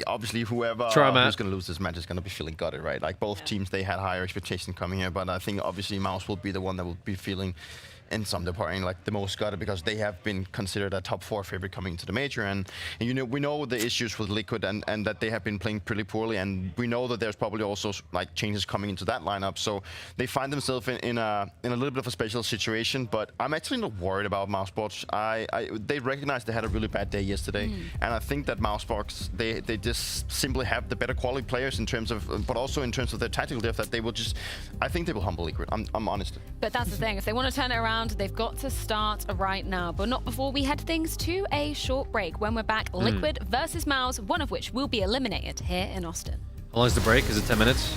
obviously whoever who's going to lose this match is going to be feeling gutted, right? Like both teams, they had higher expectations coming here, but I think obviously MOUZ will be the one that will be feeling in some department like the most gutted, because they have been considered a top 4 favorite coming into the major, and you know, we know the issues with Liquid and that they have been playing pretty poorly, and we know that there's probably also like changes coming into that lineup, so they find themselves in a little bit of a special situation. But I'm actually not worried about Mousebox. They recognized they had a really bad day yesterday, and I think that Mousebox, they just simply have the better quality players in terms of, but also in terms of their tactical depth, that they will just, I think they will humble Liquid. I'm honest. But that's the thing, if they want to turn it around, they've got to start right now, but not before we head things to a short break. When we're back, Liquid versus MOUZ, one of which will be eliminated here in Austin. How long is the break? Is it 10 minutes?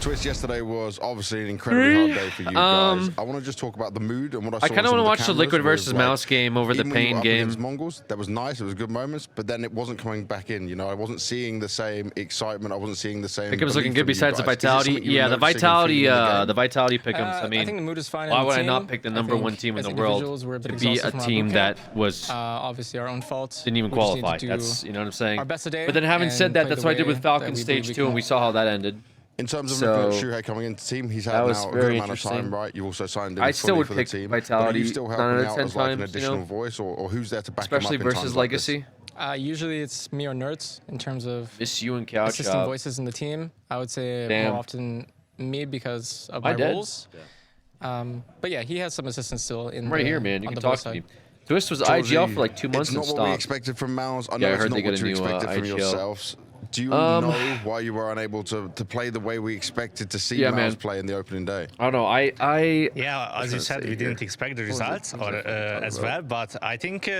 Twist, yesterday was obviously an incredibly hard day for you guys. I want to just talk about the mood and what I saw. I kind of want to watch the Liquid versus MOUZ game over the Pain game. Against Mongols, that was nice. It was good moments, but then it wasn't coming back in. You know, I wasn't seeing the same excitement. I wasn't seeing the same. I think it was looking good besides the Vitality. Yeah, the Vitality pick'ems. I mean, I think the mood is fine. Why would I not pick the #1 team in the world to be a team that was obviously our own fault? Didn't even qualify. That's, you know what I'm saying. Our best today. But then having said that, that's what I did with Falcon Stage 2, and we saw how that ended. In terms of Shuhei coming into the team, he's had now a good amount of time, right? You also signed him fully for the team. Vitality. Are you still helping out as like an additional voice, or who's there to back him up? Especially versus Legacy. Usually it's me or Nerds in terms of you and Couch assistant voices in the team. I would say more often me because of my roles. But yeah, he has some assistants still in right here, man. You can talk to me. Twist was IGL for like 2 months and stopped. It's not what we expected from MOUZ. I know I heard it's they not what got a you new expected from yourselves. Do you know why you were unable to play the way we expected to see MOUZ play in the opening day? I don't know. Yeah, as you said, we didn't expect the results as well, but I think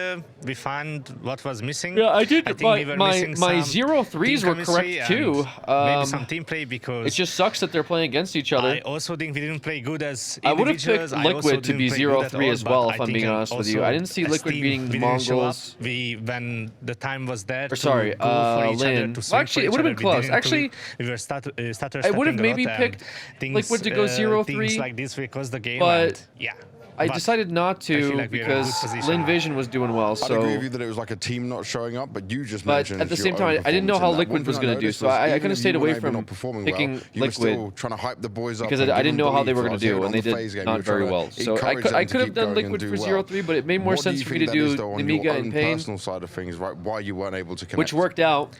we found what was missing. Yeah, I did. I think we were missing my 0-3s were correct too. Maybe some team play, because it just sucks that they're playing against each other. I also think we didn't play good as I would have picked Liquid to be 0-3 as well, if I'm being honest with you. I didn't see Liquid beating the Mongols. When the time was there. Or sorry, Lin. Actually, it would have been close. Actually, we were I would have maybe picked Liquid to go 0-3. Things like this because the game. But yeah. I decided not to because Lin Vision was doing well. So I agree with you that it was like a team not showing up, but you just mentioned. But at the same time, I didn't know how Liquid was going to do, so I kind of stayed away from picking Liquid trying to hype the boys up because I didn't know how they were going to do, and they did not very well. So I could have done Liquid for 0-3, but it made more sense for me to do Nemiga and Pain. Personal side of things, right? Why you weren't able to connect, which worked out.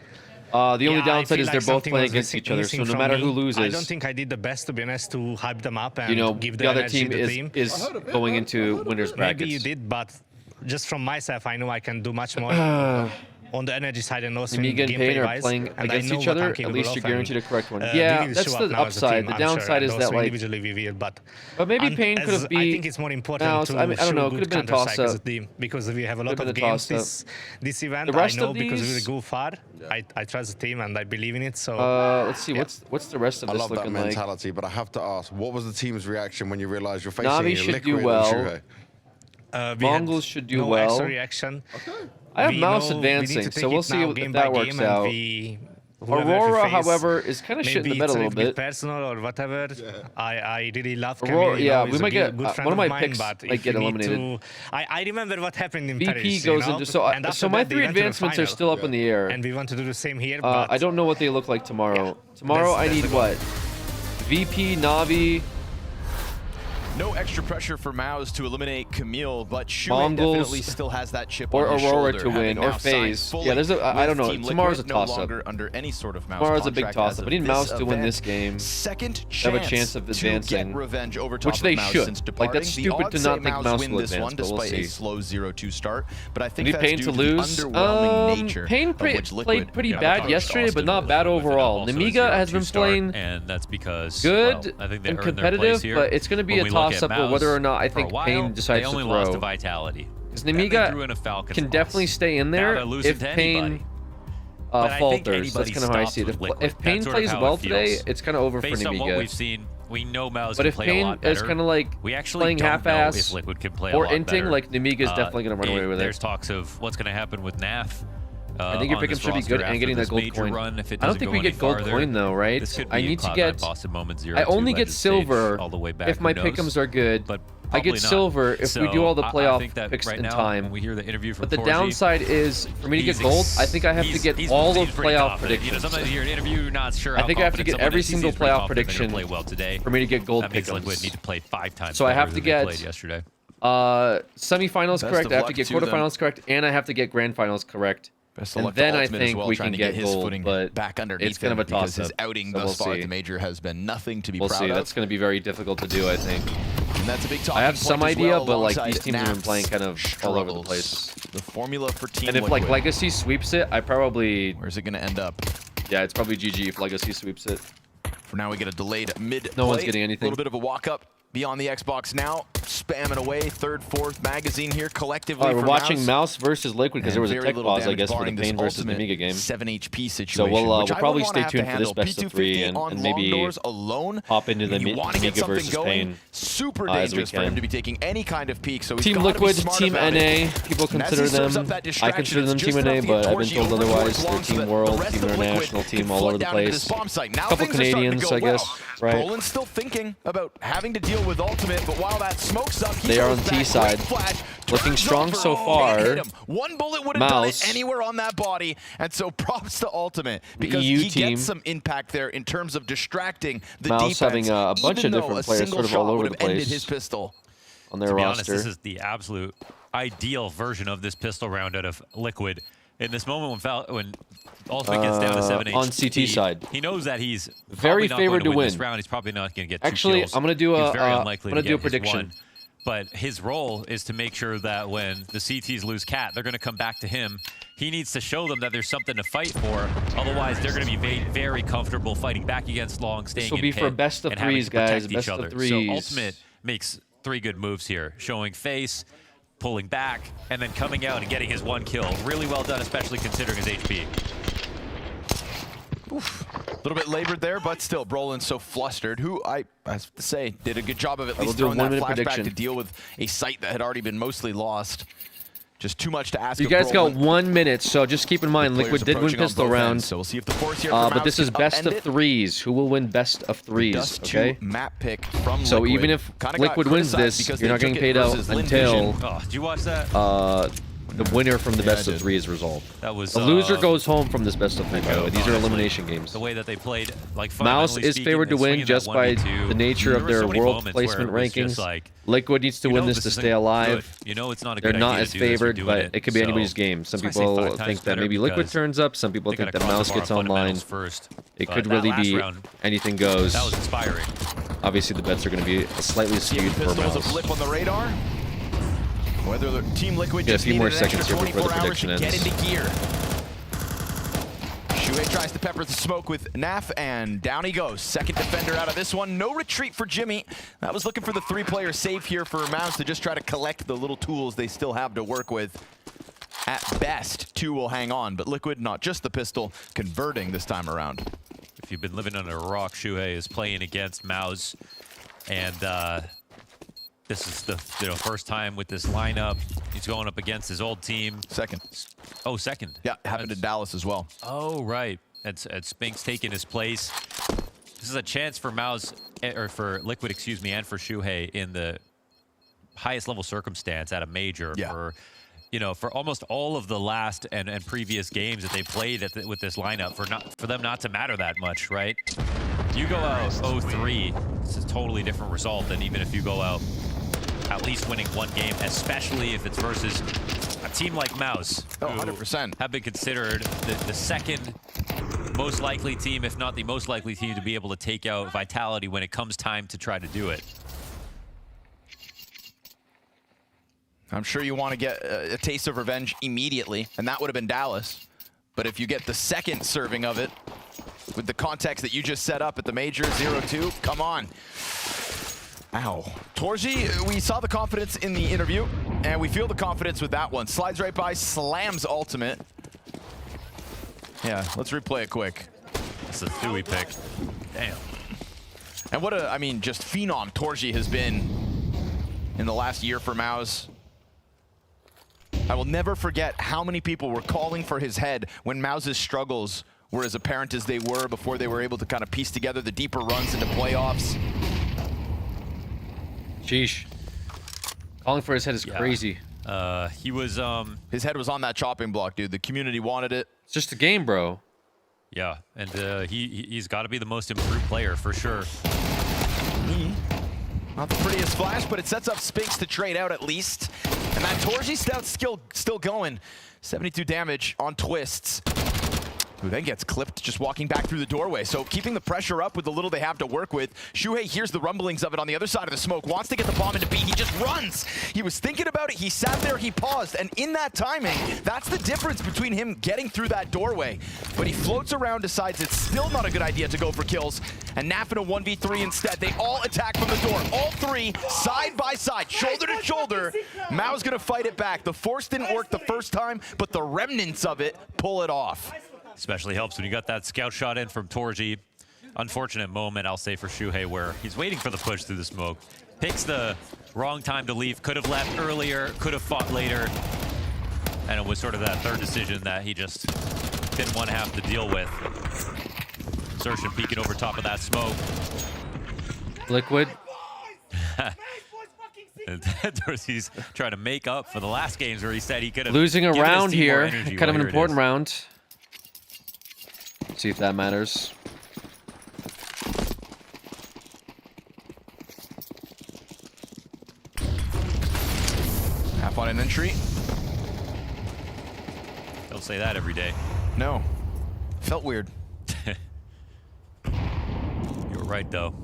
The only downside is they're both playing against each other, so no matter who loses, I don't think I did the best, to be honest, to hype them up and give the other team is going into winners brackets. Maybe you did, but just from myself, I know I can do much more. On the energy side and also Nemiga and Pain are playing against each other, at least you're guaranteed a correct one. Yeah, that's the upside. The downside is that, like, individually we will, but maybe Pain could have beat. I think it's more important to I don't know, it could have been a toss-up because we have a lot of games this event. The rest of these, because we will go far. I trust the team and I believe in it. So let's see, what's the rest of this looking like? I love that mentality, but I have to ask, what was the team's reaction when you realized you're facing Navi should do well. Mongols should do well. No reaction. I have MOUZ advancing, so we'll see if that works out. Aurora, however, is kind of shit in the bed a little bit. Personal or whatever. I really love Aurora. Yeah, we might get one of my picks might get eliminated. I remember what happened in VP Paris. goes into so my 3 advancements are still up in the air, and we want to do the same here. But I don't know what they look like tomorrow. Tomorrow I need what? VP, Navi. No extra pressure for Maus to eliminate Camille, but Shuhei definitely still has that chip on his shoulder. Or Aurora to win, or FaZe. Yeah, there's a, I don't know. Tomorrow's a toss-up. No under any sort of Maus Tomorrow's a big toss-up. I need Maus to win this game. Second chance have a chance of advancing, to get revenge over top which they of Maus should. since departing. Like, that's stupid to not think Maus win will this advance, one but we'll despite see. a slow 0-2 start. But I think Need that's Pain due to to lose. the underwhelming nature Pain of which played Liquid pretty bad yesterday, but not bad overall. Nemiga has been playing and that's because good I think they and earned their place competitive, here. but it's going to be a toss-up of whether or not I think Pain decides they only to lost throw. to Vitality. Because Nemiga can definitely stay in there if Pain falters. That's kind of how I see it. If Pain plays well today, it's kind of over for Nemiga. Based on what we've seen, we know Maus but can if play a lot Pain better. is kind of like we actually playing half-ass half-ass Liquid can play or a lot inting, better. like Nemiga is definitely going to run away with it. There's talks of what's going to happen with NAF. I think your pickup should be good and getting that gold coin. Run, if it I don't think we get gold coin though, right? I need to get. I only get silver if my pickums are good. But I get silver if we do all the playoff picks in time. We hear the interview from but the Torji, downside is for me to get gold, I think I have to get all of playoff predictions. You know, sometimes you hear an interview, you're not sure. I think I have to get every single playoff prediction play well today. for me to get gold That means pickums. Liquid need to play 5 times. So I have to get yesterday. Semifinals correct. I have to get quarterfinals correct, and I have to get grand finals correct. Best of And luck then to I Ultimate as think well, we trying can to get his gold, footing but back underneath it's kind of a because toss-up. his outing So thus we'll far see. at the major has been nothing to be We'll proud see. of. That's going to be very difficult to do, I think. And that's a big I have talking some point as idea, well, but like alongside these teams have been Naps playing kind of all over the place. The formula for Team And if Liquid. like Legacy sweeps it, I probably. Where's it going to end up? Yeah, it's probably GG if Legacy sweeps it. For now, we get a delayed mid. No one's getting anything. A little bit of a walk up beyond the Xbox now, spamming away. Third, fourth magazine here collectively. All right, we're for watching Mouse versus Liquid because there was a tech pause, I guess, for the barring this Pain versus ultimate Nemiga game. 7 HP situation. So we'll which I probably would stay wanna tuned have for to this best handle. of 3 P250 on and long maybe doors alone. hop into the When you wanna get Nemiga something versus going, Pain. super as we dangerous for him can. to be taking any kind of peek. So he's Team gotta be Liquid, smart Team about NA, it. people And as he consider serves them. up that I distraction, consider them it's Team just NA, enough to but get I've been Torji told over otherwise. so They're long so Team that World, the rest Team of Liquid International, can Team all flood over the down into place. this bomb site. Now Couple things are starting to Canadians, go I guess, well. right? Bolin's still thinking about having to deal with Ultimate, but while that smoke's up, he They are goes on back, T side, quick flash, looking turns strong over, so can't far. hit him. One bullet would have done it Mouse. anywhere on that body, and so props to Ultimate because EU he team. gets some impact there in terms of distracting the Mouse defense. having a bunch even of though different a players single sort of shot all over would the have ended place his pistol. on their To be roster. honest, this is the absolute ideal version of this pistol round out of Liquid. In this moment when Ultimate gets down to 7 HP, on CT side. he knows that he's Very probably not favored going to to win this win. round. He's probably not going to get 2 Actually, kills. I'm gonna do He's a very unlikely I'm gonna to do a get his prediction. one. But his role is to make sure that when the CTs lose Cat, they're going to come back to him. He needs to show them that there's something to fight for. Otherwise, they're going to be very comfortable fighting back against Long, staying will in be pit, for best of and having threes, to protect guys, each best of other. threes. So Ultimate makes 3 good moves here, showing face, pulling back, and then coming out and getting his 1 kill. Really well done, especially considering his HP. Oof. A little bit labored there, but still, Brolin's so flustered, who I have to say did a good job of at least do a throwing that 1-minute flashback prediction. to deal with a site that had already been mostly lost. Just too much to ask You of guys got Brolin. 1 minute, so just keep in mind, Players Liquid did win approaching on pistol both round. ends, so we'll see if the force here but from this Mouse is can best of upend it. threes. Who will win best of threes? Dust Okay. 2 map pick from So Liquid. even if Kinda got Liquid wins criticized this, because you're they not getting took it paid out versus Lin until Vision. Oh, did you watch that? the winner from the Yeah, best I of did. 3 is resolved. That was, the loser goes home from this best of 3. By the way, these are honestly, elimination games. The way that they played, like Mouse fundamentally is speaking, favored to they win swing in just that by 1v2. the nature There of were their so many world moments where placement it was just rankings. like, Liquid needs to you win know this this to isn't stay alive. good. You know it's not a They're good not idea as to do this, you're favored, doing but it. it could be So, anybody's game. Some that's why I say people 5 times think that better maybe Liquid because turns up. Some people they think gotta that cross Mouse the bar gets online. fundamentals first. It But could that really last be round, anything goes. that was inspiring. Obviously, the bets are going to be slightly skewed for Pistol was a Mouse. blip on the radar. Whether the Team Liquid Get a just few more needed an extra seconds here before 24 the hours to prediction get ends. into gear. Shuhei tries to pepper the smoke with Naf, and down he goes. Second defender out of this one. No retreat for Jimmy. That was looking for the 3-player save here for Mouse to just try to collect the little tools they still have to work with. At best, 2 will hang on, but Liquid, not just the pistol, converting this time around. If you've been living under a rock, Shuhei is playing against Mouse, and this is the first time with this lineup. He's going up against his old team. Second. Oh, second. Yeah, happened in Dallas as well. Oh, right. And Spink's taking his place. This is a chance for Mouse, or for Liquid, excuse me, and for Shuhei in the highest level circumstance at a major. Yeah. For, you know, for almost all of the last and previous games that they played with this lineup, for them not to matter that much, right? You go out 0-3, it's a totally different result than even if you go out at least winning one game, especially if it's versus a team like Mouse, who 100% have been considered the second most likely team, if not the most likely team, to be able to take out Vitality when it comes time to try to do it. I'm sure you want to get a taste of revenge immediately, and that would have been Dallas. But if you get the second serving of it, with the context that you just set up at the major, 0-2, come on. Ow. Torji, we saw the confidence in the interview, and we feel the confidence with that one. Slides right by, slams ultimate. Yeah, let's replay it quick. It's a Thuy pick. Damn. And what a, I mean, just phenom Torji has been in the last year for Mouse. I will never forget how many people were calling for his head when Mouse's struggles were as apparent as they were before they were able to kind of piece together the deeper runs into playoffs. Sheesh. Calling for his head is crazy. He was, his head was on that chopping block, dude. The community wanted it. It's just a game, bro. Yeah, and he's got to be the most improved player for sure. Not the prettiest flash, but it sets up Spinks to trade out at least. And that Torji Stout skill still going. 72 damage on twists. Who then gets clipped just walking back through the doorway. So keeping the pressure up with the little they have to work with. Shuhei hears the rumblings of it on the other side of the smoke, wants to get the bomb into B. He just runs. He was thinking about it. He sat there, he paused. And in that timing, that's the difference between him getting through that doorway. But he floats around, decides it's still not a good idea to go for kills. And Naf in a 1v3 instead. They all attack from the door. All three, side by side, shoulder to shoulder. Mao's gonna fight it back. The force didn't work the first time, but the remnants of it pull it off. Especially helps when you got that scout shot in from Torji. Unfortunate moment, I'll say, for Shuhei, where he's waiting for the push through the smoke. Picks the wrong time to leave. Could have left earlier, could have fought later. And it was sort of that third decision that he just didn't want to have to deal with. Insertion peeking over top of that smoke. Liquid. Dorsey's trying to make up for the last games where he said he could have losing a round here. Kind of an important round. See if that matters. Half on an entry. Don't say that every day. No. Felt weird. You were right, though.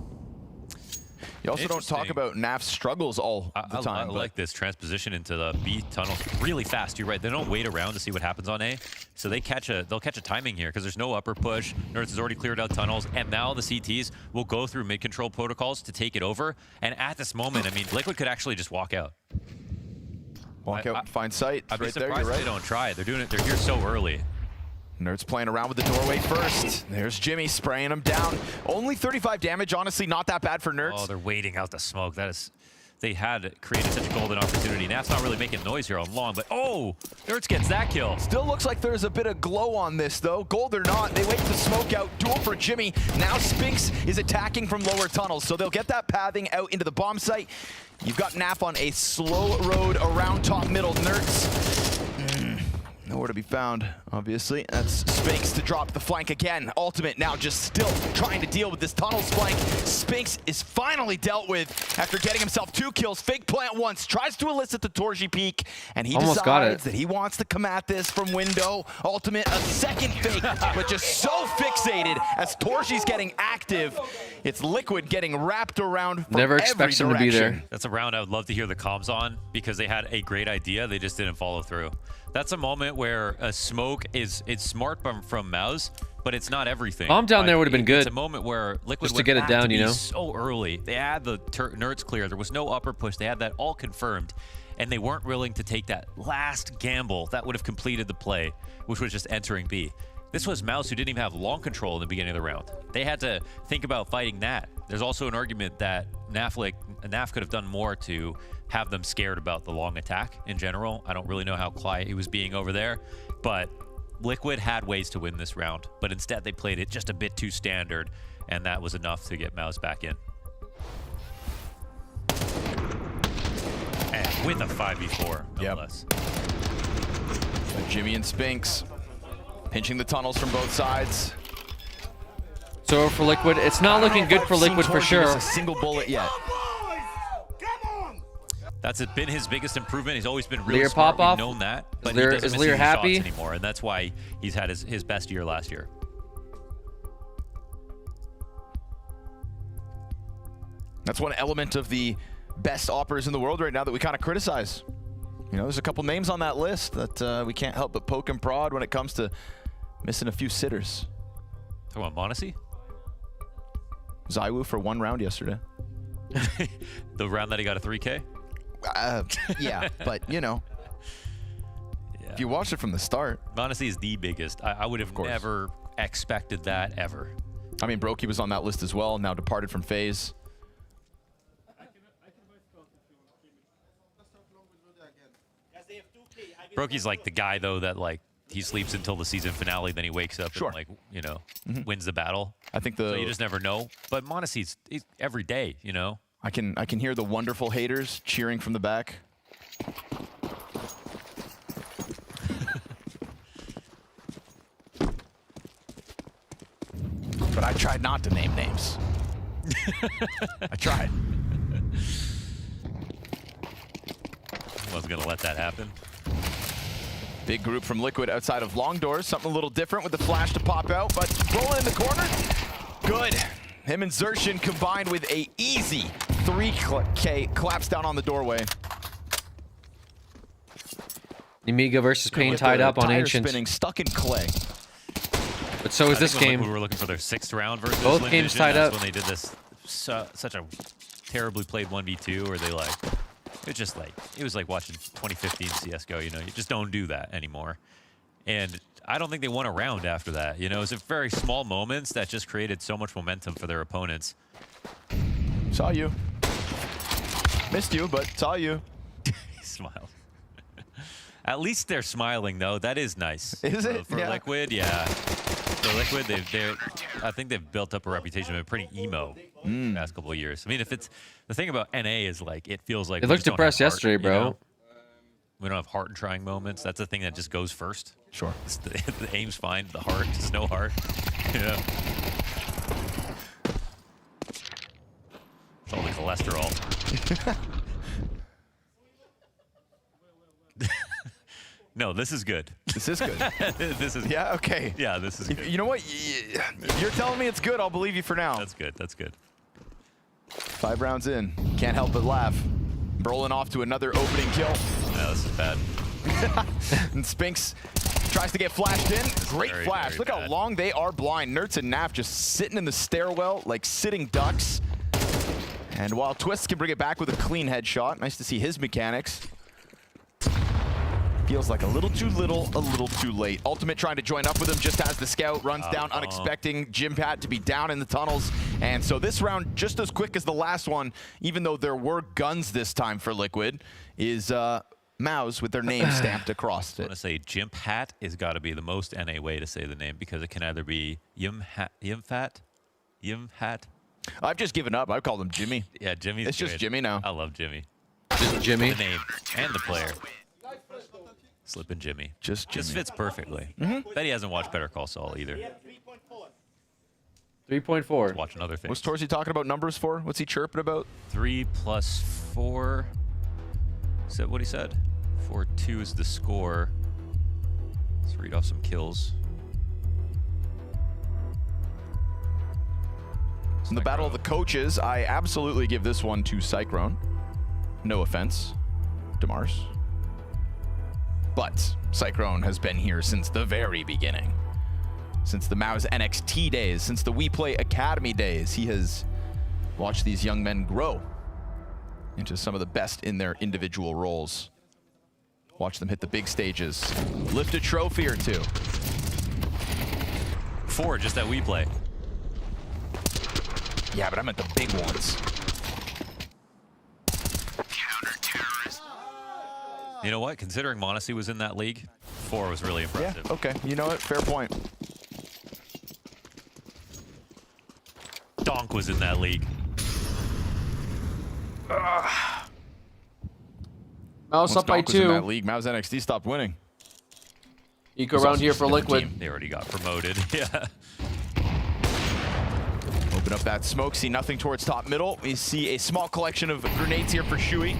You also don't talk about Naf's struggles all the time. I like this transposition into the B tunnel really fast. You're right. They don't wait around to see what happens on A, so they'll catch a timing here because there's no upper push. Nerds has already cleared out tunnels, and now the CTs will go through mid control protocols to take it over. And at this moment, I mean, Liquid could actually just walk out. Walk out, find sight. I'd be right surprised there, you're if right. they don't try it. They're doing it. They're here so early. Nerds playing around with the doorway first. There's Jimmy spraying him down. Only 35 damage, honestly, not that bad for Nerds. Oh, they're waiting out the smoke. That is, they had created such a golden opportunity. Naf's not really making noise here on long, but oh, Nerds gets that kill. Still looks like there's a bit of glow on this, though. Gold or not, they wait for the smoke out. Duel for Jimmy. Now Spinks is attacking from lower tunnels, so they'll get that pathing out into the bomb site. You've got Naf on a slow road around top middle. Nerds. Nowhere to be found, obviously. That's Spinks to drop the flank again. Ultimate now just still trying to deal with this tunnels flank. Spinks is finally dealt with after getting himself 2 kills. Fake plant once, tries to elicit the Torji peek, and he decides that he wants to come at this from window. Ultimate, a second fake, but just so fixated as Torji's getting active. It's Liquid getting wrapped around from Never expects him to be there. That's a round I would love to hear the comms on because they had a great idea. They just didn't follow through. That's a moment where a smoke is smart from Mouse, but it's not everything. Bomb down there would have been good. It's a moment where Liquid just to get it down, you know, so early. They had the Nerds clear. There was no upper push. They had that all confirmed, and they weren't willing to take that last gamble that would have completed the play, which was just entering B. This was Mouse who didn't even have long control in the beginning of the round. They had to think about fighting that. There's also an argument that Naf could have done more to have them scared about the long attack in general. I don't really know how quiet he was being over there, but Liquid had ways to win this round, but instead they played it just a bit too standard, and that was enough to get Mouse back in. And with a 5v4, no less. Jimmy and Spinks pinching the tunnels from both sides. So for Liquid, it's not looking good for Liquid for sure. A single bullet yet. That's been his biggest improvement. He's always been really Lear smart. pop off? We've known that. But Lear, he doesn't is miss Lear any happy shots anymore, and that's why he's had his best year last year. That's one element of the best operators in the world right now that we kind of criticize. You know, there's a couple names on that list that we can't help but poke and prod when it comes to missing a few sitters. Talking about Monacy? Zywoo for 1 round yesterday. The round that he got a 3K? Yeah, but you know, if you watch it from the start. Monacy is the biggest. I would have never expected that ever. I mean, Brokey was on that list as well, now departed from FaZe. Brokey's like the guy, though, that like he sleeps until the season finale, then he wakes up and like, you know, wins the battle. I think so you just never know. But Monacy's every day, you know. I can hear the wonderful haters cheering from the back. But I tried not to name names. I tried. I wasn't gonna let that happen. Big group from Liquid outside of long doors. Something a little different with the flash to pop out, but rolling in the corner. Good. Him and Zershin combined with a easy 3K collapse down on the doorway. Amiga versus Pain tied up on Ancient. Spinning, stuck in clay. But so is this game. We were looking for their 6th round versus both Lynn games Vision. tied That's up. when they did this such a terribly played 1v2 where they like it was like watching 2015 CS:GO. You know, you just don't do that anymore. And I don't think they won a round after that. You know, it was very small moments that just created so much momentum for their opponents. Saw you. Missed you, but saw you. He smiled. At least they're smiling, though. That is nice. Is it? For Liquid, yeah. For Liquid, I think they've built up a reputation of being pretty emo the past couple of years. I mean, if it's the thing about NA is like it feels like it looked depressed yesterday, bro. You know? We don't have heart in trying moments. That's the thing that just goes first. Sure. The aim's fine. The heart, just no heart. You know? It's all the cholesterol. No, this is good. This is good. This is yeah, okay. Yeah, this is good. You know what? If you're telling me it's good, I'll believe you for now. That's good. That's good. 5 rounds in. Can't help but laugh. Brolin off to another opening kill. No, this is bad. And Spinks tries to get flashed in. Great flash. Very Look bad. how long they are blind. Nerds and Naf just sitting in the stairwell like sitting ducks. And while Twist can bring it back with a clean headshot, nice to see his mechanics. Feels like a little too little, a little too late. Ultimate trying to join up with him just as the scout runs down, unexpecting Jimpat to be down in the tunnels. And so this round, just as quick as the last one, even though there were guns this time for Liquid, is Mouse with their name stamped across it. I want to say Jimpat has got to be the most NA way to say the name because it can either be Yimhat. I've just given up. I've called him Jimmy. Yeah, Jimmy's It's just good. Jimmy now. I love Jimmy. Just Jimmy. The name and the player. Slippin' Jimmy. Just Jimmy. Just fits perfectly. Bet he hasn't watched Better Call Saul either. 3.4. Watching other things. What's Torsey talking about numbers for? What's he chirping about? 3 plus 4. Is that what he said? 4-2 is the score. Let's read off some kills. In the battle of the coaches, I absolutely give this one to Cyclone. No offense, Demars. But Cyclone has been here since the very beginning. Since the Mao's NXT days, since the We Play Academy days, he has watched these young men grow into some of the best in their individual roles. Watch them hit the big stages, lift a trophy or two. 4 just that We Play. Yeah, but I meant the big ones. You know what? Considering Monacy was in that league, 4 was really impressive. Yeah, okay. You know what? Fair point. Donk was in that league. Mouse up by 2. In that league, Mao's NXT stopped winning. Eco round here for Liquid. They already got promoted. Yeah. Open up that smoke, see nothing towards top middle. We see a small collection of grenades here for Shui.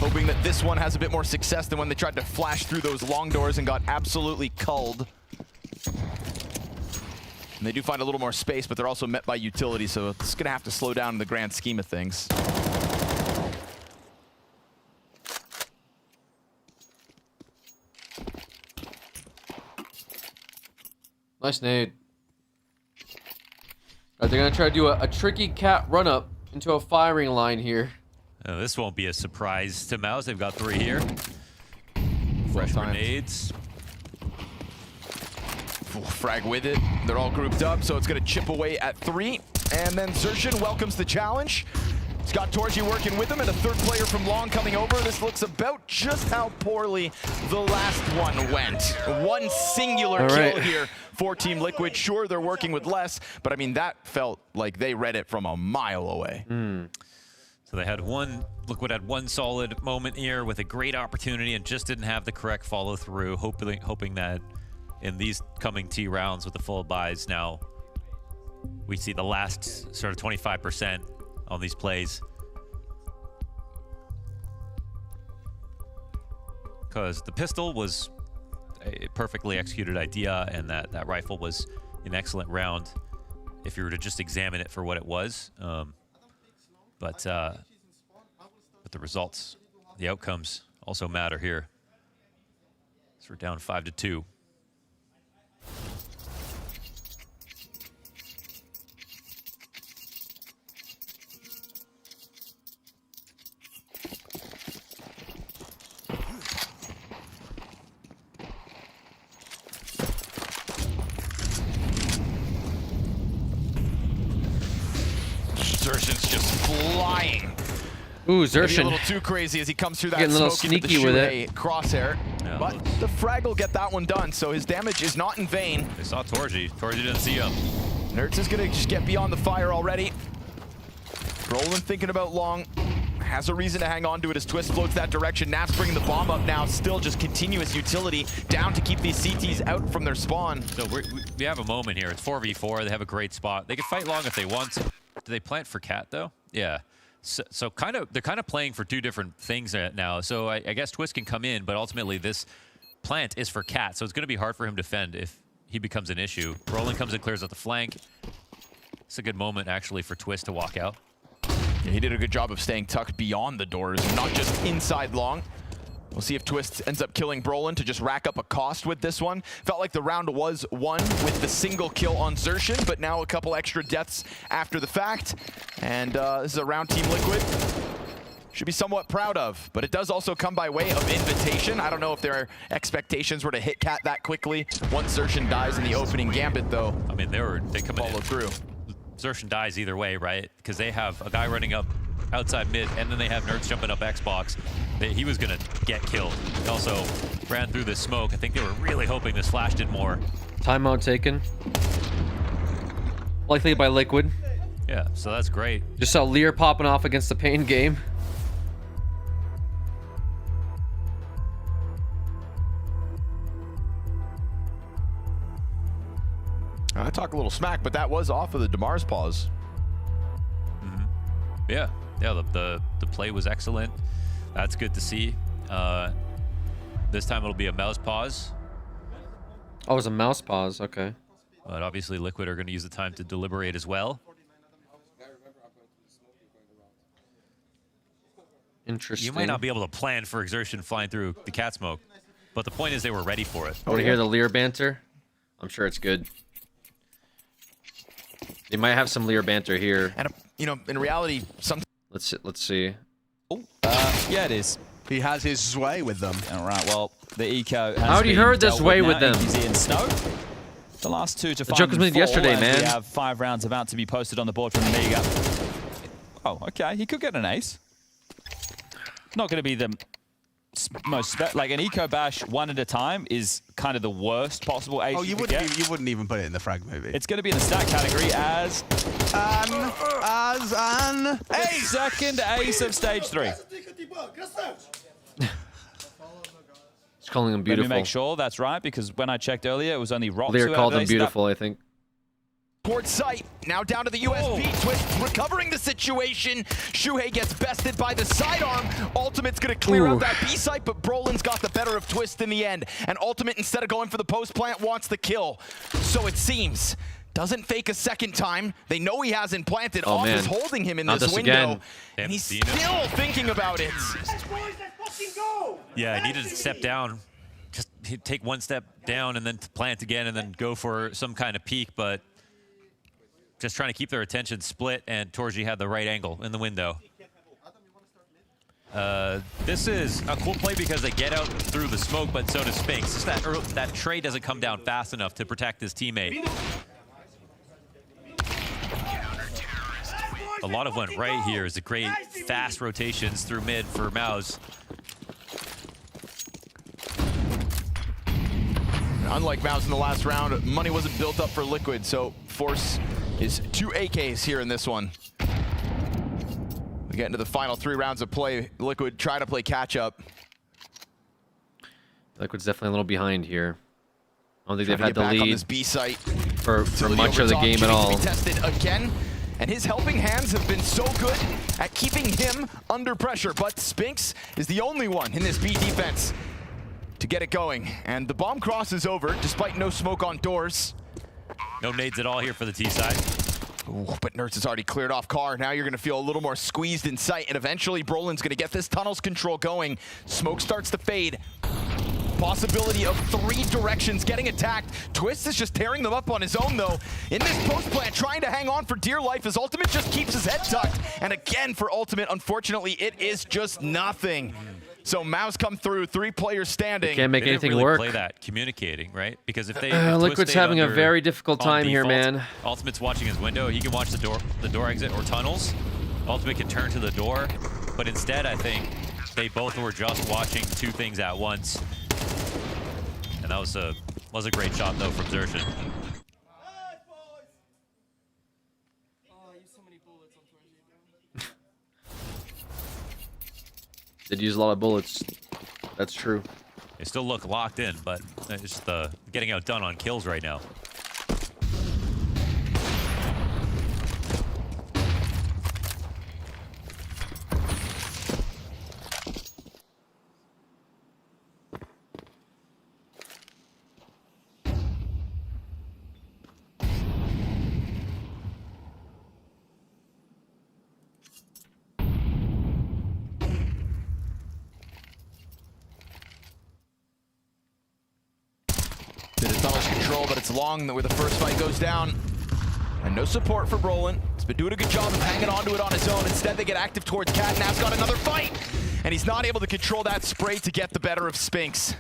Hoping that this one has a bit more success than when they tried to flash through those long doors and got absolutely culled. And they do find a little more space, but they're also met by utility, so it's gonna have to slow down in the grand scheme of things. Nice nade. They're gonna try to do a tricky cat run up into a firing line here. This won't be a surprise to Mouse. They've got 3 here. Fresh grenades. Frag with it. They're all grouped up, so it's going to chip away at 3. And then Xerxin welcomes the challenge. He's got Torji working with him, and a third player from Long coming over. This looks about just how poorly the last one went. One singular kill here for Team Liquid. Sure, they're working with less, but I mean, that felt like they read it from a mile away. So they had Liquid had one solid moment here with a great opportunity and just didn't have the correct follow through, hoping that in these coming T rounds with the full buys now, we see the last sort of 25% on these plays. Because the pistol was a perfectly executed idea, and that rifle was an excellent round if you were to just examine it for what it was. But the results, the outcomes also matter here. So we're down 5-2. Xerxin's just flying. Ooh, Xerxin. Maybe a little too crazy as he comes through that getting a little smoke into the sneaky with it. Crosshair. Yeah, but the frag will get that one done, so his damage is not in vain. They saw Torji. Torji didn't see him. Nerds is gonna just get beyond the fire already. Roland thinking about Long. Has a reason to hang on to it as Twist floats that direction. Naf's bringing the bomb up now. Still just continuous utility down to keep these CTs out from their spawn. So we have a moment here. It's 4v4. They have a great spot. They can fight Long if they want to. Do they plant for Cat though? Yeah. So they're kind of playing for 2 different things now. So I guess Twist can come in, but ultimately this plant is for Cat. So it's going to be hard for him to defend if he becomes an issue. Roland comes and clears out the flank. It's a good moment actually for Twist to walk out. Yeah, he did a good job of staying tucked beyond the doors, not just inside Long. We'll see if Twist ends up killing Brolin to just rack up a cost with this one. Felt like the round was won with the single kill on Xerxin, but now a couple extra deaths after the fact. And this is a round Team Liquid should be somewhat proud of, but it does also come by way of invitation. I don't know if their expectations were to hit Cat that quickly. Once Xerxin dies in the opening gambit, though, I mean, they come follow through. Xerxin dies either way, right? Because they have a guy running up outside mid, and then they have Nerds jumping up Xbox. He was gonna get killed. He also ran through the smoke. I think they were really hoping this flash did more. Timeout taken. Likely by Liquid. Yeah, so that's great. Just saw Lear popping off against the Pain game. I talk a little smack, but that was off of the Damar's pause. Yeah, the play was excellent. That's good to see. This time it'll be a mouse pause. Oh, it was a mouse pause, okay. But obviously Liquid are going to use the time to deliberate as well. Interesting. You might not be able to plan for Xerxin flying through the cat smoke, but the point is they were ready for it. Want to hear the Lear banter? I'm sure it's good. They might have some Lear banter here. And you know, in reality, some. Let's see. Oh, yeah, it is. He has his Zwei with them. All right. Well, the eco. Has already heard this Zwei with them. He's in Snow. The last 2 to 5. The Joker's made yesterday, man. We have 5 rounds about to be posted on the board from Mega. Oh, okay. He could get an ace. Not going to be the most like an eco bash 1 at a time is kind of the worst possible ace. Oh, you wouldn't even put it in the frag movie. It's going to be in the stat category as an ace. Second ace of stage 3. calling them beautiful. Let me make sure that's right, because when I checked earlier, it was only Rox They're who called had them beautiful, I think. Towards sight, now down to the USB. Twist recovering the situation. Shuhei gets bested by the sidearm. Ultimate's gonna clear out that B site, but Brolin's got the better of Twist in the end. And Ultimate, instead of going for the post plant, wants the kill. So it seems. Doesn't fake a second time. They know he hasn't planted. Off is holding him in this window. Again. And he's still thinking about it. Yeah, he needed to step down. Just take one step down and then plant again and then go for some kind of peek, but just trying to keep their attention split, and Torji had the right angle in the window. This is a cool play because they get out through the smoke, but so does Spinks. Just that trade doesn't come down fast enough to protect his teammate. A lot of went right here is a great fast rotations through mid for Mouse. Unlike Mouse in the last round, money wasn't built up for Liquid, so Force is 2 AKs here in this one. We get into the final 3 rounds of play. Liquid try to play catch up. Liquid's definitely a little behind here. I don't think they've had the on lead this B site for much of the game at all. Tested again, and his helping hands have been so good at keeping him under pressure. But Spinks is the only one in this B defense to get it going. And the bomb cross is over, despite no smoke on doors. No nades at all here for the T side. Ooh, but Nerds has already cleared off Car. Now you're going to feel a little more squeezed in sight, and eventually Brolin's going to get this tunnels control going. Smoke starts to fade. Possibility of 3 directions getting attacked. Twist is just tearing them up on his own, though. In this post plant, trying to hang on for dear life as Ultimate just keeps his head tucked. And again, for Ultimate, unfortunately, it is just nothing. So Mouse come through, 3 players standing. They can't make anything really work. Play that communicating, right? Because if they Liquid's having a very difficult time here, man. Ultimate's watching his window. He can watch the door exit or tunnels. Ultimate can turn to the door, but instead, I think they both were just watching 2 things at once. And that was a great shot though from Xerxes. Did use a lot of bullets. That's true. They still look locked in, but it's just getting outdone on kills right now. But it's long where the first fight goes down. And no support for Brolin. He's been doing a good job of hanging onto it on his own. Instead, they get active towards Cat. Nav's got another fight. And he's not able to control that spray to get the better of Spinks.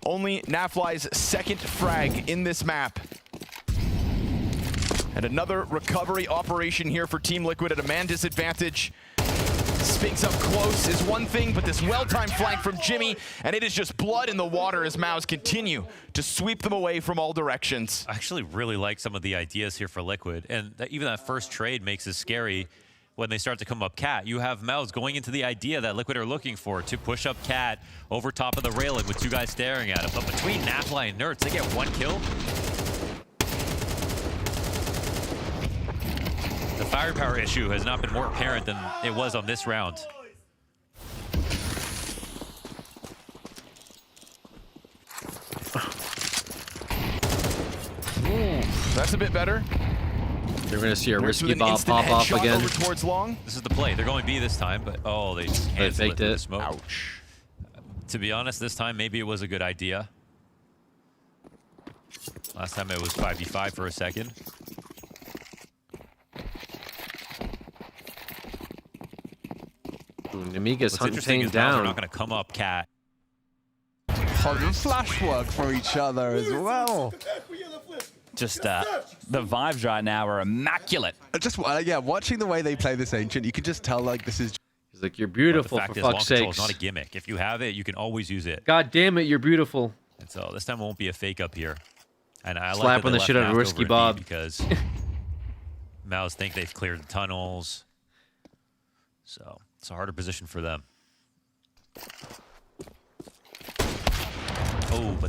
Only Nafly's 2nd frag in this map. And another recovery operation here for Team Liquid at a man disadvantage. Spinks up close is one thing, but this well-timed flank from Jimmy, and it is just blood in the water as Maus continue to sweep them away from all directions. I actually really like some of the ideas here for Liquid, and even that first trade makes it scary when they start to come up Cat. You have Maus going into the idea that Liquid are looking for, to push up Cat over top of the railing with 2 guys staring at him. But between Nafly and Nerds, they get 1 kill. The firepower issue has not been more apparent than it was on this round. Ooh, that's a bit better. You're going to see a risky bomb pop off again. Towards long. This is the play. They're going B this time, but oh, they faked it. Smoke. Ouch. To be honest, this time maybe it was a good idea. Last time it was 5v5 for a second. Namiga's hunting down. They're not going to come up Cat. Oh, flash work for each other as well. Just the vibes right now are immaculate. Just yeah, watching the way they play this Ancient, you can just tell like this is. He's like, you're beautiful, for fuck's sake. It's not a gimmick. If you have it, you can always use it. God damn it, you're beautiful. And so this time won't be a fake up here. And I slapping the shit out of Risky Bob because Maus think they've cleared the tunnels. So it's a harder position for them.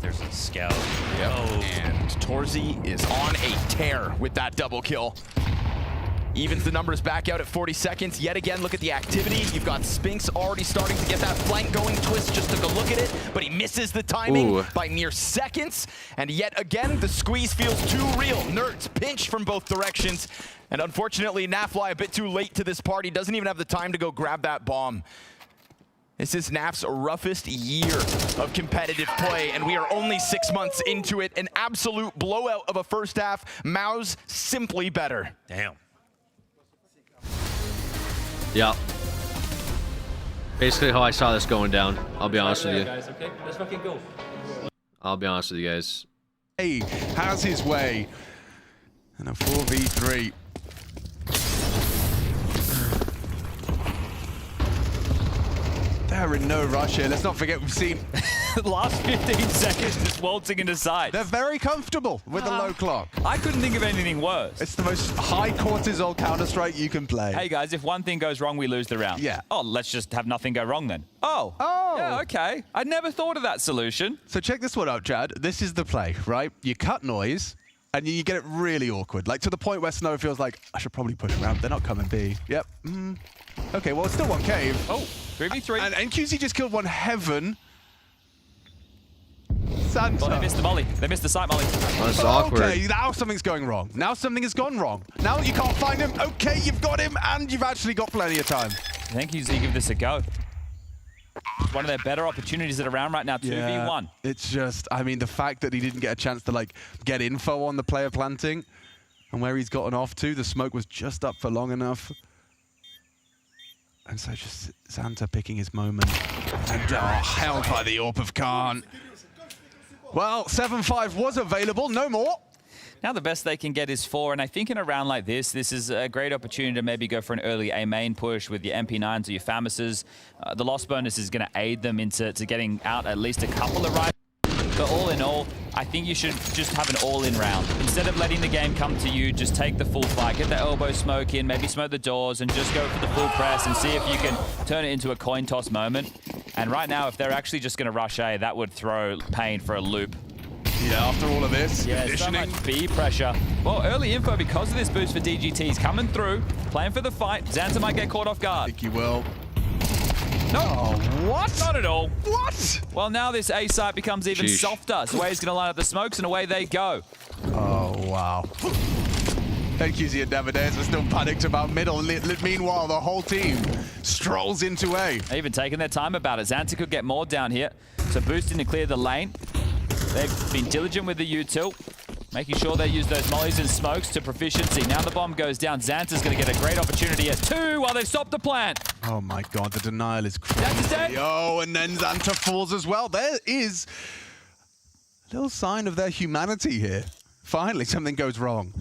but there's a scout. Yep. And Torzi is on a tear with that double kill. Evens the numbers back out at 40 seconds. Yet again, look at the activity. You've got Spinks already starting to get that flank going. Twist just took a look at it, but he misses the timing by mere seconds. And yet again, the squeeze feels too real. Nerds pinch from both directions. And unfortunately, Nafly a bit too late to this party. Doesn't even have the time to go grab that bomb. This is Naf's roughest year of competitive play, and we are only 6 months into it. An absolute blowout of a first half. Mao's simply better. Damn. Yeah. Basically how I saw this going down. I'll be honest with you. Guys, okay? Let's fucking go. I'll be honest with you guys. He has his way. And a 4v3. They're in no rush here. Let's not forget we've seen the last 15 seconds just waltzing into sight. They're very comfortable with the low clock. I couldn't think of anything worse. It's the most high cortisol Counter-Strike you can play. Hey guys, if one thing goes wrong, we lose the round. Yeah. Oh, let's just have nothing go wrong then. Oh. Yeah, okay. I'd never thought of that solution. So check this one out, Chad. This is the play, right? You cut noise, and you get it really awkward. Like to the point where Snow feels like, I should probably push around. They're not coming B. Yep. Okay, well, it's still one cave. Oh, 3v3. And NQZ just killed one heaven. Santa. Well, they missed the molly. They missed the sight molly. That's awkward. Okay, now something's going wrong. Now something has gone wrong. Now you can't find him. Okay, you've got him, and you've actually got plenty of time. I think he's give this a go. It's one of their better opportunities at around right now, 2v1. It's just, I mean, the fact that he didn't get a chance to, like, get info on the player planting and where he's gotten off to, the smoke was just up for long enough. And so just Santa picking his moment. And held by the AWP of Khan. Well, 7-5 was available, no more. Now the best they can get is 4, and I think in a round like this is a great opportunity to maybe go for an early A main push with your MP9s or your Famises. The loss bonus is going to aid them into getting out at least a couple of rifles. But all in all, I think you should just have an all-in round. Instead of letting the game come to you, just take the full fight, get the elbow smoke in, maybe smoke the doors, and just go for the full press and see if you can turn it into a coin toss moment. And right now, if they're actually just going to rush A, that would throw Pain for a loop. Yeah, after all of this, yeah, so much B pressure. Well, early info because of this boost for DGT's coming through, playing for the fight. Xanta might get caught off guard. I think he will. No. Oh, what? Not at all. What? Well, now this A site becomes even softer. Sway's going to line up the smokes, and away they go. Oh, wow. NQZ and Navadeus are still panicked about middle. Meanwhile, the whole team strolls into A. They've even taken their time about it. Xanta could get more down here. So boosting to clear the lane. They've been diligent with the util, making sure they use those mollies and smokes to proficiency. Now the bomb goes down. Xanta's going to get a great opportunity at 2 while they've stopped the plant. Oh my god, the denial is crazy. Xanta's dead. Oh, and then Xanta falls as well. There is a little sign of their humanity here. Finally, something goes wrong.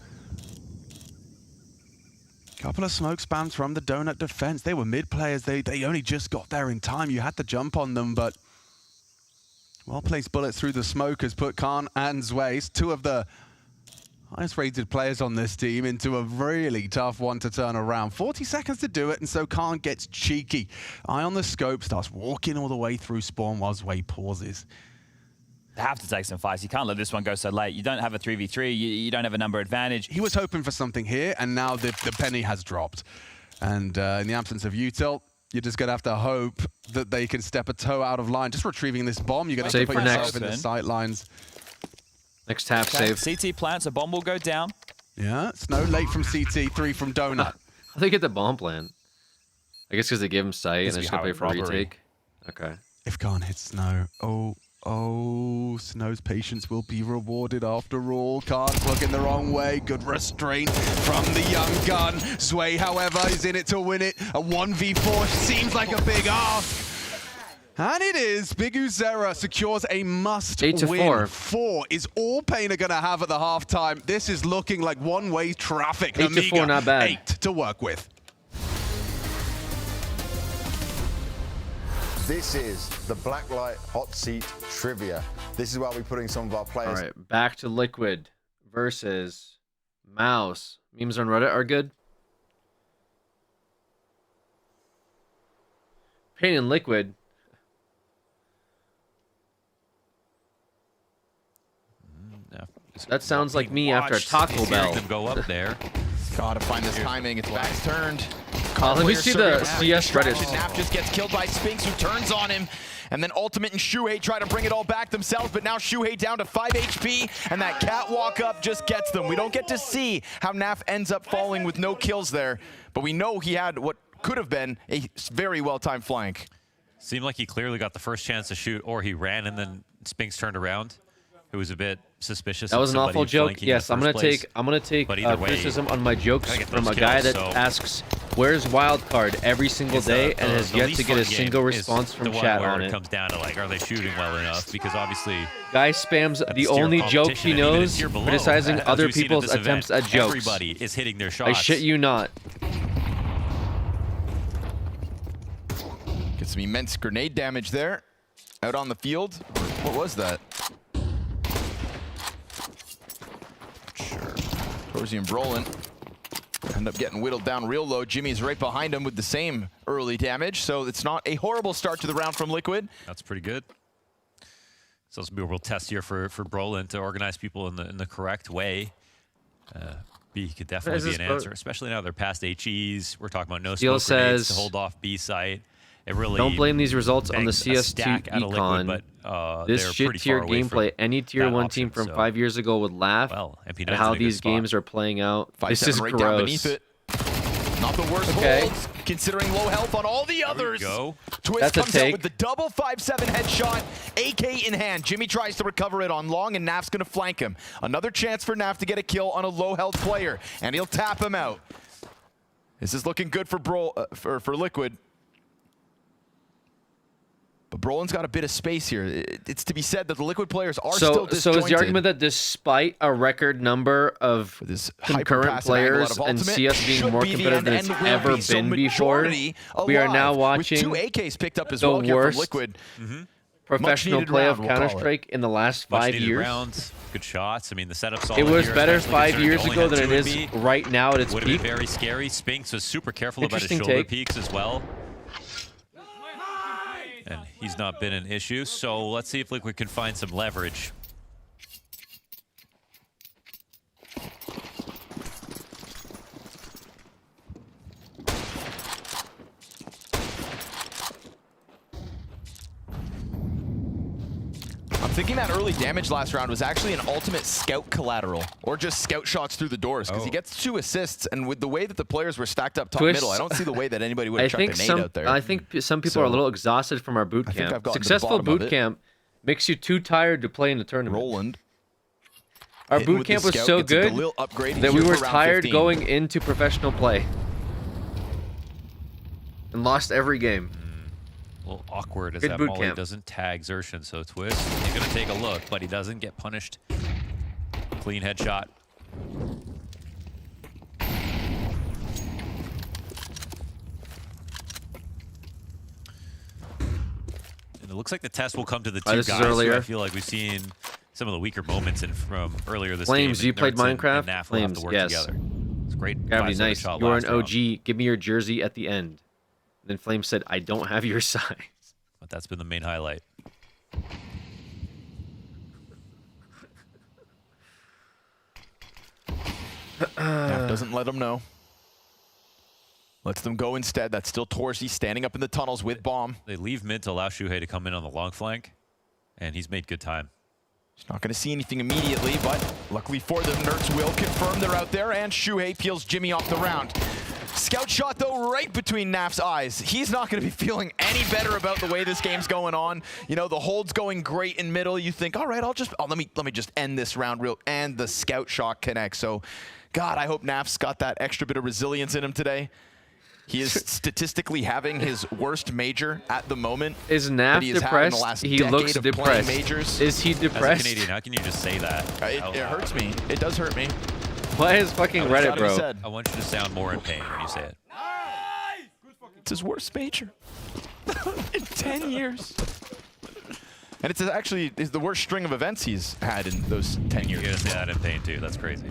Couple of smoke spams from the Donut defense. They were mid players. They only just got there in time. You had to jump on them, but well-placed bullets through the smoke has put Khan and Zways, two of the highest-rated players on this team, into a really tough one to turn around. 40 seconds to do it, and so Khan gets cheeky. Eye on the scope, starts walking all the way through spawn while Zway pauses. They have to take some fights. You can't let this one go so late. You don't have a 3v3. You don't have a number advantage. He was hoping for something here, and now the penny has dropped. And in the absence of util, you're just going to have to hope that they can step a toe out of line. Just retrieving this bomb, you're going to have to put yourself in the sight lines. Next half save. CT plants, a bomb will go down. Yeah, Snow late from CT, 3 from Donut. How they get the bomb plant? I guess because they give him sight and they're just going to play for a retake. Okay. If Khan hits Snow, oh, Snow's patience will be rewarded after all. Khan's looking the wrong way. Good restraint from the young gun. Zway, however, is in it to win it. A 1v4 seems like a big ask. And it is. Big Uzera secures a must-win. 8-4. 4 is all Pain are going to have at the halftime. This is looking like one-way traffic. 8-4, not bad. 8 to work with. This is the Blacklight Hot Seat Trivia. This is where we're putting some of our players. All right, back to Liquid versus Mouse. Memes on Reddit are good. Pain and Liquid. That sounds like me after a Taco Bell. Them go up there. Gotta find this timing. It's back's turned. Let me see the CS Reddit. Naf just gets killed by Spinks, who turns on him. And then Ultimate and Shuhei try to bring it all back themselves, but now Shuhei down to 5 HP, and that catwalk up just gets them. We don't get to see how Naf ends up falling with no kills there, but we know he had what could have been a very well-timed flank. Seemed like he clearly got the first chance to shoot, or he ran and then Spinks turned around. It was a bit suspicious. That was an awful joke. Yes, I'm gonna take criticism on my jokes from a guy that asks, "Where's wildcard?" every single day and has yet to get a single response from chat on it. It comes down to like, are they shooting well enough? Because obviously, guy spams the only joke he knows, criticizing other people's attempts at jokes. Everybody is hitting their shots. I shit you not. Get some immense grenade damage there, out on the field. What was that? Rosie and Brolin end up getting whittled down real low. Jimmy's right behind him with the same early damage, so it's not a horrible start to the round from Liquid. That's pretty good. It's also be a real test here for Brolin to organize people in the correct way. B could definitely be an answer, especially now they're past HEs. We're talking about no smoke grenades to hold off B site. It really don't blame these results on the CS2 econ. Liquid, this shit tier gameplay, any tier 1 team from 5 years ago would laugh at how these games are playing out. This is right gross. Down beneath it. Not the worst holds, considering low health on all the others. Twist comes out with the double 5-7 headshot, AK in hand. Jimmy tries to recover it on long, and Naf's going to flank him. Another chance for Naf to get a kill on a low health player, and he'll tap him out. This is looking good for Liquid. But Brolin's got a bit of space here. It's to be said that the Liquid players are still disjointed. So is the argument that despite a record number of concurrent players and CS being more competitive than it's ever been before, we are now watching with 2 AKs picked up as the well here worst from Liquid. Professional play of Counter-Strike in the last 5 years. Rounds, good shots. I mean, the setup's all it was better 5 years ago than it is right now at its peak. Would have been very scary. Spinks was super careful about his shoulder peaks as well. And he's not been an issue, so let's see if Liquid can find some leverage. I'm thinking that early damage last round was actually an ultimate scout collateral, or just scout shots through the doors, because he gets 2 assists, and with the way that the players were stacked up top middle, I don't see the way that anybody would have chucked a nade out there. I think some people are a little exhausted from our boot camp. Successful boot camp makes you too tired to play in the tournament. Roland. Our boot camp was so good that we were tired going into professional play. And lost every game. A little awkward as that Molly doesn't tag Xertion, so Twist, he's going to take a look, but he doesn't get punished. Clean headshot. And it looks like the test will come to the two guys who I feel like we've seen some of the weaker moments from earlier this game. Flames, you played Minecraft? And Flames, yes. Together. It's great. Gravity, nice. You're an OG. Give me your jersey at the end. Then Flame said, I don't have your size. But that's been the main highlight. Naf doesn't let them know. Lets them go instead. That's still Torsey standing up in the tunnels with bomb. They leave mid to allow Shuhei to come in on the long flank, and he's made good time. He's not going to see anything immediately, but luckily for them, Nerds will confirm they're out there, and Shuhei peels Jimmy off the round. Scout shot, though, right between Naf's eyes. He's not going to be feeling any better about the way this game's going on. You know, the hold's going great in middle. You think, all right, let me just end this round real, and the scout shot connects. So, God, I hope Naf's got that extra bit of resilience in him today. He is statistically having his worst major at the moment. Is Naf depressed? He looks depressed. Majors. Is he depressed? As a Canadian, how can you just say that? It hurts me. It does hurt me. Why is fucking Reddit, bro? I want you to sound more in pain when you say it. It's his worst major in 10 years. And it's actually the worst string of events he's had in those 10 years. You're going to say that in pain, too. That's crazy.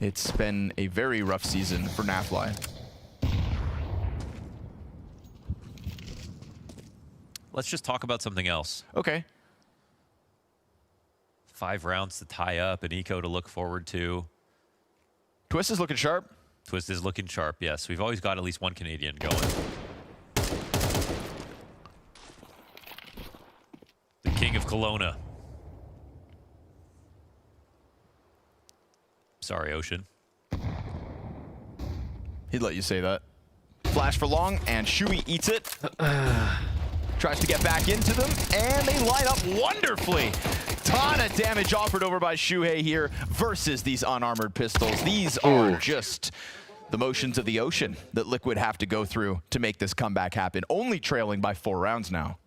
It's been a very rough season for Nafly. Let's just talk about something else. Okay. 5 rounds to tie up, and Eco to look forward to. Twist is looking sharp. Twist is looking sharp, yes. We've always got at least one Canadian going. The King of Kelowna. Sorry, Ocean. He'd let you say that. Flash for long, and Shui eats it. Tries to get back into them, and they line up wonderfully. Ton of damage offered over by Shuhei here versus these unarmored pistols. These are just the motions of the ocean that Liquid have to go through to make this comeback happen. Only trailing by 4 rounds now.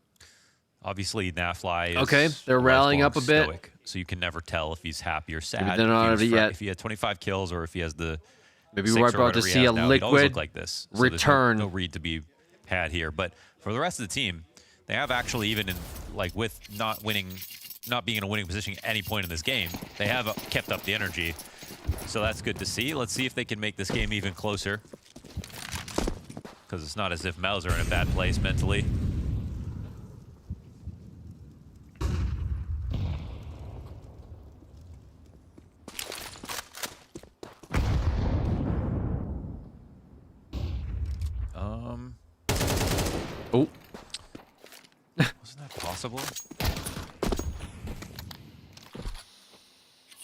Obviously, Nafly is okay. They're rallying up a bit, stoic, so you can never tell if he's happy or sad. Maybe they're not out of it yet. If he had 25 kills or if he has the maybe we're about to see a Liquid like this. So return. No read to be had here, but for the rest of the team, they have actually, even in like with not being in a winning position at any point in this game, they have kept up the energy. So that's good to see. Let's see if they can make this game even closer, because it's not as if Mouse are in a bad place mentally. Oh. Wasn't that possible?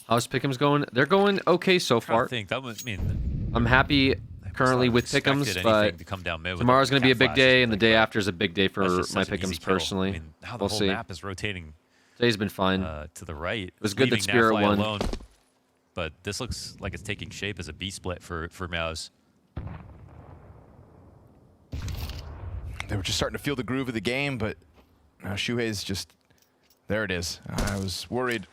How's Pick'em's going? They're going okay so far. I think that was, I mean, I'm happy currently with Pick'em's, but tomorrow's going to be a big day, and the day after is a big day for my Pick'em's personally. I mean, how the we'll whole see. map is rotating. Today's been fine. To the right. It was good that Spirit won. Alone. But this looks like it's taking shape as a B split for Mouse. They were just starting to feel the groove of the game, but now Shuhei's just, there it is. I was worried.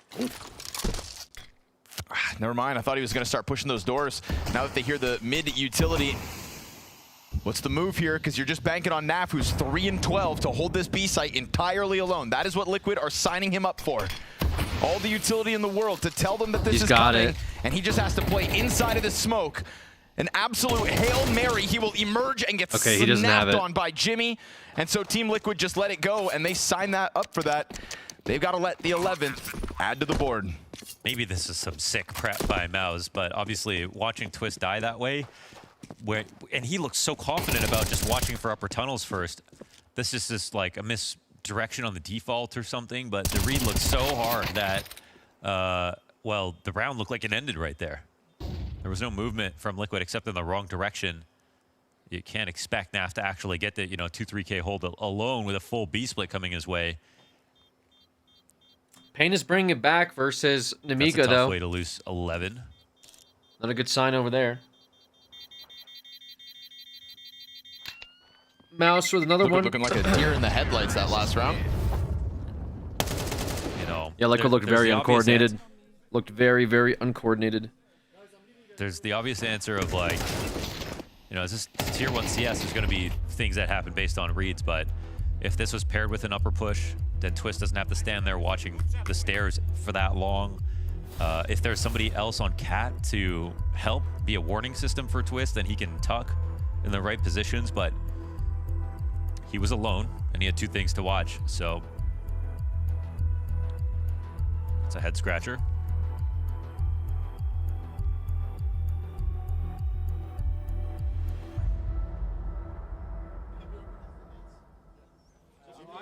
Never mind, I thought he was going to start pushing those doors. Now that they hear the mid utility, what's the move here? Because you're just banking on Naf, who's 3-12, to hold this B site entirely alone. That is what Liquid are signing him up for. All the utility in the world to tell them that this is coming, and he just has to play inside of the smoke. An absolute Hail Mary. He will emerge and get snapped on by Jimmy. And so Team Liquid just let it go, and they sign that up for that. They've got to let the 11th add to the board. Maybe this is some sick prep by Mouse, but obviously watching Twist die that way, and he looks so confident about just watching for upper tunnels first. This is just like a misdirection on the default or something, but the read looks so hard that, well, the round looked like it ended right there. There was no movement from Liquid except in the wrong direction. You can't expect Naf to actually get the 2-3K hold alone with a full B split coming his way. Payne is bringing it back versus Nemiga, That's a tough though. way to lose 11. Not a good sign over there. Mouse with another one. Looking like a deer in the headlights that last round. Yeah, Liquid looked very uncoordinated. Looked very, very uncoordinated. There's the obvious answer of like, is this tier 1 CS? There's going to be things that happen based on reads, but if this was paired with an upper push, then Twist doesn't have to stand there watching the stairs for that long. If there's somebody else on Cat to help be a warning system for Twist, then he can tuck in the right positions, but he was alone and he had 2 things to watch, so it's a head scratcher.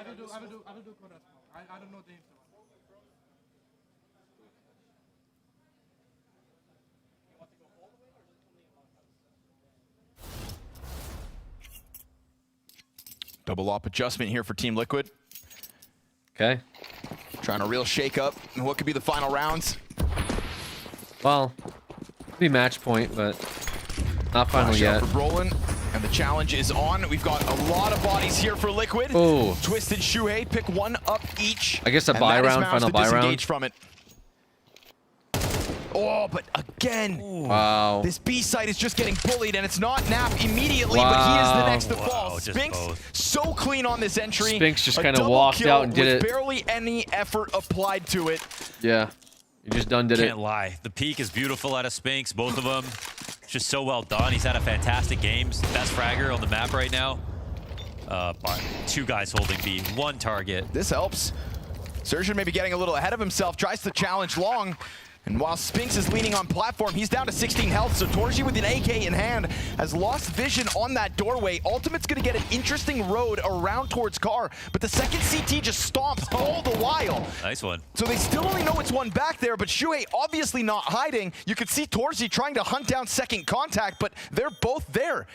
I don't know the info. Double op adjustment here for Team Liquid. Okay. Trying a real shake up. What could be the final rounds? Well, could be match point, but not final yet. For Brolin, and the challenge is on. We've got a lot of bodies here for Liquid. Oh. Twisted Shuhei, pick one up each. I guess a buy round, final buy round. From it. Oh, but again, wow. This B site is just getting bullied, and it's not Naf immediately, but he is the next to fall. Spinks so clean on this entry. Spinks just kind of walked out and did it. Barely any effort applied to it. Yeah, he just did it. Can't lie. The peak is beautiful out of Spinks, both of them. Just so well done. He's had a fantastic game. Best fragger on the map right now. 2 guys holding B, 1 target. This helps. Zerjan maybe getting a little ahead of himself, tries to challenge Long. And while Spinks is leaning on platform, he's down to 16 health, so Torji with an AK in hand has lost vision on that doorway. Ultimate's gonna get an interesting road around towards Car, but the second CT just stomps all the while. Nice one. So they still only know it's one back there, but Shuhei obviously not hiding. You could see Torji trying to hunt down second contact, but they're both there.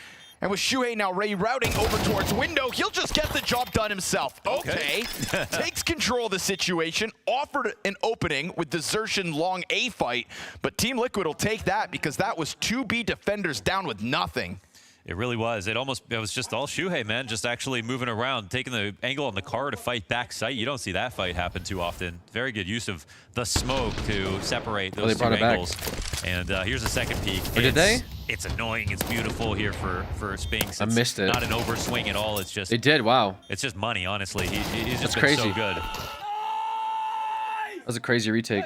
And with Shuhei now rerouting over towards window, he'll just get the job done himself. Okay. Takes control of the situation, offered an opening with the Zertian Long A fight, but Team Liquid will take that because that was 2B defenders down with nothing. It really was. It was just all Shuhei, man, just actually moving around, taking the angle on the car to fight back sight. You don't see that fight happen too often. Very good use of the smoke to separate those two angles. And here's a second peek. Or did they? It's annoying. It's beautiful here for Spinks. I missed it. Not an overswing at all. It's just. They did. Wow. It's just money, honestly. He's just That's crazy. so good. That was a crazy retake.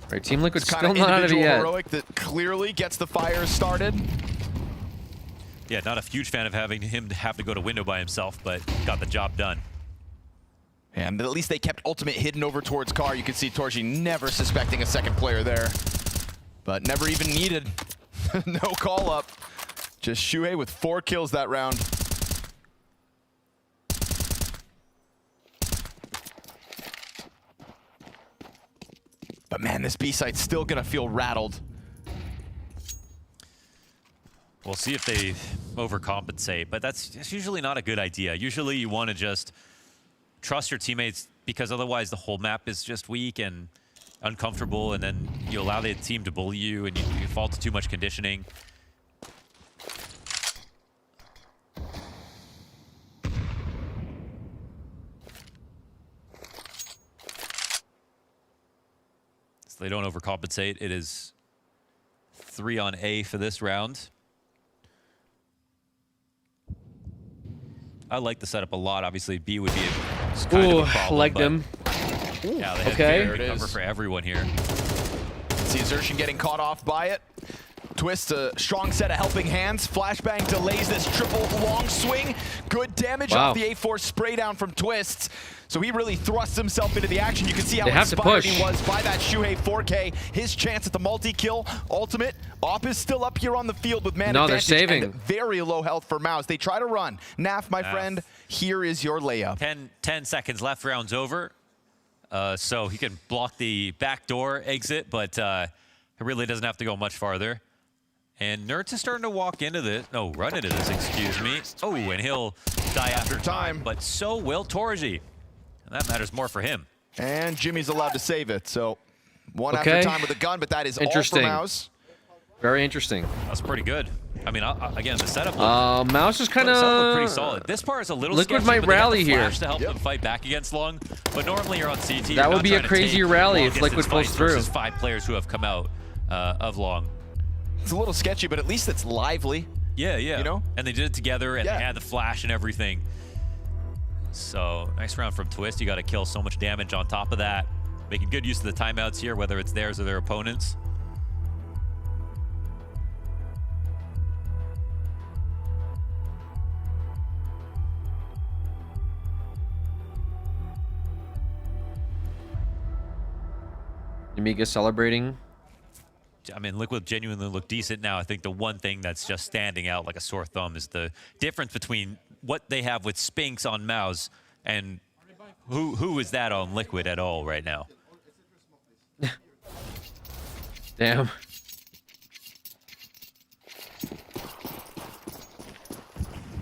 Right, Team Liquid's still not out of it yet. Heroic that clearly gets the fire started. Yeah, not a huge fan of having him have to go to window by himself, but got the job done. And at least they kept Ultimate hidden over towards Car. You can see Torji never suspecting a second player there, but never even needed. No call up. Just Shuhei with 4 kills that round. But man, this B site's still gonna feel rattled. We'll see if they overcompensate, but that's usually not a good idea. Usually you want to just trust your teammates because otherwise the whole map is just weak and uncomfortable, and then you allow the team to bully you and you fall to too much conditioning. So they don't overcompensate. It is 3 on A for this round. I like the setup a lot. Obviously, B would be kind of a problem. Like them. Yeah, they had very good cover for everyone here. See Zertian getting caught off by it. Twist, a strong set of helping hands. Flashbang delays this triple long swing. Good damage off the A4 spray down from Twist. So he really thrusts himself into the action. You can see how inspired he was by that Shuhei 4K. His chance at the multi-kill. Ultimate. Op is still up here on the field with man advantage. They're saving. And very low health for Mouse. They try to run. Naf, my friend, here is your layup. 10 seconds left, round's over. So he can block the backdoor exit, but it really doesn't have to go much farther. And Nerds is starting to walk into this. Oh, run into this, excuse me. Oh, and he'll die after time, but so will Torji. And that matters more for him. And Jimmy's allowed to save it, so one after time with a gun, but that is all for Mouse. Very interesting. That's pretty good. I mean, again, the setup. Mouse is kind of pretty solid. This part is a little Liquid sketchy, might rally here to help them fight back against Long. But normally you're on CT. That would be a crazy rally if Liquid pulls through. Versus 5 players who have come out of Long. It's a little sketchy, but at least it's lively. Yeah, yeah. You know? And they did it together, and they had the flash and everything. So, nice round from Twist. You got to kill so much damage on top of that. Making good use of the timeouts here, whether it's theirs or their opponents. Amiga celebrating. I mean, Liquid genuinely look decent now. I think the one thing that's just standing out like a sore thumb is the difference between what they have with Spinks on Mouse and who is that on Liquid at all right now. Damn.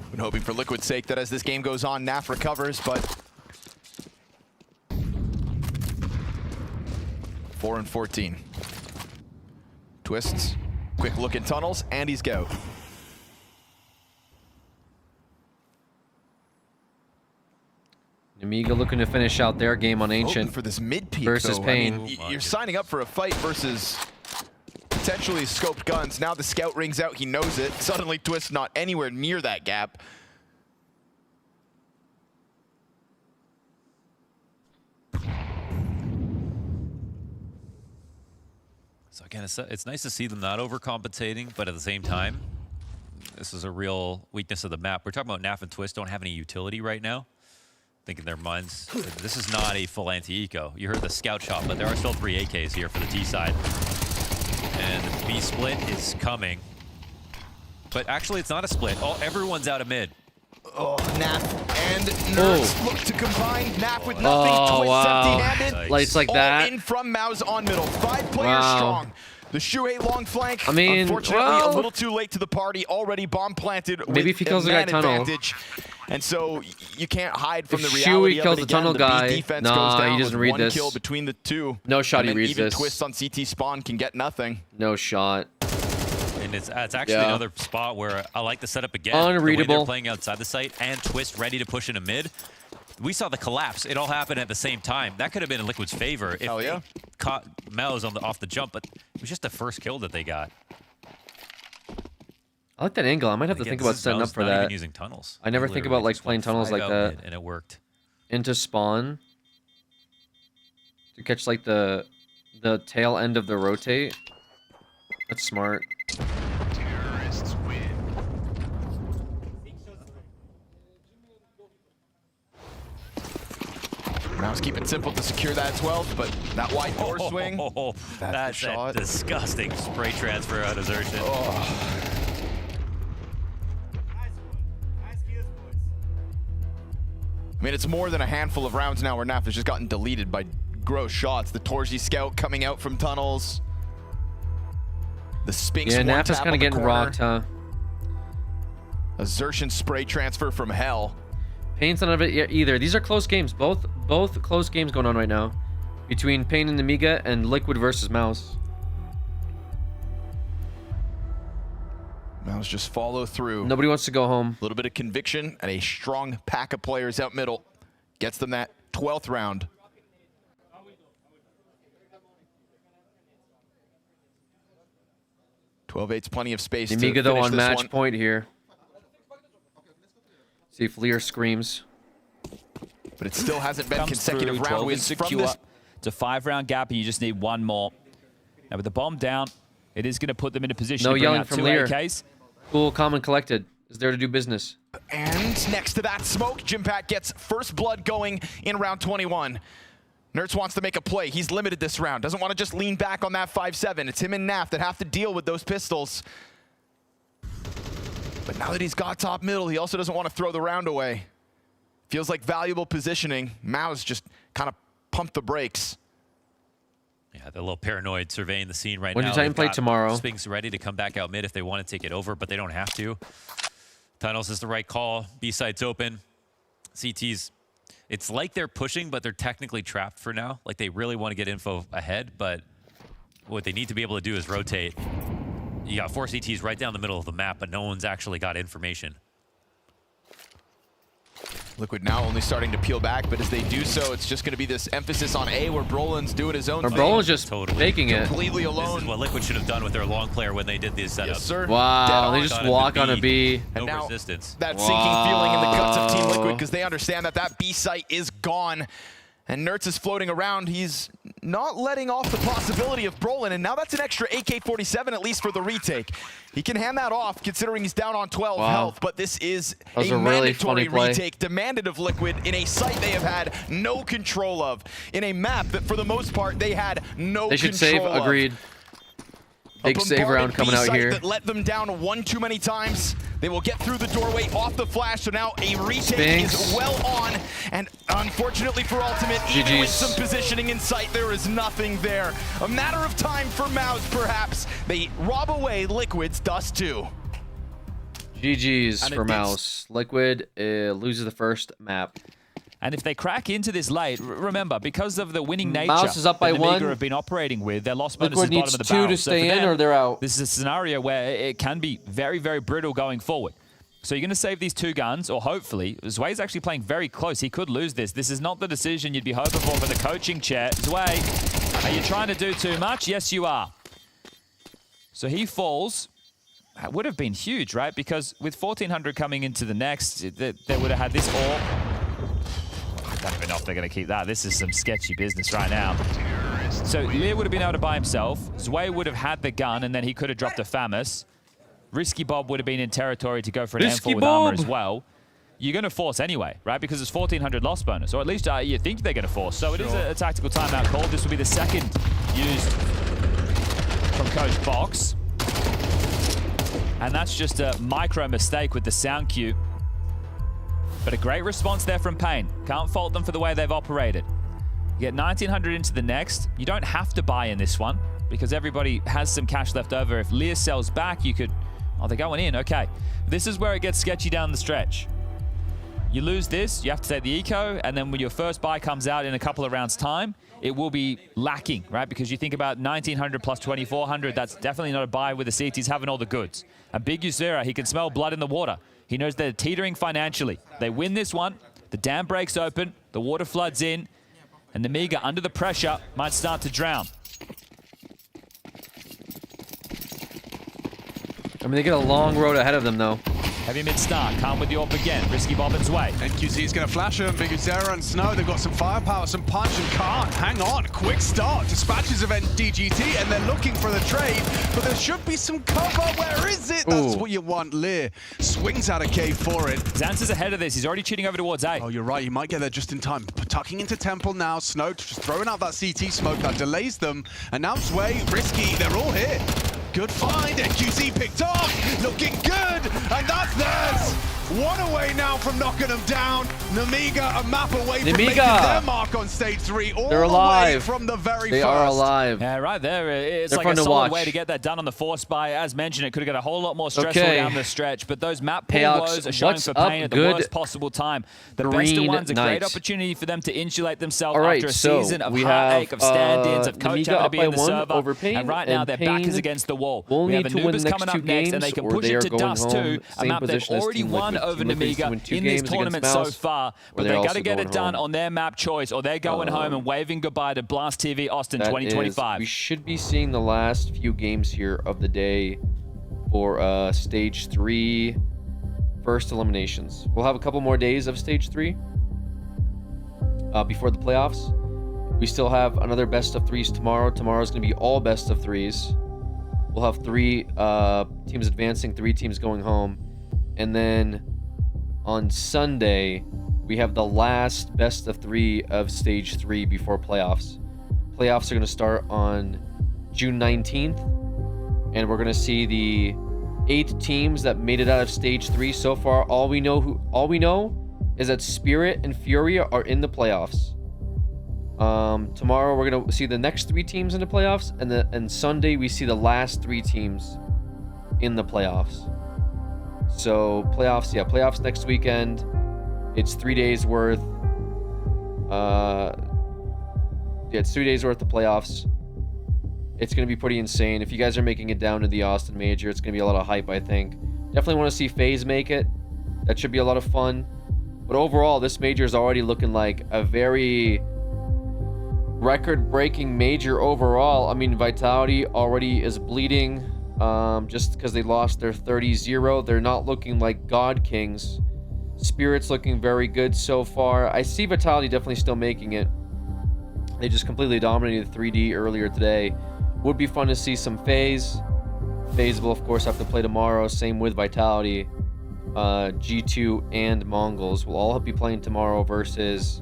Been hoping for Liquid's sake that as this game goes on, Naf recovers, but 4 and 14. Twists, quick look in tunnels, and he's go. Amiga looking to finish out their game on Ancient for this mid peak versus Pain. I mean, you're signing up for a fight versus potentially scoped guns. Now the scout rings out, he knows it. Suddenly Twist not anywhere near that gap. So again, it's nice to see them not overcompensating, but at the same time, this is a real weakness of the map. We're talking about Naf and Twist don't have any utility right now. think in their minds, this is not a full anti-eco. You heard the scout shot, but there are still 3 AKs here for the T side. And the B split is coming. But actually, it's not a split. Oh, everyone's out of mid. Oh, Nap and Nerds look to combine. Nap with nothing, Twist empty-handed. Lights like that. All in from Mao's on middle. 5 players strong. The Shuhei long flank, I mean, unfortunately, a little too late to the party. Already bomb planted. Maybe if he kills the guy tunnel. And so you can't hide from the reality Shuhei kills of it. the tunnel guy. Defense goes down he doesn't read one this. kill between the two. No shot, he reads even this. Twist on CT spawn can get nothing. No shot. And it's actually another spot where I like the setup again. Unreadable. The way they're playing outside the site and Twist ready to push into mid. We saw the collapse. It all happened at the same time. That could have been in Liquid's favor if they caught Mel's off the jump, but it was just the first kill that they got. I like that angle. I might have to think about setting up for that. Even using tunnels. I never think about like playing tunnels like that. And it worked. Into spawn to catch like the tail end of the rotate. That's smart. Terrorists win. Mouse keep it simple to secure that 12, but that wide door swing. That's a disgusting spray transfer out of Xerxes. I mean, it's more than a handful of rounds now where Naf has just gotten deleted by gross shots. The Torzi scout coming out from tunnels. The Sphinx Naf is kind of getting rocked, huh? A Xerxes spray transfer from hell. Pain's not of it either. These are close games. Both close games going on right now. Between Pain and Amiga and Liquid versus Mouse. Mouse just follow through. Nobody wants to go home. A little bit of conviction and a strong pack of players out middle. Gets them that 12th round. .12-8's plenty of space to Amiga though on match one. Point here. See if Lear screams. But it still hasn't been consecutive round wins from this. It's a 5-round gap, and you just need one more. Now with the bomb down, it is going to put them in a position to bring out 2 AKs. Cool, calm and collected. Is there to do business. And next to that smoke, Jimpack gets first blood going in round 21. Nerds wants to make a play. He's limited this round. Doesn't want to just lean back on that 5-7. It's him and Naf that have to deal with those pistols. But now that he's got top middle, he also doesn't want to throw the round away. Feels like valuable positioning. Mao's just kind of pumped the brakes. Yeah, they're a little paranoid surveying the scene right when now. When do Titan play tomorrow? Sphinx ready to come back out mid if they want to take it over, but they don't have to. Tunnels is the right call. B-site's open. CT's, it's like they're pushing, but they're technically trapped for now. Like they really want to get info ahead, but what they need to be able to do is rotate. You got 4 CTs right down the middle of the map, but no one's actually got information. Liquid now only starting to peel back, but as they do so, it's just going to be this emphasis on A where Brolin's doing his own thing. Brolin's just faking it. Completely alone. This is what Liquid should have done with their long player when they did these setups. Yes, sir. Wow, they just walk on a B. And no now resistance. That sinking feeling in the guts of Team Liquid because they understand that that B site is gone. And Nertz is floating around. He's not letting off the possibility of Brolin, and now that's an extra AK-47 at least for the retake. He can hand that off considering he's down on 12 health, but this is a mandatory retake demanded of Liquid in a site they have had no control of, in a map that for the most part they had no control of. They should save, agreed. Big save round coming out here. That let them down one too many times. They will get through the doorway off the flash, so now a retake is well on. And unfortunately for Ultimate, even with some positioning in sight, there is nothing there. A matter of time for Mouse, perhaps. They rob away Liquid's Dust 2. GG's for Mouse. Liquid loses the first map. And if they crack into this late, remember, because of the winning nature Mouse is up by that one. Amiga have been operating with, their loss bonus Liquid is bottom of the needs barrel. 2 to stay in or they're out. This is a scenario where it can be very, very brittle going forward. So you're going to save these 2 guns, or hopefully, Zway's actually playing very close. He could lose this. This is not the decision you'd be hoping for the coaching chair. Zway, are you trying to do too much? Yes, you are. So he falls. That would have been huge, right? Because with 1,400 coming into the next, they would have had this all. I don't even know if they're going to keep that. This is some sketchy business right now. So Lear would have been able to buy himself. Zway would have had the gun, and then he could have dropped a FAMAS. Risky Bob would have been in territory to go for an M4 with armor as well. you're going to force anyway, right? Because it's 1,400 loss bonus, or at least you think they're going to force. So it is a tactical timeout call. This will be the second used from Coach Box. And that's just a micro mistake with the sound cue. But a great response there from Pain. Can't fault them for the way they've operated. You get 1,900 into the next. You don't have to buy in this one because everybody has some cash left over. If Lear sells back, you could... Oh, they're going in. Okay. This is where it gets sketchy down the stretch. You lose this, you have to take the eco, and then when your first buy comes out in a couple of rounds' time, it will be lacking, right? Because you think about 1,900 plus 2,400, that's definitely not a buy with the CTs having all the goods. And Big Ysera, he can smell blood in the water. He knows they're teetering financially. They win this one, the dam breaks open, the water floods in, and Nemiga, under the pressure, might start to drown. I mean, they get a long road ahead of them, though. Heavy mid-start, Khan with the AWP again. Risky Bobbin's way. NQZ is going to flash him. Big Ysera and Snow, they've got some firepower, some punch, and Khan, hang on. Quick start. Dispatches of DGT, and they're looking for the trade, but there should be some cover. Where is it? That's what you want. Lear swings out a cave for it. Xans is ahead of this. He's already cheating over towards A. Oh, you're right. He might get there just in time. Tucking into Temple now. Snow just throwing out that CT smoke that delays them. And now Sway, Risky, they're all here. Good find, NQZ picked off, looking good, and that's theirs. One away now from knocking them down. Nemiga a map away from making their mark on stage 3. All They're alive. From the very they first. Are alive. Yeah, right there. It's They're like a solid watch. way to get that done on the force buy. As mentioned, it could have got a whole lot more stressful down the stretch, but those map pull blows are showing for Pain at the worst possible time. The best of one's a great opportunity for them to insulate themselves after a season of heartache, of stand-ins, of coach having to be in the server. And right now, their back is against the wall. We have Anubis coming up next, and they can push it to Dust 2, a map they've already won over Nemiga in this tournament so far, but they got to get it done on their map choice, or they're going home and waving goodbye to Blast TV Austin 2025. We should be seeing the last few games here of the day for Stage 3 first eliminations. We'll have a couple more days of Stage 3 before the playoffs. We still have another best of 3s tomorrow. Tomorrow's going to be all best of 3s. We'll have 3 teams advancing, 3 teams going home, and then on Sunday, we have the last best of 3 of Stage 3 before playoffs. Playoffs are going to start on June 19th, and we're going to see the 8 teams that made it out of Stage 3 so far. All we know is that Spirit and Furia are in the playoffs. Tomorrow we're going to see the next 3 teams in the playoffs, and Sunday we see the last 3 teams in the playoffs. So playoffs next weekend. It's 3 days worth. It's 3 days worth of playoffs. It's going to be pretty insane. If you guys are making it down to the Austin Major, it's going to be a lot of hype, I think. Definitely want to see FaZe make it. That should be a lot of fun. But overall, this major is already looking like a very record-breaking major overall. I mean, Vitality already is bleeding. Just because they lost their 30-0. They're not looking like God Kings. Spirit's looking very good so far. I see Vitality definitely still making it. They just completely dominated 3D earlier today. Would be fun to see some FaZe. FaZe will, of course, have to play tomorrow. Same with Vitality. G2 and Mongols will all be playing tomorrow versus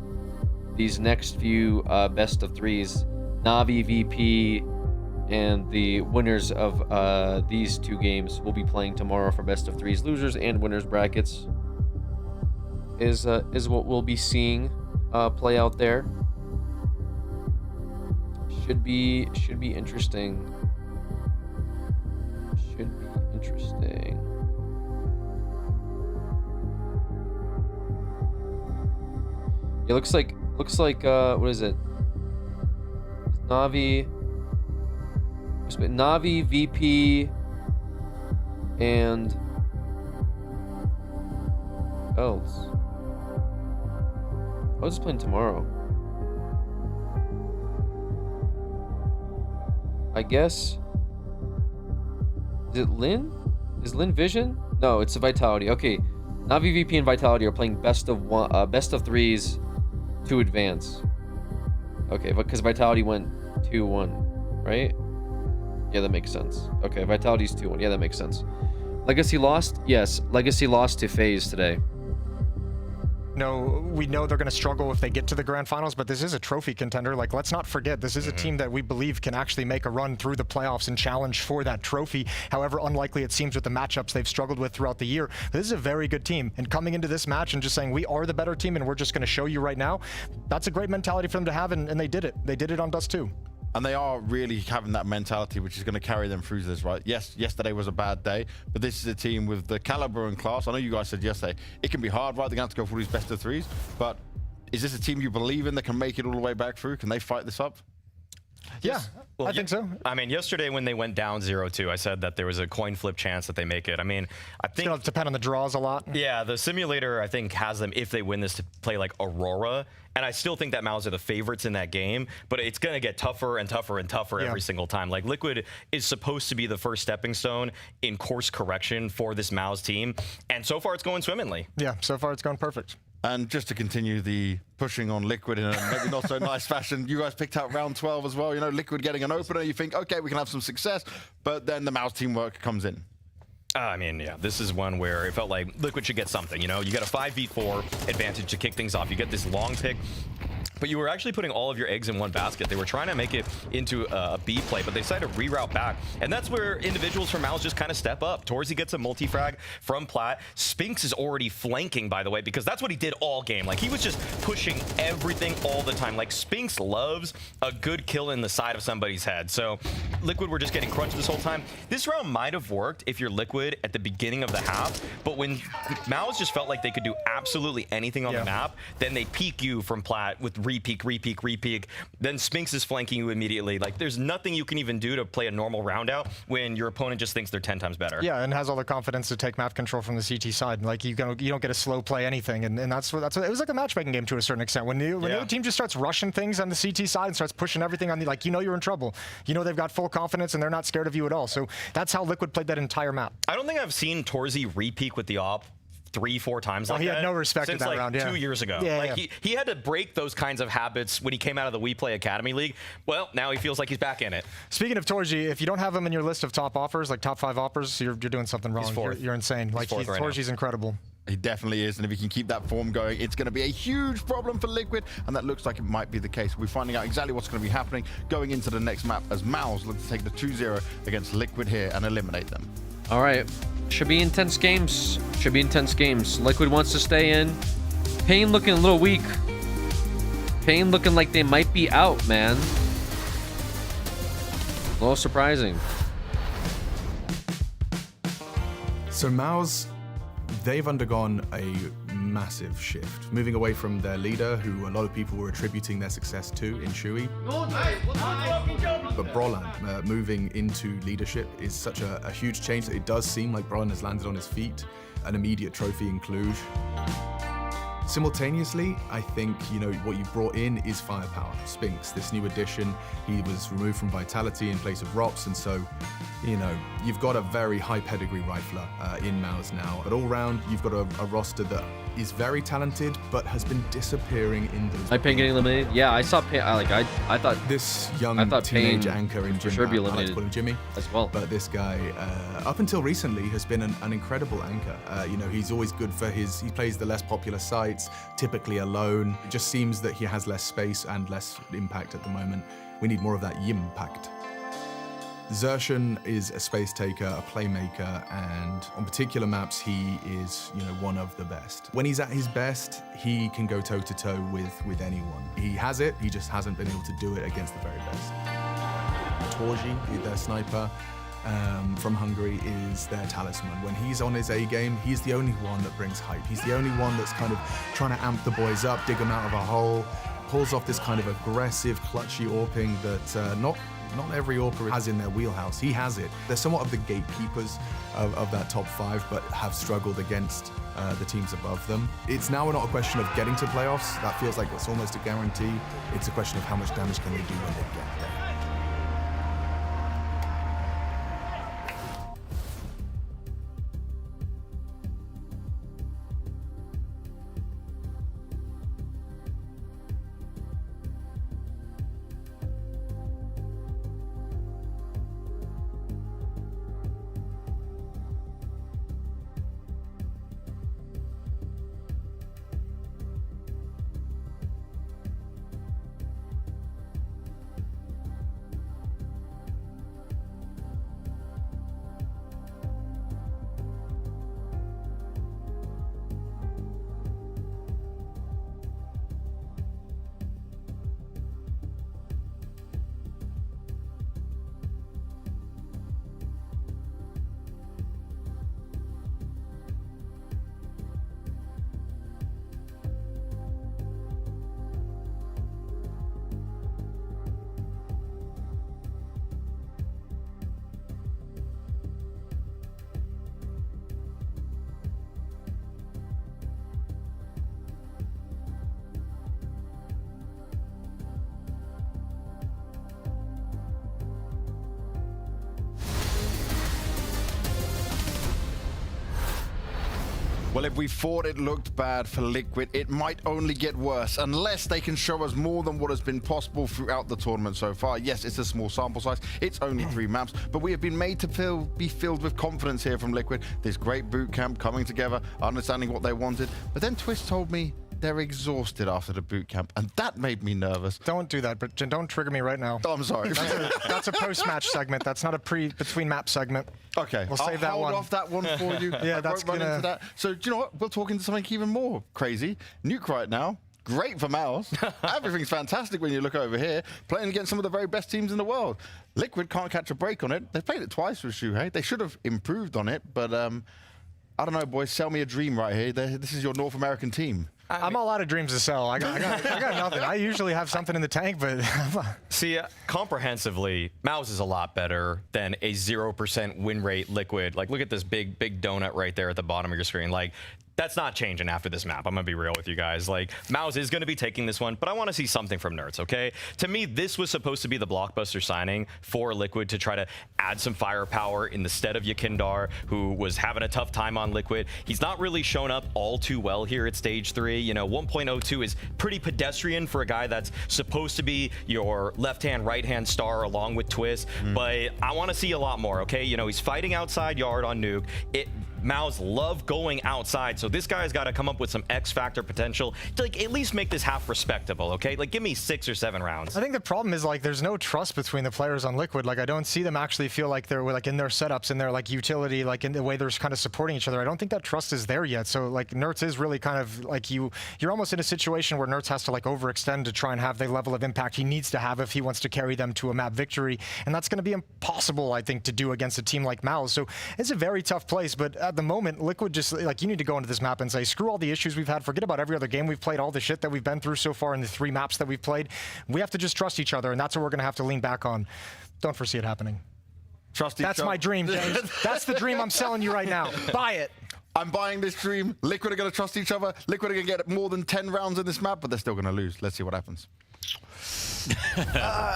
these next few best of 3s. Na'Vi, VP, and the winners of these 2 games will be playing tomorrow for best of 3s. Losers and winners brackets is what we'll be seeing play out there. Should be interesting. Should be interesting. It looks like what is it? Na'Vi, VP, and else. I was just playing tomorrow. I guess. Is it Lin? Is Lin Vision? No, it's a Vitality. Okay, Na'Vi, VP, and Vitality are playing best of 3s to advance. Okay, because Vitality went 2-1, right? Yeah, that makes sense. Okay, Vitality's 2-1. Yeah, that makes sense. Legacy lost? Yes, Legacy lost to FaZe today. we know they're going to struggle if they get to the grand finals, but this is a trophy contender. Like, let's not forget, this is a team that we believe can actually make a run through the playoffs and challenge for that trophy. However unlikely it seems with the matchups they've struggled with throughout the year. This is a very good team, and coming into this match and just saying we are the better team and we're just going to show you right now, that's a great mentality for them to have, and they did it. They did it on Dust 2. And they are really having that mentality, which is going to carry them through this, right? Yes, yesterday was a bad day, but this is a team with the caliber and class. I know you guys said yesterday, it can be hard, right? They're going to have to go for these best of threes, but is this a team you believe in that can make it all the way back through? Can they fight this up? Yeah, well, I think so. I mean, yesterday when they went down 0-2, I said that there was a coin flip chance that they make it. I mean, I think... It's going to depend on the draws a lot. Yeah, the simulator, I think, has them, if they win this, to play like Aurora. And I still think that Mouse are the favorites in that game, but it's going to get tougher and tougher and tougher every single time. Like, Liquid is supposed to be the first stepping stone in course correction for this Mouse team, and so far it's going swimmingly. Yeah, so far it's going perfect. And just to continue the pushing on Liquid in a maybe not so nice fashion, you guys picked out round 12 as well. You know, Liquid getting an opener, you think, okay, we can have some success, but then the Mouse teamwork comes in. I mean, yeah, this is one where it felt like Liquid should get something, you know? You got a 5v4 advantage to kick things off. You get this long pick, but you were actually putting all of your eggs in one basket. They were trying to make it into a B play, but they decided to reroute back. And that's where individuals from Mouse just kind of step up. Torzy gets a multi-frag from Platt. Spinks is already flanking, by the way, because that's what he did all game. Like, he was just pushing everything all the time. Like, Spinks loves a good kill in the side of somebody's head. So Liquid were just getting crunched this whole time. This round might have worked if you're Liquid at the beginning of the half, but when Mouse just felt like they could do absolutely anything on the map, then they peek you from Platt with repeak, then Spinks is flanking you immediately. Like, there's nothing you can even do to play a normal round out when your opponent just thinks they're 10 times better. Yeah, and has all the confidence to take map control from the CT side. Like, you don't get a slow play anything, and that's what it was like a matchmaking game to a certain extent. When the other team just starts rushing things on the CT side and starts pushing everything on the, like, you know you're in trouble. You know they've got full confidence and they're not scared of you at all. So that's how Liquid played that entire map. I don't think I've seen Torzy repeak with the op 3-4 times like that. He had no respect since in that like round, 2 years ago. He had to break those kinds of habits when he came out of the We Play Academy League. Well, now he feels like he's back in it. Speaking of Torzy, if you don't have him in your list of top offers, like top 5 offers, you're doing something wrong. You're insane. Like, Torzy's incredible. He definitely is, and if he can keep that form going, it's going to be a huge problem for Liquid, and that looks like it might be the case. We're finding out exactly what's going to be happening going into the next map as Mouse look to take the 2-0 against Liquid here and eliminate them. All right. Should be intense games. Should be intense games. Liquid wants to stay in. Pain looking a little weak. Pain looking like they might be out, man. A little surprising. So Mouse, they've undergone a massive shift, moving away from their leader, who a lot of people were attributing their success to in Shui. But Brolan moving into leadership is such a huge change that it does seem like Brolan has landed on his feet, an immediate trophy in Cluj. Simultaneously, I think, you know, what you brought in is firepower. Spinks, this new addition, he was removed from Vitality in place of Rops, and so, you know, you've got a very high pedigree rifler in Mouse now. But all round, you've got a roster that is very talented, but has been disappearing in those. Pain getting eliminated? Yeah, I saw Pain. I thought this young teenage anchor in Jim, sure be I eliminated. like to call him Jimmy as well. But this guy, up until recently, has been an incredible anchor. You know, he's always good for he plays the less popular sites, typically alone. It just seems that he has less space and less impact at the moment. We need more of that impact. Xertion is a space taker, a playmaker, and on particular maps, he is, you know, one of the best. When he's at his best, he can go toe-to-toe with anyone. He has it, he just hasn't been able to do it against the very best. Torzy, their sniper from Hungary, is their talisman. When he's on his A game, he's the only one that brings hype. He's the only one that's kind of trying to amp the boys up, dig them out of a hole, pulls off this kind of aggressive, clutchy AWPing that not every AWPer has in their wheelhouse. He has it. They're somewhat of the gatekeepers of that top 5, but have struggled against the teams above them. It's now not a question of getting to playoffs. That feels like it's almost a guarantee. It's a question of how much damage can they do when they get there. Well, if we thought it looked bad for Liquid, it might only get worse unless they can show us more than what has been possible throughout the tournament so far. Yes, it's a small sample size. It's only 3 maps, but we have been made to be filled with confidence here from Liquid. This great boot camp coming together, understanding what they wanted. But then Twist told me they're exhausted after the boot camp, and that made me nervous. Don't do that, but don't trigger me right now. Oh, I'm sorry. That's a post-match segment. That's not a between map segment. Okay, we'll save that one. I'll hold off that one for you. Yeah, that's run into that. So, do you know what? We'll talk into something even more crazy. Nuke right now. Great for Mouse. Everything's fantastic when you look over here, playing against some of the very best teams in the world. Liquid can't catch a break on it. They've played it twice with Shuhei. They should have improved on it, but I don't know, boys. Sell me a dream right here. This is your North American team. I'm all out of dreams to sell. I got nothing. I usually have something in the tank, but... See, comprehensively, Mouse is a lot better than a 0% win rate Liquid. Like, look at this big donut right there at the bottom of your screen. Like, that's not changing after this map. I'm going to be real with you guys. Like, Mouse is going to be taking this one, but I want to see something from Nerds, okay? To me, this was supposed to be the blockbuster signing for Liquid to try to add some firepower in the stead of Yakindar, who was having a tough time on Liquid. He's not really shown up all too well here at Stage 3. You know, 1.02 is pretty pedestrian for a guy that's supposed to be your left-hand, right-hand star along with Twist, but I want to see a lot more, okay? You know, he's fighting outside yard on Nuke. Mao's love going outside, so this guy's got to come up with some X-factor potential to, like, at least make this half respectable, okay? Like, give me 6 or 7 rounds. I think the problem is, like, there's no trust between the players on Liquid. Like, I don't see them actually feel like they're, like, in their setups, in their, like, utility, like, in the way they're kind of supporting each other. I don't think that trust is there yet. So, like, Nerds is really kind of, like, you're almost in a situation where Nerds has to, like, overextend to try and have the level of impact he needs to have if he wants to carry them to a map victory. And that's going to be impossible, I think, to do against a team like Mao. So it's a very tough place, but at the moment, Liquid just, like, you need to go into this map and say, screw all the issues we've had, forget about every other game we've played, all the shit that we've been through so far in the 3 maps that we've played. We have to just trust each other, and that's what we're going to have to lean back on. Don't foresee it happening. Trust each other. That's my dream, James. That's the dream I'm selling you right now. Buy it. I'm buying this dream. Liquid are going to trust each other. Liquid are going to get more than 10 rounds in this map, but they're still going to lose. Let's see what happens.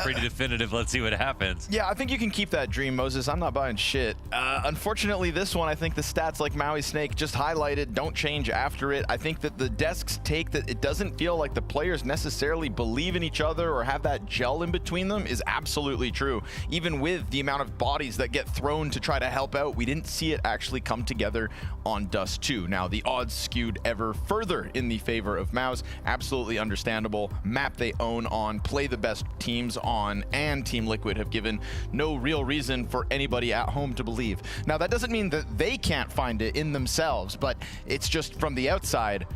Pretty definitive. Let's see what happens. Yeah, I think you can keep that dream, Moses. I'm not buying shit. Unfortunately, this one, I think the stats like Maui Snake just highlighted don't change after it. I think that the desks take that it doesn't feel like the players necessarily believe in each other or have that gel in between them is absolutely true. Even with the amount of bodies that get thrown to try to help out, we didn't see it actually come together on Dust 2. Now, the odds skewed ever further in the favor of Maus. Absolutely understandable. Map they own on, play the best teams on, and Team Liquid have given no real reason for anybody at home to believe. Now, that doesn't mean that they can't find it in themselves, but it's just from the outside,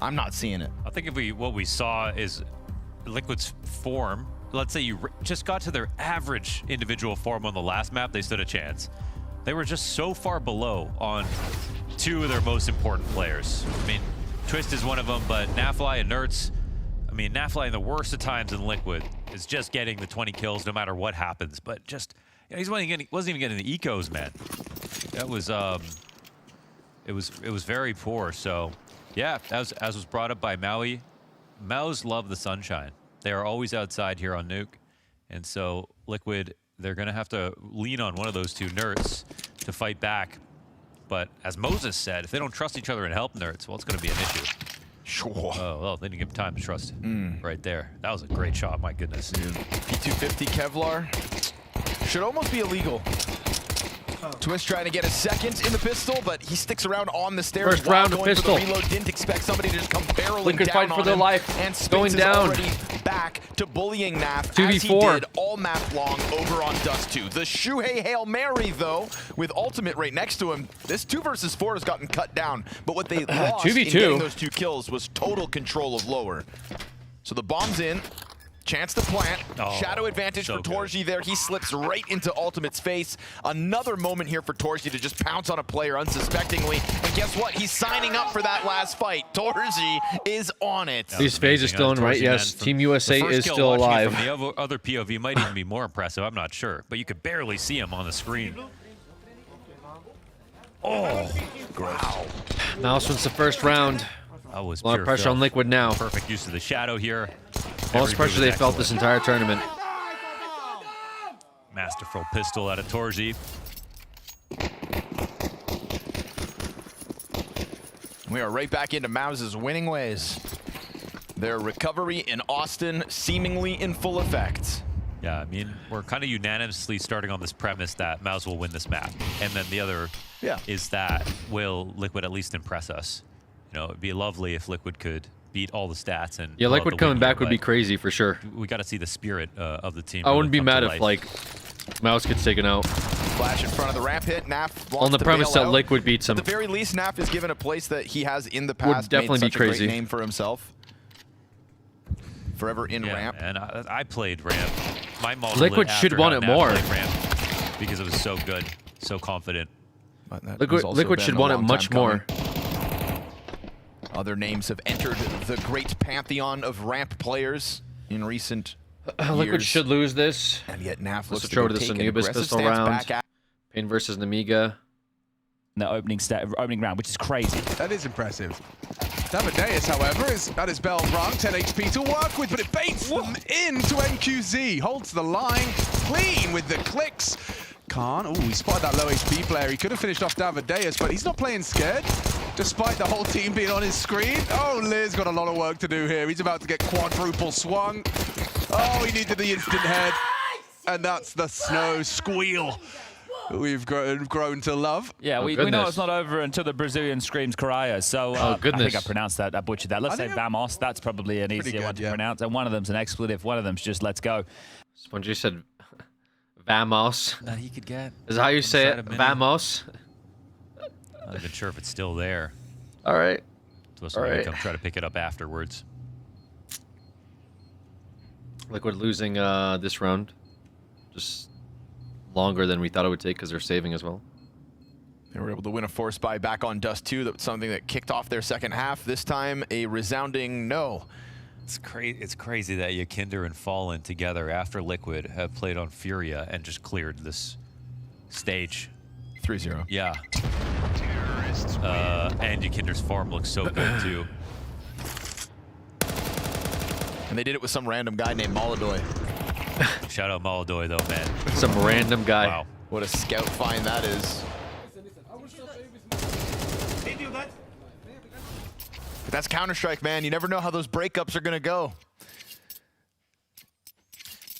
I'm not seeing it. I think what we saw is Liquid's form. Let's say you just got to their average individual form on the last map, they stood a chance. They were just so far below on 2 of their most important players. I mean, Twist is one of them, but Nafly and Nerds, I mean, Nafly in the worst of times in Liquid is just getting the 20 kills no matter what happens. But just, you know, he wasn't even getting the ecos, man. That was, it was very poor. So, yeah, as was brought up by Maui, Maus love the sunshine. They are always outside here on Nuke. And so Liquid, they're going to have to lean on one of those 2 Nerds to fight back. But as Moses said, if they don't trust each other and help Nerds, well, it's going to be an issue. Sure. Oh, well, they didn't give him time to trust right there. That was a great shot, my goodness. P250 Kevlar should almost be illegal. Twist trying to get a second in the pistol, but he sticks around on the stairs. First round of pistol. For the reload. Didn't expect somebody to just come barreling Liquid down fight for on their him. life. And Spitz Going down. is already back to bullying Naf 2v4. as he did all map long over on Dust 2. The Shuhei Hail Mary, though, with ultimate right next to him, this 2 versus 4 has gotten cut down. But what they lost 2v2. in getting those 2 kills was total control of lower. So the bomb's in. Chance to plant. Shadow advantage for Torji there. He slips right into Ultimate's face. Another moment here for Torji to just pounce on a player unsuspectingly. And guess what? He's signing up for that last fight. Torji is on it. These phase is still in, right? Yes. Team USA is still alive. From the other POV might even be more impressive. I'm not sure. But you could barely see him on the screen. Oh, wow. Mouse wins the first round. That was a lot of pressure on Liquid now. Perfect use of the shadow here. Most pressure they felt this entire tournament. Masterful pistol out of Torji. We are right back into Mouse's winning ways. Their recovery in Austin seemingly in full effect. Yeah, I mean, we're kind of unanimously starting on this premise that Mouse will win this map. And then the other is that will Liquid at least impress us? You know, it'd be lovely if Liquid could beat all the stats and Liquid coming back would be crazy for sure. We got to see the spirit of the team. I wouldn't be mad if like Mouse gets taken out. Flash in front of the ramp hit. Naf wants on the to premise bail that out. Liquid beats him. At the very least, Naf is given a place that he has in the past Would definitely made be such a crazy. great name for himself. Forever in ramp. And I played ramp. My model Liquid should want it more. Ramp because it was so good, so confident. Liquid should want it much more. Other names have entered the great pantheon of ramp players in recent Liquid should lose this. And yet Naf looks Let's to throw go to the take an Anubis aggressive pistol stance round. back at Pain versus Namiga. The opening round, which is crazy. That is impressive. Davideus, however, is at his bell rung, 10 HP to work with, but it baits them into NQZ. Holds the line clean with the clicks. Khan, oh, he spotted that low HP player. He could have finished off Davideus, but he's not playing scared, despite the whole team being on his screen. Oh, Liz got a lot of work to do here. He's about to get quadruple swung. Oh, he needed the instant head. And that's the snow squeal we've grown to love. Yeah, we know it's not over until the Brazilian screams Karaya. So I think I pronounced that, I butchered that. Let's say Vamos, that's probably an easier one to pronounce. And one of them's an expletive, one of them's just let's go. Spongy said Vamos. That he could get. Is that how you say it? Vamos? Not even sure if it's still there. All right. So we'll come try to pick it up afterwards. Liquid losing this round. Just longer than we thought it would take because they're saving as well. They were able to win a force buy back on Dust 2. That's something that kicked off their second half. This time, a resounding no. It's crazy that Yakinder and Fallen together after Liquid have played on Furia and just cleared this stage. 3-0. Yeah. And Yakinder's farm looks so good too. And they did it with some random guy named Molodoy. Shout out Molodoy though, man. Some random guy. Wow. What a scout find that is. But that's Counter-Strike, man. You never know how those breakups are going to go.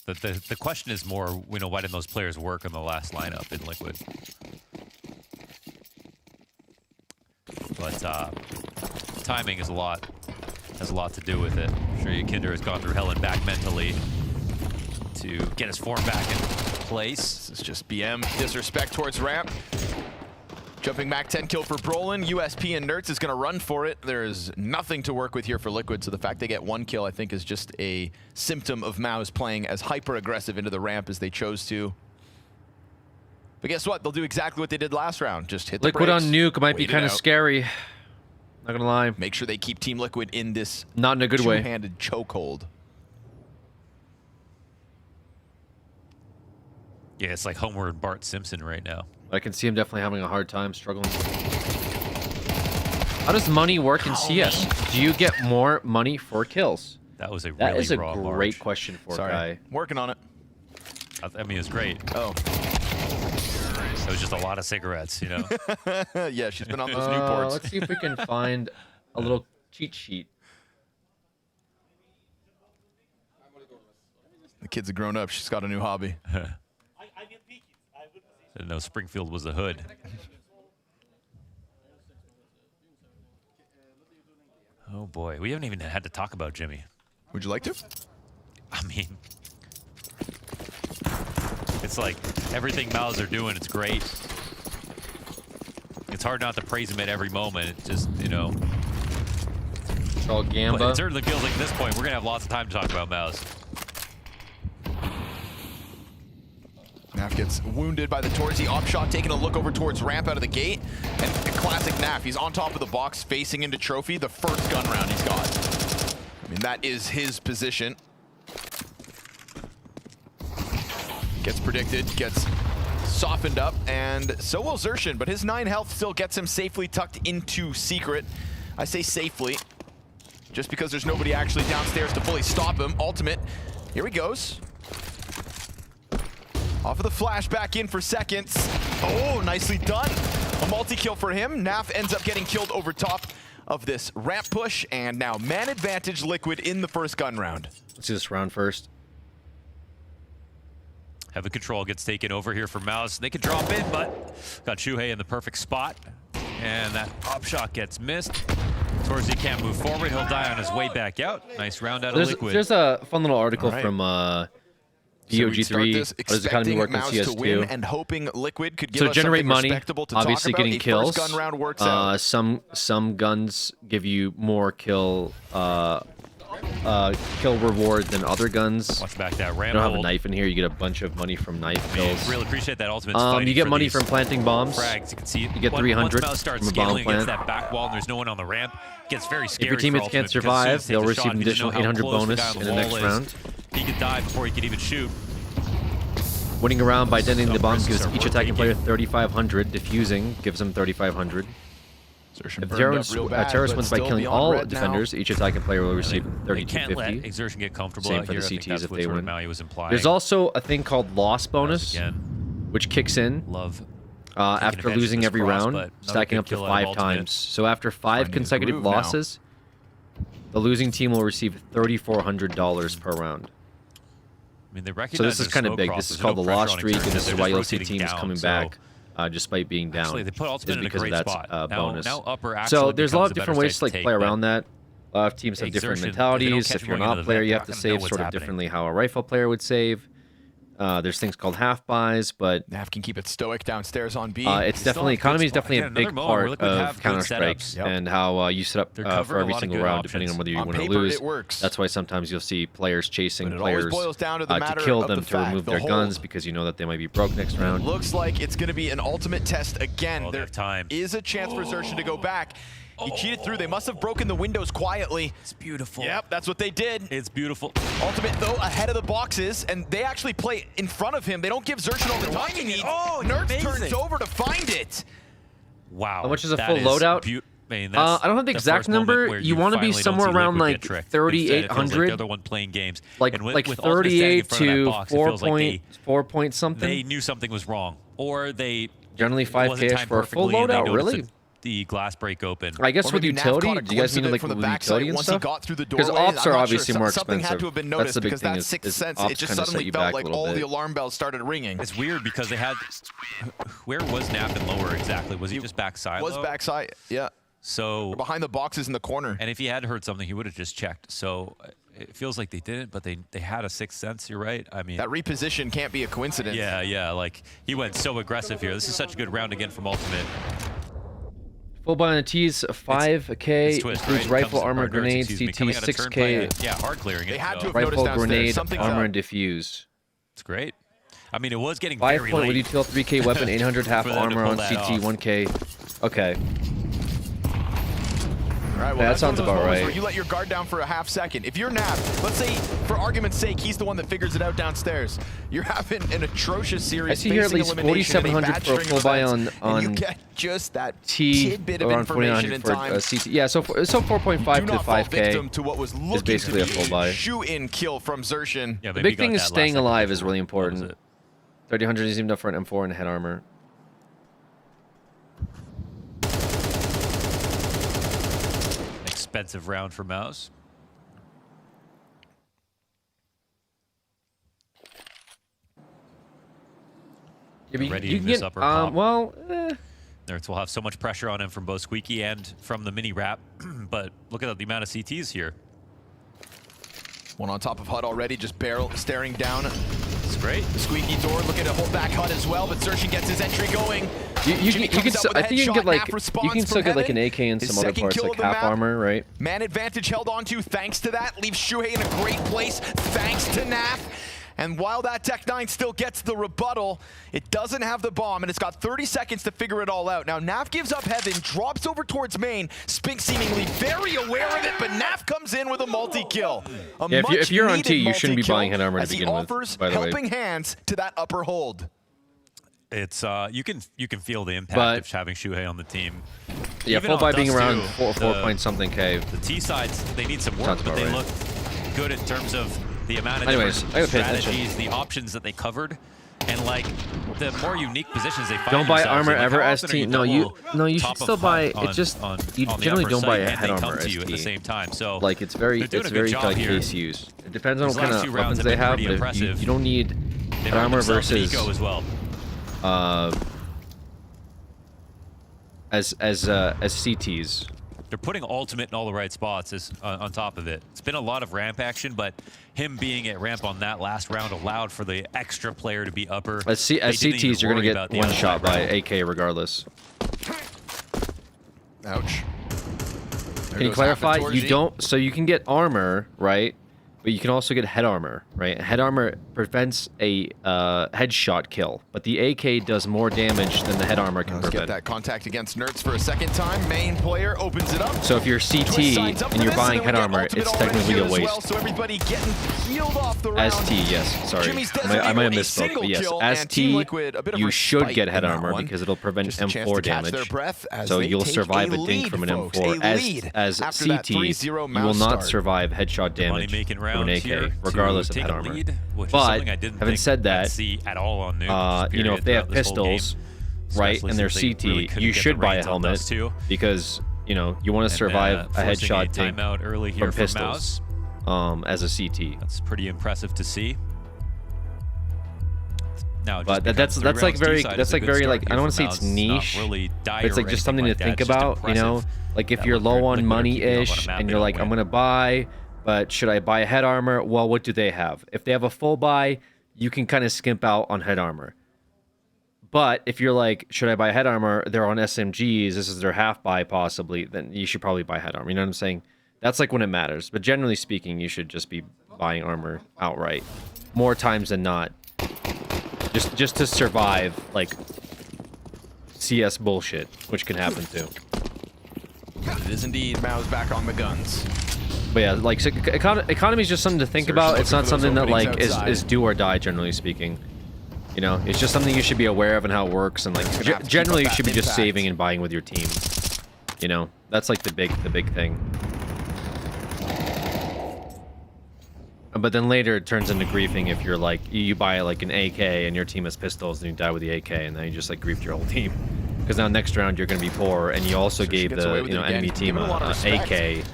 The question is more, why didn't those players work in the last lineup in Liquid? But timing has a lot to do with it. I'm sure Yakinder has gone through hell and back mentally to get his form back in place. This is just BM disrespect towards ramp. Jumping back 10 kill for Brolin. USP and Nertz is going to run for it. There's nothing to work with here for Liquid, so the fact they get 1 kill, I think, is just a symptom of Mao's playing as hyper-aggressive into the ramp as they chose to. But guess what? They'll do exactly what they did last round. Just hit the Liquid brakes, on nuke might be wait it kind of out. scary. Not gonna lie. Make sure they keep Team Liquid in this not in a good way. two-handed chokehold. Yeah, it's like Homer and Bart Simpson right now. I can see him definitely having a hard time struggling. How does money work in CS? Do you get more money for kills? That was a That really is a raw great March. question for Sorry. a guy. Working on it. I mean, it was great. Oh. It was just a lot of cigarettes, Yeah, she's been on those Newports. Let's see if we can find a little cheat sheet. The kid's a grown up. She's got a new hobby. Didn't know Springfield was the hood. Oh boy, we haven't even had to talk about Jimmy. Would you like to? I mean, it's like everything Miles are doing, it's great. It's hard not to praise him at every moment. It's just, All Gamba. But it certainly feels like at this point, we're going to have lots of time to talk about Miles. Naf gets wounded by the Torzy op shot, taking a look over towards ramp out of the gate. And classic Naf, he's on top of the box, facing into Trophy, the first gun round he's got. I mean, that is his position. Gets predicted, gets softened up, and so will Xerxin, but his 9 health still gets him safely tucked into Secret. I say safely, just because there's nobody actually downstairs to fully stop him. Ultimate, here he goes. Off of the flash, back in for seconds. Oh, nicely done. A multi-kill for him. Naf ends up getting killed over top of this ramp push, and now man advantage Liquid in the first gun round. Let's see this round first. Heavy control gets taken over here for Mouse. They can drop in, but got Shuhei in the perfect spot. And that up shot gets missed. Torzy can't move forward. He'll die on his way back out. Nice round out of Liquid. There's a fun little article from BOG3. How does economy work in CS2? And hoping Liquid could give us generate something money, respectable to obviously talk about. getting kills. First gun round works out. Some guns give you more kill reward than other guns. Watch back that ramp. You don't have a knife in here. You get a bunch of money from knife kills. Really appreciate that ultimate. You get money from planting bombs. Frags. You can see you get 300 once starts from a bomb scaling against plant. that back wall and there's no one on the ramp, it gets very scary. If your teammates can't survive, they'll receive an additional 800 bonus in the next round. He could die before he could even shoot. Winning a round by detonating the bombs gives each attacking player 3,500. Defusing gives them 3,500. If terrorist wins by killing all defenders, each attacking player will receive 3,250. Can't let Exertion get comfortable. Same for the here. CTs if they win. Was There's also a thing called loss bonus, which kicks in after losing every round, stacking up to 5 times. So after 5 consecutive losses, the losing team will receive $3,400 per round. I mean, they recognize so this is kind of big. This is called the loss streak, and this is why you'll see teams coming back despite being down. Actually, they put Ultimate in a great spot. Bonus. Now upper So there's a lot of different ways to play around that. A lot of teams have different mentalities. If you're not a player, you have to save sort of differently how a rifle player would save. There's things called half buys, but Nav can keep it stoic downstairs on B. It's definitely economy is definitely a big part of Counter-Strike and how you set up for every single round, depending on whether you win or lose. That's why sometimes you'll see players chasing players to kill them to remove their guns because you know that they might be broke next round. Looks like it's going to be an ultimate test again. There is a chance for Xertion to go back. He cheated through. They must have broken the windows quietly. It's beautiful. Yep, that's what they did. It's beautiful. Ultimate, though, ahead of the boxes, and they actually play in front of him. They don't give Xertion all the time he needs. Nerds turns over to find it. Wow. How much is a full loadout? I don't have the exact number. You want to be somewhere around like 3,800. The other one playing games. Like 38 to 4 point something. They knew something was wrong, or they generally 5K for a full loadout. Really? The glass break open. I guess with utility, do you guys mean like with utility and stuff? Because ops are obviously more expensive. That's the big thing is ops kind of set you back a little bit. All the alarm bells started ringing. It's weird because they had... Where was Nap and lower exactly? Was he just backside? Was backside, yeah. So... Behind the boxes in the corner. And if he had heard something, he would have just checked. So it feels like they didn't, but they had a sixth sense, you're right. I mean... That reposition can't be a coincidence. Yeah, like he went so aggressive here. This is such a good round again from Ultimate. Full buy on the T's, 5K, includes rifle, armor, grenade, CT, 6K. Yeah, hard clearing it. They had to have rifle, noticed grenade, something's armor, up. and diffuse. It's great. I mean, it was getting 5 very point late. with util, 3K weapon, 800 half armor on CT, 1K. Okay. All right, well, that sounds about right. Where you let your guard down for a half second. If you're Nav, let's say, for argument's sake, he's the one that figures it out downstairs. You're having an atrocious series. I see here at least 4,700 for a full buy on you get just that T, tidbit of around information in 4,900 for time. CT. Yeah, so 4.5 to 5K to what was is basically a full buy. Shoe-in kill from Xertion. Yeah, the big thing is staying alive is really important. 3,000 is even up for an M4 and head armor. Expensive round for Mouse. Readying this upper pop. Nerds will have so much pressure on him from both Squeaky and from the mini wrap, but look at the amount of CTs here. One on top of HUD already, just staring down. It's great. The Squeaky door looking to hold back HUD as well, but Xertion gets his entry going. You can still, I think you can get like like an AK and some other parts like half armor, right? Man advantage held onto thanks to that, leaves Shuhei in a great place thanks to Naf. And while that Tech-9 still gets the rebuttal, it doesn't have the bomb, and it's got 30 seconds to figure it all out. Now, Naf gives up heaven, drops over towards main. Spink seemingly very aware of it, but Naf comes in with a multi-kill. Yeah, if you're on T, you shouldn't be buying head armor to begin with, by the way. Helping hands to that upper hold. It's you can feel the impact of having Shuhei on the team. Yeah, Even full buy being Dust around too, 4 point something K. The T sides, they need some work, but they look good in terms of the amount of different I gotta pay attention. strategies, the options that they covered, And like the more unique positions they find. Don't buy themselves armor in, like, ever, how often are ST. No, you should top still of buy. on- It just on- you on the generally upper don't buy site, a and head they come armor, to you at the ST. same time. So like it's very they're doing a good like job here. case use. It depends on These what kind last of two rounds weapons have they been have, pretty but impressive. you don't need They've head earned armor themselves an versus eco as well. As CTs. They're putting ultimate in all the right spots on top of it. It's been a lot of ramp action, but him being at ramp on that last round allowed for the extra player to be upper. As CTs, you're going to get one shot by AK regardless. Ouch. Can you clarify? You don't. So you can get armor, right? But you can also get head armor, right? Head armor prevents a headshot kill, but the AK does more damage than the head armor can Let's prevent. get that contact against Nerds for a second time. Main player opens it up. So if you're CT and you're buying head armor, it's technically a waste. Well, so everybody getting peeled off the round. ST, yes, sorry. I might have misspoke, but yes, ST, you should get head armor because it'll prevent M4 damage. So you'll survive a dink from an M4. As CT, you will not survive headshot damage from an AK, regardless of head armor. But having said that, you know, if they have pistols, right, and they're CT, you should buy a helmet because, you know, you want to survive a headshot dink from pistols as a CT. That's pretty impressive to see. Now, but that's like very I don't want to say it's niche, but it's like just something to think about, you know, like if you're low on money-ish and you're like, I'm gonna buy, but should I buy head armor? Well, what do they have? If they have a full buy, you can kind of skimp out on head armor. But if you're like, should I buy head armor? They're on SMGs, this is their half buy possibly, then you should probably buy head armor. You know what I'm saying? That's like when it matters. But generally speaking, you should just be buying armor outright. More times than not. Just to survive, like, CS bullshit, which can happen too. It is indeed Mao's back on the guns. But yeah, like, so economy is just something to think about. It's not something that, like, is do or die, generally speaking. You know, it's just something you should be aware of and how it works, and, like, generally you should be just saving and buying with your team. You know, that's, like, the big thing. But then later it turns into griefing if you're like, you buy like an AK and your team has pistols and you die with the AK and then you just like griefed your whole team. Because now next round you're going to be poor and you also gave the enemy team a AK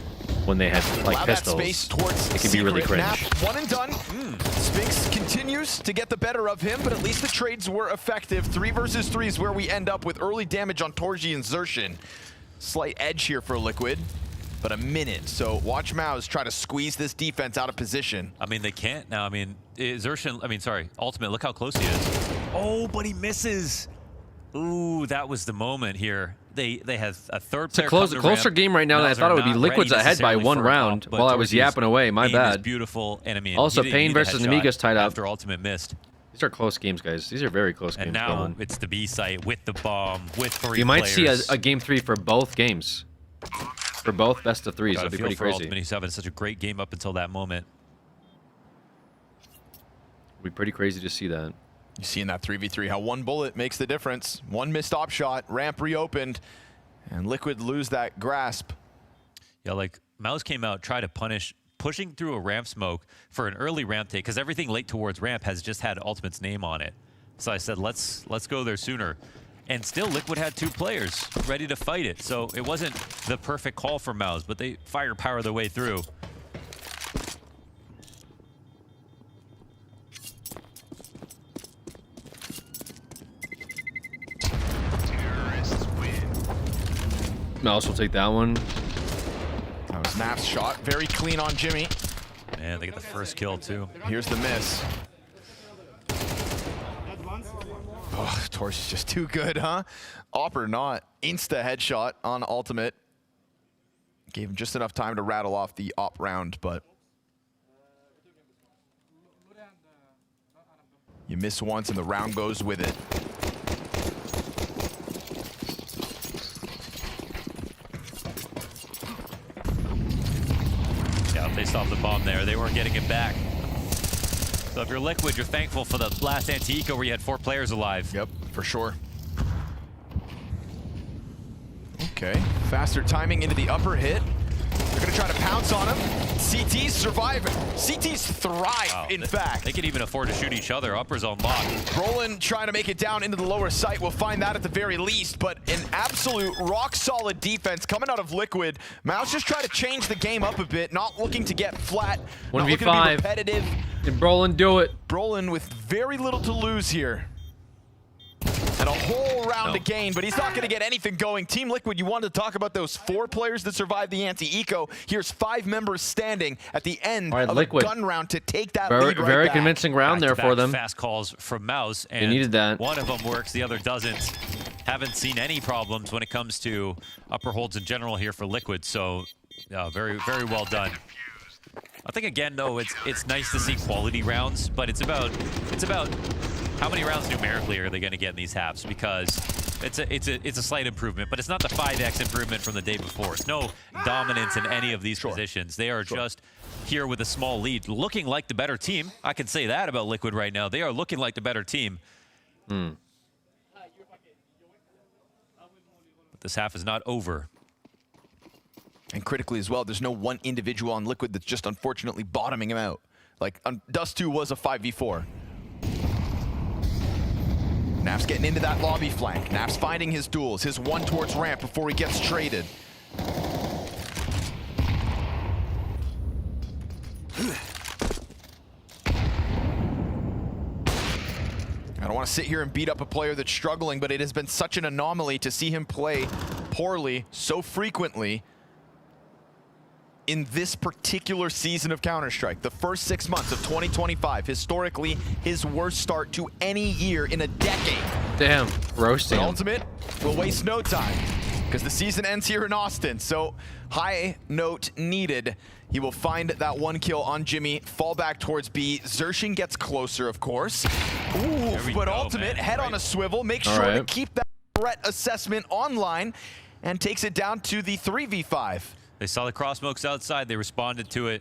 when they had like pistols. It can be really cringe. One and done. Spinks continues to get the better of him, but at least the trades were effective. 3 versus 3 is where we end up with early damage on Torji and Xerxin. Slight edge here for Liquid. But a minute, so watch Maus try to squeeze this defense out of position. I mean, they can't now. I mean, Ultimate, look how close he is. Oh, but he misses. Ooh, that was the moment here. They have a third player. It's a closer game right now than I thought it would be. Liquid's ahead by 1 round while I was yapping away. My bad. Beautiful enemy. Also, Pain versus Amigos tied up. After Ultimate missed. These are close games, guys. These are very close games. And now it's the B site with the bomb, with 3 You might players. see a game 3 for both games. For both best of 3s, that'd be pretty crazy. Ultimate, he's having such a great game up until that moment. It'd be pretty crazy to see that. You see in that 3v3 how 1 bullet makes the difference. 1 missed op shot, ramp reopened, and Liquid lose that grasp. Yeah, like Maus came out, tried to punish, pushing through a ramp smoke for an early ramp take, because everything late towards ramp has just had Ultimate's name on it. So I said, let's go there sooner. And still, Liquid had 2 players ready to fight it. So it wasn't the perfect call for Maus, but they firepower their way through. Maus will take that one. That was Naf's shot. Very clean on Jimmy. Man, they get the first kill, too. Here's the miss. Oh, Torch is just too good, huh? Opper not. Insta headshot on Ultimate. Gave him just enough time to rattle off the op round, but you miss once and the round goes with it. Yeah, if they stopped the bomb there, they weren't getting it back. So if you're Liquid, you're thankful for the last anti-eco where you had 4 players alive. Yep, for sure. Okay, faster timing into the upper hit. They're going to try to pounce on him. CT's surviving. CT's thrive, in fact. They can even afford to shoot each other. Upper's on lock. Brolin trying to make it down into the lower site. We'll find that at the very least, but an absolute rock-solid defense coming out of Liquid. Mouse just trying to change the game up a bit, not looking to get flat, not looking to be repetitive. Can Brolin do it? Brolin with very little to lose here. And a whole round to gain, but he's not going to get anything going. Team Liquid, you wanted to talk about those 4 players that survived the anti-eco. Here's 5 members standing at the end of Liquid. a gun round to take that Very lead right back. convincing round there for them. Fast calls from Mouse, and they needed that. One of them works, the other doesn't. Haven't seen any problems when it comes to upper holds in general here for Liquid, so very, very well done. I think again though, it's nice to see quality rounds, but it's about how many rounds numerically are they going to get in these halves, because it's a slight improvement, but it's not the 5x improvement from the day before. It's no dominance in any of these positions. They are just here with a small lead, looking like the better team. I can say that about Liquid right now. They are looking like the better team. But this half is not over. And critically as well, there's no one individual on Liquid that's just unfortunately bottoming him out. Like, Dust 2 was a 5v4. Naf's getting into that lobby flank. Naf's finding his duels, his one towards ramp before he gets traded. I don't want to sit here and beat up a player that's struggling, but it has been such an anomaly to see him play poorly so frequently in this particular season of Counter-Strike. The first 6 months of 2025, historically his worst start to any year in a decade. Damn, roasting. But Ultimate will waste no time because the season ends here in Austin. So high note needed. He will find that 1 kill on Jimmy, fall back towards B. Xerxin gets closer, of course. Ooh, but Ultimate, head on a swivel, make sure to keep that threat assessment online and takes it down to the 3v5. They saw the cross smokes outside. They responded to it.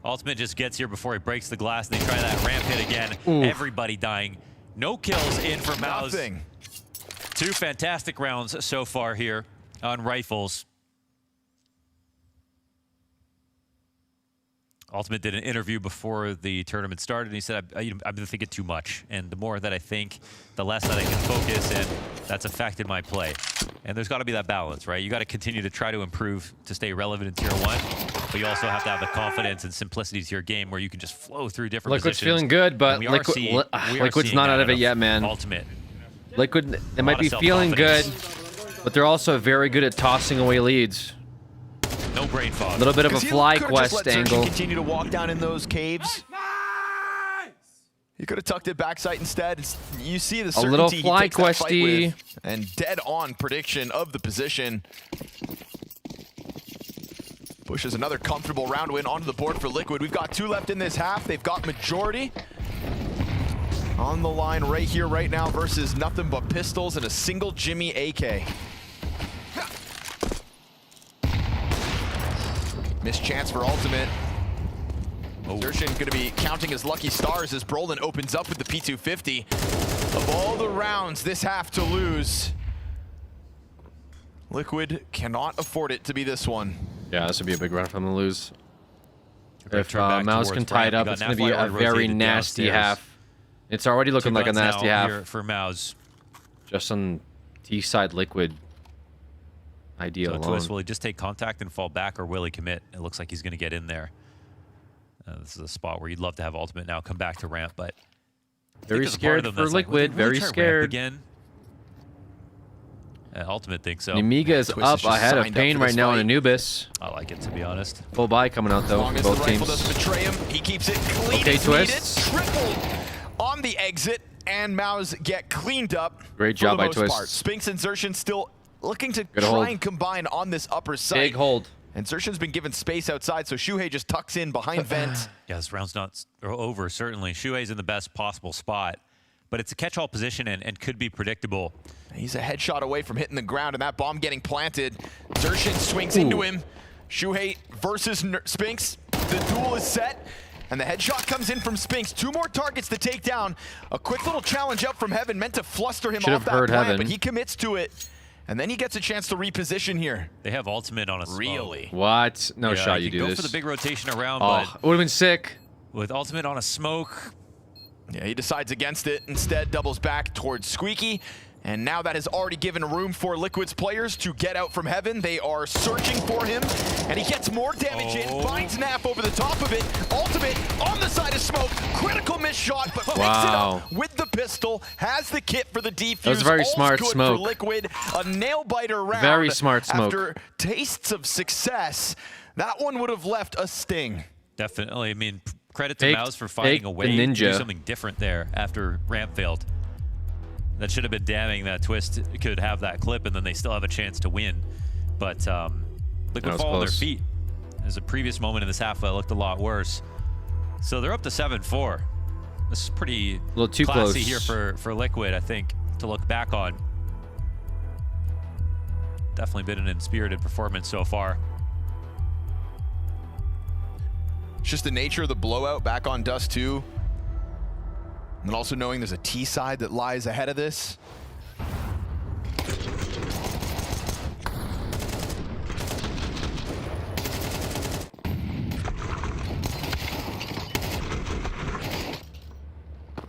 Ultimate just gets here before he breaks the glass. They try that ramp hit again. Ooh. Everybody dying. No kills in for Mouse. Nothing. 2 fantastic rounds so far here on rifles. Ultimate did an interview before the tournament started, and he said, I've been thinking too much, and the more that I think, the less that I can focus, and that's affected my play. And there's got to be that balance, right? You got to continue to try to improve to stay relevant in Tier 1, but you also have to have the confidence and simplicity to your game where you can just flow through different Liquid's positions. feeling good, but Liquid's not out of it yet, man. Ultimate. Liquid, they might be feeling good, but they're also very good at tossing away leads. No brain fog. A little bit of a fly quest angle. Continue to walk down in those caves. He could have tucked it backside instead. You see the certainty a little he fly takes that fight questy with, and dead on prediction of the position. Pushes another comfortable round win onto the board for Liquid. We've got 2 left in this half. They've got majority on the line right here, right now versus nothing but pistols and a single Jimmy AK. Missed chance for Ultimate. Xerxin going to be counting his lucky stars as Brolin opens up with the P250. Of all the rounds this half to lose, Liquid cannot afford it to be this one. Yeah, this would be a big round for them to lose. If Mouse can tie it up, it's going to be a very nasty half. It's already looking like a nasty half. For Mouse. Just on T-side Liquid. Idea So alone. Twist, will he just take contact and fall back, or will he commit? It looks like he's going to get in there. This is a spot where you'd love to have Ultimate now come back to ramp, but very scared for Liquid. Very scared again. Ultimate thinks so. Nemiga is up ahead of Pain right now on Anubis. I like it, to be honest. Full buy coming out though. As Both the teams. rifle doesn't betray him, he keeps it clean. Okay, as Twist. needed. Tripled on the exit, and Maus get cleaned up. Great job by Twist. Part. Spinks and Xerxin still looking to Good try hold. and combine on this upper side. Big hold. And Xerxin's been given space outside, so Shuhei just tucks in behind vent. Yeah, this round's not over, certainly. Shuhei's in the best possible spot, but it's a catch-all position and could be predictable. He's a headshot away from hitting the ground, and that bomb getting planted. Xerxin swings into him. Shuhei versus Spinks. The duel is set, and the headshot comes in from Spinks. 2 more targets to take down. A quick little challenge up from Heaven, meant to fluster him off that plant, but he commits to it. And then he gets a chance to reposition here. They have ultimate on a smoke. Really? What? No shot you do go this. for the big rotation around, Oh, but it would have been sick. with ultimate on a smoke. Yeah, he decides against it. Instead, doubles back towards Squeaky. And now that has already given room for Liquid's players to get out from heaven. They are searching for him, and he gets more damage in, finds Nap over the top of it. Ultimate on the side of smoke. Critical miss shot, but picks it up with the pistol. Has the kit for the defuse. That was very All's smart good smoke. for Liquid. A nail-biter round. Very smart smoke. After tastes of success, that one would have left a sting. Definitely. I mean, credit to Mouse for finding a way to do something different there after ramp failed. That should have been damning that Twist could have that clip, and then they still have a chance to win. But Liquid fall on their feet. There's a previous moment in this half that looked a lot worse. So they're up to 7-4. This is pretty classy here for Liquid, I think, to look back on. Definitely been an inspirited performance so far. It's just the nature of the blowout back on Dust 2. And also knowing there's a T side that lies ahead of this.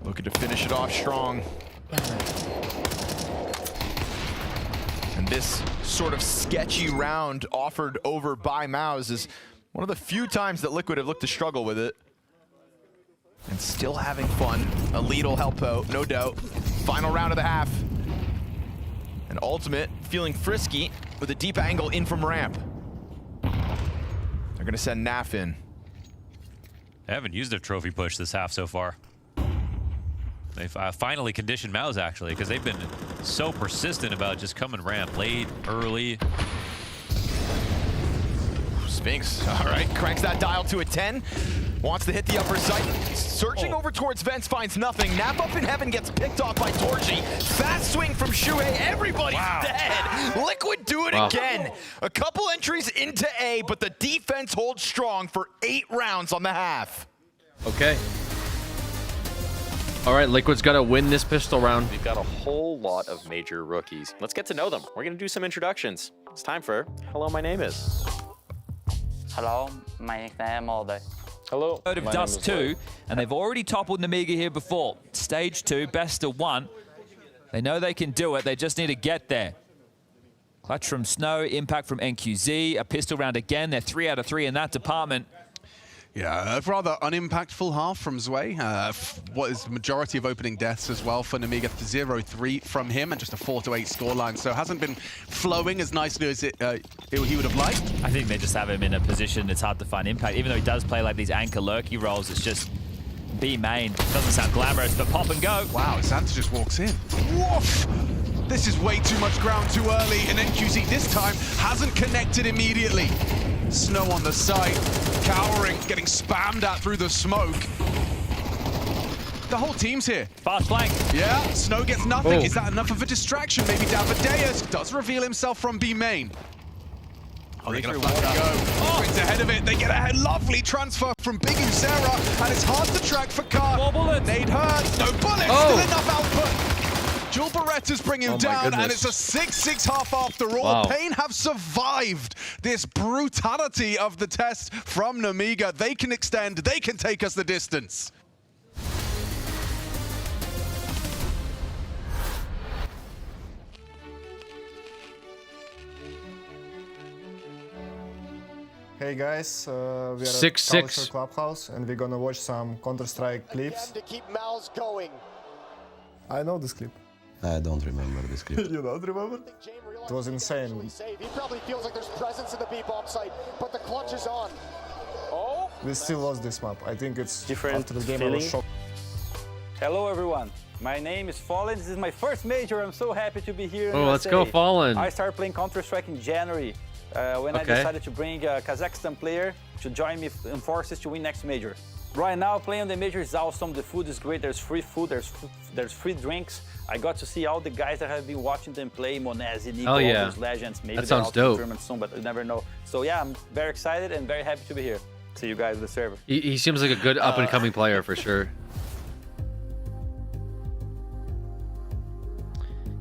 Looking to finish it off strong. And this sort of sketchy round offered over by Mouse is one of the few times that Liquid have looked to struggle with it. And still having fun. A lead will help out, no doubt. Final round of the half. And Ultimate feeling frisky with a deep angle in from ramp. They're gonna send Naf in. They haven't used their trophy push this half so far. They've finally conditioned Mouse, actually, because they've been so persistent about just coming ramp late, early. Spinks, all right, cranks that dial to a 10. Wants to hit the upper sight. Searching over towards Vents, finds nothing. Nap up in heaven gets picked off by Torji. Fast swing from Shuhei. Everybody's dead. Liquid do it again. A couple entries into A, but the defense holds strong for 8 rounds on the half. Okay. All right, Liquid's got to win this pistol round. We've got a whole lot of major rookies. Let's get to know them. We're going to do some introductions. It's time for Hello, my name is. Hello, my nickname is Alday. Hello. Of Dust 2, and they've already toppled Namiga here before. Stage 2, best of 1. They know they can do it. They just need to get there. Clutch from Snow, impact from NQZ, a pistol round again. They're 3 out of 3 in that department. Yeah, a rather unimpactful half from Zwei. What is the majority of opening deaths as well for Namiga. 0-3 from him and just a 4-8 scoreline. So hasn't been flowing as nicely as he would have liked. I think they just have him in a position it's hard to find impact. Even though he does play like these anchor lurky roles, it's just B main. Doesn't sound glamorous, but pop and go. Wow, Santa just walks in. Woof! This is way too much ground too early, and NQZ this time hasn't connected immediately. Snow on the side, cowering, getting spammed at through the smoke. The whole team's here. Fast flank. Yeah, Snow gets nothing. Is that enough of a distraction? Maybe Davideus does reveal himself from B main. Oh, they're gonna flash go. It's ahead of it. They get ahead. Lovely transfer from Big Usera, and it's hard to track for Khan. 4 bullets. Nade hurts. No bullets. Still enough output. Jewel Beretta's bring him down, and it's a 6-6 half after all. Wow. Pain have survived this brutality of the test from Namiga. They can extend. They can take us the distance. Hey guys, we're at 6-6. Culture Clubhouse and we're gonna watch some Counter-Strike clips. To keep Mal's going. I know this clip. I don't remember this clip. You don't remember? It was insane. He probably feels like there's presence in the B-bomb site, but the clutch is on. Oh! We still lost this map. I think it's different after the game feeling. I was shocked. Hello everyone, my name is Fallen. This is my first major. I'm so happy to be here in Oh, let's USA. go, Fallen. I started playing Counter-Strike in January when I decided to bring a Kazakhstan player to join me in forces to win next major. Right now, playing on the major is awesome. The food is great. There's free food. There's free drinks. I got to see all the guys that have been watching them play. Monesi, Nico, all those legends. Maybe that sounds they're out dope. in German soon, but you never know. So yeah, I'm very excited and very happy to be here. See you guys at the server. He seems like a good up-and-coming player for sure.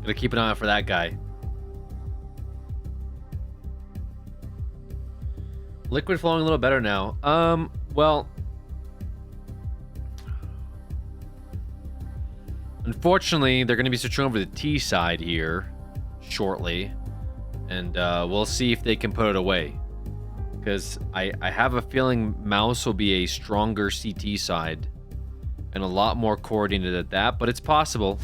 Gotta keep an eye out for that guy. Liquid flowing a little better now. Well, unfortunately, they're going to be switching over to the T side here shortly, and we'll see if they can put it away. Because I have a feeling Mouse will be a stronger CT side and a lot more coordinated at that, but it's possible.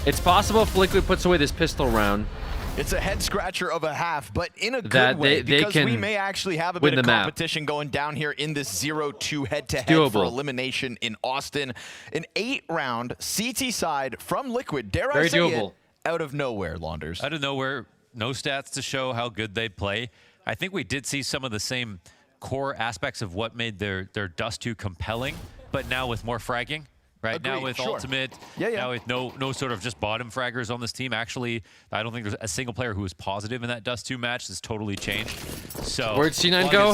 It's possible if Liquid puts away this pistol round. It's a head scratcher of a half, but in a good way, because we may actually have a bit of competition going down here in this 0-2 head-to-head for elimination in Austin. An 8-round CT side from Liquid, dare I say it, out of nowhere, Launders. Out of nowhere, no stats to show how good they play. I think we did see some of the same core aspects of what made their Dust 2 compelling, but now with more fragging. Right. Agreed, now with Ultimate, now with no sort of just bottom fraggers on this team. Actually, I don't think there's a single player who was positive in that Dust 2 match. This totally changed. So where'd C9 go?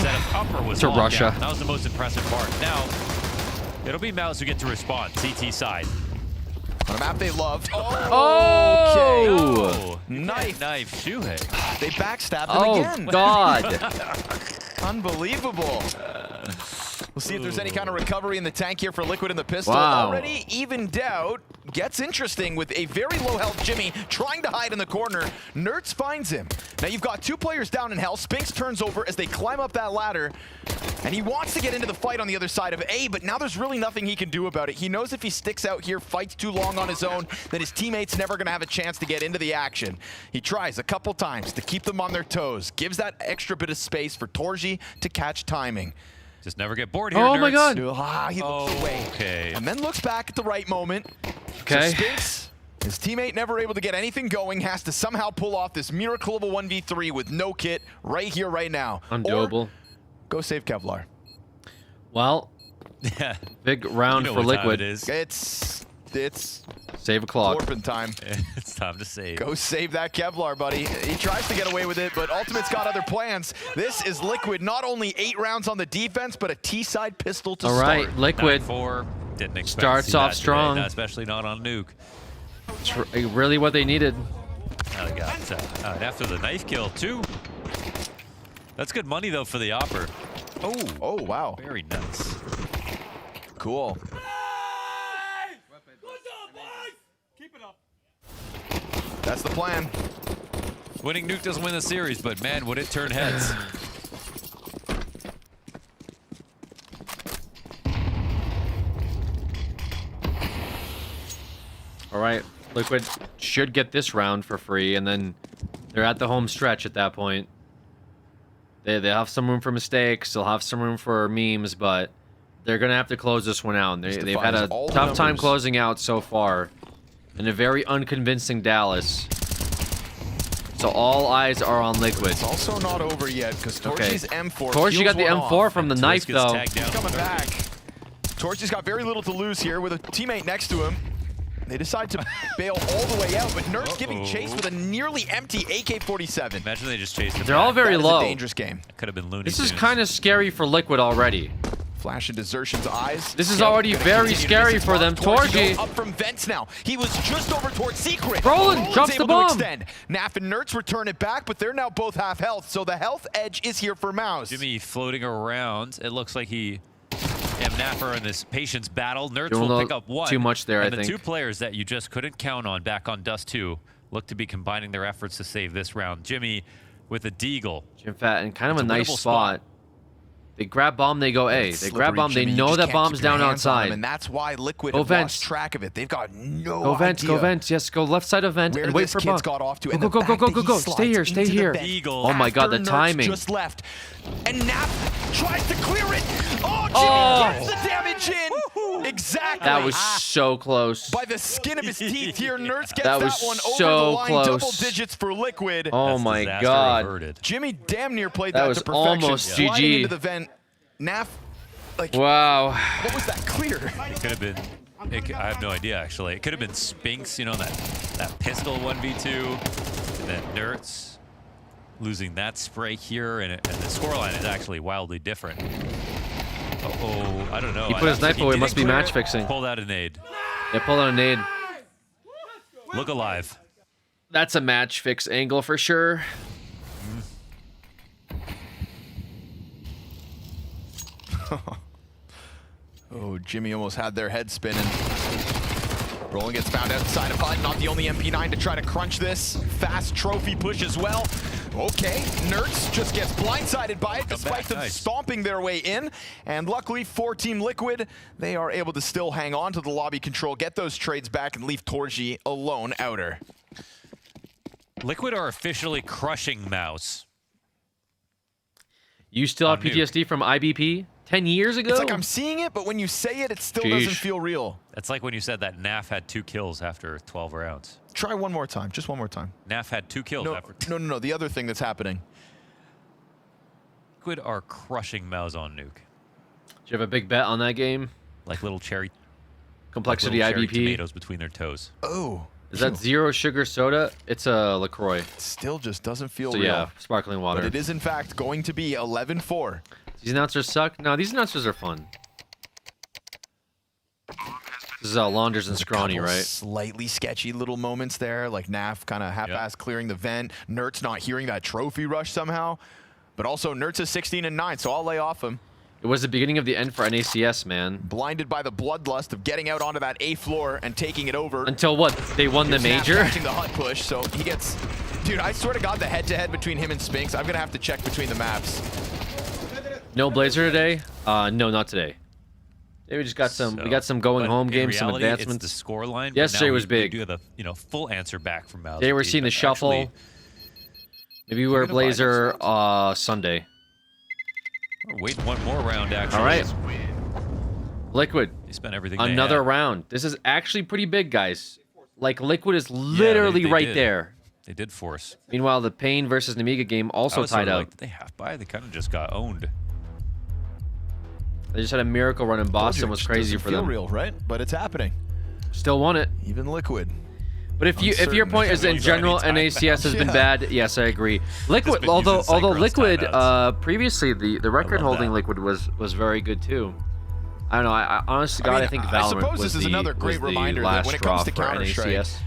To Russia. That was the most impressive part. Now, it'll be Mouse who get to respond, CT side. On a map they loved. Oh! Okay. Knife, Shuhei. They backstabbed him again. Oh, God. Unbelievable. We'll see if there's any kind of recovery in the tank here for Liquid in the pistol. Wow. Already evened out. Gets interesting with a very low health Jimmy trying to hide in the corner. Nerds finds him. Now you've got 2 players down in hell. Spinks turns over as they climb up that ladder. And he wants to get into the fight on the other side of A, but now there's really nothing he can do about it. He knows if he sticks out here, fights too long on his own, then his teammate's never going to have a chance to get into the action. He tries a couple times to keep them on their toes. Gives that extra bit of space for Torji to catch timing. Just never get bored here, Oh my God. He looks away. Okay. And then looks back at the right moment. Okay. So Spinks, his teammate never able to get anything going, has to somehow pull off this miracle of a 1v3 with no kit right here, right now. Undoable. Or go save Kevlar. Well, big round for Liquid. It's save a clock. Warping time. It's time to save. Go save that Kevlar, buddy. He tries to get away with it, but Ultimate's got other plans. This is Liquid. Not only 8 rounds on the defense, but a T-side pistol to start. All right, Liquid 9-4. Didn't expect starts off strong. Today, especially not on Nuke. It's really what they needed. Now they got and after the knife kill, too. That's good money, though, for the Opper. Oh, wow. Very nice. Cool. That's the plan. Winning Nuke doesn't win the series, but man, would it turn heads. All right, Liquid should get this round for free, and then they're at the home stretch at that point. They have some room for mistakes. They'll have some room for memes, but they're going to have to close this one out. They've had a tough time closing out so far in a very unconvincing Dallas. So all eyes are on Liquid. It's also not over yet because Torchi's M4. Torchi got the M4 from the knife, though. He's coming back. Torchi's got very little to lose here with a teammate next to him. They decide to bail all the way out, but Nerds giving chase with a nearly empty AK-47. Imagine they just chased him. They're all very low. That is a dangerous game. Could have been Looney This is kind of scary for Liquid already. Flash of Desertion's eyes. This is already very scary for them. Torji up from vents now. He was just over towards Secret. Roland drops the bomb. Naf and Nerds return it back, but they're now both half health, so the health edge is here for Mouse. Jimmy floating around. It looks like he and Naf are in this patience battle. Nerds will pick up one. Too much there, and I think. The 2 players that you just couldn't count on back on Dust 2 look to be combining their efforts to save this round. Jimmy with a deagle. Jim Fat in kind of a nice spot. They grab bomb, they go A. They grab bomb, they know that bomb's down outside. And that's why Liquid have lost track of it. They've got no idea. Go vent, yes, go left side of vent and wait for bomb. Got off to. Go. Stay here. Oh my God, the timing. Just left. And Nap tries to clear it. Oh, Jimmy gets the damage in. Exactly. That was so close. By the skin of his teeth here, Nerds gets that that was one so over the line. close. Double digits for Liquid. Oh my God. Averted. Jimmy damn near played that was to perfection. Almost Sliding GG. into the vent. Naf, like, wow. What was that clear? It could have been. I have no idea, actually. It could have been Spinks, you know, that pistol 1v2, and then Nerds losing that spray here, and the scoreline is actually wildly different. I don't know. He put his knife away. Must be match fixing. Pulled out a nade. They pulled out a nade. Look alive. That's a match fix angle for sure. Oh, Jimmy almost had their head spinning. Roland gets found outside of HUD, not the only MP9 to try to crunch this. Fast trophy push as well. Okay, Nerds just gets blindsided by it despite them stomping their way in. And luckily for Team Liquid, they are able to still hang on to the lobby control, get those trades back, and leave Torji alone outer. Liquid are officially crushing Mouse. You still have PTSD from IBP 10 years ago? It's like I'm seeing it, but when you say it, it still doesn't feel real. That's like when you said that Naf had 2 kills after 12 rounds. Try one more time, just one more time. Naf had 2 kills after... No, the other thing that's happening. Liquid are crushing Mouse on Nuke. Do you have a big bet on that game? Like little cherry... Complexity like little IBP? cherry tomatoes between their toes. Oh. Is that zero sugar soda? It's a LaCroix. It still just doesn't feel so real. Yeah, sparkling water. But it is, in fact, going to be 11-4. These announcers suck? No, these announcers are fun. This is Launders and Scrawny, right? Slightly sketchy little moments there, like Naf kind of half-ass clearing the vent. Nertz not hearing that trophy rush somehow. But also, Nertz is 16-9, so I'll lay off him. It was the beginning of the end for NACS, man. Blinded by the bloodlust of getting out onto that A floor and taking it over. Until what? They won the major? Catching the HUD push, so he gets... Dude, I swear to God, the head-to-head between him and Spinks, I'm going to have to check between the maps. No Blazer today? No, not today. We just got some. We got some going home games, some advancements. It's the score line. Yesterday was big. We do the full answer back from Mouse. Today we're seeing the shuffle. Maybe we're Blazer Sunday. We're waiting one more round, actually. All right. Liquid. They spent everything. Another round. This is actually pretty big, guys. Like Liquid is literally right there. They did force. Meanwhile, the Pain versus Namiga game also tied up. Like, they half by. They kind of just got owned. They just had a miracle run in Boston. Was crazy for them. Real, right? But it's happening. Still won it. Even Liquid. But if your point is in general NACS has been bad, yes, I agree. Liquid, although Liquid previously the record holding Liquid was very good too. I don't know. I honestly, God, I think Valorant was the last straw for NACS.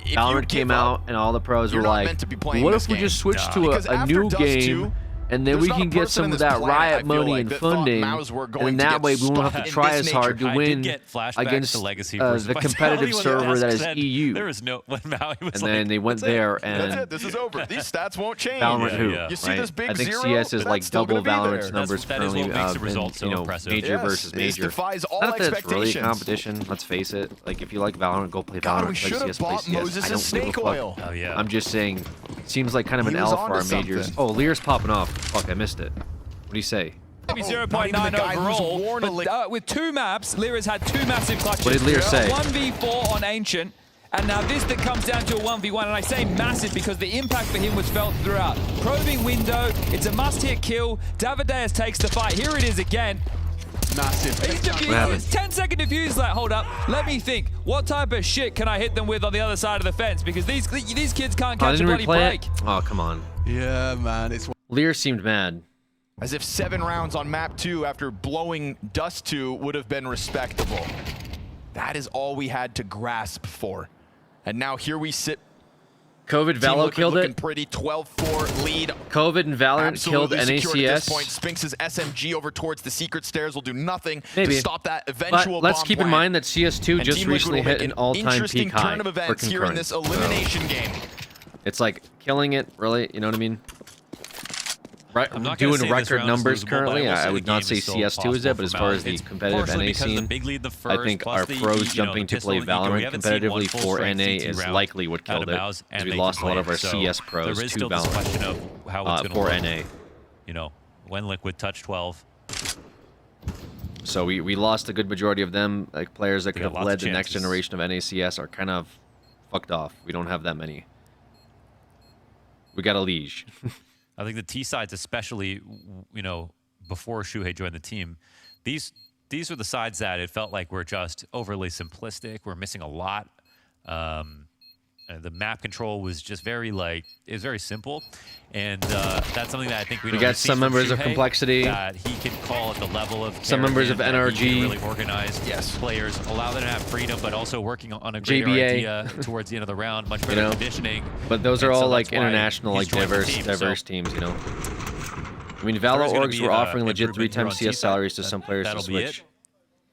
Valorant came out and all the pros were like, "What if we just switch to a new game?" And then we can get some of that Riot money and funding, and that way we won't have to try as hard to win against the competitive server that is EU. There is no when Maui was and then they went there and that's it. This is over. These stats won't change. Valorant who? You see this big I think zero, CS is like double Valorant's numbers that is what makes the result so you know, impressive. major versus major. Defies all Not that it's really a expectations. competition. Let's face it. Like if you like Valorant, go play God, Valorant. we should have bought Moses' snake oil. Oh yeah. I'm just saying, seems like kind of an He was L for onto our majors. something. Oh, Lear's popping off. Fuck, I missed it. What do you say? Maybe 0.9 overall, but with 2 maps, Lyra's had 2 massive clutches. What did Lear say? 1v4 on Ancient, and now this that comes down to a 1v1, and I say massive because the impact for him was felt throughout. Probing window, it's a must-hit kill. Davideus takes the fight. Here it is again. Massive. He's defused. 10-second defuse. Like, hold up. Let me think. What type of shit can I hit them with on the other side of the fence? Because these kids can't catch a bloody break. Oh, come on. Yeah, man. It's Lear seemed mad. As if 7 rounds on map 2 after blowing Dust 2 would have been respectable. That is all we had to grasp for. And now here we sit. COVID Valo killed looking it. Pretty 12-4 lead. COVID and Valorant Absolutely killed secured at this point. NACS. Spinks' SMG over towards the secret stairs will do nothing Maybe. to stop that eventual But let's bomb keep in plant. mind that CS2 And just Team Liquid recently will make hit an all-time interesting peak high turn of for events here in concurrent. this elimination game. It's like killing it, really. You know what I mean? Right, I'm not gonna doing say this record round is numbers losable, currently. but I the would not game say is still CS2 is it, but as far as the It's competitive partially NA because of the scene, big lead in the I first, think plus our the, pros you know, jumping the to pistol play and eco. We Valorant haven't seen one competitively full for strength NA CT is round likely what out killed of it. Mouse, and Because we they lost a can lot play of our it. So CS pros there is to still this question Valorant of how it's for gonna NA. work. You know, when Liquid touched 12. So we lost a good majority of them. Like players that could have led the next generation of NACS are kind of fucked off. We don't have that many. We got a liege. I think the T sides, especially, you know, before Shuhei joined the team, these were the sides that it felt like were just overly simplistic. We're missing a lot. The map control was just very it was very simple, and that's something that I think we got some members of Complexity. That he can call at the level of some members of NRG. Really organized players, allow them to have freedom, but also working on a greater JBA. idea towards the end of the round, much better conditioning. But those are And all so like that's why international, he's like joined the team. diverse So teams, you know. I mean, Valo orgs were offering legit 3x CS salaries to some players to switch.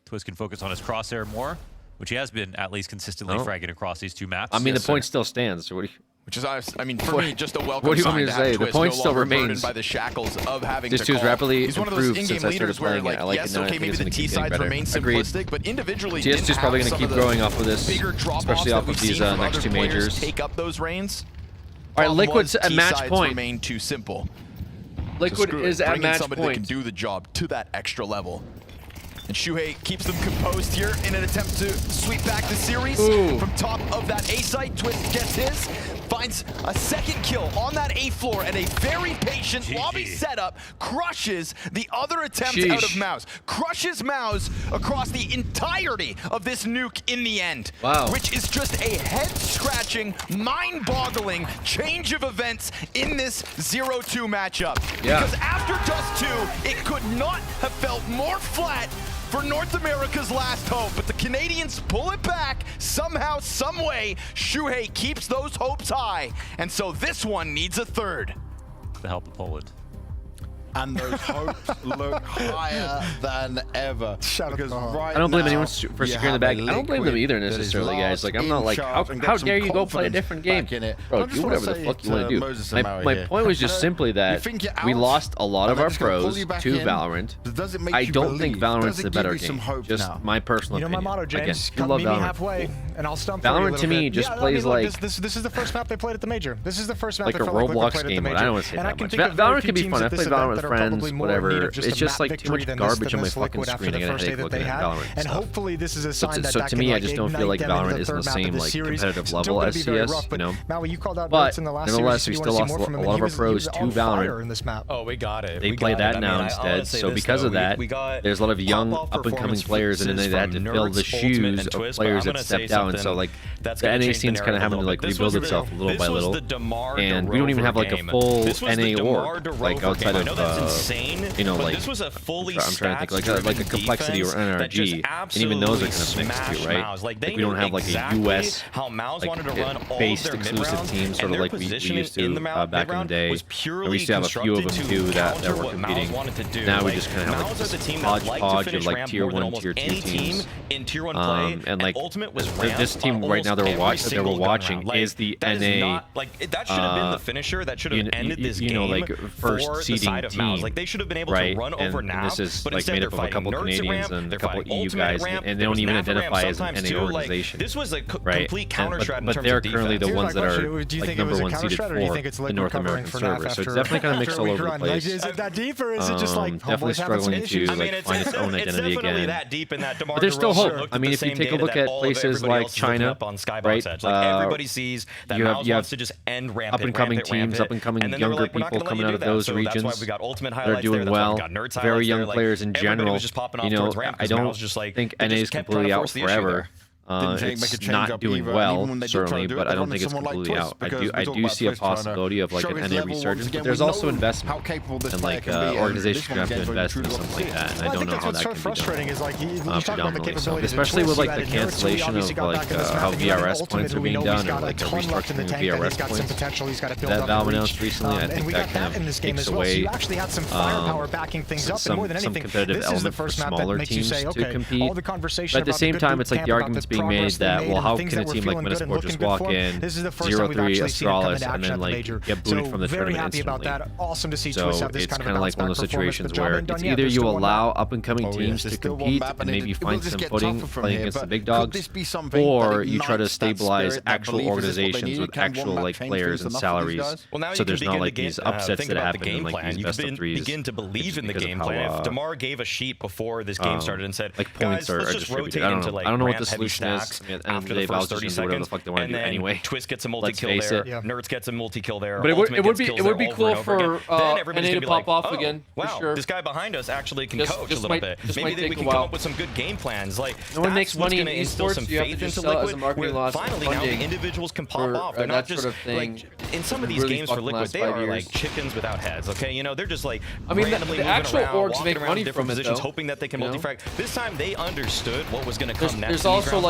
Twist can focus on his crosshair more, which he has been at least consistently fragging across these 2 maps. I mean, the point still stands. So what do you... Which is, I mean, for me, just a welcome what do you sign want me to have say? The Twist point no still longer remains. burdened by the shackles of having This to two is call. rapidly He's one of those improved in-game since I started leaders where, playing it. I like yes, it now. okay, I think maybe it's the gonna keep T-sides getting remain better. Agreed. simplistic, but individually TS2 is probably going to keep growing off of this, especially off of these next 2 majors. Take up those reins. All right, Liquid's at match point. Remain too simple. Liquid is at match somebody point. that can do the job to that extra level. And Shuhei keeps them composed here in an attempt to sweep back the series. From top of that A site, Twist gets his, finds a second kill on that A floor, and a very patient lobby setup crushes the other attempt out of Mouse. Crushes Mouse across the entirety of this nuke in the end. Wow. Which is just a head-scratching, mind-boggling change of events in this 0-2 matchup. Yeah. Because after Dust 2, it could not have felt more flat for North America's last hope, but the Canadians pull it back somehow, some way. Shuhei keeps those hopes high, and so this one needs a third. The help of Poland. And those hopes look higher than ever. Because right I don't blame now, anyone for securing the bag. I don't blame them either necessarily, guys. Like, I'm not like, how dare you go play a different game? Bro, do whatever the fuck you want to do. My point was just simply that we lost a lot of our pros to Valorant. I don't think Valorant's the better game. Just my personal opinion. You know my motto, James? Again, Come meet me halfway, and I'll stump Valorant to me just plays like... This is the first map they played at the major. This is the first map like a Roblox game, but I don't want to say that much. Valorant can be fun. I played Valorant with friends, whatever. It's just like too much garbage on my fucking screen. I get a headache looking at Valorant and hopefully this is a sign that so to me, I just don't feel like Valorant is the same like competitive level as CS, you know. But nevertheless, we still lost a lot of our pros to Valorant. Oh, we got it. They play that now instead. So because of that, there's a lot of young up-and-coming players, and then they had to fill the shoes of players that stepped out. And so like the NA scene's kind of having to like rebuild itself little by little. And we don't even have like a full NA org like outside of you know, like, this was a fully I'm trying to think, like a complexity or NRG, and even those are kind of mixed too, right? Like we don't have like a US, like, based exclusive team, sort of like we used to back in the day. And we used to have a few of them too that were competing. Now we just kind of have like this hodgepodge of like tier 1, tier 2 teams. And like this team right now that we're watching is the NA. That should have been the finisher. That should have ended this game. You know, like first seeding team. Like they should have been able to run over now. And this is like made up of a couple Canadians and a couple EU guys, and they don't even identify as an NA organization. This was a complete counter strat. But they're currently the ones that are like #1 seeded for the North American server. So it's definitely kind of mixed all over the place. Is it that deep, or is it just like definitely struggling to like find its own identity again? But there's still hope. I mean, if you take a look at places like China, right? Everybody sees that you Mouse wants to just end rampant, up-and-coming teams, up-and-coming younger people coming out of those regions that are doing well. Very young players in general. You know, I don't think NA is completely out forever. It's not doing well, certainly, but I don't think it's completely out. I do see a possibility of like an NA resurgence, but there's also investment, and like organizations are going to have to invest in something like that, and I don't know how that can be done predominantly. So, especially with like the cancellation of like how VRS points are being done, or like the restructuring of VRS points that Valve announced recently. I think that kind of takes away some competitive element for smaller teams to compete. But at the same time, it's like the argument's being made that, well, how can a team like Metasport just walk in 0-3 Astralis and then like get booted from the tournament instantly? So it's kind of like one of those situations where it's either you allow up-and-coming teams to compete and maybe find some footing playing against the big dogs, or you try to stabilize actual organizations with actual like players and salaries, so there's not like these upsets that happen in like these best of threes. Begin to believe in the game plan. If DeMar gave a sheet before this game started and said, like points are distributed. I don't know what the solution is. After the first 30 seconds, and then anyway. Twist gets a multi-kill there, Nerds gets a multi-kill there, but it would be cool for NA to pop off again. Wow, this guy behind us actually can coach a little bit. Maybe we can come up with some good game plans. Like no one makes money in esports. You have to just sell it as a marketing loss. Finally, now the individuals can pop off. They're not just like in some of these games for Liquid, they are like chickens without heads. Okay, you know they're just like randomly moving around, walking around different positions, hoping that they can multi-frag. This time they understood what was going to come next. There's also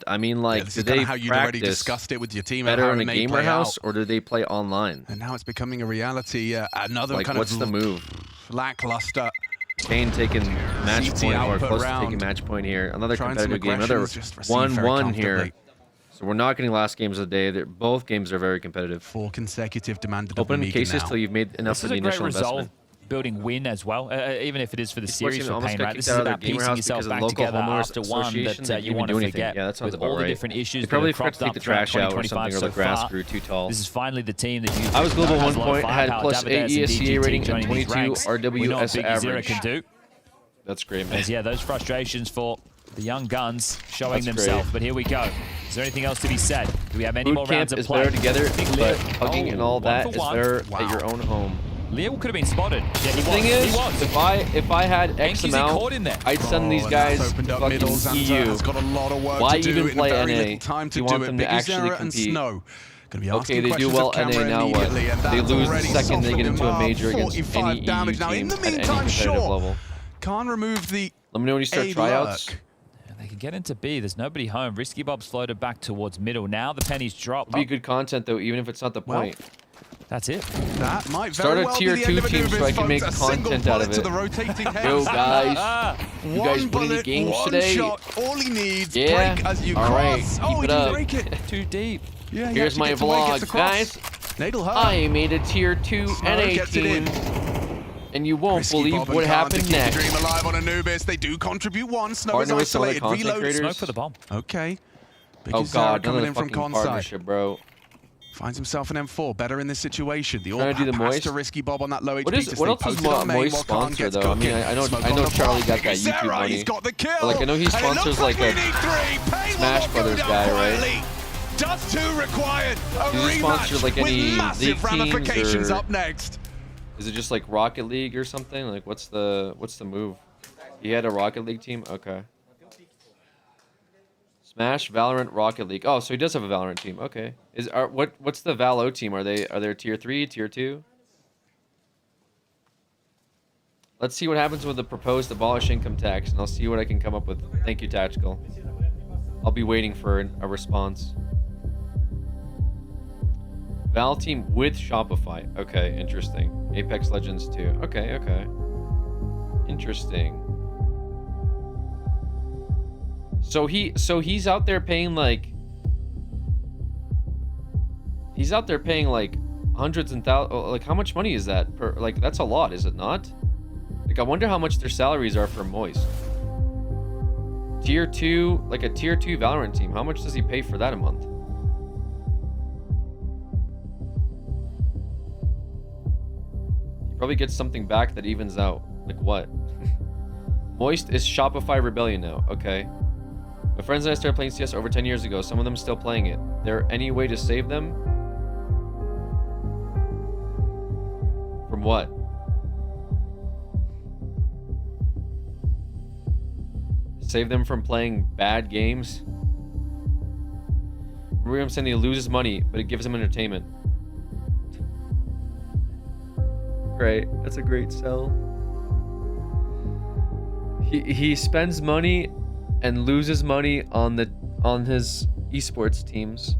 tournament, I mean, like, this do is they how you'd already practice discussed it with your team better how in it a may gamer play house, out. or do they play online? And now it's becoming a reality. Another Like, kind what's of the move? lackluster. Kane taking match CT point, or output close to round. taking match point here. Another Trying some competitive game. Another aggressions, just received very 1-1 here. comfortably. So we're not getting last games of the day. Both games are very competitive. 4 consecutive demanded of Open Amiga cases now. till you've made enough This of is the a great initial result investment. building win as well, even if it is for the series for almost Pain, got right? kicked This is out of their about gamer piecing house yourself because of back the local together homeowners after one association. that you want to forget. Yeah, that sounds with about all the right. different issues They probably that have forgot to cropped take up the trash throughout out or something, 2025 or the so grass far. grew too tall. This is finally the team that you I was global know has 1 a lot of point, had firepower. plus Davides 8 and ESCA DGT rating and joining these 22 ranks. We know what RWS Big Zero average. can do. That's great, man. As, yeah, those frustrations for the young guns showing That's themselves. great. But here we go. Is there anything else to be said? Do we have any Boot more rounds camp of is play? better together, but hugging and all one that for is one. better at your own home. Leo could have been spotted. Yeah, he The was. thing is, he was. if I had X Enki's amount, caught in there. I'd send these guys to opened up fucking middle. Xanta EU. has got a lot of work Why to do even in play very NA? little time to You do want it. them Big to actually Zero and compete. Snow. Gonna be Okay, asking they do questions well of Camera NA, now what? immediately, and They that's lose the already second they get softened into him a up. major against 45 any EU damage. Now, in team the at any meantime, competitive sure, level. can't remove the Let me know when you start A tryouts. lurk. They can get into B. There's nobody home. Risky Bob's floated back towards middle. Now the pennies drop. It'd be good content though, even if it's not the point. That's it. That might Start very a well tier be the 2 end of team Anubis, so I can make folks. A single content out of bullet to it. the rotating head. Yo guys, you guys One win any bullet, games one today? shot. All he needs. Yeah. Break as you All right, cross. keep Oh, he it didn't up. break it. Too deep. Yeah, he Here's actually my gets away, gets vlog, across. guys. Nagle her. I made a tier 2 NA gets it team. in. And you won't Risky believe Bob and what Khan to happened keep the next. dream alive on Anubis. They do contribute one. Snow is Partner with some of the isolated. content Reload. creators. Smoke for the bomb. Okay. Big Oh Zero god, coming another in from fucking Conside. partnership, bro. Finds himself an M4. Better in this situation. The Trying to do the pass Moist. to Risky Bob on that low HP. What to stay else is posted on main Moist while Khan sponsor gets though? I mean, cooking. I know Smoke on the Charlie block. got that Big YouTube Zero, money. He's got the kill. But, like I know he And it sponsors looks like we a need three. Pain will Smash not go Brothers down guy, quietly. right? Does two required. A Does he sponsor, rematch like, any with massive league teams, ramifications or- up next. Is it just like Rocket League or something? Like what's the move? He had a Rocket League team? Okay. Smash, Valorant, Rocket League. Oh, so he does have a Valorant team. Okay. What's the Valo team? Are they tier 3, tier 2? Let's see what happens with the proposed abolish income tax, and I'll see what I can come up with. Thank you, Tactical. I'll be waiting for a response. Val team with Shopify. Okay, interesting. Apex Legends 2. Okay, okay. Interesting. So he's out there paying like hundreds and thousands. Like how much money is that per? Like that's a lot, is it not? Like I wonder how much their salaries are for Moist. Tier 2, like a tier 2 Valorant team. How much does he pay for that a month? He probably gets something back that evens out. Like what? Moist is Shopify Rebellion now. Okay. My friends and I started playing CS over 10 years ago. Some of them still playing it. There any way to save them? From what? Save them from playing bad games? Remember I'm saying he loses money, but it gives him entertainment. Great. That's a great sell. He spends money and loses money on his esports teams.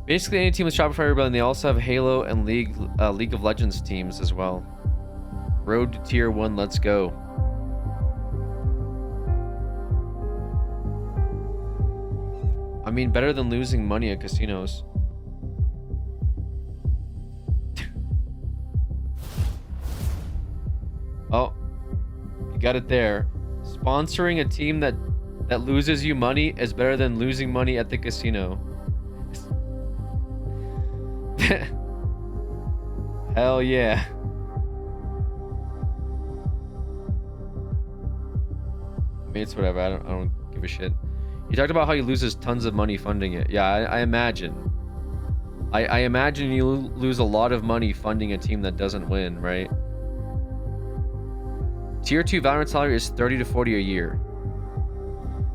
Basically, any team with Shopify Rebellion, they also have Halo and League of Legends teams as well. Road to tier 1, let's go. I mean, better than losing money at casinos. Oh, you got it there. Sponsoring a team that loses you money is better than losing money at the casino. Hell yeah. I mean, it's whatever. I don't give a shit. He talked about how he loses tons of money funding it. Yeah, I imagine. I imagine you lose a lot of money funding a team that doesn't win, right? Tier 2 Valorant salary is 30 to 40 a year.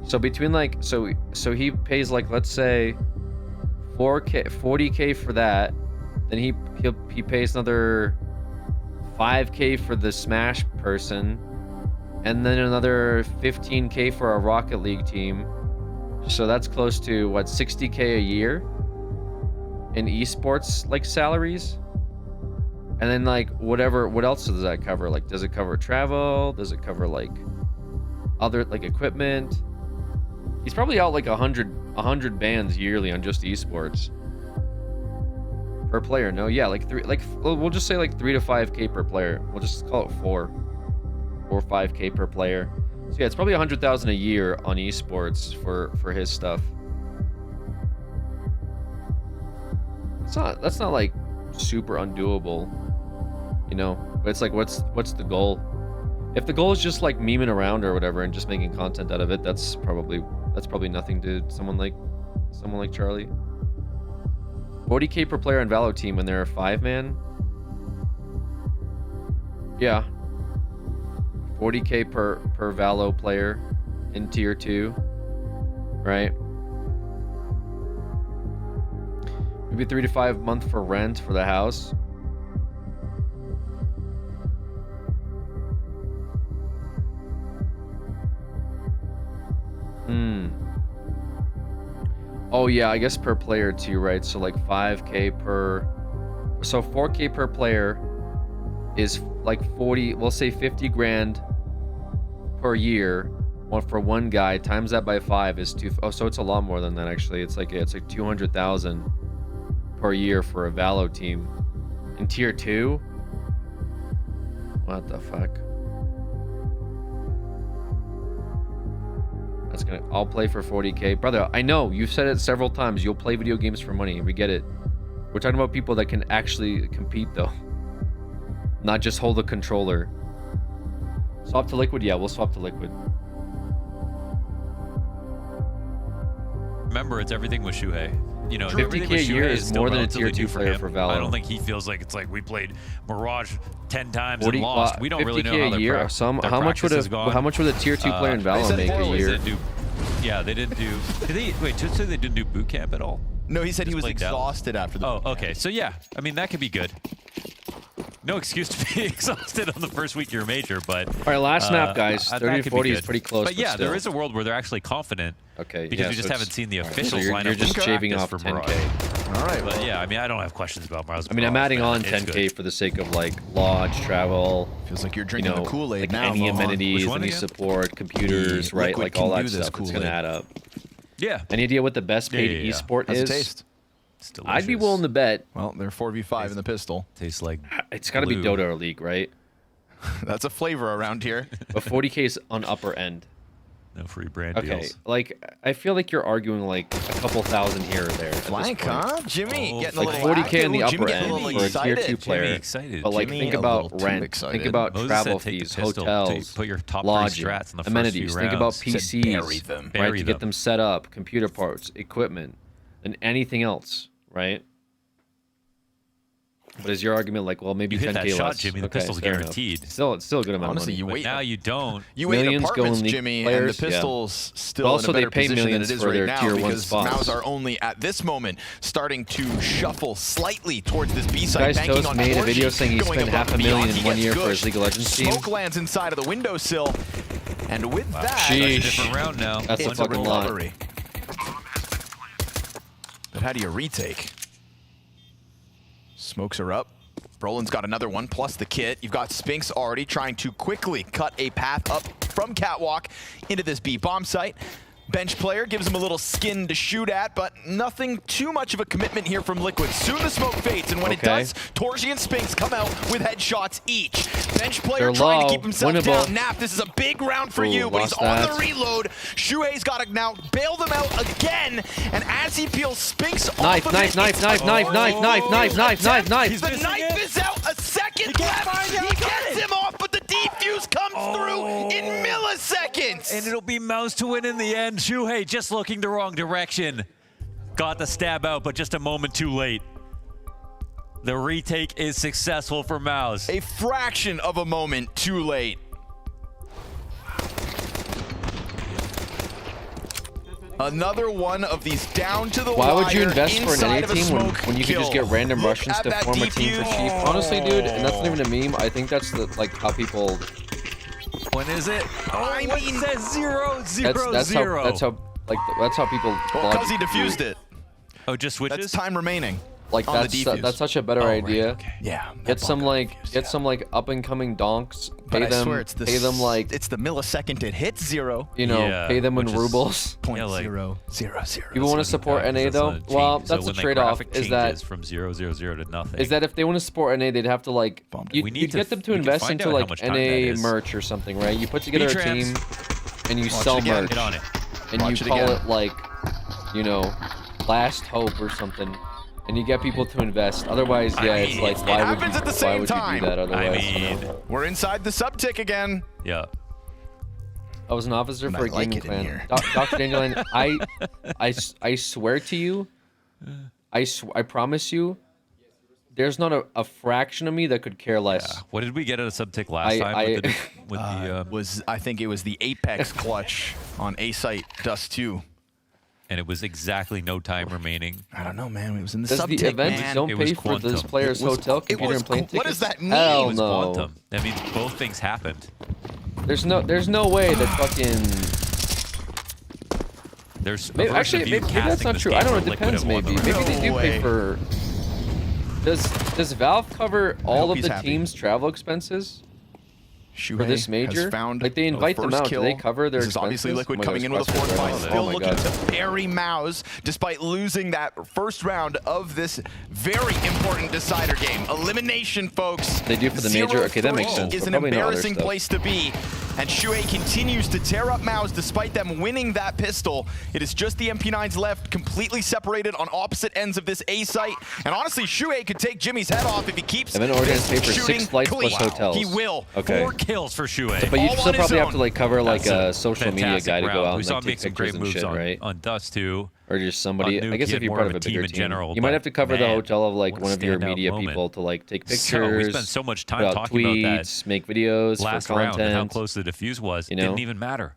So between like so he pays like, let's say 40k for that, then he pays another 5k for the Smash person, and then another 15k for a Rocket League team. So that's close to what, 60k a year in esports like salaries. And then like what else does that cover? Like does it cover travel? Does it cover like other like equipment? He's probably out like 100 bands yearly on just esports. Per player, no, yeah, like we'll just say like 3 to 5K per player. We'll just call it 4 or 5K per player. So yeah, it's probably 100,000 a year on esports for his stuff. That's not like super undoable, you know. But it's like, what's the goal? If the goal is just like memeing around or whatever and just making content out of it, that's probably nothing to someone like Charlie. 40K per player on Valo team when they're a 5-man. Yeah. 40K per Valo player in tier 2, right? Maybe 3 to 5 months for rent for the house. Oh yeah, I guess per player too, right? So like 5K per, so 4K per player is like 40, we'll say 50 grand per year. For one guy, times that by 5 is 2. Oh, so it's a lot more than that actually. It's like 200,000 per year for a Valo team. In tier 2? What the fuck? That's gonna, I'll play for 40K. Brother, I know, you've said it several times, you'll play video games for money. We get it. We're talking about people that can actually compete though. Not just hold a controller. Swap to Liquid? Yeah, we'll swap to Liquid. Remember, it's everything with Shuhei. You know, 50K a year is more than a tier 2 player for Valo. I don't think he feels like it's like we played Mirage 10 times and lost. We don't really know how a year. How much would a tier 2 player in Valo make a year? Yeah, they didn't do. Did they wait? Just so they didn't do boot camp at all? No, he said he was exhausted after the. Oh, okay. So yeah, I mean that could be good. No excuse to be exhausted on the first week of your major, but all right, last map, guys. 30 to 40 is pretty close. But yeah, there is a world where they're actually confident. Okay. Because we just haven't seen the official lineup. You're just shaving off 10K. All right. But yeah, I mean, I don't have questions about Miles. I mean, I'm adding on 10K for the sake of like lodge, travel. Feels like you're drinking the Kool-Aid like now. Any amenities, any support, computers, right? Like all that stuff. It's gonna add up. Yeah. Any idea what the best paid esport is? Taste? I'd be willing to bet. Well, they're 4v5 in the pistol. Tastes like it's got to be Dota or League, right? That's a flavor around here. But 40K is on upper end. No free brand deals. Okay, like I feel like you're arguing like a couple thousand here or there. Flank, huh? Jimmy getting a like little 40K on the upper end for a tier 2 player. Excited. But like think about rent, think about travel fees, hotels, put your top lodging, strats in the amenities. First few think about PCs, right? To them. get them set up, computer parts, equipment, and anything else, right? But is your argument like, well, maybe you 10K hit that shot, less? Jimmy? The pistol's guaranteed. It's still a good amount Honestly, of money. you wait. Now you don't. You wait millions apartments, going Jimmy, players, and the pistol's still also in a better they pay position than millions it is for right their now tier 1 because spots. Mouse are only at this moment starting to shuffle slightly towards this B side. Guys, Toast made a video saying he spent $500,000 in 1 year for his League of Legends team. Smoke lands inside of the windowsill, and with that, That's a different round now. That's a fucking lot. But how do you retake? Smokes are up. Brolin's got another one, plus the kit. You've got Spinks already trying to quickly cut a path up from Catwalk into this B bomb site. Bench player gives him a little skin to shoot at, but nothing too much of a commitment here from Liquid. Soon the smoke fades, and when it does, Torji and Spinks come out with headshots each. Bench player trying to keep himself down. Nap, this is a big round for you, but he's on the reload. Shuhei's got to now bail them out again, and as he peels Spinks off of it, knife. The knife is out, a second left. He gets him off, but the defuse comes through in milliseconds. And it'll be Mouse to win in the end. Shuhei just looking the wrong direction. Got the stab out, but just a moment too late. The retake is successful for Mouse. A fraction of a moment too late. Another one of these down to the wire. Why would you invest for an NA team when you could just get random Russians to form a team for Chief? Honestly, dude, and that's not even a meme. I think that's the like how people. When is it? Oh, I mean, says 0-0-0. That's how people. Well, because he defused it. Oh, just switches? That's time remaining. Like on the defuse. That's such a better idea. Right, okay. Yeah. Get some like up and coming donks. But Pay I them. swear it's the pay them like it's the millisecond it hits 0. You know, pay them in rubles. 0.000. People want to support NA though. Well, that's a trade-off. Is that from 000 to nothing? Is that if they want to support NA, they'd have to like you get them to invest into like NA merch or something, right? You put together a team and you sell merch, and you call it like, you know, Last Hope or something. And you get people to invest. Otherwise, yeah, it's like, why would you do that otherwise? We're inside the sub-tick again. Yeah. I was an officer for a gaming clan. Dr. Dandelion, I swear to you, I promise you, there's not a fraction of me that could care less. Yeah. What did we get at a sub-tick last time? I think it was the Apex clutch on A-Site Dust 2. And it was exactly no time remaining. I don't know, man. It was in the Does sub-tick, the event man. don't pay for this player's hotel, computer, and plane tickets? What does that mean? Hell It was no. quantum. That means both things happened. There's no way that fucking. Maybe that's not true. I don't know. It depends. Maybe they do pay for. Does Valve cover all of the team's travel expenses? For this major, like they invite them out. Do they cover their expenses? This is obviously Liquid coming in with a fourth fight, still looking to bury Mouse, despite losing that first round of this very important decider game. Elimination, folks. They do for the major. Okay, that makes sense. Is an embarrassing place to be. And Shuhei continues to tear up Mouse despite them winning that pistol. It is just the MP9s left, completely separated on opposite ends of this A site. And honestly, Shuhei could take Jimmy's head off if he keeps Event ordinance pay for shooting 6 flights clean. plus hotels. He will. Okay. 4 kills for Shuhei. But you All still on his probably have own. to like cover like That's a social media guy to go out We and saw like him make take some pictures great and moves shit, right? on Dust too. Or just somebody. On Nuke, I guess he if had you're more part of of a a team bigger in team, general, you might but have to cover the man, hotel of like what a one of your standout media moment. people to like take pictures. So we spent so much time put out talking tweets, about that make videos last for content. round and how close the defuse was. You know? Didn't even matter.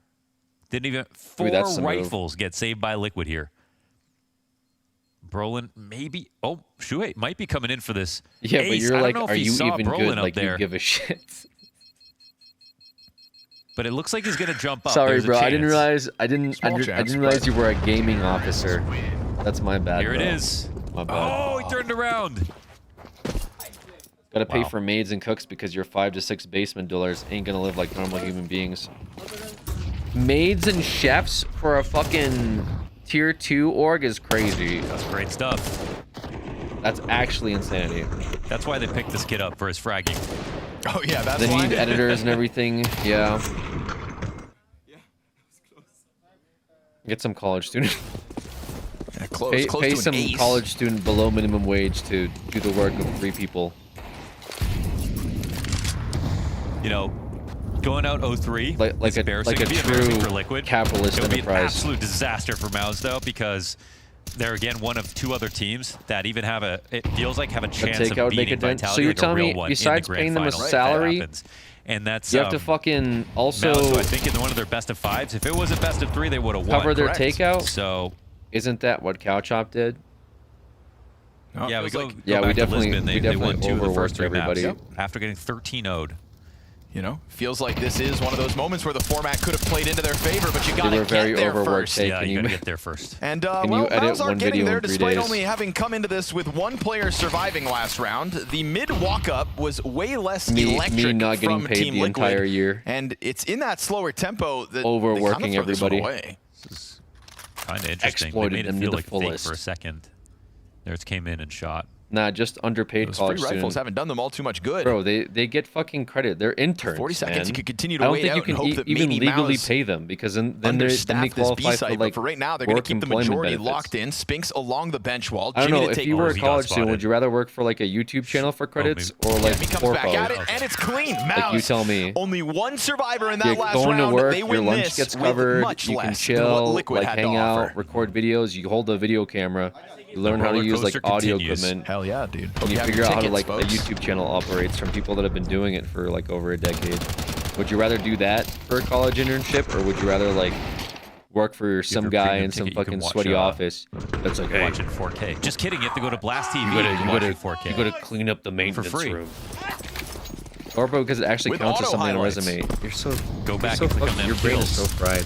Didn't even. Maybe that's 4 the move. rifles get saved by Liquid here. Brolin maybe. Oh, Shuhei might be coming in for this. Yeah, ace. but you're I like, don't know if are he you saw even Brolin good? up Like there. you give a shit. But it looks like he's gonna jump up. Sorry, There's a bro. I didn't chance. realize. I didn't realize you were a gaming officer. That's my bad. Here it bro. is. My bad. Oh, he turned around. Gotta pay for maids and cooks because your 5 to 6 basement dwellers ain't gonna live like normal human beings. Maids and chefs for a fucking tier 2 org is crazy. That's great stuff. That's actually insanity. That's why they picked this kid up for his fragging. Oh yeah, that's They why. need editors and everything. Yeah. Get some college student. Yeah, close Pay to an some ace. college student below minimum wage to do the work of 3 people. You know, going out 0-3 like is a embarrassing. like a It'd be embarrassing true for Liquid. capitalist It would be an enterprise. absolute disaster for Mouse though, because they're again one of 2 other teams that even have a. It feels like have a chance takeout of make beating a dent. Vitality So you're like a telling real me, one besides in the paying them grand a final, if that salary, happens. And that's you have to fucking also Mouse, who I think in one of their best of 5s. If it was a best of 3, they would have won. cover their Correct. takeout. So isn't that what Cowchop did? yeah, we go. Yeah, go we back to definitely Lisbon. we They won definitely 2 of the first overworked 3 everybody. maps after getting 13-0'd. You know, feels like this is one of those moments where the format could have played into their favor, but you got to were very get there overworked. first. Hey, Yeah, can you you gotta get there first. And Can well, you edit Mouse are one getting video there in 3 despite days? only having come into this with 1 player surviving last round. The mid walk-up was way less electric me not getting from paid Team the Liquid, entire year. and it's in that slower tempo that Overworking they kind of throw this one everybody. away. Kind of interesting. Exploited They made it them to feel the like fake fullest. for a second. Theirs came in and shot. Nah, just underpaid Those college free rifles students. haven't done them all too much good. Bro, they get fucking credit. They're interns. 40 seconds, man. you could continue to I don't wait think out you can and hope that even maybe legally Mouse pay them because then they understaffed this qualify for B-site, like but for right now, they're going to work keep the employment majority benefits. locked in. Spinks along the bench wall. I don't Jimmy know, to if take you were a over. college student, would you rather work for like a YouTube channel for credits or like He comes back at it, Corpo? and it's clean. Like you Mouse, tell me. only 1 survivor in that You're last going round. to work, They your win lunch this gets with covered, much you can less than what chill, Liquid like had hang to out, offer. record videos, you hold the video camera, you learn how to roller use like coaster audio continues. equipment. Hell yeah, dude. And Hope you have figure your out how to tickets, like a folks. YouTube channel operates from people that have been doing it for like over a decade. Would you rather do that for a college internship, or would you rather like work for some your guy premium in some ticket, you can fucking watch, sweaty office that's like, hey, Watch in 4K. Just kidding. You have to go to Blast TV. you and watch gotta in 4K. you gotta clean up the maintenance free. room. Or because it actually With counts as auto something on a highlights. resume. You're so Go back you're so and click on fucking, them your brain is so kills. fried.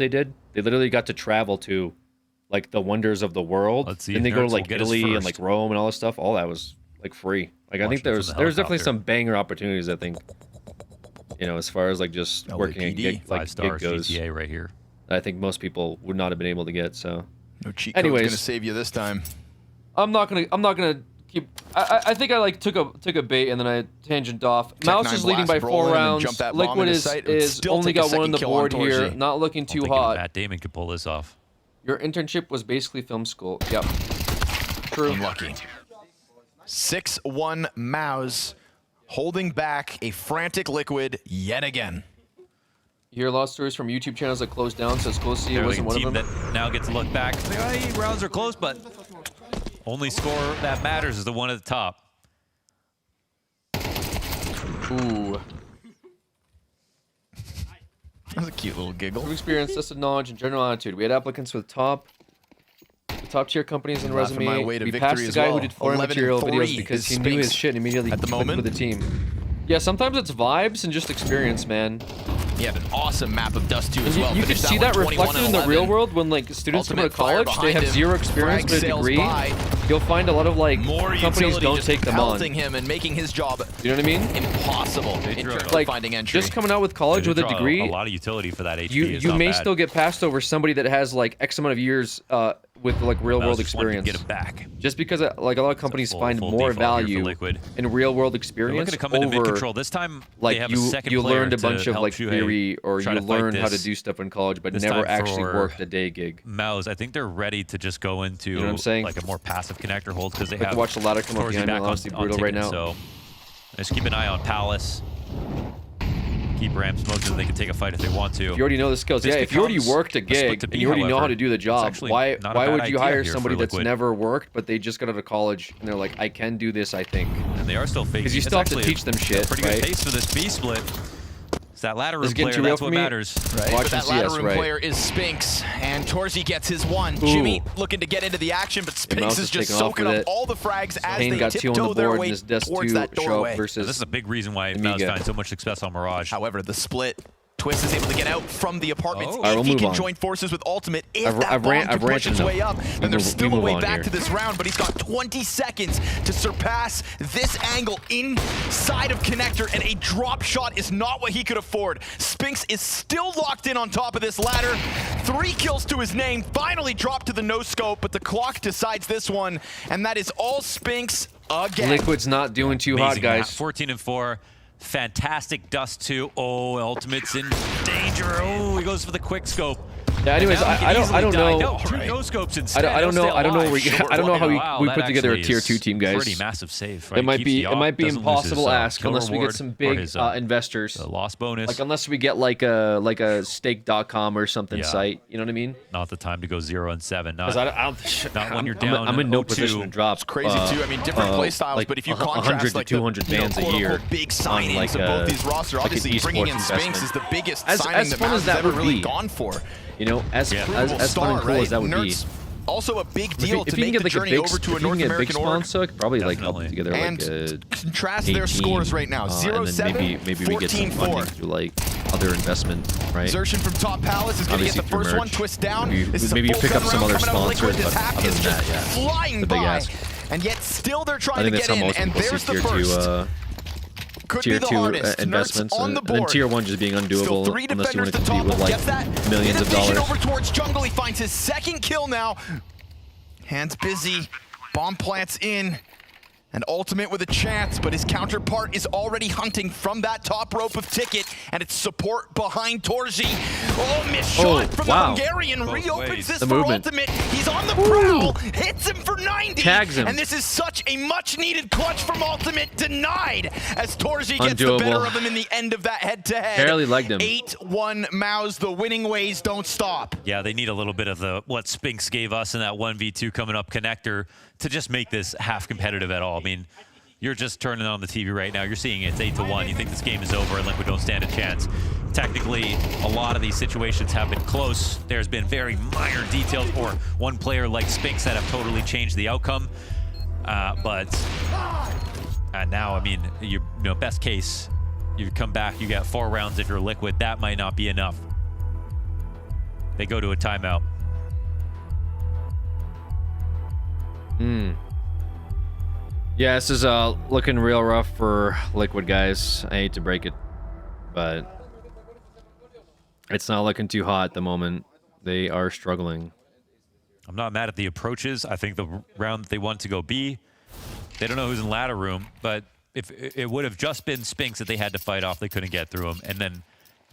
they did? They literally got to travel to like the wonders of the world. Let's see and they if go to Nerds like will get us Italy and like first. Rome and all that stuff. All that was like free. Like I think there's definitely some banger opportunities, I think, You know, as far as like just working a gig, like gig goes, GTA right here. I think most people would not have been able to get. So, no cheat code's gonna save you this time. I'm not gonna keep. I think I like took a bait and then I tangent off. Mouse is leading by 4 rounds. Liquid is only got 1 on the board here. Not looking too hot. Matt Damon could pull this off. Your internship was basically film school. Yep. True. Unlucky. 6-1 Mouse holding back a frantic Liquid yet again. You hear a lot of stories from YouTube channels that closed down, so it's close to see it wasn't one of them. That now gets to look back. Hey, rounds are close, but only score that matters is the one at the top. Ooh. That was a cute little giggle. Experience, tested knowledge, and general attitude. We had applicants with top tier companies in resume. We passed the guy who did foreign material videos because he knew his shit and immediately clicked with the team. Yeah, sometimes it's vibes and just experience, man. He had an awesome map of Dust 2 as well. You can see that reflected in the real world when like students come to college, they have 0 experience but a degree. You'll find a lot of like companies don't take them on. Him and making his job, you know what I mean? Impossible in terms of finding entry. Just coming out with college with a degree, a lot of utility for that HP. You may still get passed over somebody that has like X amount of years with like real world experience. Get it back. Just because like a lot of companies find more value in real world experience to come into mid-control. This time like they have a second you player learned a bunch of like theory or you learned how to this. do stuff in college but never actually worked a day gig. Mouse, I think they're ready to just go into you know what I'm saying? Like a more passive connector hold because they have watch the ladder come up behind me. Honestly, brutal right now. So just keep an eye on Palace. Keep Ram smoked so they can take a fight if they want to. You already know the skills. Yeah, if you already worked a gig and you already know how to do the job, why would you hire somebody that's never worked but they just got out of college and they're like, I can do this, I think. And they are still facing. Because you still have to teach them shit, pretty good pace for this B split. It's that ladder room player, that's what matters. Right? But that ladder room player is Spinks, and Torzy gets his 1. Jimmy looking to get into the action, but Spinks is just soaking up all the frags as they tiptoe their way towards that doorway. This is a big reason why Mouse finds so much success on Mirage. However, the split, Twist is able to get out from the apartments if he can join forces with Ultimate. If that bomb can push its way up, then there's still a way back to this round, but he's got 20 seconds to surpass this angle inside of Connector, and a drop shot is not what he could afford. Spinks is still locked in on top of this ladder. 3 kills to his name, finally dropped to the no-scope, but the clock decides this one, and that is all Spinks again. Liquid's not doing too hot, guys. 14-4. Fantastic Dust 2. Oh, Ultimate's in danger. Oh, he goes for the quick scope. Yeah, anyways, I don't know. No, 2 no scopes instead. I don't know how we put together a tier 2 team, guys. Pretty massive save. Right? It might be impossible to ask unless we get some big investors. The loss bonus. Like unless we get like a stake.com or something site. You know what I mean? Not the time to go 0-7. Not when you're down. I'm in no position to drop. It's crazy too. I mean, different play styles, but if you contrast 100 to 200 bans a year, big signings of both these rosters, obviously bringing in Spinks is the biggest signing that Mouse has ever really gone for. You know, as fun and cool as that would be. Also a big deal to make the journey over to a North American org. Probably like up together and like contrast their scores right now. 0-7, maybe we get some funding through like other investment, right? Xertion from Top Palace is going to get the first one. Twist down. Maybe you pick up some other sponsors, but other than that, yeah. Flying by, and yet still they're trying to get in, and there's the first. Tier 2 investments, and then Tier 1 just being undoable unless you want to compete with like millions of dollars. Over towards jungle, he finds his 2nd kill now. Hands busy, bomb plants in, and Ultimate with a chance, but his counterpart is already hunting from that top rope of Ticket, and it's support behind Torzy. Oh, missed shot from the Hungarian, reopens this for Ultimate. He's on the prowl, hits him for 90, tags him. And this is such a much-needed clutch from Ultimate, denied as Torzy gets the better of him in the end of that head-to-head. Barely legged him. 8-1 Mouse, the winning ways don't stop. Yeah, they need a little bit of what Spinks gave us in that 1v2 coming up Connector to just make this half competitive at all. I mean, you're just turning on the TV right now. You're seeing it's 8-1. You think this game is over and Liquid don't stand a chance. Technically, a lot of these situations have been close. There's been very minor details or one player like Spinks that have totally changed the outcome. But now, I mean, best case, you come back, you got 4 rounds if you're Liquid. That might not be enough. They go to a timeout. Yeah, this is looking real rough for Liquid, guys. I hate to break it. but it's not looking too hot at the moment. They are struggling. I'm not mad at the approaches. I think the round that they want to go B, they don't know who's in ladder room, but if it would have just been Spinks that they had to fight off, they couldn't get through him. And then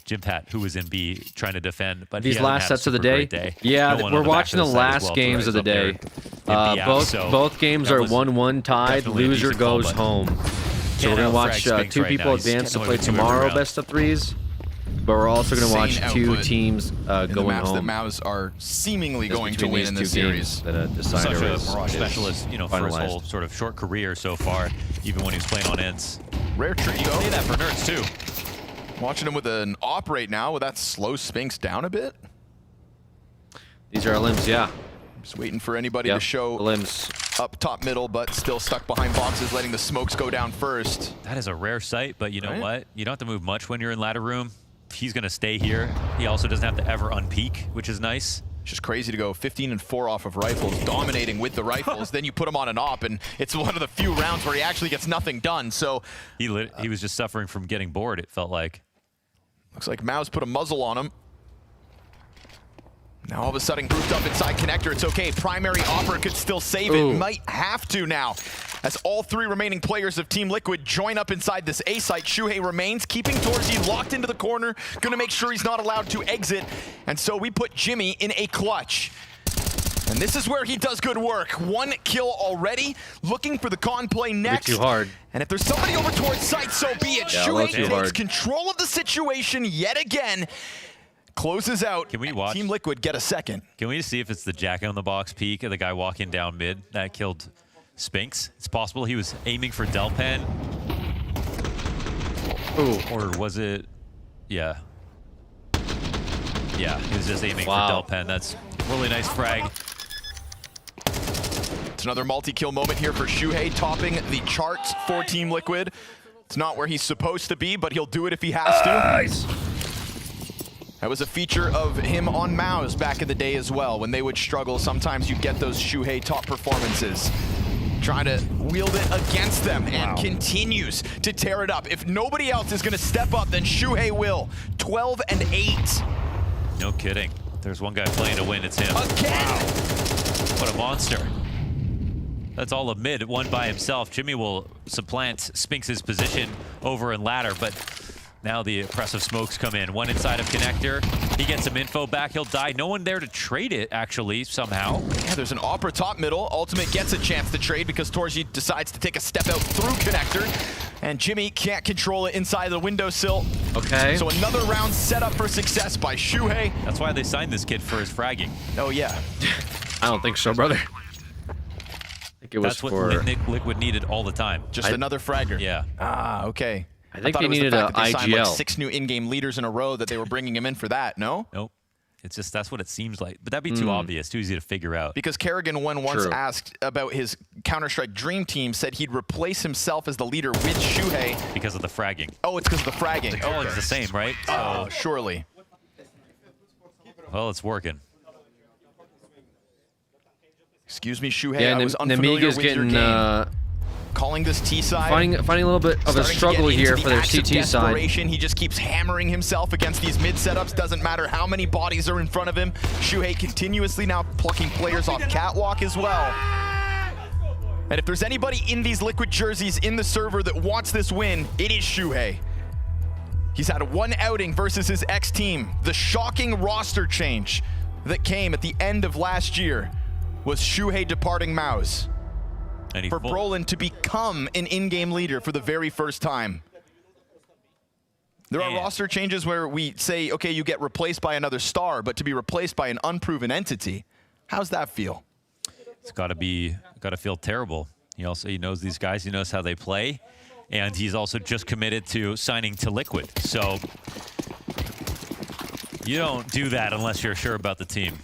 Jim Pat, who was in B, trying to defend. But these last sets of the day? Yeah, no, we're watching the last games of the day. Both games are 1-1 tied. Loser goes home. So we're going to watch two people advance to play tomorrow best of threes. But we're also going to watch two teams going home. That Maus are seemingly going to win in this series. That such a Mirage specialist, you know, for his whole sort of short career so far, even when he was playing on ends. Rare treat. You can say that for Nerds too. Watching him with an op right now. Will that slow Spinks down a bit? These are our limbs, yeah. Just waiting for anybody to show limbs up top middle, but still stuck behind boxes, letting the smokes go down first. That is a rare sight, but you know what? You don't have to move much when you're in ladder room. He's going to stay here. He also doesn't have to ever unpeak, which is nice. It's just crazy to go 15 and 4 off of rifles, dominating with the rifles. Then you put him on an op, and it's one of the few rounds where he actually gets nothing done. So he was just suffering from getting bored, it felt like. Looks like Maus put a muzzle on him. Now all of a sudden grouped up inside connector. It's okay. Primary offer could still save it. Might have to now. As all three remaining players of Team Liquid join up inside this A site, Shuhei remains, keeping Torzi locked into the corner, gonna make sure he's not allowed to exit. And so we put Jimmy in a clutch. And this is where he does good work. 1 kill already, looking for the con play next. Too hard. And if there's somebody over towards site, so be it. Yeah, Shuhei takes control of the situation yet again. Closes out. Can we watch Team Liquid get a second? Can we see if it's the jack on the box peek of the guy walking down mid that killed Spinks? It's possible he was aiming for Delpan. Or was it? Yeah. Yeah, he was just aiming for Delpan. That's really nice frag. It's another multi-kill moment here for Shuhei, topping the charts for Team Liquid. It's not where he's supposed to be, but he'll do it if he has to. Nice. That was a feature of him on Maus back in the day as well. When they would struggle, sometimes you get those Shuhei top performances. Trying to wield it against them and continues to tear it up. If nobody else is going to step up, then Shuhei will. 12 and 8. No kidding. There's one guy playing to win. It's him. Again! Wow. What a monster. That's all of mid, one by himself. Jimmy will supplant Spinks' position over in ladder, but now the oppressive smokes come in. One inside of connector. He gets some info back. He'll die. No one there to trade it, actually, somehow. Yeah, there's an opera top middle. Ultimate gets a chance to trade because Torzi decides to take a step out through connector. And Jimmy can't control it inside the windowsill. Okay. So another round set up for success by Shuhei. That's why they signed this kid for his fragging. Oh, yeah. I don't think so, brother. I think it was That's what Liquid needed all the time. Just another fragger. Yeah. Ah, okay. I think they needed an IGL. Signed like 6 new in-game leaders in a row that they were bringing him in for that, no? Nope. It's just, that's what it seems like. But that'd be too obvious, too easy to figure out. Because Kerrigan, when once asked about his Counter-Strike Dream Team, said he'd replace himself as the leader with Shuhei. Because of the fragging. Oh, it's because of the fragging. The calling's the same, right? Oh, surely. Well, it's working. Excuse me, Shuhei, yeah, I was unfamiliar with your game. Calling this T side. Finding a little bit of a struggle here for their CT side. He just keeps hammering himself against these mid setups. Doesn't matter how many bodies are in front of him. Shuhei continuously now plucking players off catwalk as well. And if there's anybody in these Liquid jerseys in the server that wants this win, it is Shuhei. He's had one outing versus his ex-team. The shocking roster change that came at the end of last year was Shuhei departing Maus. For Brolin to become an in-game leader for the very first time. There are roster changes where we say, okay, you get replaced by another star, but to be replaced by an unproven entity, how's that feel? It's got to feel terrible. He knows these guys, he knows how they play, and he's also just committed to signing to Liquid. So you don't do that unless you're sure about the team.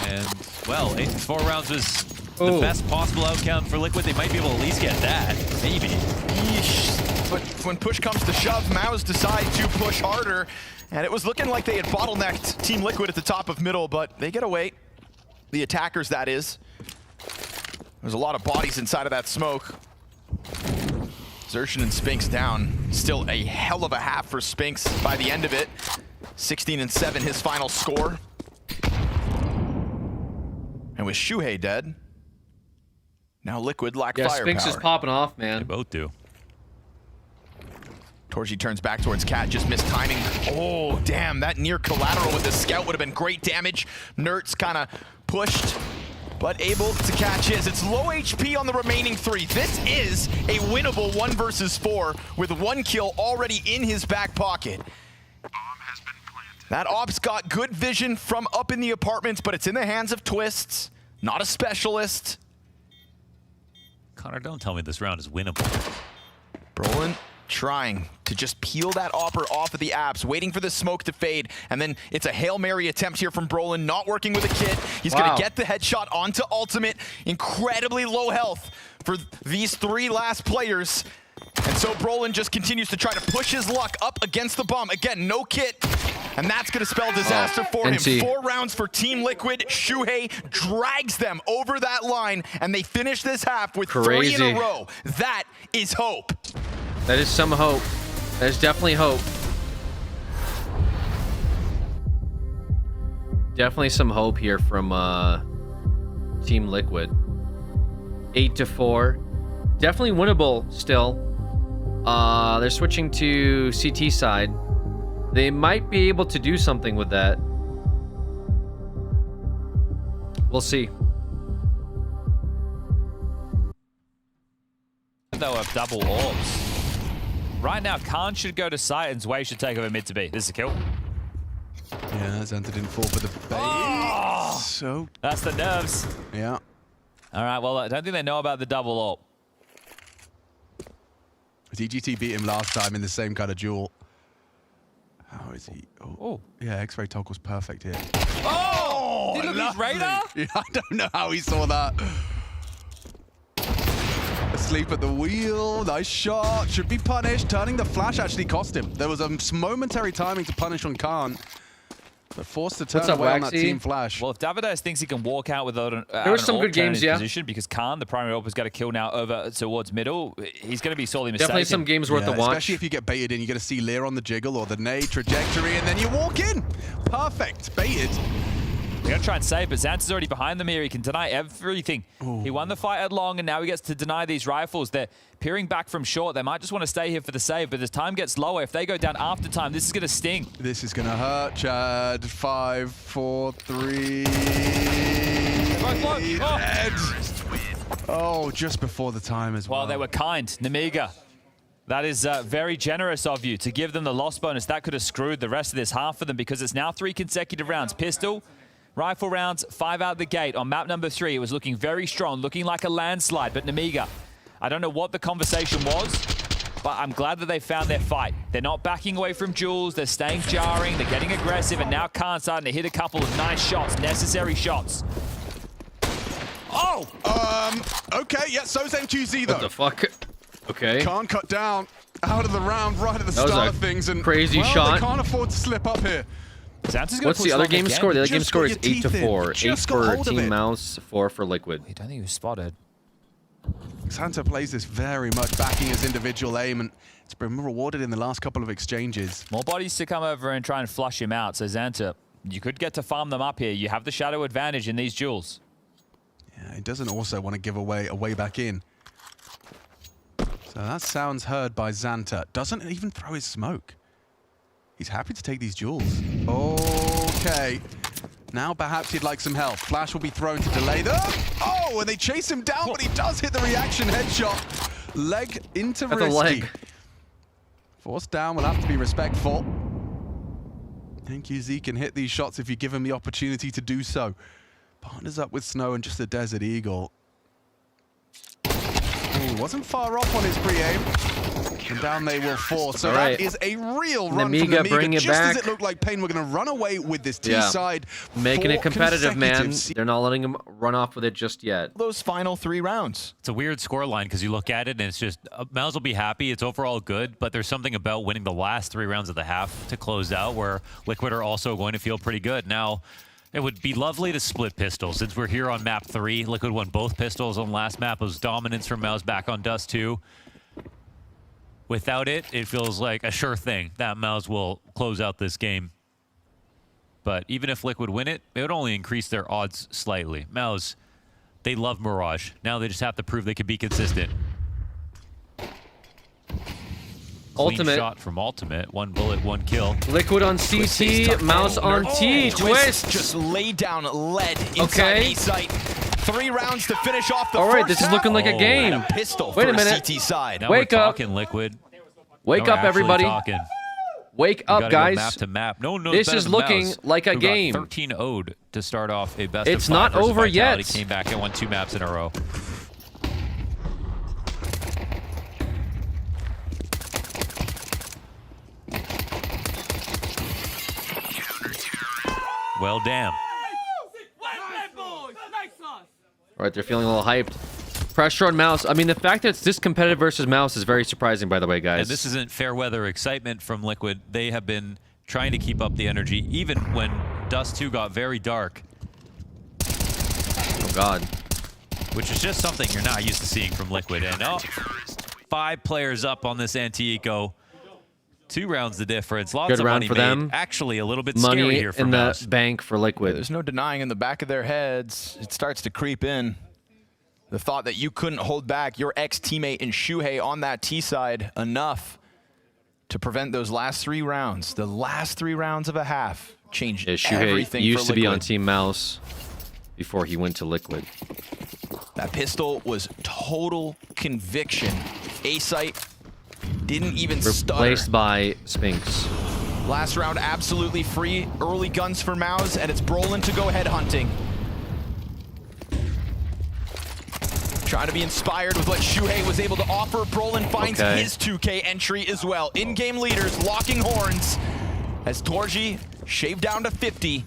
And well, 4 rounds was the best possible outcome for Liquid. They might be able to at least get that, maybe. Yeesh. But when push comes to shove, Maus decide to push harder. And it was looking like they had bottlenecked Team Liquid at the top of middle, but they get away. The attackers, that is. There's a lot of bodies inside of that smoke. Xertion and Spinks down. Still a hell of a half for Spinks by the end of it. 16-7 his final score. And with Shuhei dead, now Liquid lack firepower. Spinks is popping off, man. They both do. Torji turns back towards Cat, just missed timing. Oh, damn, that near collateral with the scout would have been great damage. Nertz kind of pushed, but able to catch his. It's low HP on the remaining 3. This is a winnable 1 versus 4 with 1 kill already in his back pocket. That Ops got good vision from up in the apartments, but it's in the hands of Twists, not a specialist. Connor, don't tell me this round is winnable. Brolin trying to just peel that Opper off of the apps, waiting for the smoke to fade, and then it's a Hail Mary attempt here from Brolin, not working with a kit. He's gonna get the headshot onto Ultimate. Incredibly low health for these 3 last players. And so Brolin just continues to try to push his luck up against the bomb. Again, no kit, and that's gonna spell disaster for him. 4 rounds for Team Liquid. Shuhei drags them over that line, and they finish this half with 3 in a row. That is hope. That is some hope. That is definitely hope. Definitely some hope here from Team Liquid. 8-4. Definitely winnable still. They're switching to CT side. They might be able to do something with that. We'll see. They'll have double orbs. Right now, Khan should go to site and Zwei should take over mid to B. This is a kill. Yeah, Xanta didn't fall for the bait. Oh! So that's the nerves. Yeah. All right, well, I don't think they know about the double ult. DGT beat him last time in the same kind of duel. How is he? Oh. Yeah, X-ray toggle's perfect here. Oh! Did he look his radar? Yeah, I don't know how he saw that. Asleep at the wheel. Nice shot. Should be punished. Turning the flash actually cost him. There was a momentary timing to punish on Khan, but forced to turn away on that team flash. Well, if Davides thinks he can walk out without an there were some good games, yeah. Position because Khan, the primary op, has got a kill now over towards middle. He's going to be sorely mistaken. Definitely some games worth the watch. Especially if you get baited in, you're going to see Lear on the jiggle or the nade trajectory, and then you walk in. Perfect. Baited. They're going to try and save, but Xanta's already behind them here. He can deny everything. Ooh. He won the fight at long, and now he gets to deny these rifles. They're peering back from short. They might just want to stay here for the save, but as time gets lower, if they go down after time, this is going to sting. This is going to hurt, Chad. 5, 4, 3... Oh, just before the time as well. Well, they were kind. Nemiga. That is very generous of you to give them the loss bonus. That could have screwed the rest of this half for them because it's now 3 consecutive rounds. Pistol, rifle rounds, 5 out the gate. On map number 3, it was looking very strong, looking like a landslide. But Nemiga, I don't know what the conversation was, but I'm glad that they found their fight. They're not backing away from duels. They're staying jarring. They're getting aggressive. And now Khan's starting to hit a couple of nice shots, necessary shots. Oh! Okay, yeah, so's NQZ, though. What the fuck? Okay. Khan cut down out of the round right at the start of things. And crazy shot. They can't afford to slip up here. What's the other game score? The other game score is 8-4. 8 for Team Mouse, 4 for Liquid. I don't think he was spotted. Xanta plays this very much backing his individual aim, and it's been rewarded in the last couple of exchanges. More bodies to come over and try and flush him out. So Xanta, you could get to farm them up here. You have the shadow advantage in these duels. Yeah, he doesn't also want to give away a way back in. So that sounds heard by Xanta. Doesn't even throw his smoke. He's happy to take these duels. Okay. Now perhaps he'd like some help. Flash will be thrown to delay the... Oh, and they chase him down, but he does hit the reaction headshot. Leg into risky. Leg. Forced down will have to be respectful. NQZ can hit these shots if you give him the opportunity to do so. Partners up with Snow and just a Desert Eagle. Ooh, wasn't far off on his pre-aim. And down they will fall. So that is a real run from Nemiga. Bring it just back. As it looked like Pain were going to run away with this T-side. Making it competitive, man. They're not letting him run off with it just yet. Those final 3 rounds. It's a weird scoreline because you look at it and it's just, Mouse will be happy. It's overall good, but there's something about winning the last 3 rounds of the half to close out where Liquid are also going to feel pretty good. Now, it would be lovely to split pistols. Since we're here on map 3, Liquid won both pistols on last map. It was dominance from Mouse back on Dust 2. Without it, it feels like a sure thing that Mouse will close out this game. But even if Liquid win it, it would only increase their odds slightly. Mouse, they love Mirage. Now they just have to prove they can be consistent. Ultimate. Clean shot from Ultimate. 1 bullet, 1 kill. Liquid on CT, Mouse on T. Twist. Just laid down lead inside A site. 3 rounds to finish off the first All right, this is looking like a game. And a pistol Wait for a minute. CT side. Now Wake we're up. talking, Liquid. Wake Now up, we're actually everybody. talking. Wake up, guys. Go map to map. No one knows This better is than looking Mouse, like a who game. Got 13-0'd to start off a best It's of 5 not versus over Vitality. yet. Came back and won 2 maps in a row. Well, damn. All right, they're feeling a little hyped. Pressure on Mouse. I mean, the fact that it's this competitive versus Mouse is very surprising, by the way, guys. And this isn't fair weather excitement from Liquid. They have been trying to keep up the energy, even when Dust 2 got very dark. Oh, God. Which is just something you're not used to seeing from Liquid. And 5 players up on this anti-eco. 2 rounds the difference. Lots Good of round money for made. them. Actually, a little bit scary here for in the Mouse. bank for Liquid. There's no denying in the back of their heads, it starts to creep in. The thought that you couldn't hold back your ex-teammate in Shuhei on that T side enough to prevent those last 3 rounds. The last 3 rounds of a half changed everything Shuhei used for to be on Liquid. Team Mouse before he went to Liquid. That pistol was total conviction. A-site didn't even stutter. Replaced by Spinks. Last round absolutely free. Early guns for Mouse, and it's Brolin to go head hunting. Trying to be inspired with what Shuhei was able to offer. Brolin finds his 2K entry as well. In-game leaders locking horns as Torji shaved down to 50.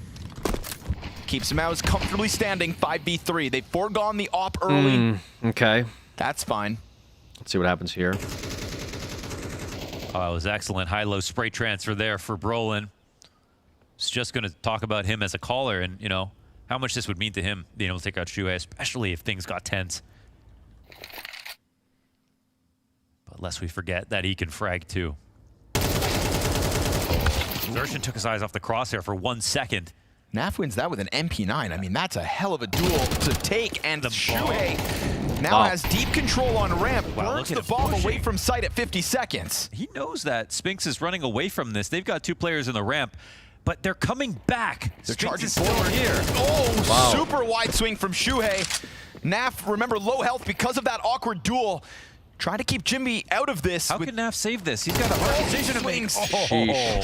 Keeps Mouse comfortably standing 5v3. They've foregone the op early. Okay. That's fine. Let's see what happens here. Oh, it was excellent high-low spray transfer there for Brolin. It's just going to talk about him as a caller and, you know, how much this would mean to him being able to take out Shuhei, especially if things got tense. But lest we forget that he can frag too. Zershin took his eyes off the crosshair for 1 second. Naf wins that with an MP9. I mean, that's a hell of a duel to take, and the Shuhei now has deep control on ramp. Burns the bomb away from sight at 50 seconds. He knows that Spinks is running away from this. They've got 2 players in the ramp, but they're coming back. They're Spinks charging is still forward here. Oh, Wow. super wide swing from Shuhei. Naf, remember, low health because of that awkward duel. Trying to keep Jimmy out of this. How can Naf save this? He's got a hard decision to make.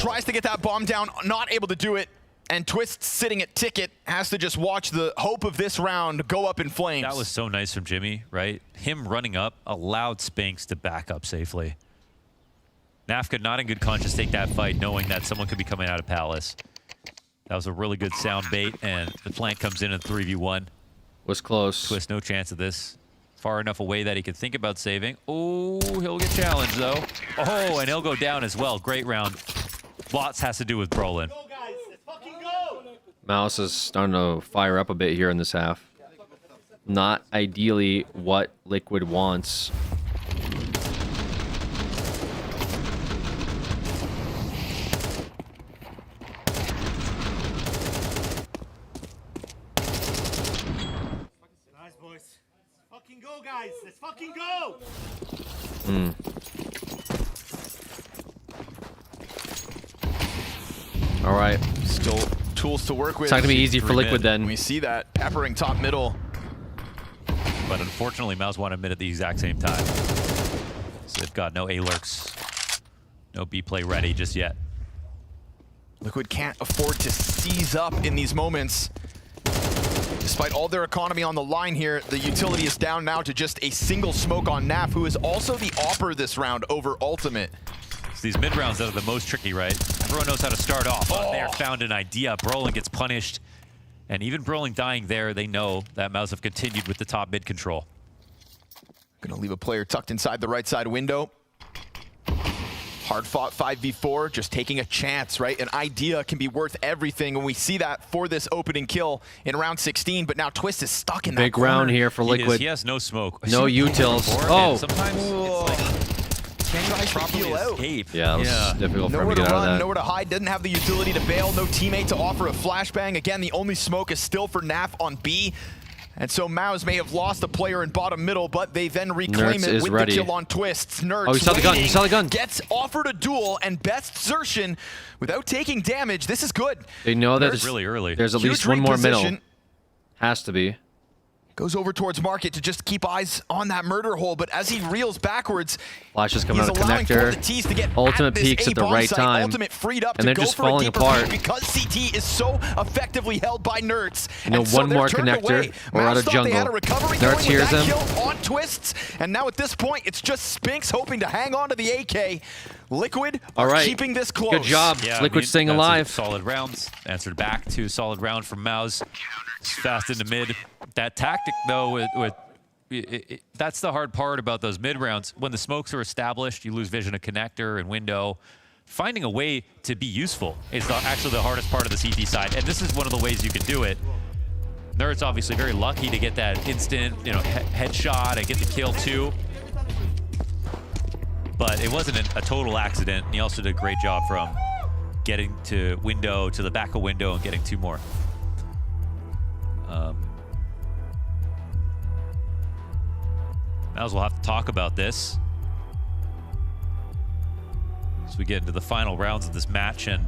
Tries to get that bomb down, not able to do it. And Twist, sitting at ticket, has to just watch the hope of this round go up in flames. That was so nice from Jimmy, right? Him running up allowed Spinks to back up safely. Naf could not in good conscience take that fight knowing that someone could be coming out of Palace. That was a really good sound bait, and the flank comes in 3v1. Was close. Twist, no chance of this. Far enough away that he can think about saving. Oh, he'll get challenged, though. Oh, and he'll go down as well. Great round. Lots has to do with Brolin. Mouse is starting to fire up a bit here in this half. Not ideally what Liquid wants. Nice, boys. Fucking go, guys. Let's fucking go. All right. Still tools to work with. It's not going to be easy for Liquid then. We see that peppering top middle. But unfortunately, Mouse won a mid at the exact same time. So they've got no A-lurks, no B-play ready just yet. Liquid can't afford to seize up in these moments. Despite all their economy on the line here, the utility is down now to just a single smoke on Naf, who is also the opper this round over Ultimate. It's these mid rounds that are the most tricky, right? Everyone knows how to start off. Oh. There, found an idea. Brolin gets punished. And even Brolin dying there, they know that Mouse have continued with the top mid control. Gonna leave a player tucked inside the right side window. Hard fought 5v4, just taking a chance, right? An idea can be worth everything, and we see that for this opening kill in round 16, but now Twist is stuck in that Big corner. round here for Liquid. He has no smoke. No utils. Oh. Sometimes it's like 10 guys to peel out. Escape. Yeah, it was difficult for him to get out of that. Nowhere to hide, didn't have the utility to bail, no teammate to offer a flashbang. Again, the only smoke is still for Naf on B. And so Maus may have lost a player in bottom middle, but they then reclaim it with the kill on Twists. Nerds he saw the gun, he saw the gun. Gets offered a duel, and best Xertion, without taking damage, this is good. They know that it's really early. There's at least one more middle. Has to be. Goes over towards Market to just keep eyes on that murder hole, but as he reels backwards, Flash is coming out of connector. Ultimate peaks at the right time. Ultimate freed up and they're just falling apart. Because CT is so effectively held by Nerds. You know, one more connector or out of jungle. Nerds hears him. On Twists, and now at this point, it's just Spinks hoping to hang on to the AK. Liquid keeping this close. Good job. Yeah, Liquid staying alive. Solid rounds. Answered back to solid round from Maus. Fast into mid. That tactic, though, that's the hard part about those mid rounds. When the smokes are established, you lose vision of connector and window. Finding a way to be useful is actually the hardest part of the CT side, and this is one of the ways you can do it. Nerd's obviously very lucky to get that instant, headshot and get the kill too. But it wasn't a total accident. And he also did a great job from getting to window, to the back of window, and getting 2 more. Might as well have to talk about this as we get into the final rounds of this match, and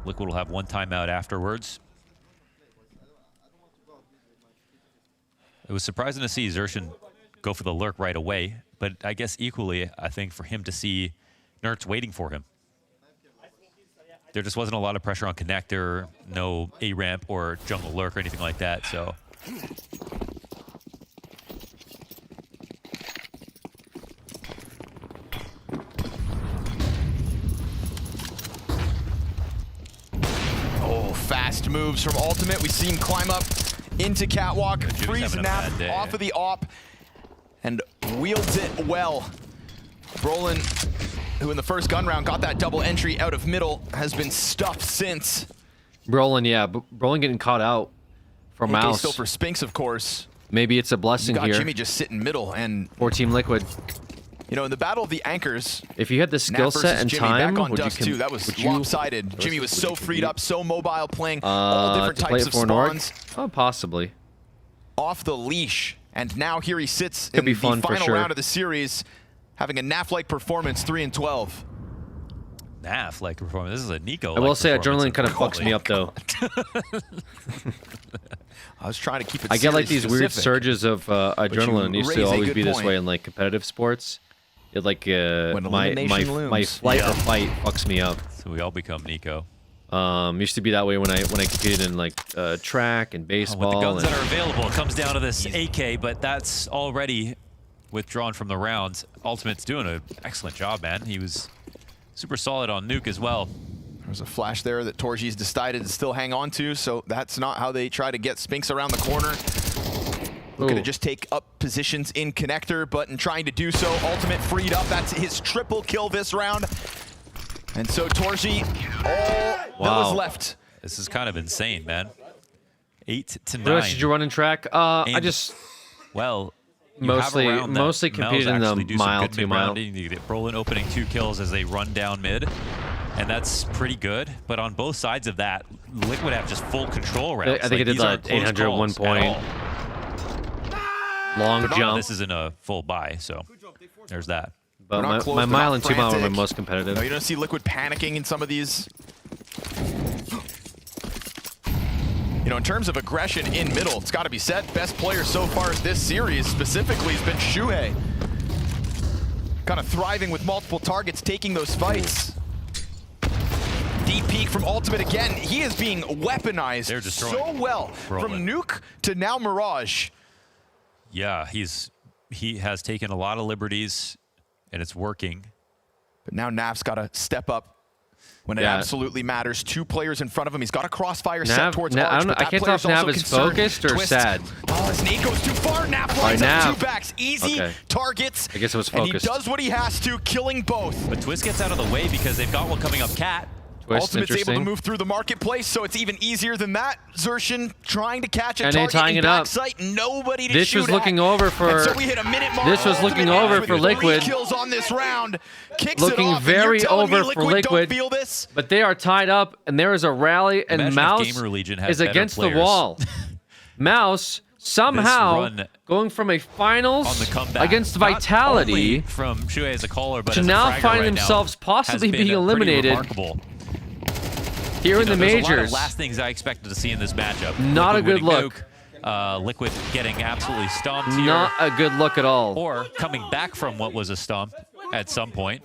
Liquid will have 1 timeout afterwards. It was surprising to see Xertion go for the lurk right away, but I guess equally, I think, for him to see Nerds waiting for him. There just wasn't a lot of pressure on connector, no A-ramp or jungle lurk or anything like that, so. Oh, fast moves from Ultimate. We see him climb up into Catwalk, freeze Nap off of the op, and wields it well. Brolin, who in the first gun round got that double entry out of middle, has been stuffed since. Brolin, yeah, Brolin getting caught out from Mouse. Still for Spinks, of course. Maybe it's a blessing you got here. Jimmy just sitting middle, and for Team Liquid. You know, in the battle of the anchors, if you had the skill set and time, back on Dust too, that was lopsided. Jimmy was so freed up, so mobile, playing all different types of spawns. Oh, possibly. Off the leash, and now here he sits in the final round of the series, having a Naf-like performance, 3-12. Naf-like performance. This is a Nico. I will say, adrenaline kind of fucks me up though. I was trying to keep it. I get like these weird surges of adrenaline. It used to always be this way in like competitive sports. It like my flight or fight fucks me up. So we all become Nico. Used to be that way when I competed in like track and baseball. With the guns that are available, it comes down to this AK, but that's already withdrawn from the rounds. Ultimate's doing an excellent job, man. He was super solid on Nuke as well. There's a flash there that Torji's decided to still hang on to, so that's not how they try to get Spinks around the corner. Looking to just take up positions in connector, but in trying to do so, Ultimate freed up. That's his triple kill this round. And so Torji, that was left. This is kind of insane, man. 8 to 9. What else did you run in track? I just mostly competed in the mile, 2 mile. You get Brolin opening 2 kills as they run down mid, and that's pretty good. But on both sides of that, Liquid have just full control rounds. I think it did like 800 at 1 point. Long jump. This isn't a full buy, so there's that. But my mile and 2 mile are my most competitive. No, you don't see Liquid panicking in some of these. You know, in terms of aggression in middle, it's got to be said, best player so far this series specifically has been Shuhei. Kind of thriving with multiple targets, taking those fights. Deep peek from Ultimate again. He is being weaponized so well. From Nuke to now Mirage. Yeah, he has taken a lot of liberties, and it's working. But now Naf's got to step up when it absolutely matters. 2 players in front of him. He's got a crossfire set towards Arch, I can't tell if Nav is focused or sad. Oh, his nade goes too far. Naf lines up 2 backs. Easy targets. I guess it was focused. And he does what he has to, killing both. But Twist gets out of the way because they've got one coming up Cat. Ultimate's able to move through the marketplace, so it's even easier than that. Xertion trying to catch a and target tying in it up. backside. Nobody to this shoot was looking at. over for. And so we hit a minute mark. This was looking over for Liquid. 3 kills on this round. Kicks Looking it off, very over for Liquid. Don't feel this? But they are tied up, and there is a rally, and Mouse is against the wall. Mouse somehow going from a finals against Vitality from Shuhei as a caller, but to now find themselves possibly being eliminated here in the majors. A lot of last things I expected to see in this matchup. Not a good look. Liquid getting absolutely stomped here. Not a good look at all. Or coming back from what was a stomp at some point.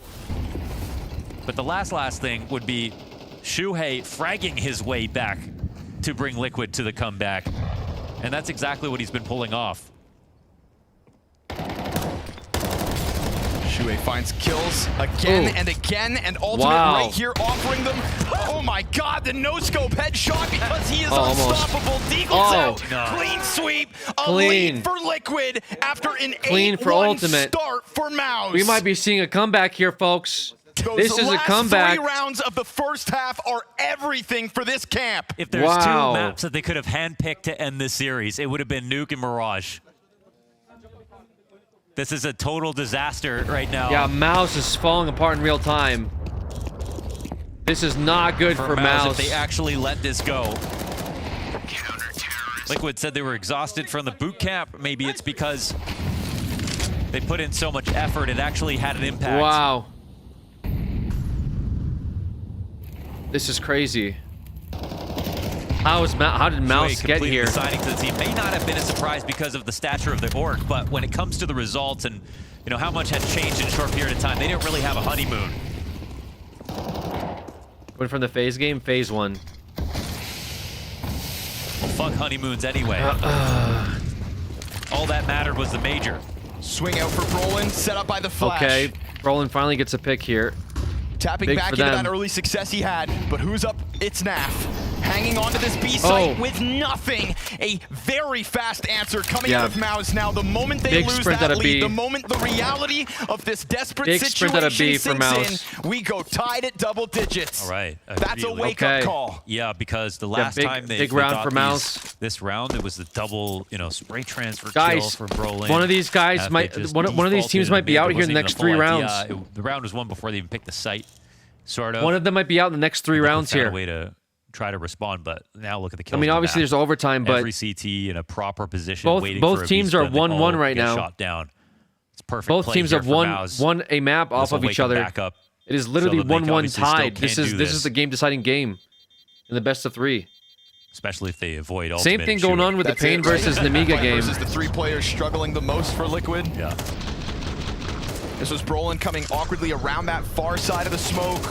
But the last thing would be Shuhei fragging his way back to bring Liquid to the comeback. And that's exactly what he's been pulling off. Shuhei finds kills again and again, and Ultimate right here offering them. Oh my god, the no-scope headshot because he is unstoppable. Deagle's out. No. Clean sweep. A lead for Liquid after an 8-1 start for Mouse. We might be seeing a comeback here, folks. This is a comeback. 3 rounds of the first half are everything for this camp. If there's 2 maps that they could have handpicked to end this series, it would have been Nuke and Mirage. This is a total disaster right now. Yeah, Mouse is falling apart in real time. This is not good for Mouse. If they actually let this go. Liquid said they were exhausted from the boot camp. Maybe it's because they put in so much effort, it actually had an impact. Wow. This is crazy. How did Mouse get here? Signing to the team may not have been a surprise because of the stature of the org, but when it comes to the results and how much has changed in a short period of time, they didn't really have a honeymoon. Went from the phase game, phase 1. Well, fuck honeymoons anyway. All that mattered was the major. Swing out for Brolin, set up by the flash. Okay, Brolin finally gets a pick here. Tapping back into that early success he had, but who's up? It's Naf. Hanging on to this B site with nothing. A very fast answer coming out of Mouse now. The moment they lose that lead, the moment the reality of this desperate situation sinks in, we go tied at double digits. All right. That's a wake-up call. Yeah, because the last time they round for Mouse. This round, it was the double, spray transfer kill for Brolin. One of these guys one of these teams might be out here in the next 3 rounds. The round was won before they even picked the site, sort of. One of them might be out in the next 3 rounds here. A way to try to respond, but now look at the kills. I mean, obviously there's overtime, but every CT in a proper position. Both teams are 1-1 right now. Shot down. It's perfect. Both teams have won a map off of each other. It is literally 1-1 tied. This is the game deciding game in the best of 3. Especially if they avoid ultimate. Same thing going on with the Pain versus Nemiga game. Versus the 3 players struggling the most for Liquid. Yeah. This was Brolin coming awkwardly around that far side of the smoke.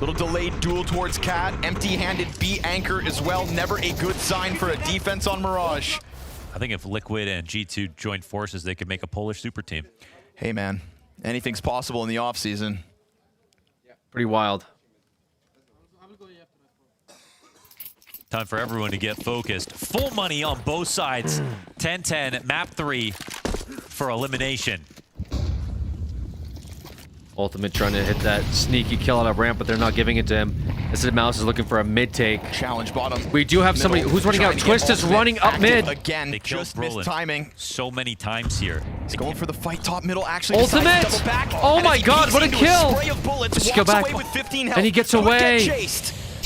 Little delayed duel towards Cat. Empty-handed B anchor as well. Never a good sign for a defense on Mirage. I think if Liquid and G2 joined forces, they could make a Polish super team. Hey, man. Anything's possible in the offseason. Pretty wild. Time for everyone to get focused. Full money on both sides. 10-10, map 3 for elimination. Ultimate trying to hit that sneaky kill out of ramp, but they're not giving it to him. This is Mouse is looking for a mid take. Challenge bottom. We do have somebody who's running out. Twist is running up mid. Again, just missed timing. So many times here. He's going for the fight top middle. Actually, Ultimate! Oh my god, what a kill! Let's go back. And he gets away.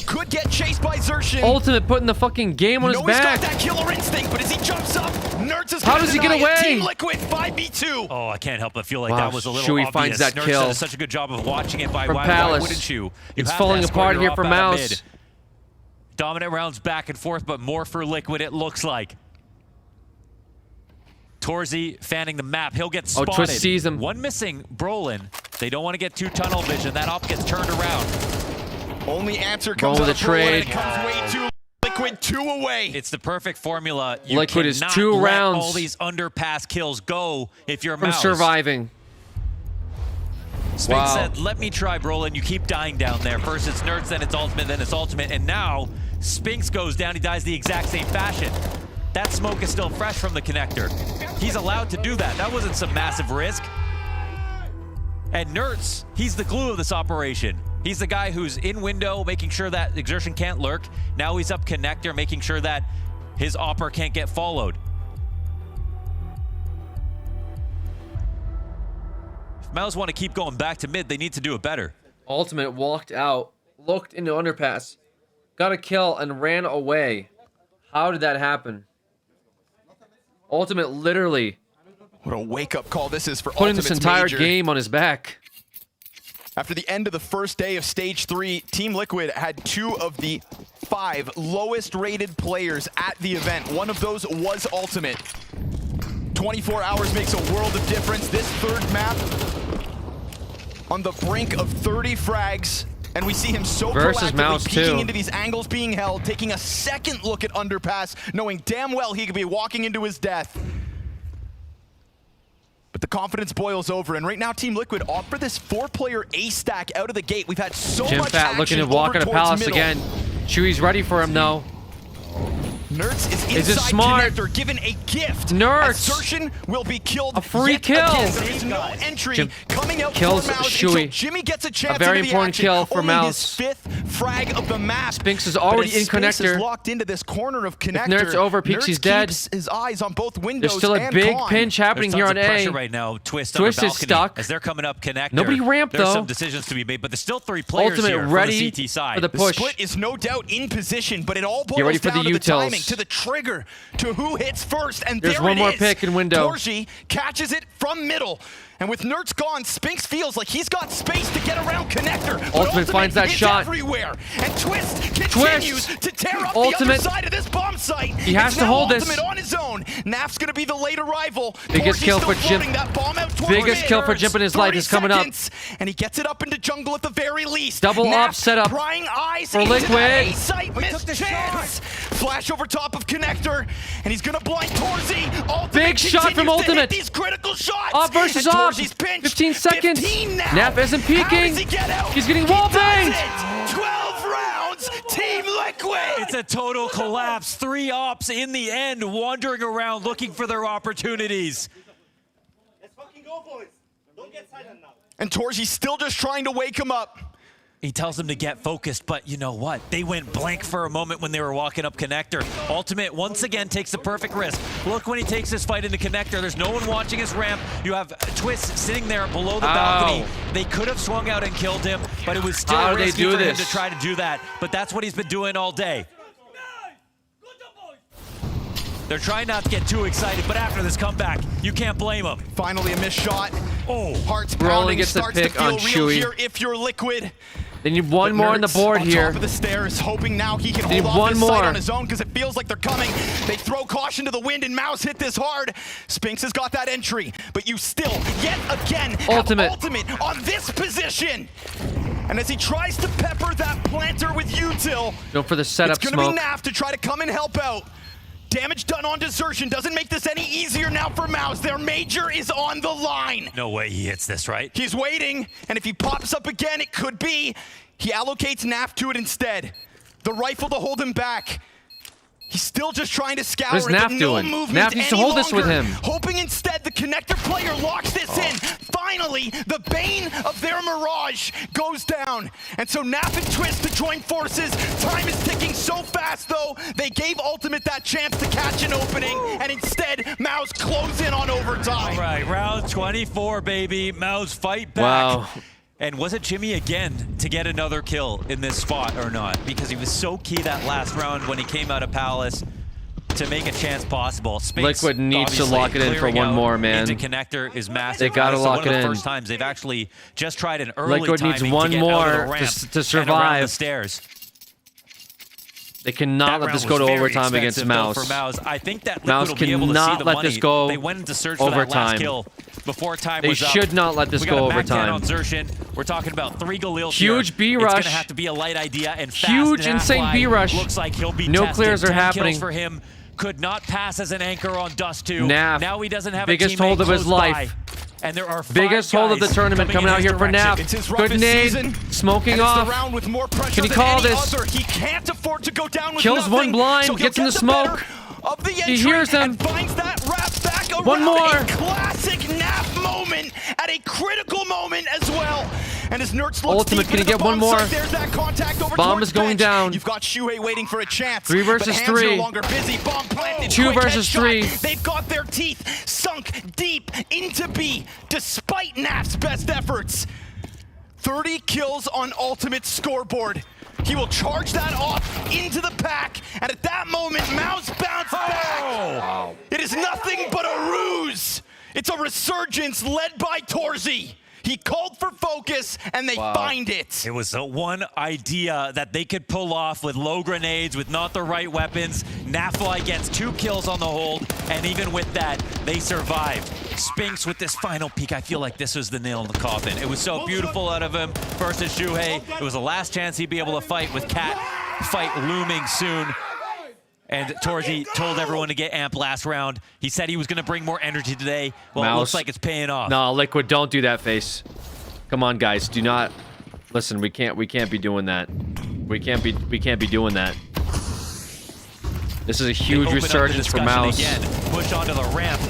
Could get chased by Xertion. Ultimate putting the fucking game on his back. He's got that killer instinct, but as he jumps up, Nerds is how does he get away? Team Liquid 5v2. Oh, I can't help but feel like that was a little Shuhei obvious. finds that Nerds kill. did such a good job of watching it. Why wouldn't you? It's falling apart here for Mouse. Dominant rounds back and forth, but more for Liquid, it looks like. Torzy fanning the map. He'll get spotted. Oh, Twist sees him. One missing, Brolin. They don't want to get too tunnel vision. That op gets turned around. Only answer comes with out a trade. It comes way too Liquid 2 away. It's the perfect formula. You Liquid is 2 cannot let rounds. all these underpass kills go if you're from Mouse. surviving. Spade said, let me try, Brolin. You keep dying down there. First it's Nerds, then it's Ultimate, and now Spinks goes down. He dies the exact same fashion. That smoke is still fresh from the connector. He's allowed to do that. That wasn't some massive risk. And Nerds, he's the glue of this operation. He's the guy who's in window, making sure that Exertion can't lurk. Now he's up connector, making sure that his Opper can't get followed. If Mouse want to keep going back to mid, they need to do it better. Ultimate walked out, looked into underpass, got a kill, and ran away. How did that happen? Ultimate literally... What a wake-up call this is for putting this entire Major. Game on his back. After the end of the first day of Stage 3, Team Liquid had 2 of the 5 lowest-rated players at the event. One of those was Ultimate. 24 hours makes a world of difference. This third map on the brink of 30 frags, and we see him so proactively peeking into these angles being held, taking a second look at underpass, knowing damn well he could be walking into his death. But the confidence boils over, and right now Team Liquid opt for this 4-player ace stack out of the gate. We've had so much action looking to walk out of Palace middle. again. Chewy's ready for him though. Nerds is inside connector, given a gift. Nerds! Assertion will be killed. A free kill. There is no entry coming out kills for Mouse Chewy. Jimmy gets a chance. A very important kill for Only Mouse. his 5th frag of the map. Spinks is already in Spinks connector. Is locked into this corner of connector. If Nerds over peaks, he's dead. Keeps his eyes on both windows. There's still a big pinch happening here on A. Pressure right now. Twist is stuck as they're coming up connector. Nobody ramped There's though. some decisions to be made, but there's still 3 players Ultimate here ready for the CT side. for the push. The split is no doubt in position, but it all boils ready for down the to the utils. timing, to the trigger, to who hits first, and There's there one it more is. pick in window. Torji catches it from middle, and with Nerds gone, Spinks feels like he's got space to get around connector. Ultimate finds that is shot. Everywhere, and Twist continues to tear up Ultimate. the other side of this bomb site. He has it's to now hold Ultimate this. on his own. Naf's gonna be the late arrival. Biggest Torji's kill still for Jim. floating that bomb out towards Biggest mid. kill for Jimp in his life is coming up. 30 seconds, and he gets it up into jungle at the very least. Double Naf up setup prying eyes for into Liquid. that A site, missed chance. Flash over top of connector, and he's gonna blind Torzi. Ultimate Big shot from continues to hit Ultimate. these critical shots. Off versus and off. Torzi's pinched. 15 seconds. 15 now. Nap isn't peeking. How does he get out? He's getting He wall does banged. it. 12 rounds. Team Liquid. It's a total collapse. 3 ops in the end, wandering around looking for their opportunities. Let's fucking go, boys. Don't get silent now. And Torzi's still just trying to wake him up. He tells them to get focused, but you know what? They went blank for a moment when they were walking up connector. Ultimate once again takes the perfect risk. Look when he takes this fight into connector. There's no one watching his ramp. You have Twist sitting there below the balcony. They could have swung out and killed him, but it was still risky for him to try to do that. But that's what he's been doing all day. They're trying not to get too excited, but after this comeback, you can't blame them. Finally a missed shot. Oh, Hearts Rolling pounding, gets the starts pick to feel on real Chewy. here if you're Liquid. They need one more on the board on here. Top of the stairs, hoping now he can They hold need off one this more. site on his own because it feels like they're coming. They throw caution to the wind, and Mouse hit this hard. Spinks has got that entry, but you still, yet again, Ultimate. have Ultimate on this position. And as he tries to pepper that planter with util, Go for the setup it's gonna smoke. be Naf to try to come and help out. Damage done on desertion doesn't make this any easier now for Mouse. Their major is on the line. no way he hits this, right? He's waiting, and if he pops up again, it could be. He allocates Naf to it instead. The rifle to hold him back. He's still just trying to scour What is it, but Naf no doing? movement Naf needs to any hold this with longer. him. Hoping instead the connector player locks this in. Finally, the bane of their mirage goes down. And so Naf and Twist to join forces. Time is ticking so fast, though. They gave Ultimate that chance to catch an opening, and instead, Mouse close in on overtime. All right, round 24, baby. Mouse fight back. Wow. And was it Jimmy again to get another kill in this spot or not? Because he was so key that last round when he came out of Palace to make a chance possible. Spinks, Liquid needs to lock it in for clearing one out more, man. into connector is massive. They gotta So lock one of it the in. first times they've actually just tried an early Liquid needs timing one to get out of more the to ramp s- to and around survive. the stairs. They cannot let That this round go to was very overtime against expensive, though, Mouse. For Mouse. I think that Liquid Mouse will be able to see cannot the let money. this go They went into search for that overtime. last kill before time They was up. should not let this We go got a back overtime. down on Zershin. We're talking about 3 Galil Huge here. B It's rush. going to have to be a light idea and fast. Huge, and insane Affly B rush. Looks like he'll be No tested. clears are 10 happening. Kills for him. Could not pass as an anchor on Dust 2. Naf, Now he doesn't have biggest a teammate hold of his close life. by. And there are 5 Biggest hold of the guys tournament coming in out his here for direction. Naf. It's his Good roughest nade, season. smoking And it's off. the round with more pressure Can he than call any this? other. He can't afford to go down with Kills nothing, one blind, so he'll gets in get the smoke. better of the He entry hears them. and finds that wrap back around. One more. A classic Naf moment at a critical moment as well. And as Nertz looks Ultimate, can he get one more? There's that contact over Bomb is going down. You've got Shuhei waiting for a chance. 3 versus 3. No longer busy. Bomb planted. 2 versus 3. They've got their teeth sunk deep into B, despite Naf's best efforts. 30 kills on Ultimate's scoreboard. He will charge that off into the pack, and at that moment, Mouse bounced back. Wow. It is nothing but a ruse. It's a resurgence led by Torzy. He called for focus, and they find it. It was the one idea that they could pull off with low grenades, with not the right weapons. Nafly gets 2 kills on the hold, and even with that, they survived. Spinks with this final peek. I feel like this was the nail in the coffin. It was so beautiful out of him versus Shuhei. It was the last chance he'd be able to fight with Cat. Fight looming soon. And Torzy told everyone to get amp last round. He said he was going to bring more energy today. Well, Mouse. It looks like it's paying off. No, Liquid, don't do that face. Come on, guys, do not. Listen, we can't be doing that. We can't be doing that. This is a huge resurgence for Mouse. Again, push onto the ramp,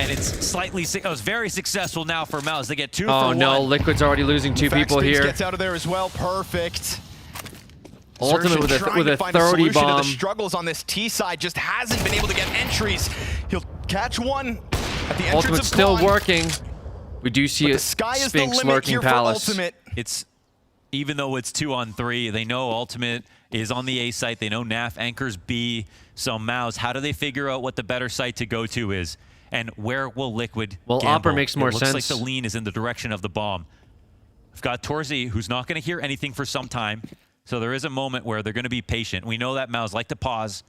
and it's very successful now for Mouse. They get 2 for 1. Oh no, Liquid's already losing 2 people here. Gets out of there as well. Perfect. Ultimate with a 30 bomb. The struggles on this T side, just hasn't been able to get entries. He'll catch one at the entrance Ultimate's of still Con. working. We do see a Sphinx lurking Palace. It's even though it's 2-on-3, they know Ultimate is on the A site. They know Naf anchors B. So Mouse, how do they figure out what the better site to go to is? And where will Liquid Well, gamble? Opera makes more Looks sense. like the lean is in the direction of the bomb. I've got Torzy, who's not going to hear anything for some time. So there is a moment where they're going to be patient. We know that Mouse like to pause.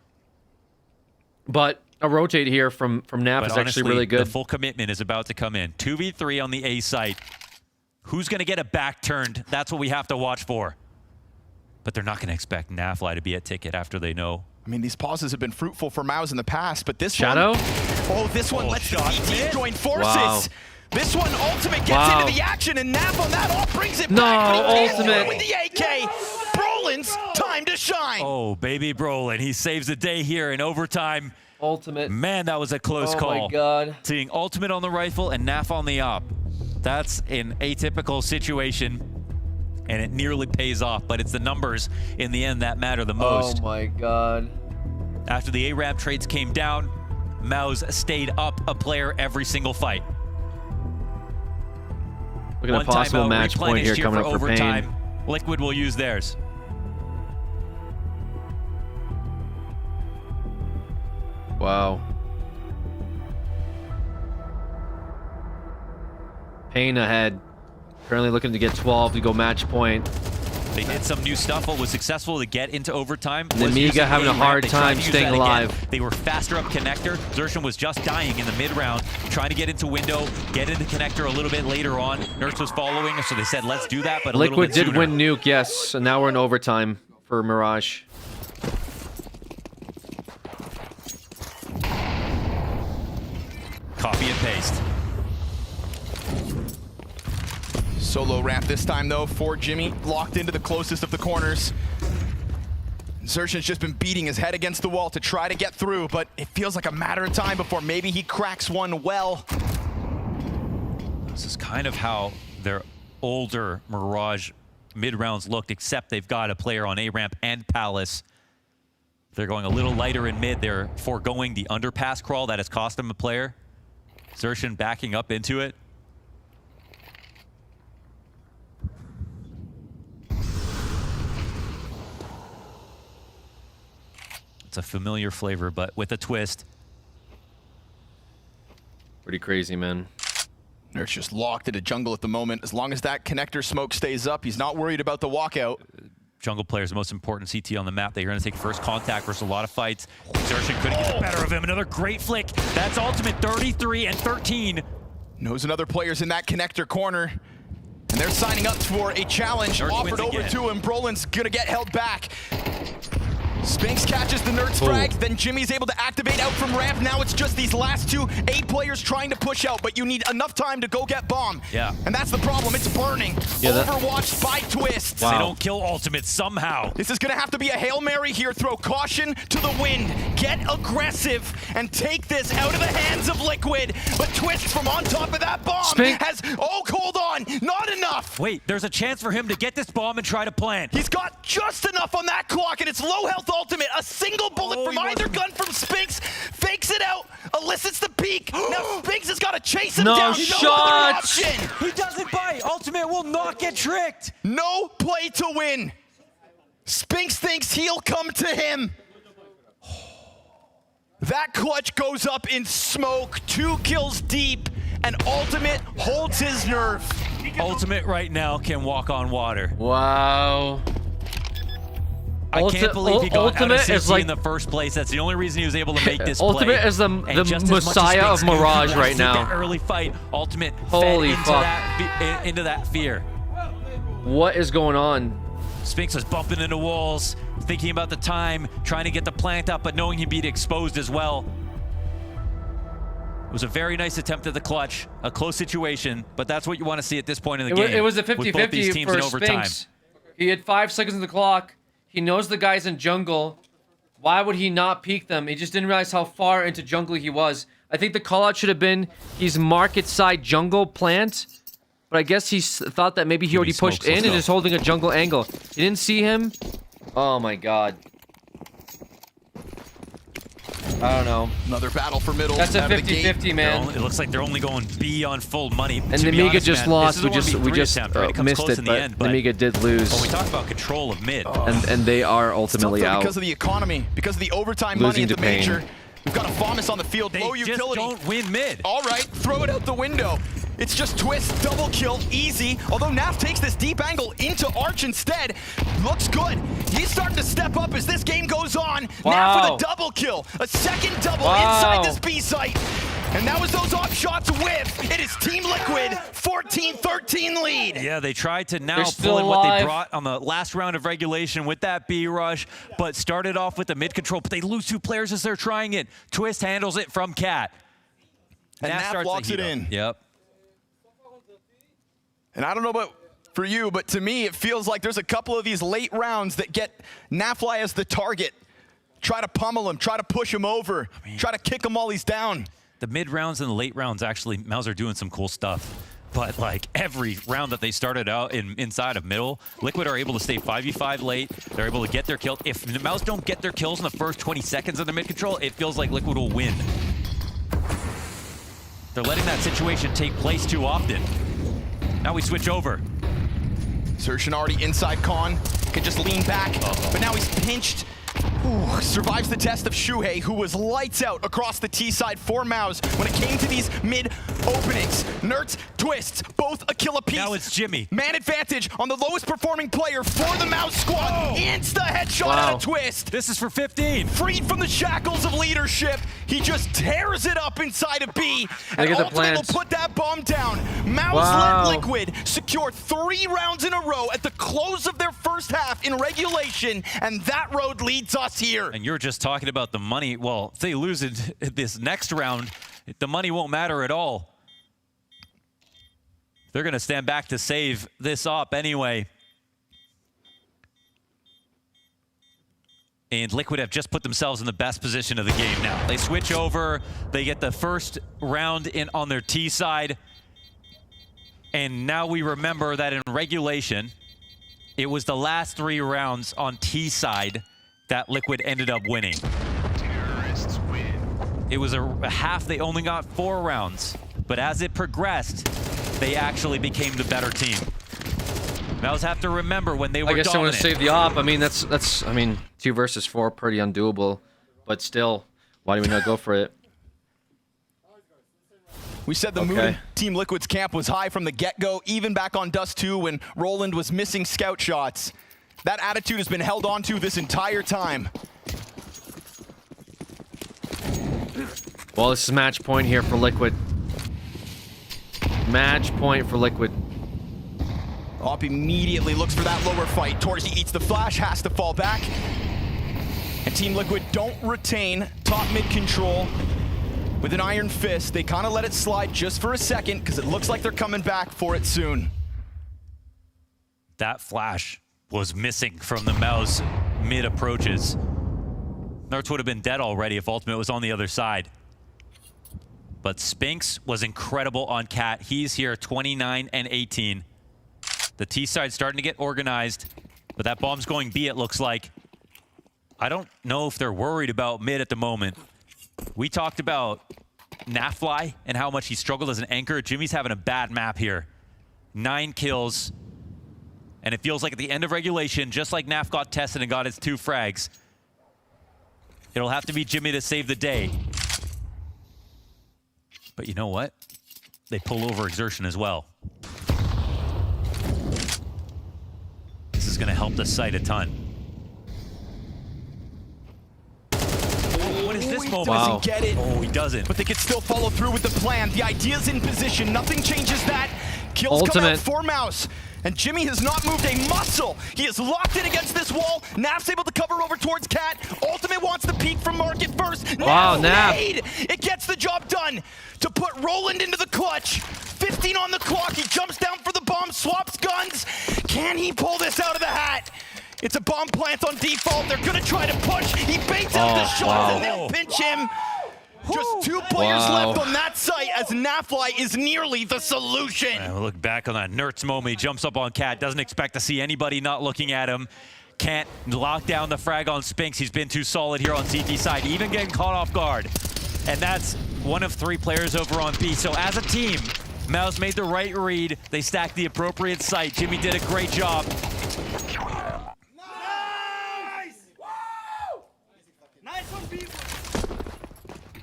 But a rotate here from Naf is actually really good. The full commitment is about to come in. 2v3 on the A site. Who's going to get a back turned? That's what we have to watch for. But they're not going to expect Nafly to be at ticket after they know. I mean, these pauses have been fruitful for Mouse in the past, but this Shadow? one... Oh, this one lets the CT join forces. Wow. This one, Ultimate gets into the action, and Naf on that off brings it back. No, Ultimate. With the AK. Brolin's time to shine. Oh, baby Brolin. He saves the day here in overtime. Ultimate. Man, that was a close call. Oh, my God. Seeing Ultimate on the rifle and Naf on the op. That's an atypical situation, and it nearly pays off, but it's the numbers in the end that matter the most. Oh, my God. After the A-Ramp trades came down, Mouse stayed up a player every single fight. Look at a possible match point here coming up for Pain. Liquid will use theirs. Wow. Pain ahead. Currently looking to get 12 to go match point. They did some new stuff. What was successful to get into overtime. And Amiga having a hard time staying alive. They were faster up connector. Xerxon was just dying in the mid-round, trying to get into window, get into connector a little bit later on. Nertz was following, so they said, let's do that, but a little bit Liquid did sooner. win nuke, yes. And now we're in overtime for Mirage. Copy and paste. Solo ramp this time, though, for Jimmy. Locked into the closest of the corners. Xerxon's just been beating his head against the wall to try to get through, but it feels like a matter of time before maybe he cracks one well. This is kind of how their older Mirage mid-rounds looked, except they've got a player on A-Ramp and Palace. They're going a little lighter in mid. They're foregoing the underpass crawl that has cost them a player. Xerxon backing up into it. It's a familiar flavor, but with a twist. Pretty crazy, man. Nertz just locked into jungle at the moment. As long as that connector smoke stays up, he's not worried about the walkout. Jungle player's the most important CT on the map. They're going to take first contact versus a lot of fights. Xerxon couldn't get the better of him. Another great flick. That's Ultimate 33 and 13. Knows another player's in that connector corner. And they're signing up for a challenge Nertz offered over again. to him. Brolin's going to get held back. Spinks catches the Nerds frag, then Jimmy's able to activate out from ramp. Now it's just these last two 8 players trying to push out, but you need enough time to go get bomb. Yeah. And that's the problem, it's burning. Yeah, Overwatched by Twist. Wow. They don't kill Ultimate somehow. This is gonna have to be a Hail Mary here. Throw caution to the wind. Get aggressive and take this out of the hands of Liquid. But Twist from on top of that bomb has, oh, hold on, not enough. Wait, there's a chance for him to get this bomb and try to plant. He's got just enough on that clock, and it's low health Ultimate. A single bullet from either gun from Spinks. Fakes it out, elicits the peek. Now Spinks has got to chase him down. No other option. He doesn't bite. Ultimate will not get tricked. No play to win. Spinks thinks he'll come to him. That clutch goes up in smoke. 2 kills deep, and Ultimate holds his nerve. Ultimate right now can walk on water. Wow. I can't believe he got out of CT in the first place. That's the only reason he was able to make this Ultimate play. is the messiah of Mirage right now. The early fight, Ultimate Holy fed into that fear. What is going on? Spinks was bumping into walls, thinking about the time, trying to get the plant up, but knowing he'd be exposed as well. It was a very nice attempt at the clutch, a close situation, but that's what you want to see at this point in the game. It was a 50-50 for Spinks. He had 5 seconds on the clock. He knows the guys in jungle. Why would he not peek them? He just didn't realize how far into jungle he was. I think the call out should have been he's market side jungle plant. But I guess he thought that maybe he already pushed in and is holding a jungle angle. He didn't see him. Oh my god. I don't know. Another battle for middle. That's a 50-50, man. It looks like they're only going B on full money. And Nemiga just lost. We just missed it, but Nemiga did lose. When we talk about control of mid. And they are ultimately out. Because of the economy, because of the overtime money at the major. We've got a FAMAS on the field. Low utility. Don't win mid. All right, throw it out the window. It's just Twist, double kill, easy. Although Naf takes this deep angle into Arch instead. Looks good. He's starting to step up as this game goes on. Wow. Naf with a double kill. A second double inside this B site. And that was those off shots with. It is Team Liquid, 14-13 lead. Yeah, they tried to now pull in what they brought on the last round of regulation with that B rush, but started off with the mid control, but they lose 2 players as they're trying it. Twist handles it from Cat. And Naf locks it in. Yep. And I don't know about for you, but to me, it feels like there's a couple of these late rounds that get Nafly as the target. Try to pummel him, try to push him over, try to kick him while he's down. The mid rounds and the late rounds, actually, Mouse are doing some cool stuff. But like every round that they started out inside of middle, Liquid are able to stay 5v5 late. They're able to get their kills. If the Mouse don't get their kills in the first 20 seconds of the mid control, it feels like Liquid will win. They're letting that situation take place too often. Now we switch over. Sershin already inside Khan. Can just lean back, but now he's pinched. Ooh, survives the test of Shuhei, who was lights out across the T side for Mouse when it came to these mid openings. Nerds, Twists, both a kill apiece. Now it's Jimmy. Man advantage on the lowest performing player for the Mouse squad. Insta headshot out of Twist. This is for 15. Freed from the shackles of leadership, he just tears it up inside of B. And Ultimate will put that bomb down. Mouse led Liquid secure 3 rounds in a row at the close of their first half in regulation, and that road leads us here. And you're just talking about the money. Well, if they lose it this next round, the money won't matter at all. They're going to stand back to save this up anyway. And Liquid have just put themselves in the best position of the game now. They switch over. They get the first round in on their T side. And now we remember that in regulation, it was the last 3 rounds on T side that Liquid ended up winning. Terrorists win. It was a half. They only got 4 rounds. But as it progressed, they actually became the better team. Mouse have to remember when they were dominant. I guess I want to save the op. I mean, that's. I mean, 2 versus 4, pretty undoable. But still, why do we not go for it? We said the mood in Team Liquid's camp was high from the get-go, even back on Dust 2 when Roland was missing scout shots. That attitude has been held on to this entire time. Well, this is match point here for Liquid. Match point for Liquid. Op immediately looks for that lower fight. Torzi eats the flash, has to fall back. And Team Liquid don't retain top mid control with an iron fist. They kind of let it slide just for a second because it looks like they're coming back for it soon. That flash was missing from the Mouse mid approaches. Nerds would have been dead already if Ultimate was on the other side. But Spinks was incredible on Cat. He's here 29 and 18. The T side starting to get organized, but that bomb's going B, it looks like. I don't know if they're worried about mid at the moment. We talked about Nafly and how much he struggled as an anchor. Jimmy's having a bad map here. 9 kills. And it feels like at the end of regulation, just like Naf got tested and got his 2 frags, it'll have to be Jimmy to save the day. But you know what? They pull over Exertion as well. This is going to help the site a ton. What is this moment? Doesn't get it. Oh, he doesn't. But they could still follow through with the plan. The idea's in position. Nothing changes that. Kills come out for Mouse. And Jimmy has not moved a muscle. He is locked in against this wall. Naf's able to cover over towards Cat. Ultimate wants the peek from Market first. Wow, Naf. It gets the job done to put Roland into the clutch. 15 on the clock. He jumps down for the bomb, swaps guns. Can he pull this out of the hat? It's a bomb plant on default. They're going to try to push. He baits out the shots and they'll pinch him. Just 2 players left on that site as Nafly is nearly the solution. And we'll look back on that Nertz moment. He jumps up on Cat, doesn't expect to see anybody not looking at him. Can't lock down the frag on Spinks. He's been too solid here on CT side, even getting caught off guard. And that's 1 of 3 players over on B. So as a team, Mouse made the right read. They stacked the appropriate site. Jimmy did a great job.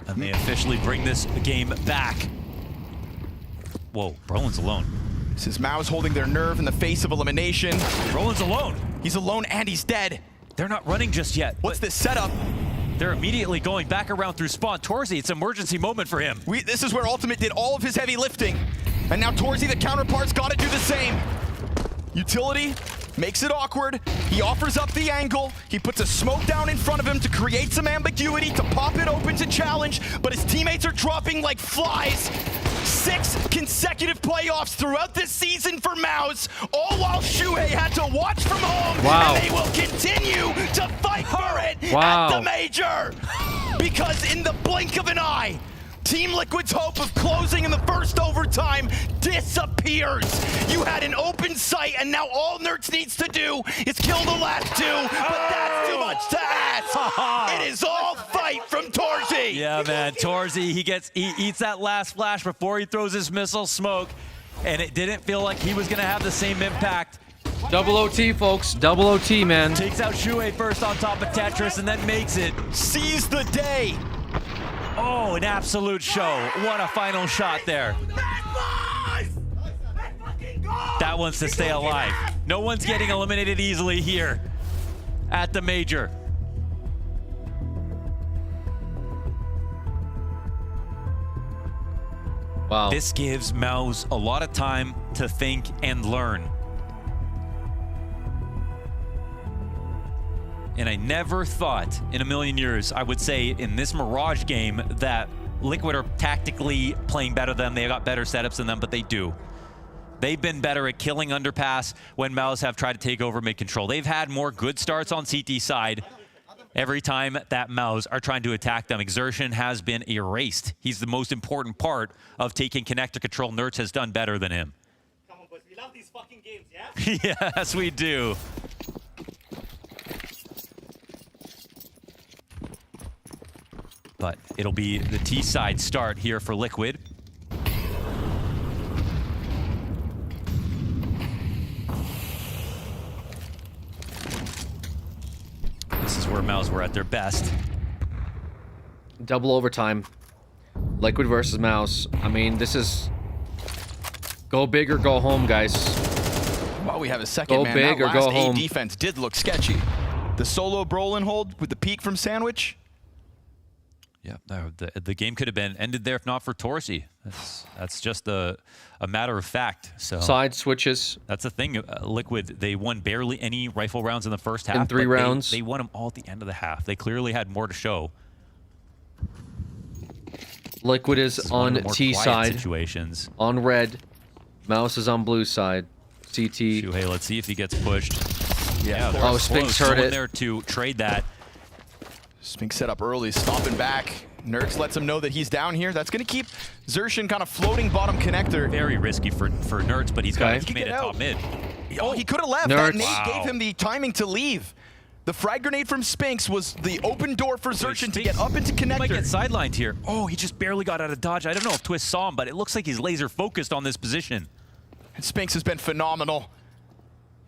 And they officially bring this game back. Whoa, Roland's alone. This is Mouse holding their nerve in the face of elimination. Roland's alone. He's alone and he's dead. They're not running just yet. What's this setup? They're immediately going back around through spawn. Torzy, it's an emergency moment for him. This is where Ultimate did all of his heavy lifting. And now Torzy, the counterpart's got to do the same. Utility makes it awkward. He offers up the angle. He puts a smoke down in front of him to create some ambiguity, to pop it open to challenge, but his teammates are dropping like flies. 6 consecutive playoffs throughout this season for Mouse, all while Shuhei had to watch from home, and they will continue to fight for it at the major. Because in the blink of an eye, Team Liquid's hope of closing in the first overtime disappears. You had an open sight, and now all Nertz needs to do is kill the last 2, but that's too much to ask. It is all fight from Torzy. Yeah, man, Torzy, he eats that last flash before he throws his missile smoke, and it didn't feel like he was gonna have the same impact. Double OT, folks. Double OT, man. Takes out Shuhei first on top of Tetris and then makes it. Seize the day. Oh, an absolute show. What a final shot there. That one's to stay alive. No one's getting eliminated easily here at the major. Wow. This gives Mouse a lot of time to think and learn. And I never thought in a million years I would say in this Mirage game that Liquid are tactically playing better than them. They got better setups than them, but they do. They've been better at killing underpass when Mouse have tried to take over mid-control. They've had more good starts on CT side every time that Mouse are trying to attack them. Exertion has been erased. He's the most important part of taking connector control. Nertz has done better than him. Come on, boys. We love these fucking games, yeah? Yes, we do. But it'll be the T-side start here for Liquid. This is where Mouse were at their best. Double overtime. Liquid versus Mouse. I mean, this is go big or go home, guys. While we have a second, go man, big that or last go home. defense did look sketchy. The solo Brolin hold with the peek from Sandwich. Yeah, the game could have been ended there if not for Torsi. That's just a matter of fact. So side switches. That's the thing. Liquid, they won barely any rifle rounds in the first half. In 3 rounds. They won them all at the end of the half. They clearly had more to show. Liquid is on T side. Situations. On red. Mouse is on blue side. CT. Shuhei, let's see if he gets pushed. Yeah. Oh, Spinks heard it. There to trade that. Spinks set up early, stopping back. Nerds lets him know that he's down here. That's going to keep Zershin kind of floating bottom connector. Very risky for Nerds, but he's got his teammate at top mid. Oh, he could have left. Nerds. That nade gave him the timing to leave. The frag grenade from Spinks was the open door for Zershin to get up into connector. He might get sidelined here. Oh, he just barely got out of dodge. I don't know if Twist saw him, but it looks like he's laser focused on this position. And Spinks has been phenomenal.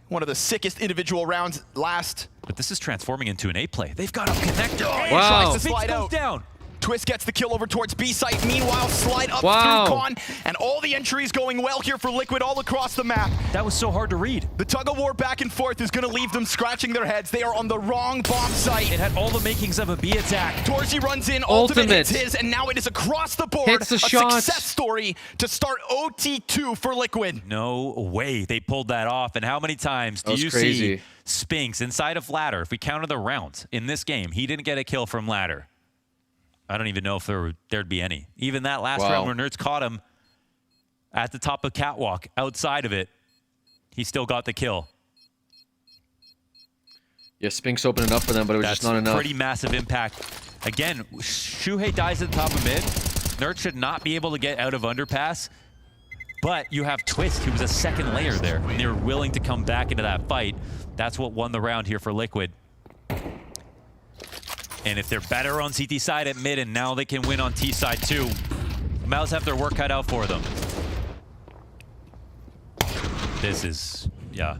One of the sickest individual rounds last. But this is transforming into an A play. They've got a connector. Oh, wow. Tries to slide out. Down. Twist gets the kill over towards B site. Meanwhile, slide up through Con. And all the entries going well here for Liquid all across the map. That was so hard to read. The tug of war back and forth is going to leave them scratching their heads. They are on the wrong bomb site. It had all the makings of a B attack. Torsi runs in, ultimate hits his, and now it is across the board. Hits the a shot. Success story to start OT2 for Liquid. No way they pulled that off. And how many times do you see Spinks inside of ladder? If we counted the rounds in this game, he didn't get a kill from ladder. I don't even know if there'd be any. Even that last round where Nerds caught him at the top of catwalk, outside of it, he still got the kill. Yeah, Spinks opened it up for them, but it was just not enough. Pretty massive impact. Again, Shuhei dies at the top of mid. Nerds should not be able to get out of underpass. But you have Twist, who was a second layer there, and they were willing to come back into that fight. That's what won the round here for Liquid. And if they're better on CT side at mid, and now they can win on T side too, Mouse have their work cut out for them. This is, yeah.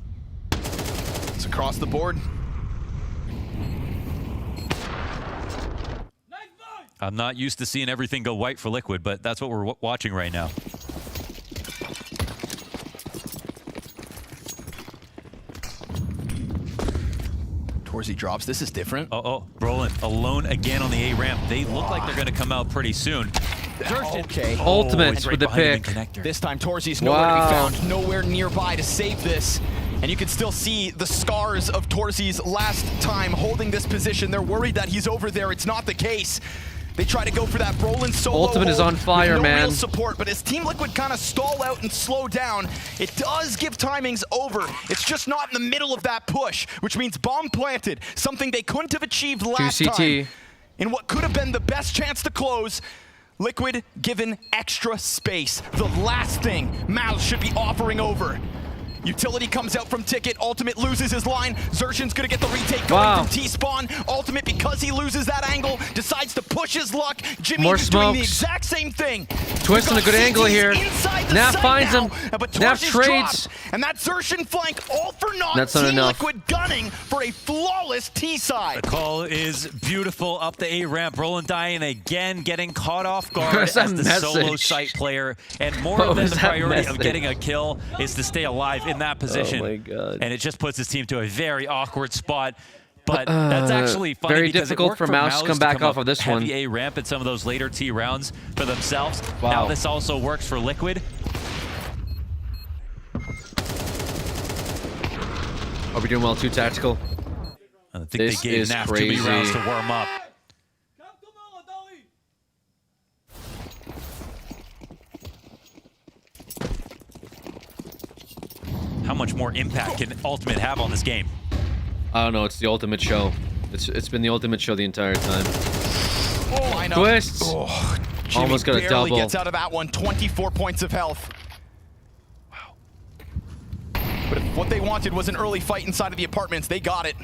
It's across the board. I'm not used to seeing everything go white for Liquid, but that's what we're watching right now. Torsi drops. This is different. Brolin alone again on the A ramp. They look like they're going to come out pretty soon. Okay. Ultimates with the pick. This time Torsi's nowhere to be found, nowhere nearby to save this. And you can still see the scars of Torsi's last time holding this position. They're worried that he's over there. It's not the case. They try to go for that Brolin solo Ultimate is on fire, with no man. real support, but as Team Liquid kind of stall out and slow down, it does give timings over. It's just not in the middle of that push, which means bomb planted, something they couldn't have achieved last time. In what could have been the best chance to close, Liquid given extra space. The last thing Mal should be offering over. Utility comes out from Ticket. Ultimate loses his line. Zershin's gonna get the retake going from T-Spawn. Ultimate, because he loses that angle, decides to push his luck. Jimmy is doing the exact same thing. Twist on a good angle here. Naf finds him. Naf trades. And that Zershin flank, all for naught. That's not enough. Liquid gunning for a flawless T-side. The call is beautiful up the A ramp. Roland dying again, getting caught off guard as the solo site player. And more than the priority of getting a kill is to stay alive in that position. Oh my God. And it just puts his team to a very awkward spot. But that's actually funny. Very difficult for Mouse to come back off of this one. Heavy A ramp at some of those later T rounds for themselves. Now this also works for Liquid. Are we doing well too, Tactical? I think they gave Naf too many rounds to warm up. How much more impact can Ultimate have on this game? I don't know. It's the Ultimate show. It's been the Ultimate show the entire time. Oh, I know. Twists. Oh, Jimmy almost got a barely double. Gets out of that one. 24 points of health. Wow. But if what they wanted was an early fight inside of the apartments, they got it.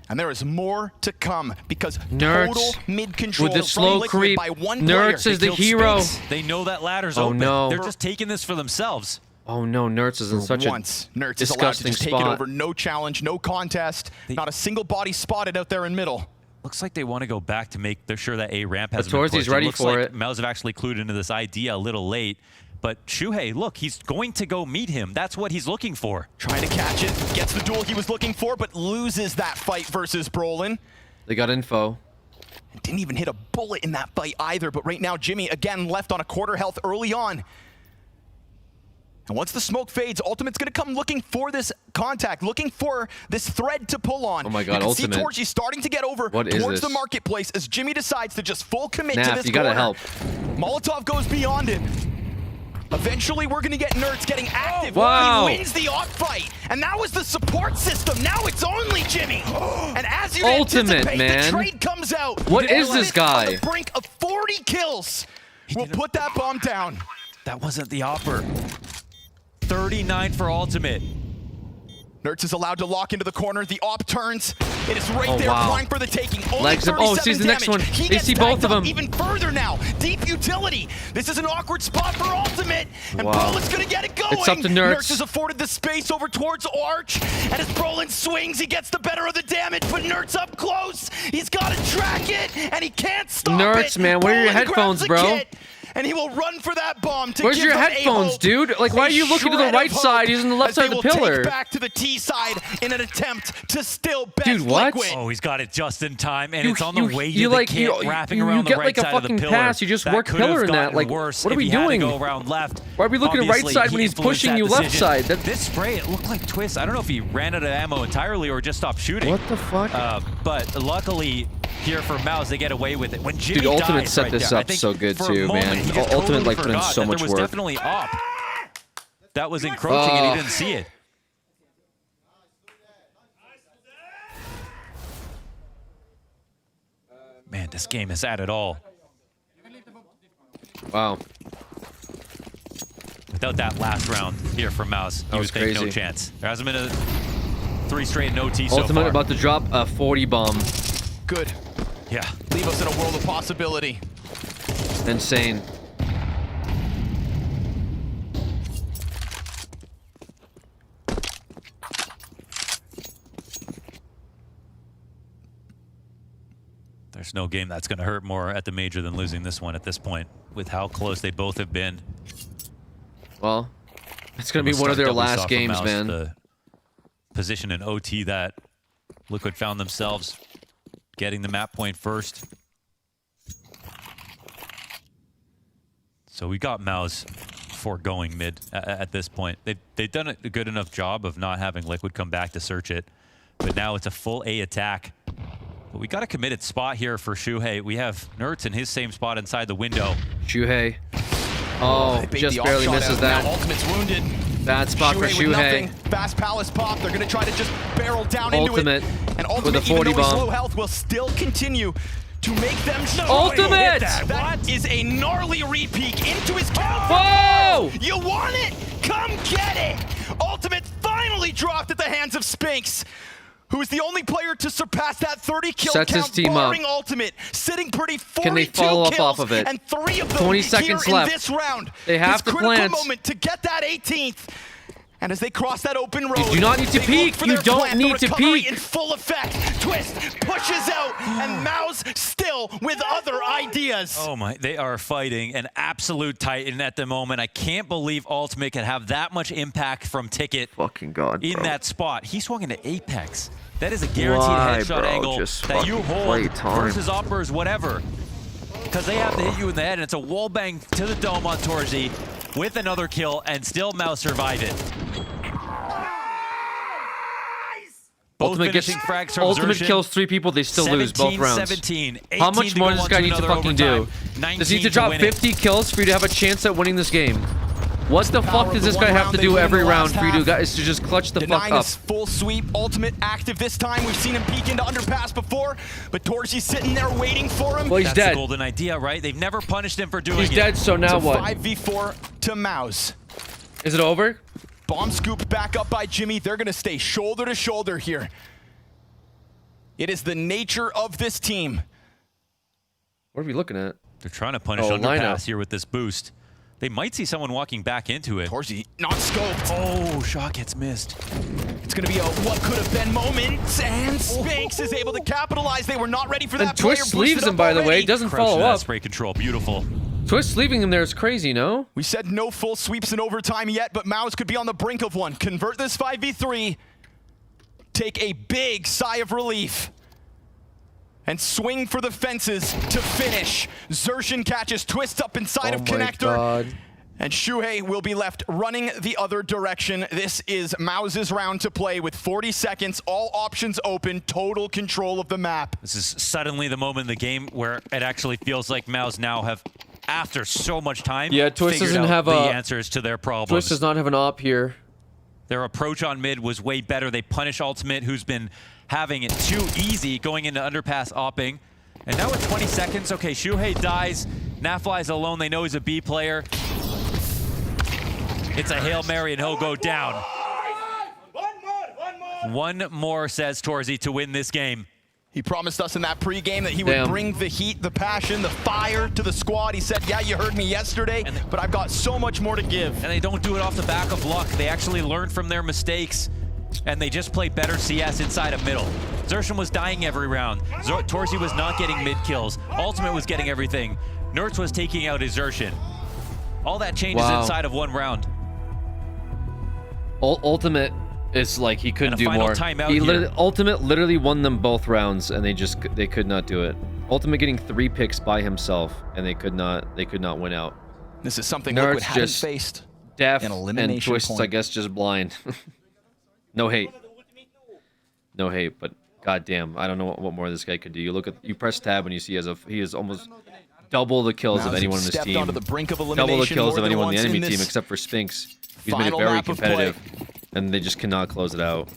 And there is more to come because total mid-control with the slow creep. By one Nerds player. is the hero. They know that ladder's open. No. They're just taking this for themselves. Oh no, Nerds is in such a Nerds is allowed to disgusting just take spot. it over. No challenge, no contest. Not a single body spotted out there in middle. Looks like they want to go back to make sure that A ramp has But Torsi's ready for it. Mouse have actually clued into this idea a little late. But Shuhei, look, he's going to go meet him. That's what he's looking for. Trying to catch it. Gets the duel he was looking for, but loses that fight versus Brolin. They got info. Didn't even hit a bullet in that fight either, but right now Jimmy again left on a quarter health early on. And once the smoke fades, Ultimate's gonna come looking for this contact, looking for this thread to pull on. Oh my God, you can Ultimate. see Torchy starting to get over towards the marketplace as Jimmy decides to just full commit to this you gotta corner. help. Molotov goes beyond it. Eventually, we're going to get Nerds getting active. Wow. He wins the AUG fight. And that was the support system. Now it's only Jimmy. And as you Ultimate, anticipate, man. the trade comes out. What is this guy? On the brink of 40 kills. We'll put that bomb down. That wasn't the Opper. 39 for Ultimate. Nerds is allowed to lock into the corner. The op turns. It is right Oh, there, wow. prime for the taking. Only Legs up. Oh, 37 sees the next damage. one. He They gets see both backed of up them. even further now. Deep utility. This is an awkward spot for Ultimate. And Wow. Brolin's going to get it going. It's up to Nerds. Nerds is afforded the space over towards Arch. And as Brolin swings, he gets the better of the damage. But Nerds up close. He's got to track it. And he can't stop it. Nerds, man, where are your Brolin grabs headphones, the bro? kit, and he will run for that bomb to Where's give your them a headphones, hope, dude? Like, why are you looking to the shred right of hope side using the left as side they of the will pillar? Take back to the T side in an attempt to still best Dude, what? Liquid. Oh, he's got it just in time, and it's on the way to you the like- kit, you- wrapping you around get the right like a side of the fucking pillar. pass, you just That work could pillar have in that. gotten Like, worse what are if we he had to doing? go around left. Why are we looking at right Obviously, side he when he's influenced pushing that you left decision. side? This spray, it looked like Twist. I don't know if he ran out of ammo entirely or just stopped shooting. What the fuck? But luckily, here for Mouse, they get away with it. When Jimmy Dude, Ultimate dies set right this there, I up think so good for a too, moment, man. he just Ultimate totally like put in forgot so that much there was work. definitely op that was encroaching, and he didn't see it. Man, this game is at it all. Wow. Without that last round here from Mouse, he would think no chance. There hasn't been a 3 straight no T so far. Ultimate about to drop a 40 bomb. Good. Yeah. Leave us in a world of possibility. Insane. There's no game that's going to hurt more at the major than losing this one at this point, with how close they both have been. Well, it's going to be one of their last games, Mouse, man. The position in OT that Liquid found themselves getting the map point first. So we got Mouse foregoing mid at this point. They've done a good enough job of not having Liquid come back to search it, but now it's a full A attack. But we got a committed spot here for Shuhei. We have Nerds in his same spot inside the window. Shuhei. Oh, just barely misses that. Ultimate's wounded. Bad spot for Shuhei. Fast Palace pop. They're going to try to just barrel down Ultimate into it. And Ultimate, with a 40 even though he's bomb. low health, will still continue to make them show. Ultimate! That is a gnarly repeat into his kill. Whoa! You want it? Come get it! Ultimate finally dropped at the hands of Spinks, who is the only player to surpass that 30 kill Sets count, his team barring up. Ultimate, sitting pretty 42 Can they follow up kills, off of it? and 3 of them 20 here seconds in left. this round. They have this to critical plant. moment to get that 18th. And as they cross that open road, You do not need to they peek. look for You their don't plant, need the to recovery peek. in full effect. Twist pushes out, and Mao's still with other ideas. Oh my, they are fighting an absolute titan at the moment. I can't believe Ultimate can have that much impact from Ticket Fucking God, in bro. that spot. He swung into Apex. That is a guaranteed Why, headshot bro? angle Just that you fucking play hold time. versus uppers, whatever. Because they have to hit you in the head, and it's a wall bang to the dome on Torzi with another kill, and still Mouse survived it. Both Ultimate finishing gets frags from Ultimate Xerxes. kills 3 people, they still lose both rounds. 17, How much 18 more to does go this guy on need to another fucking do? overtime, Does he need to 19 drop win it. 50 kills for you to have a chance at winning this game? What the Power fuck does of this the guy one have round to they do win every the round last for you half. guys to just clutch the fuck Denying up? his full sweep, Ultimate active this time. We've seen him peek into underpass before, but Torchi's sitting there waiting for him. Well, he's That's dead. the golden idea, right? They've never punished him for doing He's it. dead, so now It's a what? 5v4 to Mouse. Is it over? Bomb scoop back up by Jimmy. They're going to stay shoulder to shoulder here. It is the nature of this team. What are we looking at? They're trying to punish Oh, underpass lineup. here with this boost. They might see someone walking back into it. Torchi not scoped. Oh, shot gets missed. It's going to be a what could have been moment, and Spinks is able to capitalize. They were not ready for that And player. Twist boosted leaves him, up by the way. already. Doesn't Crouch follow to that up. spray control, beautiful. Twist leaving him there is crazy, no? We said no full sweeps in overtime yet, but Mouse could be on the brink of one. Convert this 5v3. Take a big sigh of relief. and swing for the fences to finish. Xerxin catches Twist up inside of Connector. God. And Shuhei will be left running the other direction. This is Mouse's round to play with 40 seconds, all options open, total control of the map. This is suddenly the moment in the game where it actually feels like Mouse now have, after so much time, Twist doesn't have the answers to their problems. Twist does not have an op here. Their approach on mid was way better. They punish Ultimate, who's been having it too easy going into underpass opping. And now with 20 seconds, okay, Shuhei dies. Nafly's alone. They know he's a B player. It's a Hail Mary and he'll go down. One more, says Torzy, to win this game. He promised us in that pregame that he would bring the heat, the passion, the fire to the squad. He said, yeah, you heard me yesterday, but I've got so much more to give. And they don't do it off the back of luck. They actually learn from their mistakes, and they just play better CS inside of middle. Xerxin was dying every round. Torzy was not getting mid kills. Ultimate was getting everything. Nertz was taking out his Xerxin. All that changes inside of one round. Ultimate is like he couldn't do more. Ultimate literally won them both rounds, and they could not do it. Ultimate getting 3 picks by himself, and they could not win out. This is something Liquid hadn't faced. Deaf an elimination and Twists, point. I guess, just blind. No hate, but goddamn, I don't know what more this guy could do. You press tab and you see he has almost double the kills of anyone in this team. Onto the brink of Double the kills of anyone in the enemy team except for Spinks. He's made it very competitive, and they just cannot close it out.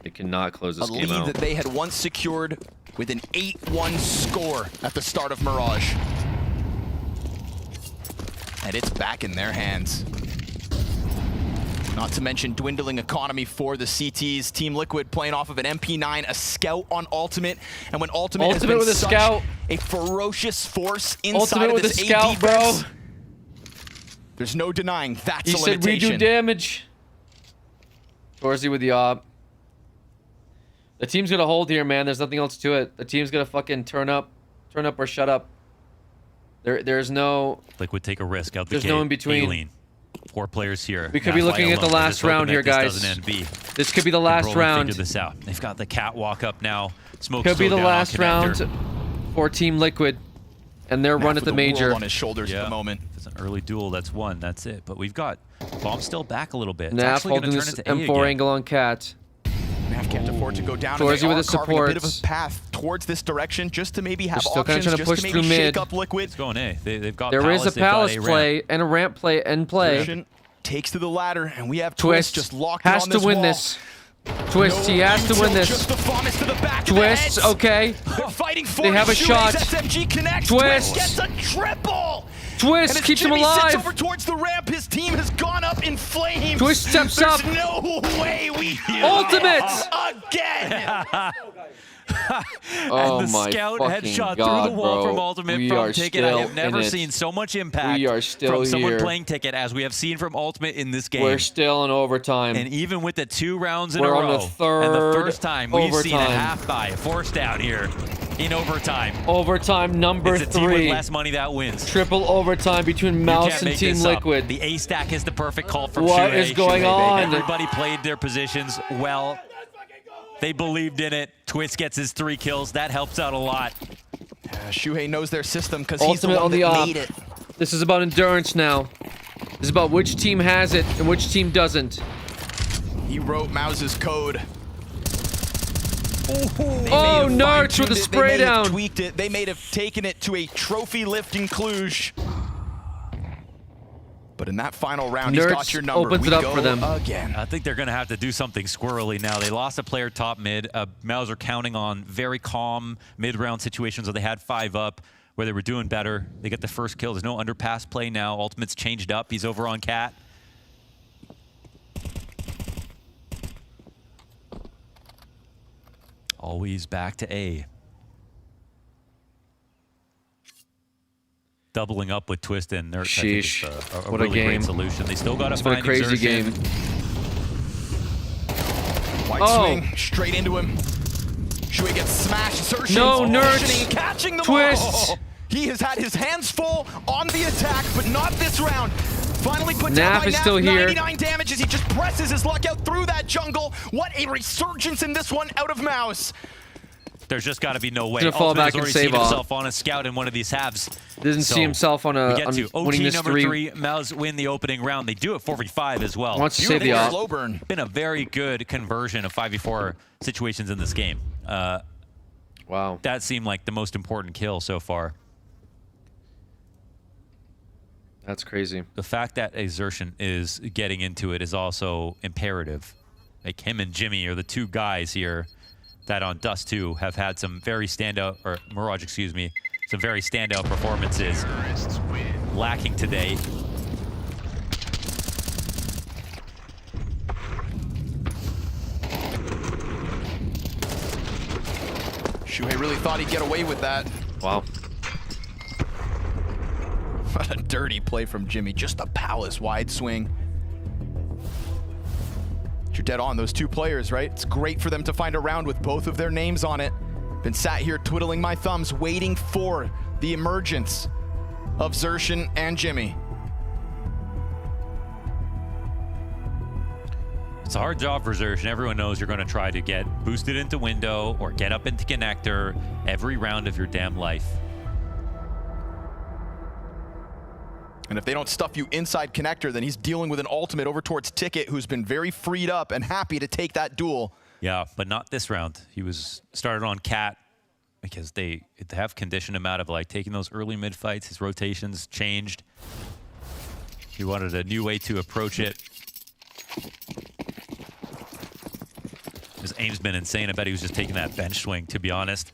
They cannot close this game out. A lead that they had once secured with an 8-1 score at the start of Mirage. And it's back in their hands. Not to mention dwindling economy for the CTs. Team Liquid playing off of an MP9, a scout on Ultimate. And when Ultimate has been such a ferocious force inside of this AD bro. There's no denying that's a limitation. He said we do damage. Torzy with the op. The team's gonna hold here, man. There's nothing else to it. The team's gonna fucking turn up or shut up. There's no... Liquid take a risk out the gate. There's no in between. Alien. 4 players here. We could be looking at the last round here, guys. This could be the last round. Figure this out. They've got the catwalk up now. Smoke could be the last round for Team Liquid, and their run at the major. On his shoulders at the moment. It's an early duel. That's one. That's it. But we've got Bomb still back a little bit. Naf holding this M4 angle on Cat. Naf can't afford to go down. Torzy with the support. A bit of a path towards this direction, just to maybe have still options, trying to push through mid. Shake up Liquid. It's going A. They've got. There is a Palace play and a ramp play and play. Takes to the ladder, and we have Twist just locked has on this to win wall. this. Twist, he has to win this. Twist, okay. They're fighting for they have a shot. SMG connects. Twist gets a triple. Twist keeps him alive. Sits over towards the ramp. His team has gone up in flames. Twist steps up. There's no way we Ultimate again. Oh and the my scout fucking headshot God, through the wall bro. from Ultimate We from are Ticket. I have still never in it. seen so much impact We are still from someone here. playing Ticket as we have seen from Ultimate in this game. We're still in overtime. And even with the 2 rounds in We're a on row, the third and the first time we've seen a overtime. half buy forced down here in overtime. Overtime number It's a team with 3. less money that wins. Triple overtime between You Mouse can't and make Team this up. Liquid. The A stack is the perfect call from What Shuhei. is going on? Everybody played their positions well. They believed in it. Twist gets his 3 kills. That helps out a lot. Shuhei knows their system because he's the Ultimate one on the that op. made it. This is about endurance now. This is about which team has it and which team doesn't. He wrote Mouse's code. Oh, Nertz with a spray down. Tweaked it. They may have taken it to a trophy lift in Cluj. But in that final round, he's got your number. Opens it up for them. Again. I think they're going to have to do something squirrely now. They lost a player top mid. Mouse are counting on very calm mid-round situations where they had 5 up, where they were doing better. They get the first kill. There's no underpass play now. Ultimate's changed up. He's over on Cat. Always back to A. Doubling up with Twist and Nertz. Sheesh. I think it's a What a really game. great solution. They still got to It's been find a crazy game. White swing straight into him. Shuhei gets smashed. Xerxin No, Nertz. catching the Twist. ball. He has had his hands full on the attack, but not this round. Finally put down by Naf is still here. 99 damage as he just presses his luck out through that jungle. What a resurgence in this one out of Mouse. There's just got to be no way. He's gonna fall back and save off. Himself on a scout in one of these halves. Doesn't see himself on a winning OT this number 3. Mouse win the opening round. They do it 4v5 as well. Wants to save the op. Slow burn. Been a very good conversion of 5v4 situations in this game. Wow. That seemed like the most important kill so far. That's crazy. The fact that Exertion is getting into it is also imperative. Like him and Jimmy are the 2 guys here that on Dust 2 have had some very standout, or Mirage, excuse me, some very standout performances. Lacking today. Shuhei really thought he'd get away with that. Wow. What a dirty play from Jimmy. Just a palace wide swing. You're dead on, those 2 players, right? It's great for them to find a round with both of their names on it. Been sat here twiddling my thumbs, waiting for the emergence of Xertion and Jimmy. It's a hard job for Xertion. Everyone knows you're going to try to get boosted into window or get up into connector every round of your damn life. And if they don't stuff you inside connector, then he's dealing with an ultimate over towards Ticket, who's been very freed up and happy to take that duel. Yeah, but not this round. He was started on Cat because they have conditioned him out of like taking those early mid fights. His rotations changed. He wanted a new way to approach it. His aim's been insane. I bet he was just taking that bench swing, to be honest.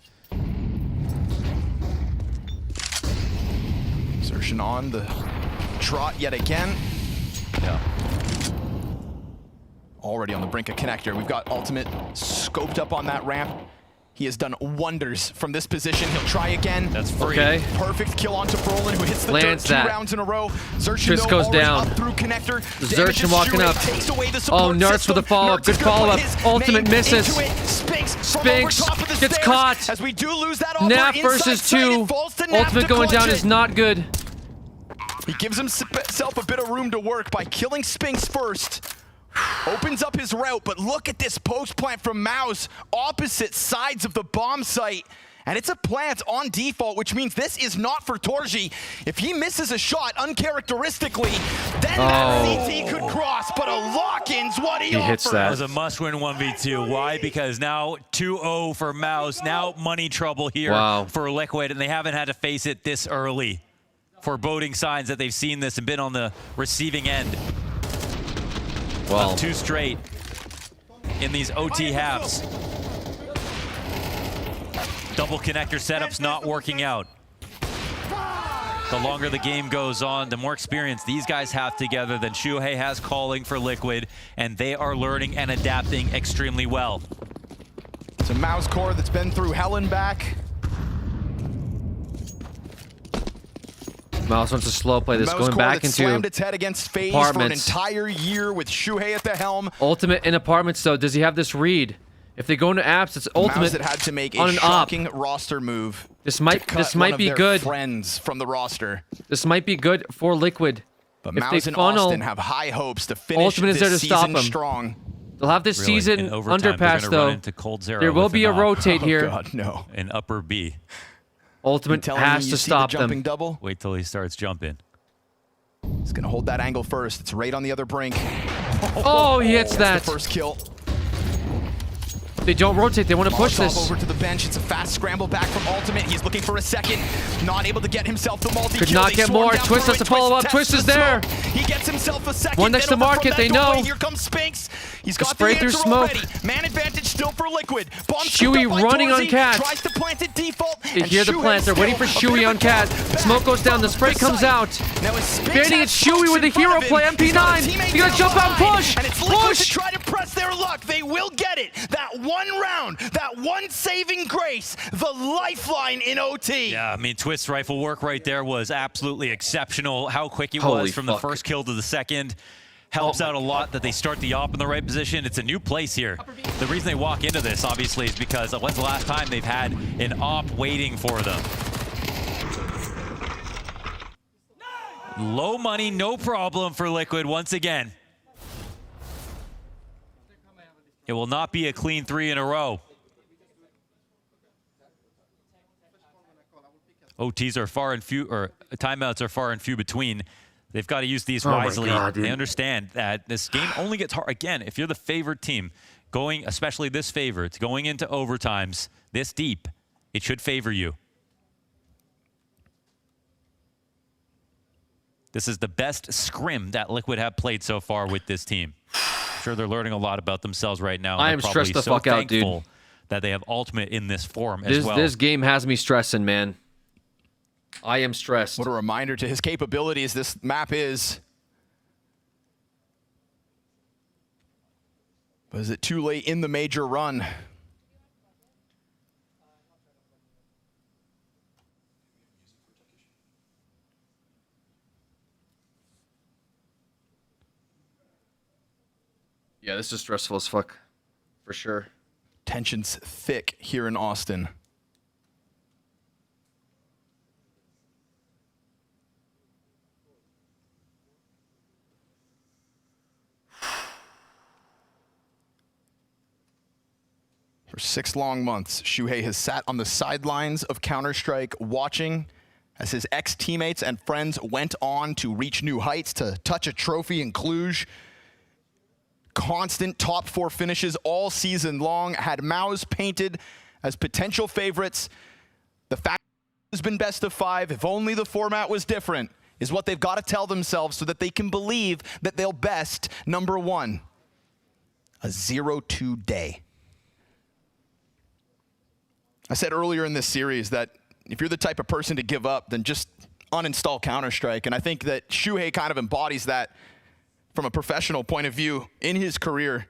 Xertion on the trot yet again. Yeah. Already on the brink of connector. We've got ultimate scoped up on that ramp. He has done wonders from this position. He'll try again. That's free. Okay. Perfect kill onto Brolin, who hits the Lands dirt 2 that. rounds in a row. Xertion Triss goes down. up through connector. Xertion walking up. Oh, Nerds with a follow-up. Good follow-up. Ultimate misses. Spinks gets caught. As we do lose that Naf versus 2. Ultimate going down is not good. He gives himself a bit of room to work by killing Spinks first. Opens up his route, but look at this post plant from Maus, opposite sides of the bomb site. And it's a plant on default, which means this is not for Torji. If he misses a shot uncharacteristically, then that CT could cross, but a lock-in's what he hits offers. that. That was a must-win 1v2. Why? Because now 2-0 for Maus. Now money trouble here for Liquid, and they haven't had to face it this early. Foreboding signs that they've seen this and been on the receiving end. Well, 2 straight in these OT halves. Double connector setups not working out. The longer the game goes on, the more experience these guys have together than Shuhei has calling for Liquid, and they are learning and adapting extremely well. It's a Maus core that's been through hell and back. Maus wants to slow play this, Maus going back into slammed its head against FaZe for an entire year with Shuhei at the helm. Ultimate in apartments, though. Does he have this read? If they go into apps, it's ultimate. Maus had to make on a an shocking roster move. This might be their good. Friends from the roster. This might be good for Liquid. But if Maus they and funnel, Austin have high hopes to finish Ultimate is there to this stop season them. strong. They'll have this season underpass, though. There will be a rotate here. Oh God, no. In upper B. Ultimate has to stop them. Double? Wait till he starts jumping. He's gonna hold that angle first. It's right on the other brink. Oh, he hits that. The first kill. They don't rotate. They want to push this. Over to the bench. It's a fast scramble back from Ultimate. He's looking for a second. Not able to get himself the multi-kill. Could not get more. Twist has to follow up. Twist is there. He gets himself a second. One next to market. They know. Here comes Spinks. He's got spray the through answer smoke. already. Man advantage still for Liquid. Bomb Shuey running on Cat. Tries to plant it default. They hear the plant. They're waiting for Shuey on Cat. Smoke goes down. The spray comes out. Baiting it Shuey with a hero play. MP9. He's gonna jump out and push. And it's Liquid to try to press their luck. They will get it. That one round. That one saving grace, the lifeline in OT. Yeah, I mean, Twist's rifle work right there was absolutely exceptional. How quick he Holy was from fuck. the first kill to the second. Helps out a lot that they start the op in the right position. It's a new place here. The reason they walk into this, obviously, is because when's the last time they've had an op waiting for them? Low money, no problem for Liquid once again. It will not be a clean 3 in a row. OTs are far and few, or timeouts are far and few between. They've got to use these wisely. They understand that this game only gets hard. Again, if you're the favored team, especially this favorite, going into overtimes this deep, it should favor you. This is the best scrim that Liquid have played so far with this team. I'm sure they're learning a lot about themselves right now. I am stressed the fuck out, dude. That they have Ultimate in this form as well. This game has me stressing, man. I am stressed. What a reminder to his capabilities this map is. But is it too late in the major run? Yeah, this is stressful as fuck, for sure. Tension's thick here in Austin. For 6 long months, Shuhei has sat on the sidelines of Counter-Strike watching as his ex-teammates and friends went on to reach new heights, to touch a trophy in Cluj. Constant top 4 finishes all season long, had MOUZ painted as potential favorites. The fact has been best of 5, if only the format was different, is what they've got to tell themselves so that they can believe that they'll best number 1. A 0-2 day. I said earlier in this series that if you're the type of person to give up, then just uninstall Counter-Strike. And I think that Shuhei kind of embodies that from a professional point of view in his career.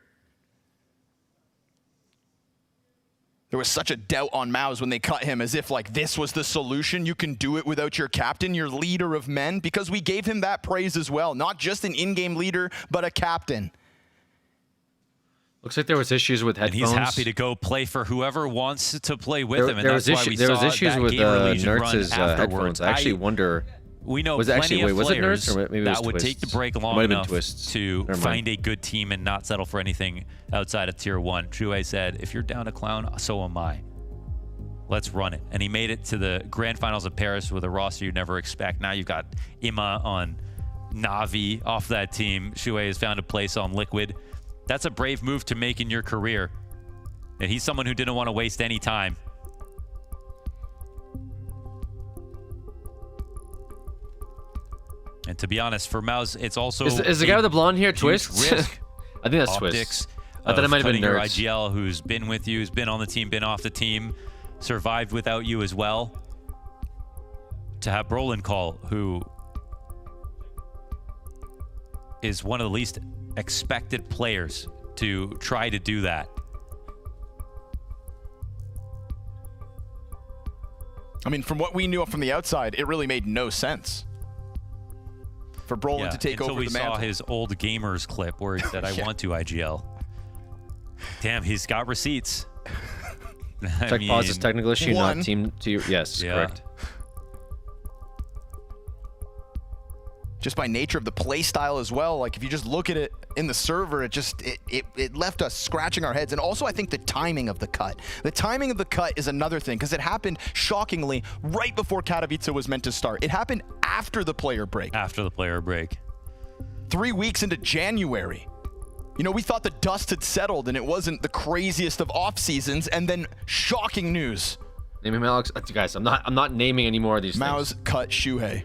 There was such a doubt on MOUZ when they cut him, as if like this was the solution. You can do it without your captain, your leader of men, because we gave him that praise as well. Not just an in-game leader, but a captain. Looks like there was issues with headphones. And he's happy to go play for whoever wants to play with him. And there that's was why we there was saw issues that with Nertz's headphones. I actually wonder. We know was it plenty actually, of was it players Nertz or maybe it was that would Twists? take the break long enough to find a good team and not settle for anything outside of Tier 1. Shuhei said, if you're down to clown, so am I. Let's run it. And he made it to the grand finals of Paris with a roster you never expect. Now you've got Ima on Na'Vi off that team. Shuhei has found a place on Liquid. That's a brave move to make in your career. And he's someone who didn't want to waste any time. And to be honest, for MOUZ, it's also is the guy with the blonde hair Twists? Risk. I think that's Twists. I thought it might have been Nertz. IGL, who's been with you, who's been on the team, been off the team, survived without you as well. To have Brolin call, who is one of the least expected players to try to do that. I mean, from what we knew from the outside, it really made no sense for Brolin to take over the mantle. Until we saw his old gamers clip where he said, I want to IGL. Damn, he's got receipts. Tech pause is technical issue, not team to yes, correct. Just by nature of the play style as well, like if you just look at it in the server, it left us scratching our heads. And also I think the timing of the cut. The timing of the cut is another thing, because it happened shockingly right before Katowice was meant to start. It happened after the player break. After the player break. 3 weeks into January. You know, we thought the dust had settled and it wasn't the craziest of off seasons, and then shocking news. Name him Alex. Guys, I'm not naming any more of these MOUZ things. cut Shuhei.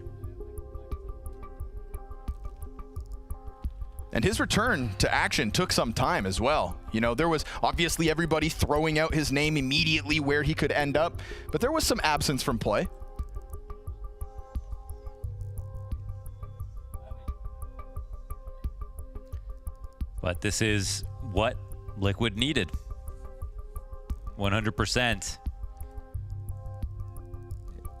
And his return to action took some time as well. You know, there was obviously everybody throwing out his name immediately where he could end up, but there was some absence from play. But this is what Liquid needed. 100%.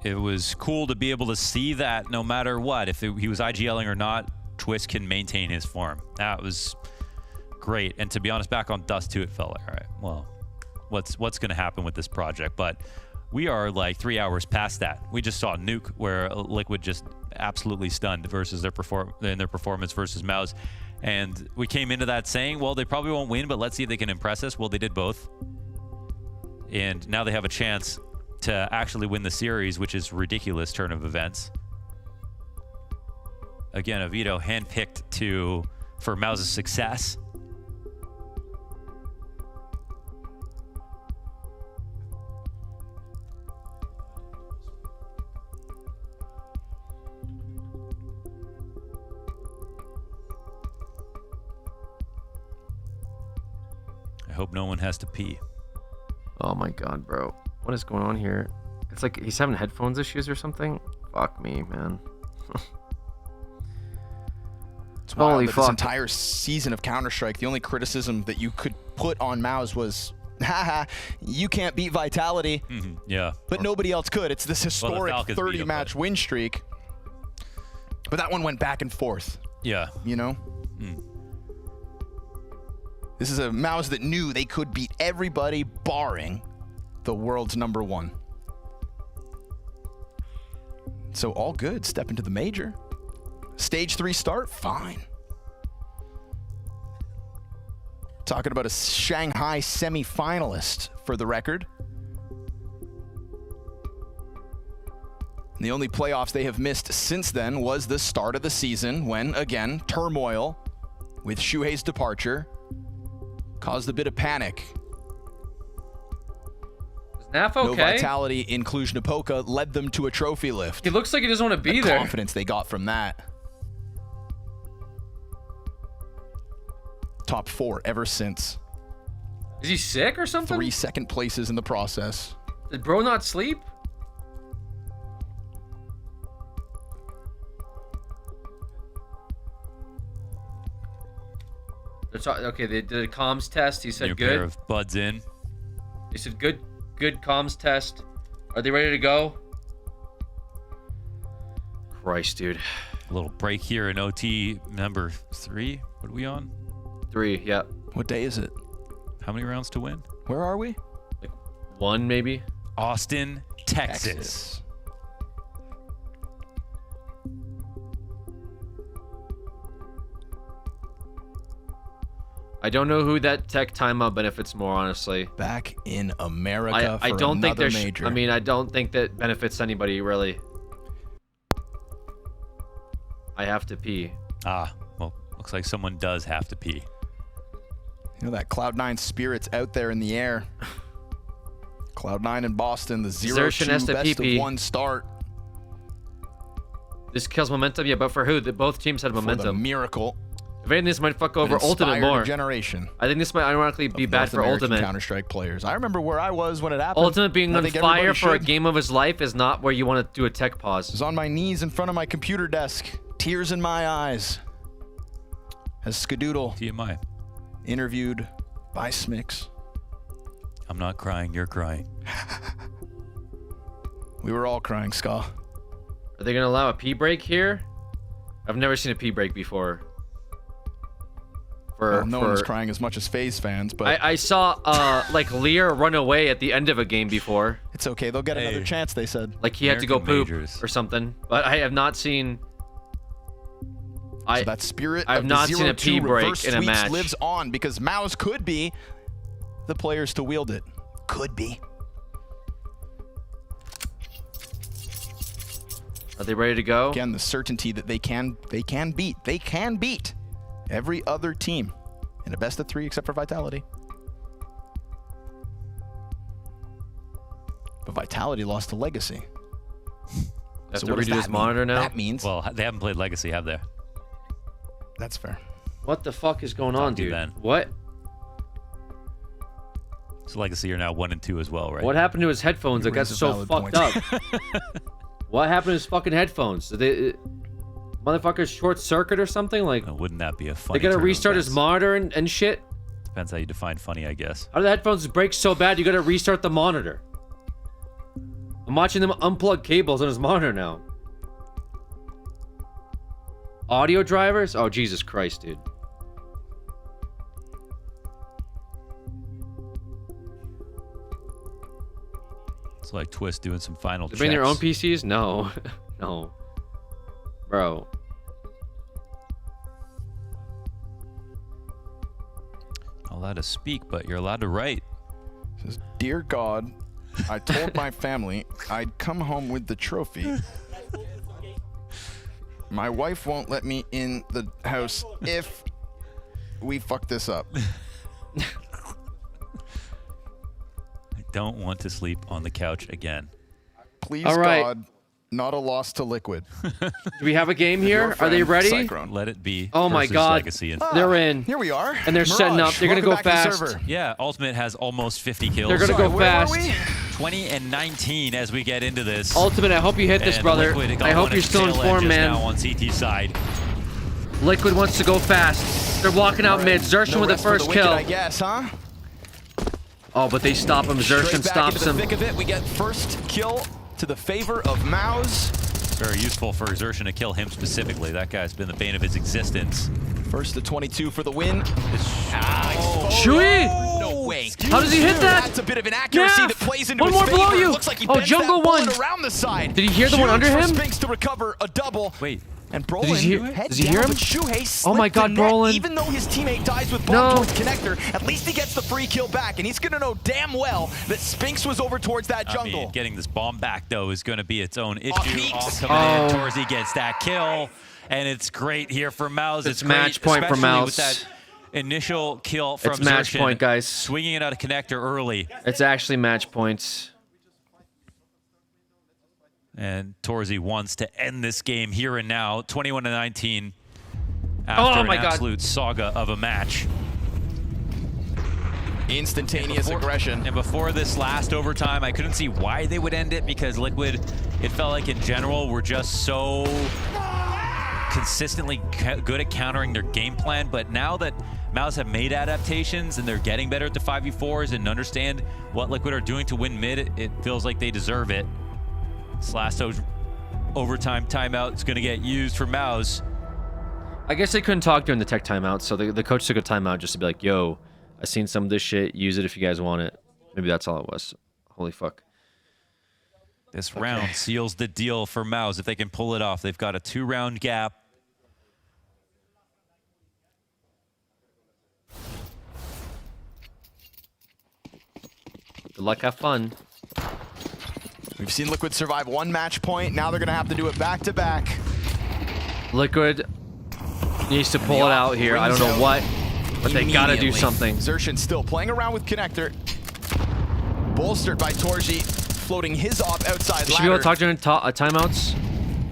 It was cool to be able to see that no matter what, if he was IGLing or not, Twist can maintain his form. That was great. And to be honest, back on Dust 2, it felt like, all right, well, what's going to happen with this project? But we are like 3 hours past that. We just saw Nuke, where Liquid just absolutely stunned versus their performance versus MOUZ. And we came into that saying, well, they probably won't win, but let's see if they can impress us. Well, they did both. And now they have a chance to actually win the series, which is ridiculous turn of events. Again, Oviedo handpicked for Mau's success. I hope no one has to pee. Oh my god, bro. What is going on here? It's like he's having headphones issues or something. Fuck me, man. It's wild that this entire season of Counter-Strike, the only criticism that you could put on Maus was, haha, you can't beat Vitality. Yeah. But nobody else could. It's this historic 30-match win streak. But that one went back and forth. Yeah. You know? This is a Maus that knew they could beat everybody barring the world's #1. So all good. Step into the major. Stage 3 start, fine. Talking about a Shanghai semi-finalist for the record. And the only playoffs they have missed since then was the start of the season when, again, turmoil with Shuhei's departure caused a bit of panic. Is Naf okay? No Vitality in Cluj-Napoca led them to a trophy lift. He looks like he doesn't want to be there. The confidence they got from that. Top 4 ever since. Is he sick or something? 3 second places in the process. Did bro not sleep? Okay, they did a comms test. He said good. Pair of buds in. He said good comms test. Are they ready to go? Christ, dude. A little break here in OT number 3. What are we on? 3, yeah. What day is it? How many rounds to win? Where are we? Like 1, maybe. Austin, Texas. I don't know who that tech timeout benefits more, honestly. Back in America I don't think there's major. I mean, I don't think that benefits anybody, really. I have to pee. Ah, well, looks like someone does have to pee. You know, that Cloud9 spirit's out there in the air. Cloud9 in Boston, the 0-2 best of 1 start. This kills momentum, yeah, but for who? Both teams had momentum. For the miracle. If anything, this might fuck over Ultimate more. Generation. I think this might ironically be bad for Ultimate. Counter-Strike players. I remember where I was when it happened. Ultimate being on fire for a game of his life is not where you want to do a tech pause. I was on my knees in front of my computer desk, tears in my eyes, as Skadoodle TMI interviewed by Smix. I'm not crying, you're crying. We were all crying, Ska. Are they gonna allow a pee break here? I've never seen a pee break before. No one was crying as much as FaZe fans, but I saw like Lear run away at the end of a game before. It's okay, they'll get another chance, they said. Like he had to go poop or something. But I have not seen. So that spirit I've of not the seen a pee break in a match. Lives on because Maus could be the players to wield it. Could be. Are they ready to go? Again, the certainty that they can beat every other team in a best of 3 except for Vitality. But Vitality lost to Legacy. Have to redo this monitor now? That means... Well, they haven't played Legacy, have they? That's fair. What the fuck is going on, dude? Then. What? So Legacy are now 1 and 2 as well, right? What happened to his headphones that got so fucked up? What happened to his fucking headphones? Did they... Motherfuckers short circuit or something? Like, wouldn't that be a funny? They gotta restart his monitor and shit. Depends how you define funny, I guess. How do the headphones break so bad you gotta restart the monitor? I'm watching them unplug cables on his monitor now. Audio drivers? Oh, Jesus Christ, dude. It's like Twist doing some final checks. They bring their own PCs? No. No. Bro. Not allowed to speak, but you're allowed to write. It says, Dear God, I told my family I'd come home with the trophy. My wife won't let me in the house if we fuck this up. I don't want to sleep on the couch again. Please, God, not a loss to Liquid. Do we have a game here? Are they ready? Cyclone. Let it be. Oh my God. Legacy. They're in. Here we are. And they're setting up. They're going to go fast. Yeah, Ultimate has almost 50 kills. They're going to go fast. 20 and 19 as we get into this. Ultimate, I hope you hit this, brother. I hope you're still informed, man. Now on CT side. Liquid wants to go fast. They're walking out mid. Xerxon with the first kill. I guess, huh? Oh, but they stop him. Xerxon stops him. Thick of it, we get first kill to the favor of Maus. It's very useful for Xerxon to kill him specifically. That guy's been the bane of his existence. First to 22 for the win. Shui! No way. How does he hit that? That's a bit of an accuracy that plays into one his more below favor. you. It looks like he Oh, bends jungle that bullet one. around the side. Did he hear the one under For him? Spinks to recover a double. Wait. And Brolin Does he hear him? But Shuhei Oh my God, the net. Brolin. Even though his teammate dies with bomb towards connector, at least he gets the free kill back, and he's gonna know damn well that Spinks was over towards that jungle. I mean, getting this bomb back though is going to be its own issue. Peaks. All coming in. Torzy gets that kill, and it's great here for Maus. It's match point for especially Maus. with that initial kill from It's match Xerxon, point, guys. Swinging it out of connector early. It's actually match points. And Torzy wants to end this game here and now, 21-19, after an absolute saga of a match. Instantaneous aggression. And before this last overtime, I couldn't see why they would end it, because Liquid, it felt like in general, were just so consistently good at countering their game plan. But now that Maus have made adaptations and they're getting better at the 5v4s and understand what Liquid are doing to win mid, it feels like they deserve it. This last overtime timeout is going to get used for Maus. I guess they couldn't talk during the tech timeout, so the coach took a timeout just to be like, yo, I seen some of this shit. Use it if you guys want it. Maybe that's all it was. Holy fuck. This round seals the deal for Maus. If they can pull it off, they've got a 2-round gap. Good luck, have fun. We've seen Liquid survive one match point. Now they're going to have to do it back-to-back. Liquid needs to pull it out here. I don't know what, but they got to do something. Xerxon still playing around with connector. Bolstered by Torzy, floating his off outside You should ladder. be able to talk during timeouts.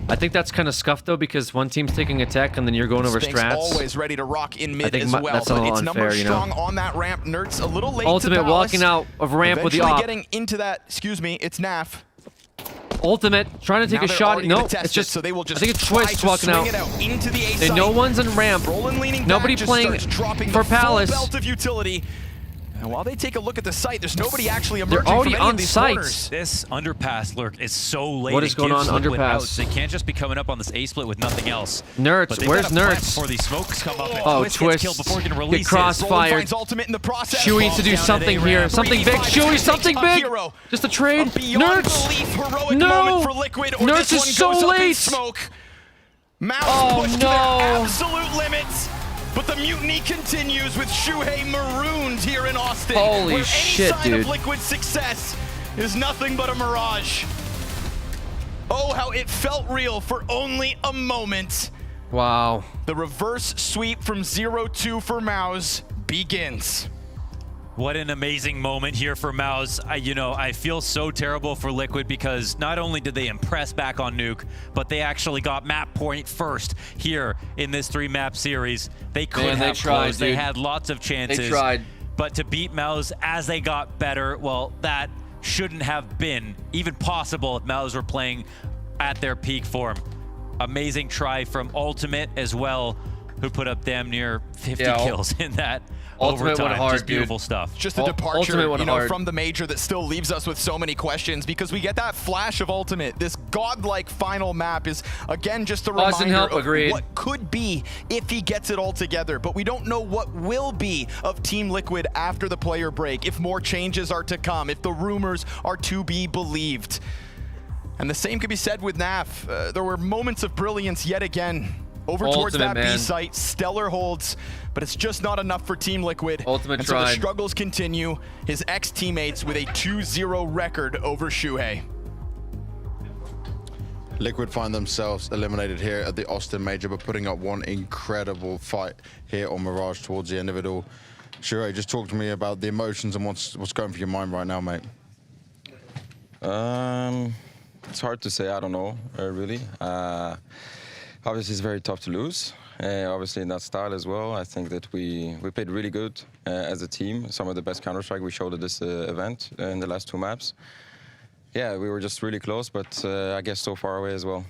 I think that's kind of scuffed, though, because one team's taking a tech and then you're going over Spinks strats. always ready to rock in mid I think as well. that's a But little it's unfair, number you strong know? on that ramp. Nert's a little late Ultimate to Palace. walking out of ramp with the Eventually op. getting into that, excuse me, it's Naf. Ultimate, trying to take Now a they're shot. already No, gonna test it's just, it, so they will just I think it's try Twist to walking swing out. it out into the A And site. no one's in ramp. Brolin leaning Nobody back, just playing starts dropping for the full Palace. belt of utility. And while they take a look at the site, there's nobody actually They're emerging already from any on of these site. corners. This underpass lurk is so late. What is going on Liquid underpass? outs. They can't just be coming up on this A split with nothing else. Nerds, where's Nerds? Before these smokes come up and Oh, Twist Twist. gets killed before he can Get release crossfired. Finds ultimate in the process. Shuey needs to do something here. Something big. Shuey, something big. Just a trade. Beyond Nerds. belief heroic No. moment for Liquid, or Nerds this is one so goes up in late. smoke. Maus Oh, pushed to their no. absolute limits. But the mutiny continues with Shuhei marooned here in Austin. Holy where any shit, sign dude. of Liquid success is nothing but a mirage. Oh, how it felt real for only a moment. Wow. The reverse sweep from 0-2 for Maus begins. What an amazing moment here for Maus. I feel so terrible for Liquid because not only did they impress back on Nuke, but they actually got map point first here in this 3-map series. They could have closed. They had lots of chances. They tried. But to beat Maus as they got better, well, that shouldn't have been even possible if Maus were playing at their peak form. Amazing try from Ultimate as well, who put up damn near 50 kills in that Ultimate overtime. went hard, Just beautiful dude. stuff. Just a departure, hard. from the major that still leaves us with so many questions, because we get that flash of Ultimate. This godlike final map is, again, just a reminder of what could be if he gets it all together. But we don't know what will be of Team Liquid after the player break, if more changes are to come, if the rumors are to be believed. And the same could be said with Naf. There were moments of brilliance yet again. Over towards that B site. Stellar holds, but it's just not enough for Team Liquid. Ultimate and so the struggles continue. His ex-teammates with a 2-0 record over Shuhei. Liquid find themselves eliminated here at the Austin Major, but putting up one incredible fight here on Mirage towards the end of it all. Shuhei, just talk to me about the emotions and what's going through your mind right now, mate. It's hard to say. I don't know, really. Obviously, it's very tough to lose. Obviously, in that style as well. I think that we played really good as a team. Some of the best Counter-Strike we showed at this event in the last 2 maps. Yeah, we were just really close, but I guess so far away as well.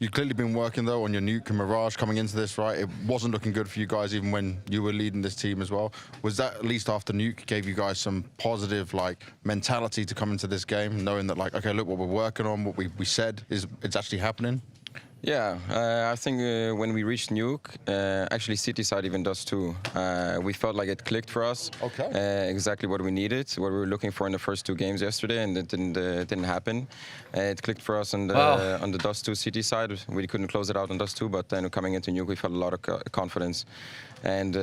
You've clearly been working, though, on your Nuke and Mirage coming into this, right? It wasn't looking good for you guys even when you were leading this team as well. Was that, at least after Nuke, gave you guys some positive, like, mentality to come into this game, knowing that, like, okay, look, what we're working on, what we said, it's actually happening? Yeah, I think when we reached Nuke, actually City side even does too. We felt like it clicked for us. Okay. Exactly what we needed, what we were looking for in the first 2 games yesterday, and it didn't happen. It clicked for us on the Dust 2 City side. We couldn't close it out on Dust 2, but then coming into Nuke, we felt a lot of confidence. And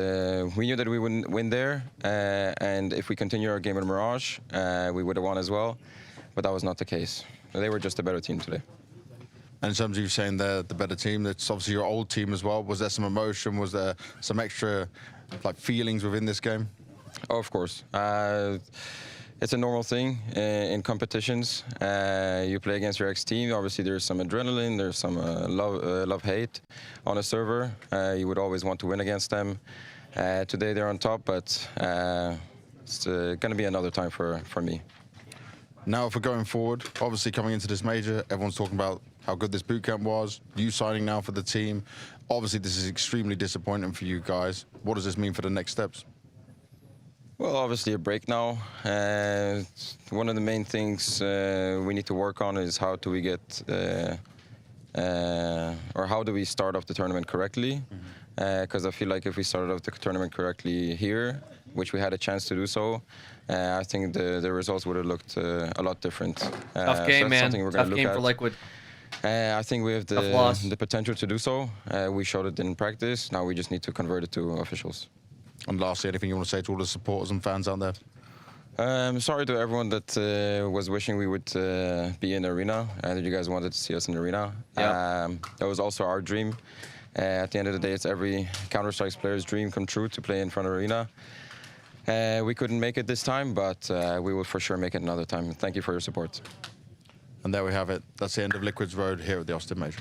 we knew that we wouldn't win there, and if we continue our game in Mirage, we would have won as well. But that was not the case. They were just a better team today. And in terms of you saying they're the better team, that's obviously your old team as well. Was there some emotion? Was there some extra like feelings within this game? Oh, of course. It's a normal thing in competitions. You play against your ex-team. Obviously, there's some adrenaline. There's some love-hate on a server. You would always want to win against them. Today, they're on top, but it's going to be another time for me. Now, for going forward, obviously coming into this major, everyone's talking about how good this bootcamp was, you signing now for the team. Obviously, this is extremely disappointing for you guys. What does this mean for the next steps? Well, obviously a break now. One of the main things we need to work on is how do we get, or how do we start off the tournament correctly? Because I feel like if we started off the tournament correctly here, which we had a chance to do so, I think the results would have looked a lot different. Tough game, man. Tough game for Liquid. I think we have the potential to do so. We showed it in practice. Now we just need to convert it to officials. And lastly, anything you want to say to all the supporters and fans out there? I'm sorry to everyone that was wishing we would be in the arena, that you guys wanted to see us in the arena. Yeah. That was also our dream. At the end of the day, it's every Counter-Strike player's dream come true to play in front of arena. We couldn't make it this time, but we will for sure make it another time. Thank you for your support. And there we have it. That's the end of Liquid's road here at the Austin Major.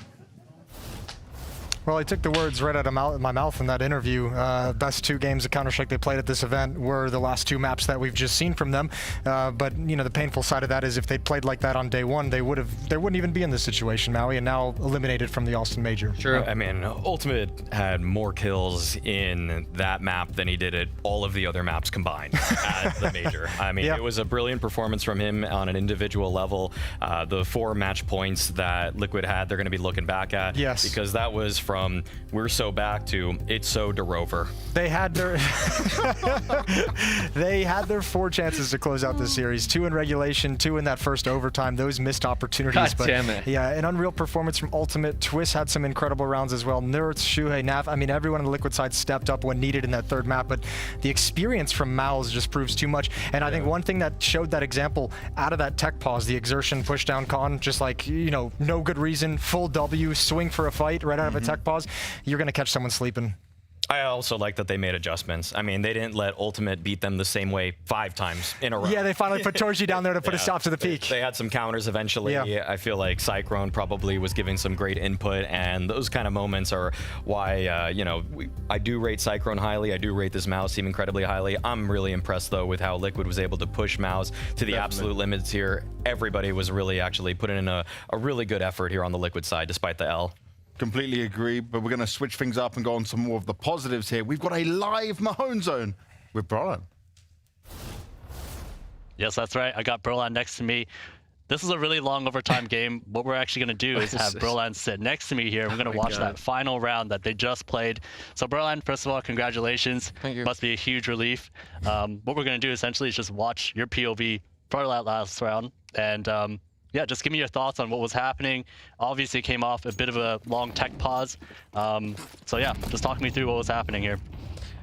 Well, I took the words right out of my mouth in that interview. Best 2 games of Counter-Strike they played at this event were the last 2 maps that we've just seen from them. But you know, the painful side of that is if they'd played like that on day 1, they wouldn't even be in this situation, Maui, and now eliminated from the Austin Major. Sure. I mean, Ultimate had more kills in that map than he did at all of the other maps combined at the Major. I mean, It was a brilliant performance from him on an individual level. The 4 match points that Liquid had, they're going to be looking back at. Yes. Because that was from we're so back to it's so DeRover. They had their they had their 4 chances to close out this series. 2 in regulation, 2 in that first overtime. Those missed opportunities. God damn it. Yeah, an unreal performance from Ultimate. Twist had some incredible rounds as well. Nerds, Shuhei, Nav. I mean, everyone on the Liquid side stepped up when needed in that 3rd map, but the experience from Mouse just proves too much. And I think one thing that showed that example out of that tech pause, the exertion push down con, just like, you know, no good reason, full W, swing for a fight right out of a tech pause, you're going to catch someone sleeping. I also like that they made adjustments. I mean, they didn't let Ultimate beat them the same way 5 times in a row. Yeah, they finally put Torji down there to put a stop to the peak. They had some counters eventually. Yeah. I feel like Cyclone probably was giving some great input, and those kind of moments are why, you know, I do rate Cyclone highly. I do rate this Mouse team incredibly highly. I'm really impressed, though, with how Liquid was able to push Mouse to the absolute limits here. Everybody was really actually putting in a really good effort here on the Liquid side, despite the L. Completely agree, but we're going to switch things up and go on to more of the positives here. We've got a live Mahone Zone with Brolan. Yes, that's right. I got Brolan next to me. This is a really long overtime game. What we're actually going to do is have Brolan sit next to me here. We're going to watch that final round that they just played. So Brolan, first of all, congratulations. Thank you. Must be a huge relief. What we're going to do essentially is just watch your POV for that last round. And yeah, just give me your thoughts on what was happening. Obviously, it came off a bit of a long tech pause. So yeah, just talk me through what was happening here.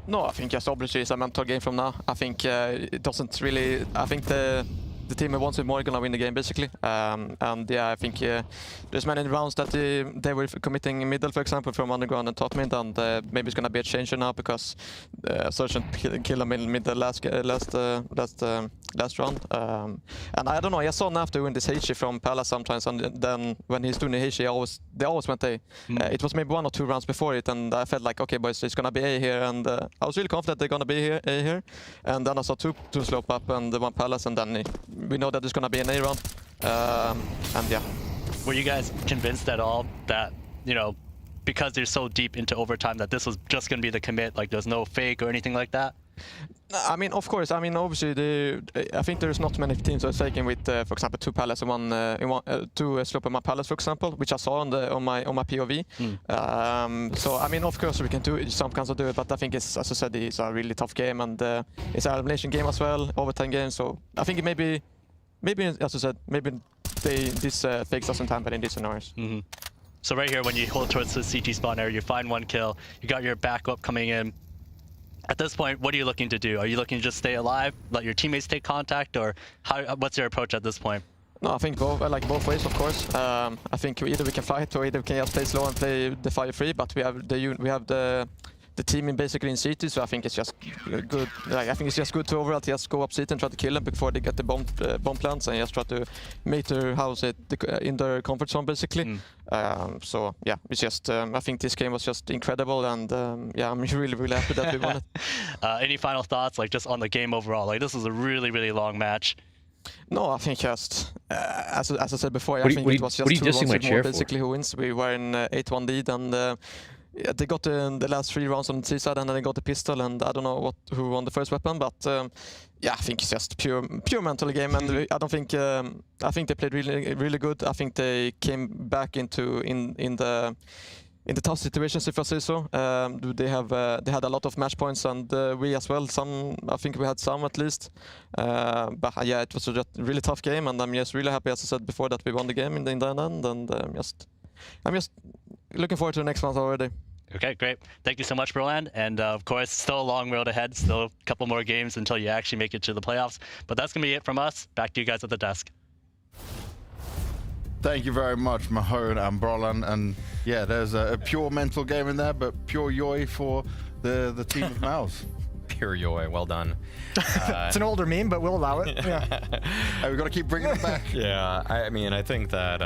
No, I think just obviously it's a mental game from now. I think it doesn't really. I think the team who wants it more gonna win the game basically. And yeah, I think there's many rounds that they were committing middle, for example, from underground and top mid, and maybe it's gonna be a change now because Surgeon killed him in middle last round. And I don't know. I saw Naf doing this Heishi from Palace sometimes, and then when he's doing the Heishi, they always went A. It was maybe 1 or 2 rounds before it, and I felt like, okay, boys, it's gonna be A here, and I was really confident they're gonna be A here. And then I saw two slope up and 1 Palace, and then we know that there's gonna be an A round. And yeah. Were you guys convinced at all that, you know, because they're so deep into overtime, that this was just gonna be the commit? Like, there's no fake or anything like that? I mean, of course. I mean, obviously, I think there's not many teams that are taking with, for example, 2 Palace and 2 slope and 1 Palace, for example, which I saw on my POV. So I mean, of course, we can do some kinds of do it, but I think it's, as I said, it's a really tough game, and it's an elimination game as well, overtime game. So I think maybe, as I said, maybe this fakes us in time, but in these scenarios. So right here, when you hold towards the CT spawn area, you find 1 kill, you got your backup coming in. At this point, what are you looking to do? Are you looking to just stay alive, let your teammates take contact, or what's your approach at this point? No, I think both. I like both ways, of course. I think either we can fight or either we can just play slow and play the fire free. But we have the team basically in CT, so I think it's just good. Like, I think it's just good to overall just go up CT and try to kill them before they get the bomb plants, and just try to make their in their comfort zone basically. So yeah, it's just I think this game was just incredible, and yeah, I'm really happy that we won it. Any final thoughts, like just on the game overall? Like, this was a really long match. No, I think just as I said before, I think it was just 2 rounds more basically who wins. We were in 8-1 lead, and yeah, they got the last 3 rounds on the C side, and then they got the pistol, and I don't know who won the first weapon, but yeah, I think it's just pure mental game, and I don't think I think they played really good. I think they came back into in the tough situations, if I say so. They had a lot of match points, and we as well. I think we had some at least. But yeah, it was a really tough game, and I'm just really happy, as I said before, that we won the game in the end, and I'm just looking forward to the next one already. Okay, great. Thank you so much, Broland. And of course, still a long road ahead. Still a couple more games until you actually make it to the playoffs. But that's going to be it from us. Back to you guys at the desk. Thank you very much, Mahone and Broland. And yeah, there's a pure mental game in there, but pure joy for the team of Mouse. Pure joy. Well done. It's an older meme, but we'll allow it. Yeah. Hey, we've got to keep bringing it back. Yeah, I mean, I think that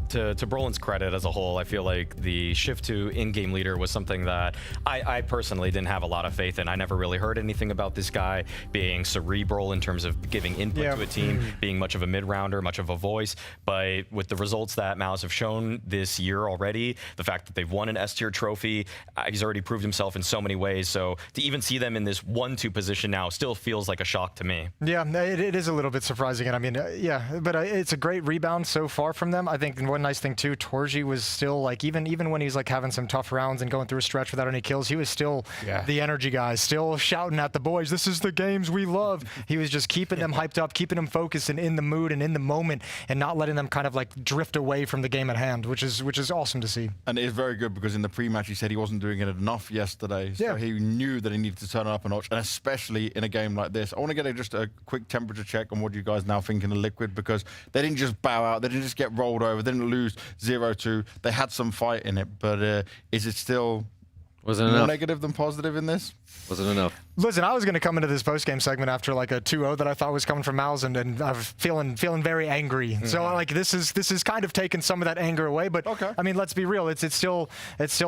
to Broland's credit as a whole, I feel like the shift to in-game leader was something that I personally didn't have a lot of faith in. I never really heard anything about this guy being cerebral in terms of giving input to a team, being much of a mid-rounder, much of a voice. But with the results that Mouse have shown this year already, the fact that they've won an S-tier trophy, he's already proved himself in so many ways. So to even see them in this 1-2 position now still feels like a shock to me. Yeah, it is a little bit surprising. And I mean, yeah, but it's a great rebound so far from them. I think one nice thing too, Torji was still like, even when he's like having some tough rounds and going through a stretch without any kills, he was still the energy guy, still shouting at the boys, this is the games we love. He was just keeping them hyped up, keeping them focused and in the mood and in the moment, and not letting them kind of like drift away from the game at hand, which is awesome to see. And it is very good, because in the pre-match he said he wasn't doing it enough yesterday, so he knew that he needed to turn it up a notch, and especially in a game like this. I want to get just a quick temperature check on what you guys now think in the Liquid, because they didn't just bow out, they didn't just get rolled over, they didn't lose 0-2. They had some fight in it, but is it still more negative than positive in this? Wasn't enough. Listen, I was going to come into this post-game segment after like a 2-0 that I thought was coming from Malz, and I'm feeling very angry. So like this is kind of taking some of that anger away. But I mean, let's be real. It's still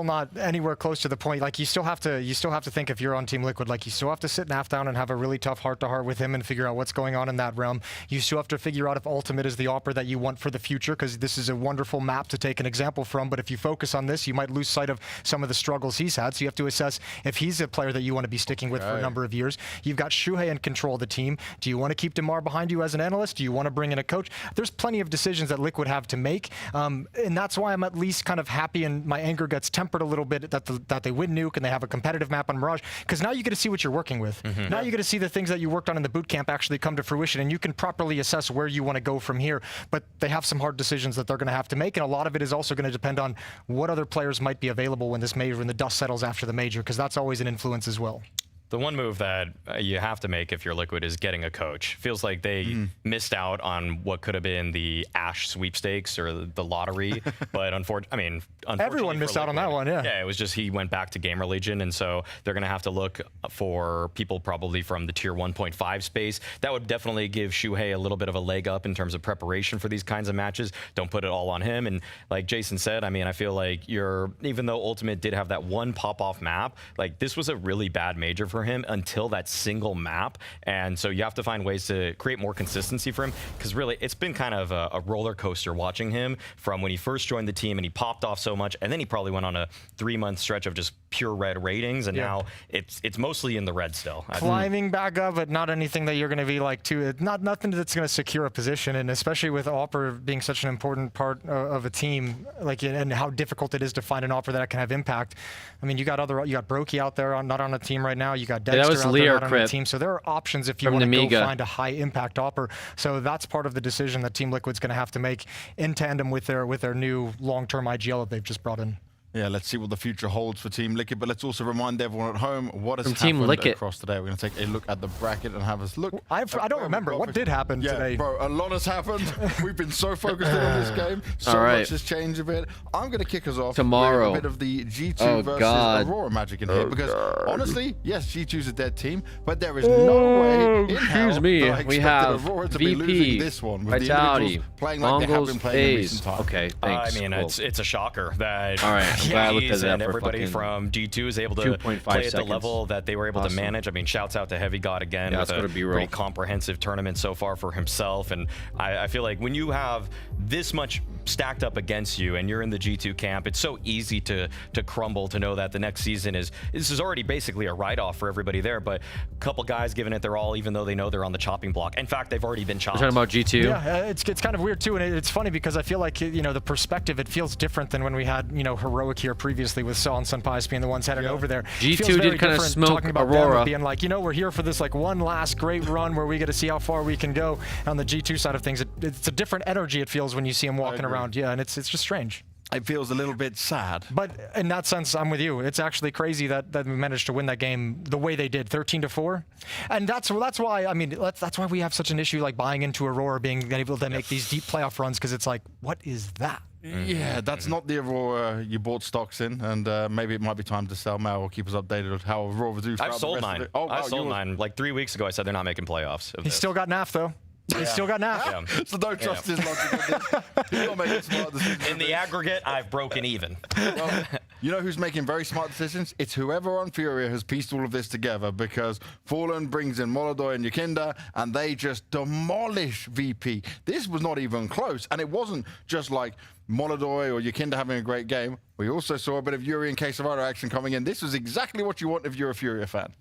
not anywhere close to the point. Like you still have to think, if you're on Team Liquid, like you still have to sit Naf down and have a really tough heart-to-heart with him and figure out what's going on in that realm. You still have to figure out if Ultimate is the opera that you want for the future, because this is a wonderful map to take an example from. But if you focus on this, you might lose sight of some of the struggles he's had. had. So you have to assess if he's a player that you want to be sticking with for a number of years. You've got Shuhei in control of the team. Do you want to keep DeMar behind you as an analyst? Do you want to bring in a coach? There's plenty of decisions that Liquid have to make. And that's why I'm at least kind of happy, and my anger gets tempered a little bit that they win Nuke and they have a competitive map on Mirage, because now you get to see what you're working with. Now you get to see the things that you worked on in the boot camp actually come to fruition, and you can properly assess where you want to go from here. But they have some hard decisions that they're going to have to make, and a lot of it is also going to depend on what other players might be available when this major, when the dust settles after the major, because that's always an influence as well. The one move that you have to make if you're Liquid is getting a coach. Feels like they missed out on what could have been the Ash sweepstakes or the lottery, but unfortunately, everyone missed out on that one. Yeah, it was just he went back to Gamer Legion, and so they're going to have to look for people probably from the tier 1.5 space. That would definitely give Shuhei a little bit of a leg up in terms of preparation for these kinds of matches. Don't put it all on him. And like Jason said, I mean, I feel like even though Ultimate did have that one pop-off map, like this was a really bad major for him until that single map, and so you have to find ways to create more consistency for him, because really it's been kind of a roller coaster watching him from when he first joined the team and he popped off so much, and then he probably went on a 3-month stretch of just pure red ratings, and now it's mostly in the red still. Climbing back up, but not anything that you're going to be like nothing that's going to secure a position, and especially with Opper being such an important part of a team, like, and how difficult it is to find an Opper that can have impact. I mean, you got Brokey out there not on a team right now. You got Dexter out there not on a team. So there are options if you want to go find a high impact Opper. So that's part of the decision that Team Liquid's going to have to make in tandem with their new long-term IGL that they've just brought in. Yeah, let's see what the future holds for Team Liquid, but let's also remind everyone at home what has happened across today. We're going to take a look at the bracket and have a look. I don't remember. What did happen today? Bro, a lot has happened. We've been so focused on this game. So much has changed a bit. I'm going to kick us off tomorrow with a bit of the G2 versus Aurora magic in here, because honestly, yes, G2's a dead team, but there is no way in hell that I expected Aurora to be losing this one with Vitality, the playing like they have been playing in recent time. Okay, thanks. I mean, it's a shocker that and everybody from G2 is able to play at the level that they were able to manage. I mean, shouts out to Heavy God again with a pretty comprehensive tournament so far for himself. And I feel like when you have this much stacked up against you and you're in the G2 camp, it's so easy to crumble, to know that the next season this is already basically a write-off for everybody there. But a couple guys giving it their all, even though they know they're on the chopping block. In fact, they've already been chopped. We're talking about G2? Yeah, it's kind of weird too, and it's funny because I feel like, you know, the perspective, it feels different than when we had, you know, Heroic here previously with Saw and Sunpies being the ones heading over there. G2 did kind of smoke Aurora. Being like, you know, we're here for this like one last great run where we get to see how far we can go. On the G2 side of things, it's a different energy it feels when you see them walking around. Yeah, and it's just strange. It feels a little bit sad. But in that sense, I'm with you. It's actually crazy that we managed to win that game the way they did, 13-4. And that's why, I mean, that's why we have such an issue like buying into Aurora being able to make these deep playoff runs, because it's like, what is that? Yeah, that's not the Aurora you bought stocks in, and maybe it might be time to sell. Mal will keep us updated on how Aurora do. I've sold mine. I've sold mine. Like 3 weeks ago, I said they're not making playoffs. He's still got NAF, though. He's still got NAF. Yeah. So don't trust his logic. He's not making smart decisions. In the aggregate, I've broken even. Well, you know who's making very smart decisions? It's whoever on Furia has pieced all of this together, because Fallen brings in Molodoy and Yakinda, and they just demolish VP. This was not even close, and it wasn't just like Molodoy or Yakinda having a great game. We also saw a bit of Yuri and Quesavaro action coming in. This was exactly what you want if you're a Furia fan.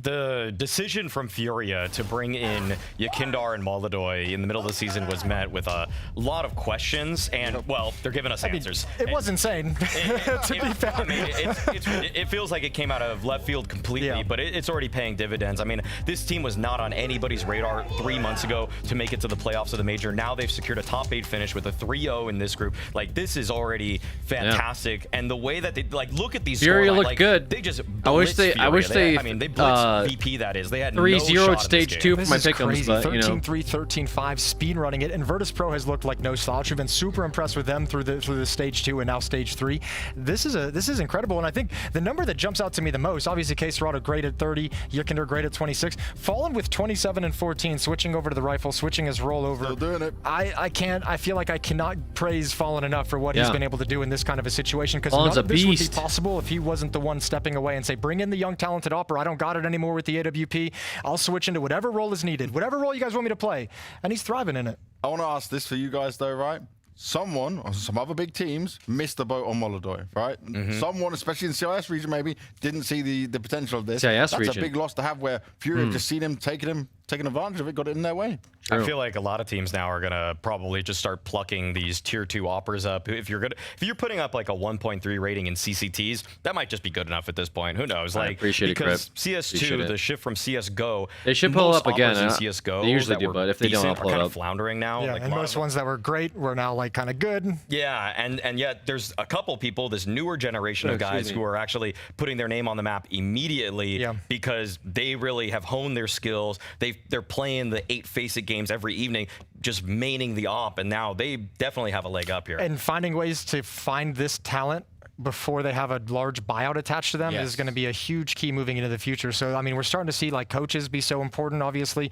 The decision from Furia to bring in Yakindar and Molodoy in the middle of the season was met with a lot of questions, and, well, they're giving us answers. It was insane, to be fair. I mean, it feels like it came out of left field completely, but it's already paying dividends. I mean, this team was not on anybody's radar 3 months ago to make it to the playoffs of the major. Now they've secured a top 8 finish with a 3-0 in this group. Like, this is already fantastic, and the way that they, like, look at these Furia scores, looked good. They just I wish they blitzed VP, that is. They had 3-0 at stage 2 for my pick'ems, but, you know. 13-3, 13-5, speed running it, and Virtus Pro has looked like no slouch. We've been super impressed with them through the stage 2 and now stage 3. This is incredible, and I think the number that jumps out to me the most, obviously Quesarado great at 30, Yikinder great at 26, Fallen with 27 and 14, switching over to the rifle, switching his rollover. Still doing it. I feel like I cannot praise Fallen enough for what he's been able to do in this kind of a situation, because none of this would be possible if he wasn't the one stepping away and say, bring in the young talented Opera. I don't got it anymore with the AWP. I'll switch into whatever role is needed, whatever role you guys want me to play. And he's thriving in it. I want to ask this for you guys though, right? someone or some other big teams missed the boat on Molodoi, right? Someone, especially in the CIS region, maybe didn't see the potential of this. CIS That's region. a big loss to have, where Fury have just seen him, taking advantage of it, got it in their way. I feel like a lot of teams now are gonna probably just start plucking these tier 2 oppers up. If you're putting up like a 1.3 rating in CCTs, that might just be good enough at this point. Who knows? I appreciate because it, CS2, the shift from CS:GO, they should pull up again. In CS:GO, they usually do, but if they don't, I'll pull it up. Floundering now. Yeah, like and most ones that were great were now like kind of good. Yeah, and yet there's a couple people, this newer generation of guys who are actually putting their name on the map immediately because they really have honed their skills. They're playing the 8 Face-It games every evening, just maining the op, and now they definitely have a leg up here. And finding ways to find this talent before they have a large buyout attached to them is going to be a huge key moving into the future. So, I mean, we're starting to see like coaches be so important, obviously,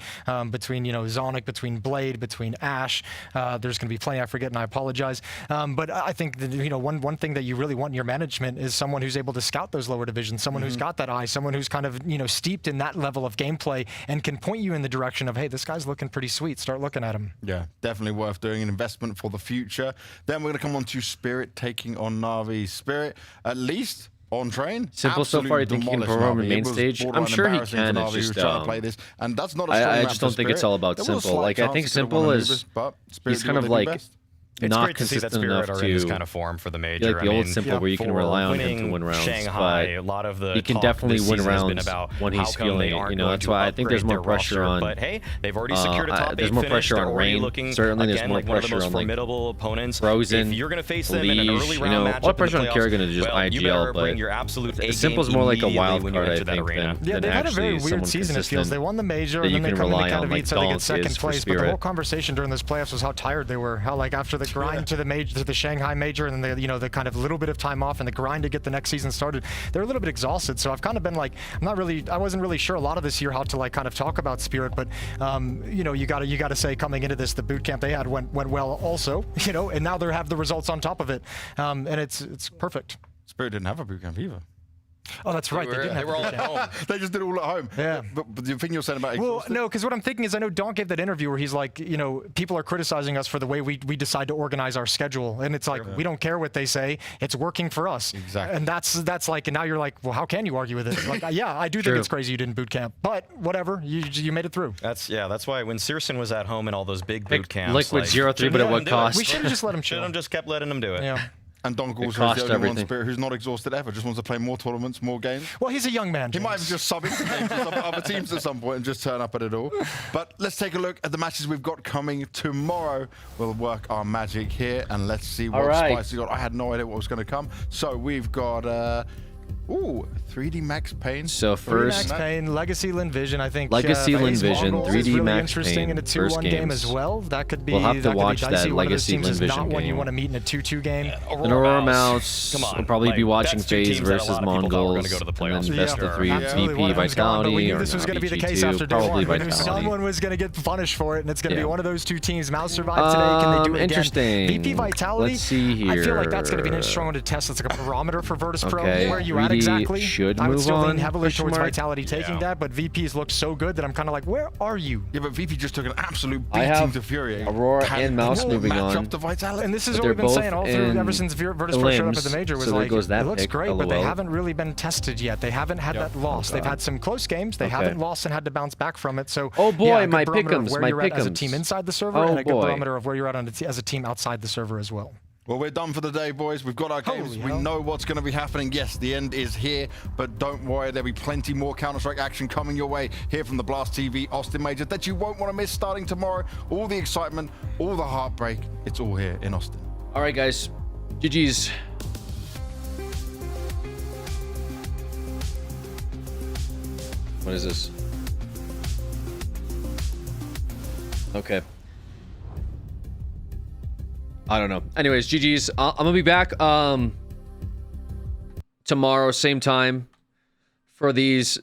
between, you know, Zonic, between Blade, between Ash. There's going to be plenty I forget, and I apologize. But I think that, you know, one thing that you really want in your management is someone who's able to scout those lower divisions, someone who's got that eye, someone who's kind of, you know, steeped in that level of gameplay and can point you in the direction of, hey, this guy's looking pretty sweet. Start looking at him. Yeah, definitely worth doing, an investment for the future. Then we're going to come on to Spirit taking on Na'Vi. Spirit, at least on train. Simple so far. I think he can perform in main stage. I'm sure he can. It's just trying to play this, and that's not a I just don't think it's all about Simple. Like, I think Simple is he's kind of like It's not great to see that consistent Spirit enough are in this to kind of form for the major. like the old Simple where you can rely on him to win rounds. Shanghai, but a lot of the he can talk definitely this win season has been rounds about when how he's come feeling they it. aren't You know, going that's to why I think there's upgrade more their pressure roster. on. But hey, they've already secured a top 8 There's more finish. pressure They're on already Rain. looking, Certainly, there's again, more like one of the pressure most on like formidable opponents. Frozen. If you're going to face them in an Leash, early you round know, matchup what pressure in on the Kerrigan playoffs, to just well, you better IGL, bring but your absolute A Simple's game more like a immediately wild when you card, I enter that think. arena. Yeah, they've had a very weird season, it feels. They won the major, and then they come in and kind of eat, so they get second place. But the whole conversation during those playoffs was how tired they were. How, like, after the grind to the major, to the Shanghai major, and then the, you know, the kind of little bit of time off and the grind to get the next season started, they're a little bit exhausted. So I've kind of been like, I wasn't really sure a lot of this year how to like kind of talk about Spirit, but you know, you gotta say coming into this, the boot camp they had went well also, you know, and now they have the results on top of it, and it's perfect. Spirit didn't have a boot camp either. Oh, that's right. They were all at home. They just did it all at home. Yeah. But the thing you're saying about exhausted? Well, no, because what I'm thinking is I know Donk gave that interview where he's like, you know, people are criticizing us for the way we decide to organize our schedule. And it's like, we don't care what they say. It's working for us. Exactly. And that's like, and now you're like, well, how can you argue with it? Like, yeah, I do think it's crazy you didn't boot camp. But whatever, you made it through. That's why when Searson was at home in all those big boot camps. Liquid like, 0-3, but at what cost? We should have just let him Should have just kept letting him do it. Yeah. And Donk also is the only one Spirit who's not exhausted ever, just wants to play more tournaments, more games. Well, he's a young man, James. He might have just sub into games for other teams at some point and just turn up at it all. But let's take a look at the matches we've got coming tomorrow. We'll work our magic here and let's see what Spice got. I had no idea what was going to come. So we've got 3D Max Payne. So first, 3D Max Payne, Legacy Lin Vision. I think Legacy Lin Vision, 3D really Max interesting Payne, in a 2-1 game as well. That could be. We'll have to watch that Legacy Lin Vision not game. one you want to meet in a 2-2 game. An Aurora Mouse. We'll probably be watching FaZe versus Mongols, go to the and then playoffs. best of 3 VP Vitality. We knew or this was going to be the VG2, case after day probably one. We knew Vitality. someone was going to get punished for it, and it's going to be one of those two teams. Mouse survived today. Can they do it again? Interesting. VP Vitality. Let's see here. I feel like that's going to be an interesting one to test. It's like a barometer for Virtus Pro. Okay. Where you at exactly? Should I would move still lean on, heavily question towards mark? Vitality taking that, but VP's looked so good that I'm kind of like, where are you? Yeah, but VP just took an absolute I beating have to Fury. Aurora and Mouse moving match on. up to Vitality. And this is But what we've they're been saying all both through in ever since Virtus Pro showed up at the limbs, major. Was so there like, goes that it looks pick, great, but they LOL. haven't really been tested yet. They haven't had that loss. They've had some close games. They haven't lost and had to bounce back from it. So, oh boy, yeah, a good my barometer of pick'ems, where my you're at as a pick'ems. team inside the server, Oh and a good boy. barometer of where you're at as a team outside the server as well. Well, we're done for the day, boys. We've got our games. We know what's going to be happening. Yes, the end is here, but don't worry. There'll be plenty more Counter-Strike action coming your way here from the Blast TV Austin Major that you won't want to miss starting tomorrow. All the excitement, all the heartbreak, it's all here in Austin. All right, guys. GG's. What is this? Okay. I don't know. Anyways, GG's. I'm gonna be back tomorrow, same time, for these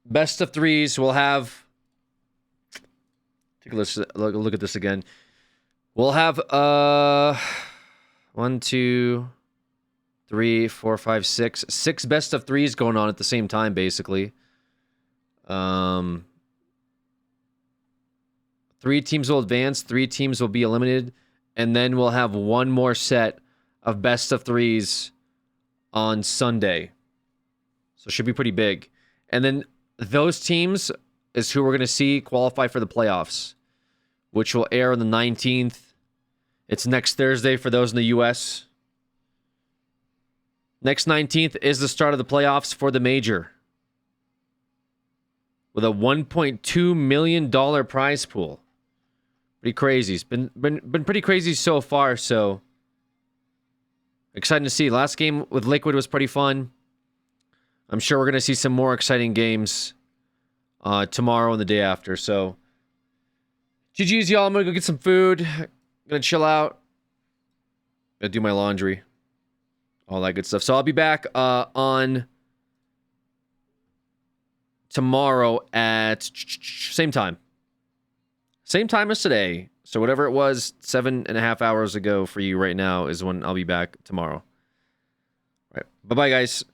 best of threes. We'll have. Take a look at this again. We'll have 1, 2, 3, 4, 5, 6. 6 best of threes going on at the same time, basically. 3 teams will advance, 3 teams will be eliminated, and then we'll have one more set of best of threes on Sunday. So it should be pretty big. And then those teams is who we're going to see qualify for the playoffs, which will air on the 19th. It's next Thursday for those in the U.S. Next 19th is the start of the playoffs for the major, with a $1.2 million prize pool. Pretty crazy. It's been pretty crazy so far, so exciting to see. Last game with Liquid was pretty fun. I'm sure we're going to see some more exciting games tomorrow and the day after. So, GG's, y'all. I'm going to go get some food. I'm going to chill out. Going to do my laundry. All that good stuff. So I'll be back on tomorrow at same time. Same time as today. So whatever it was 7.5 hours ago for you right now is when I'll be back tomorrow. All right. Bye-bye, guys.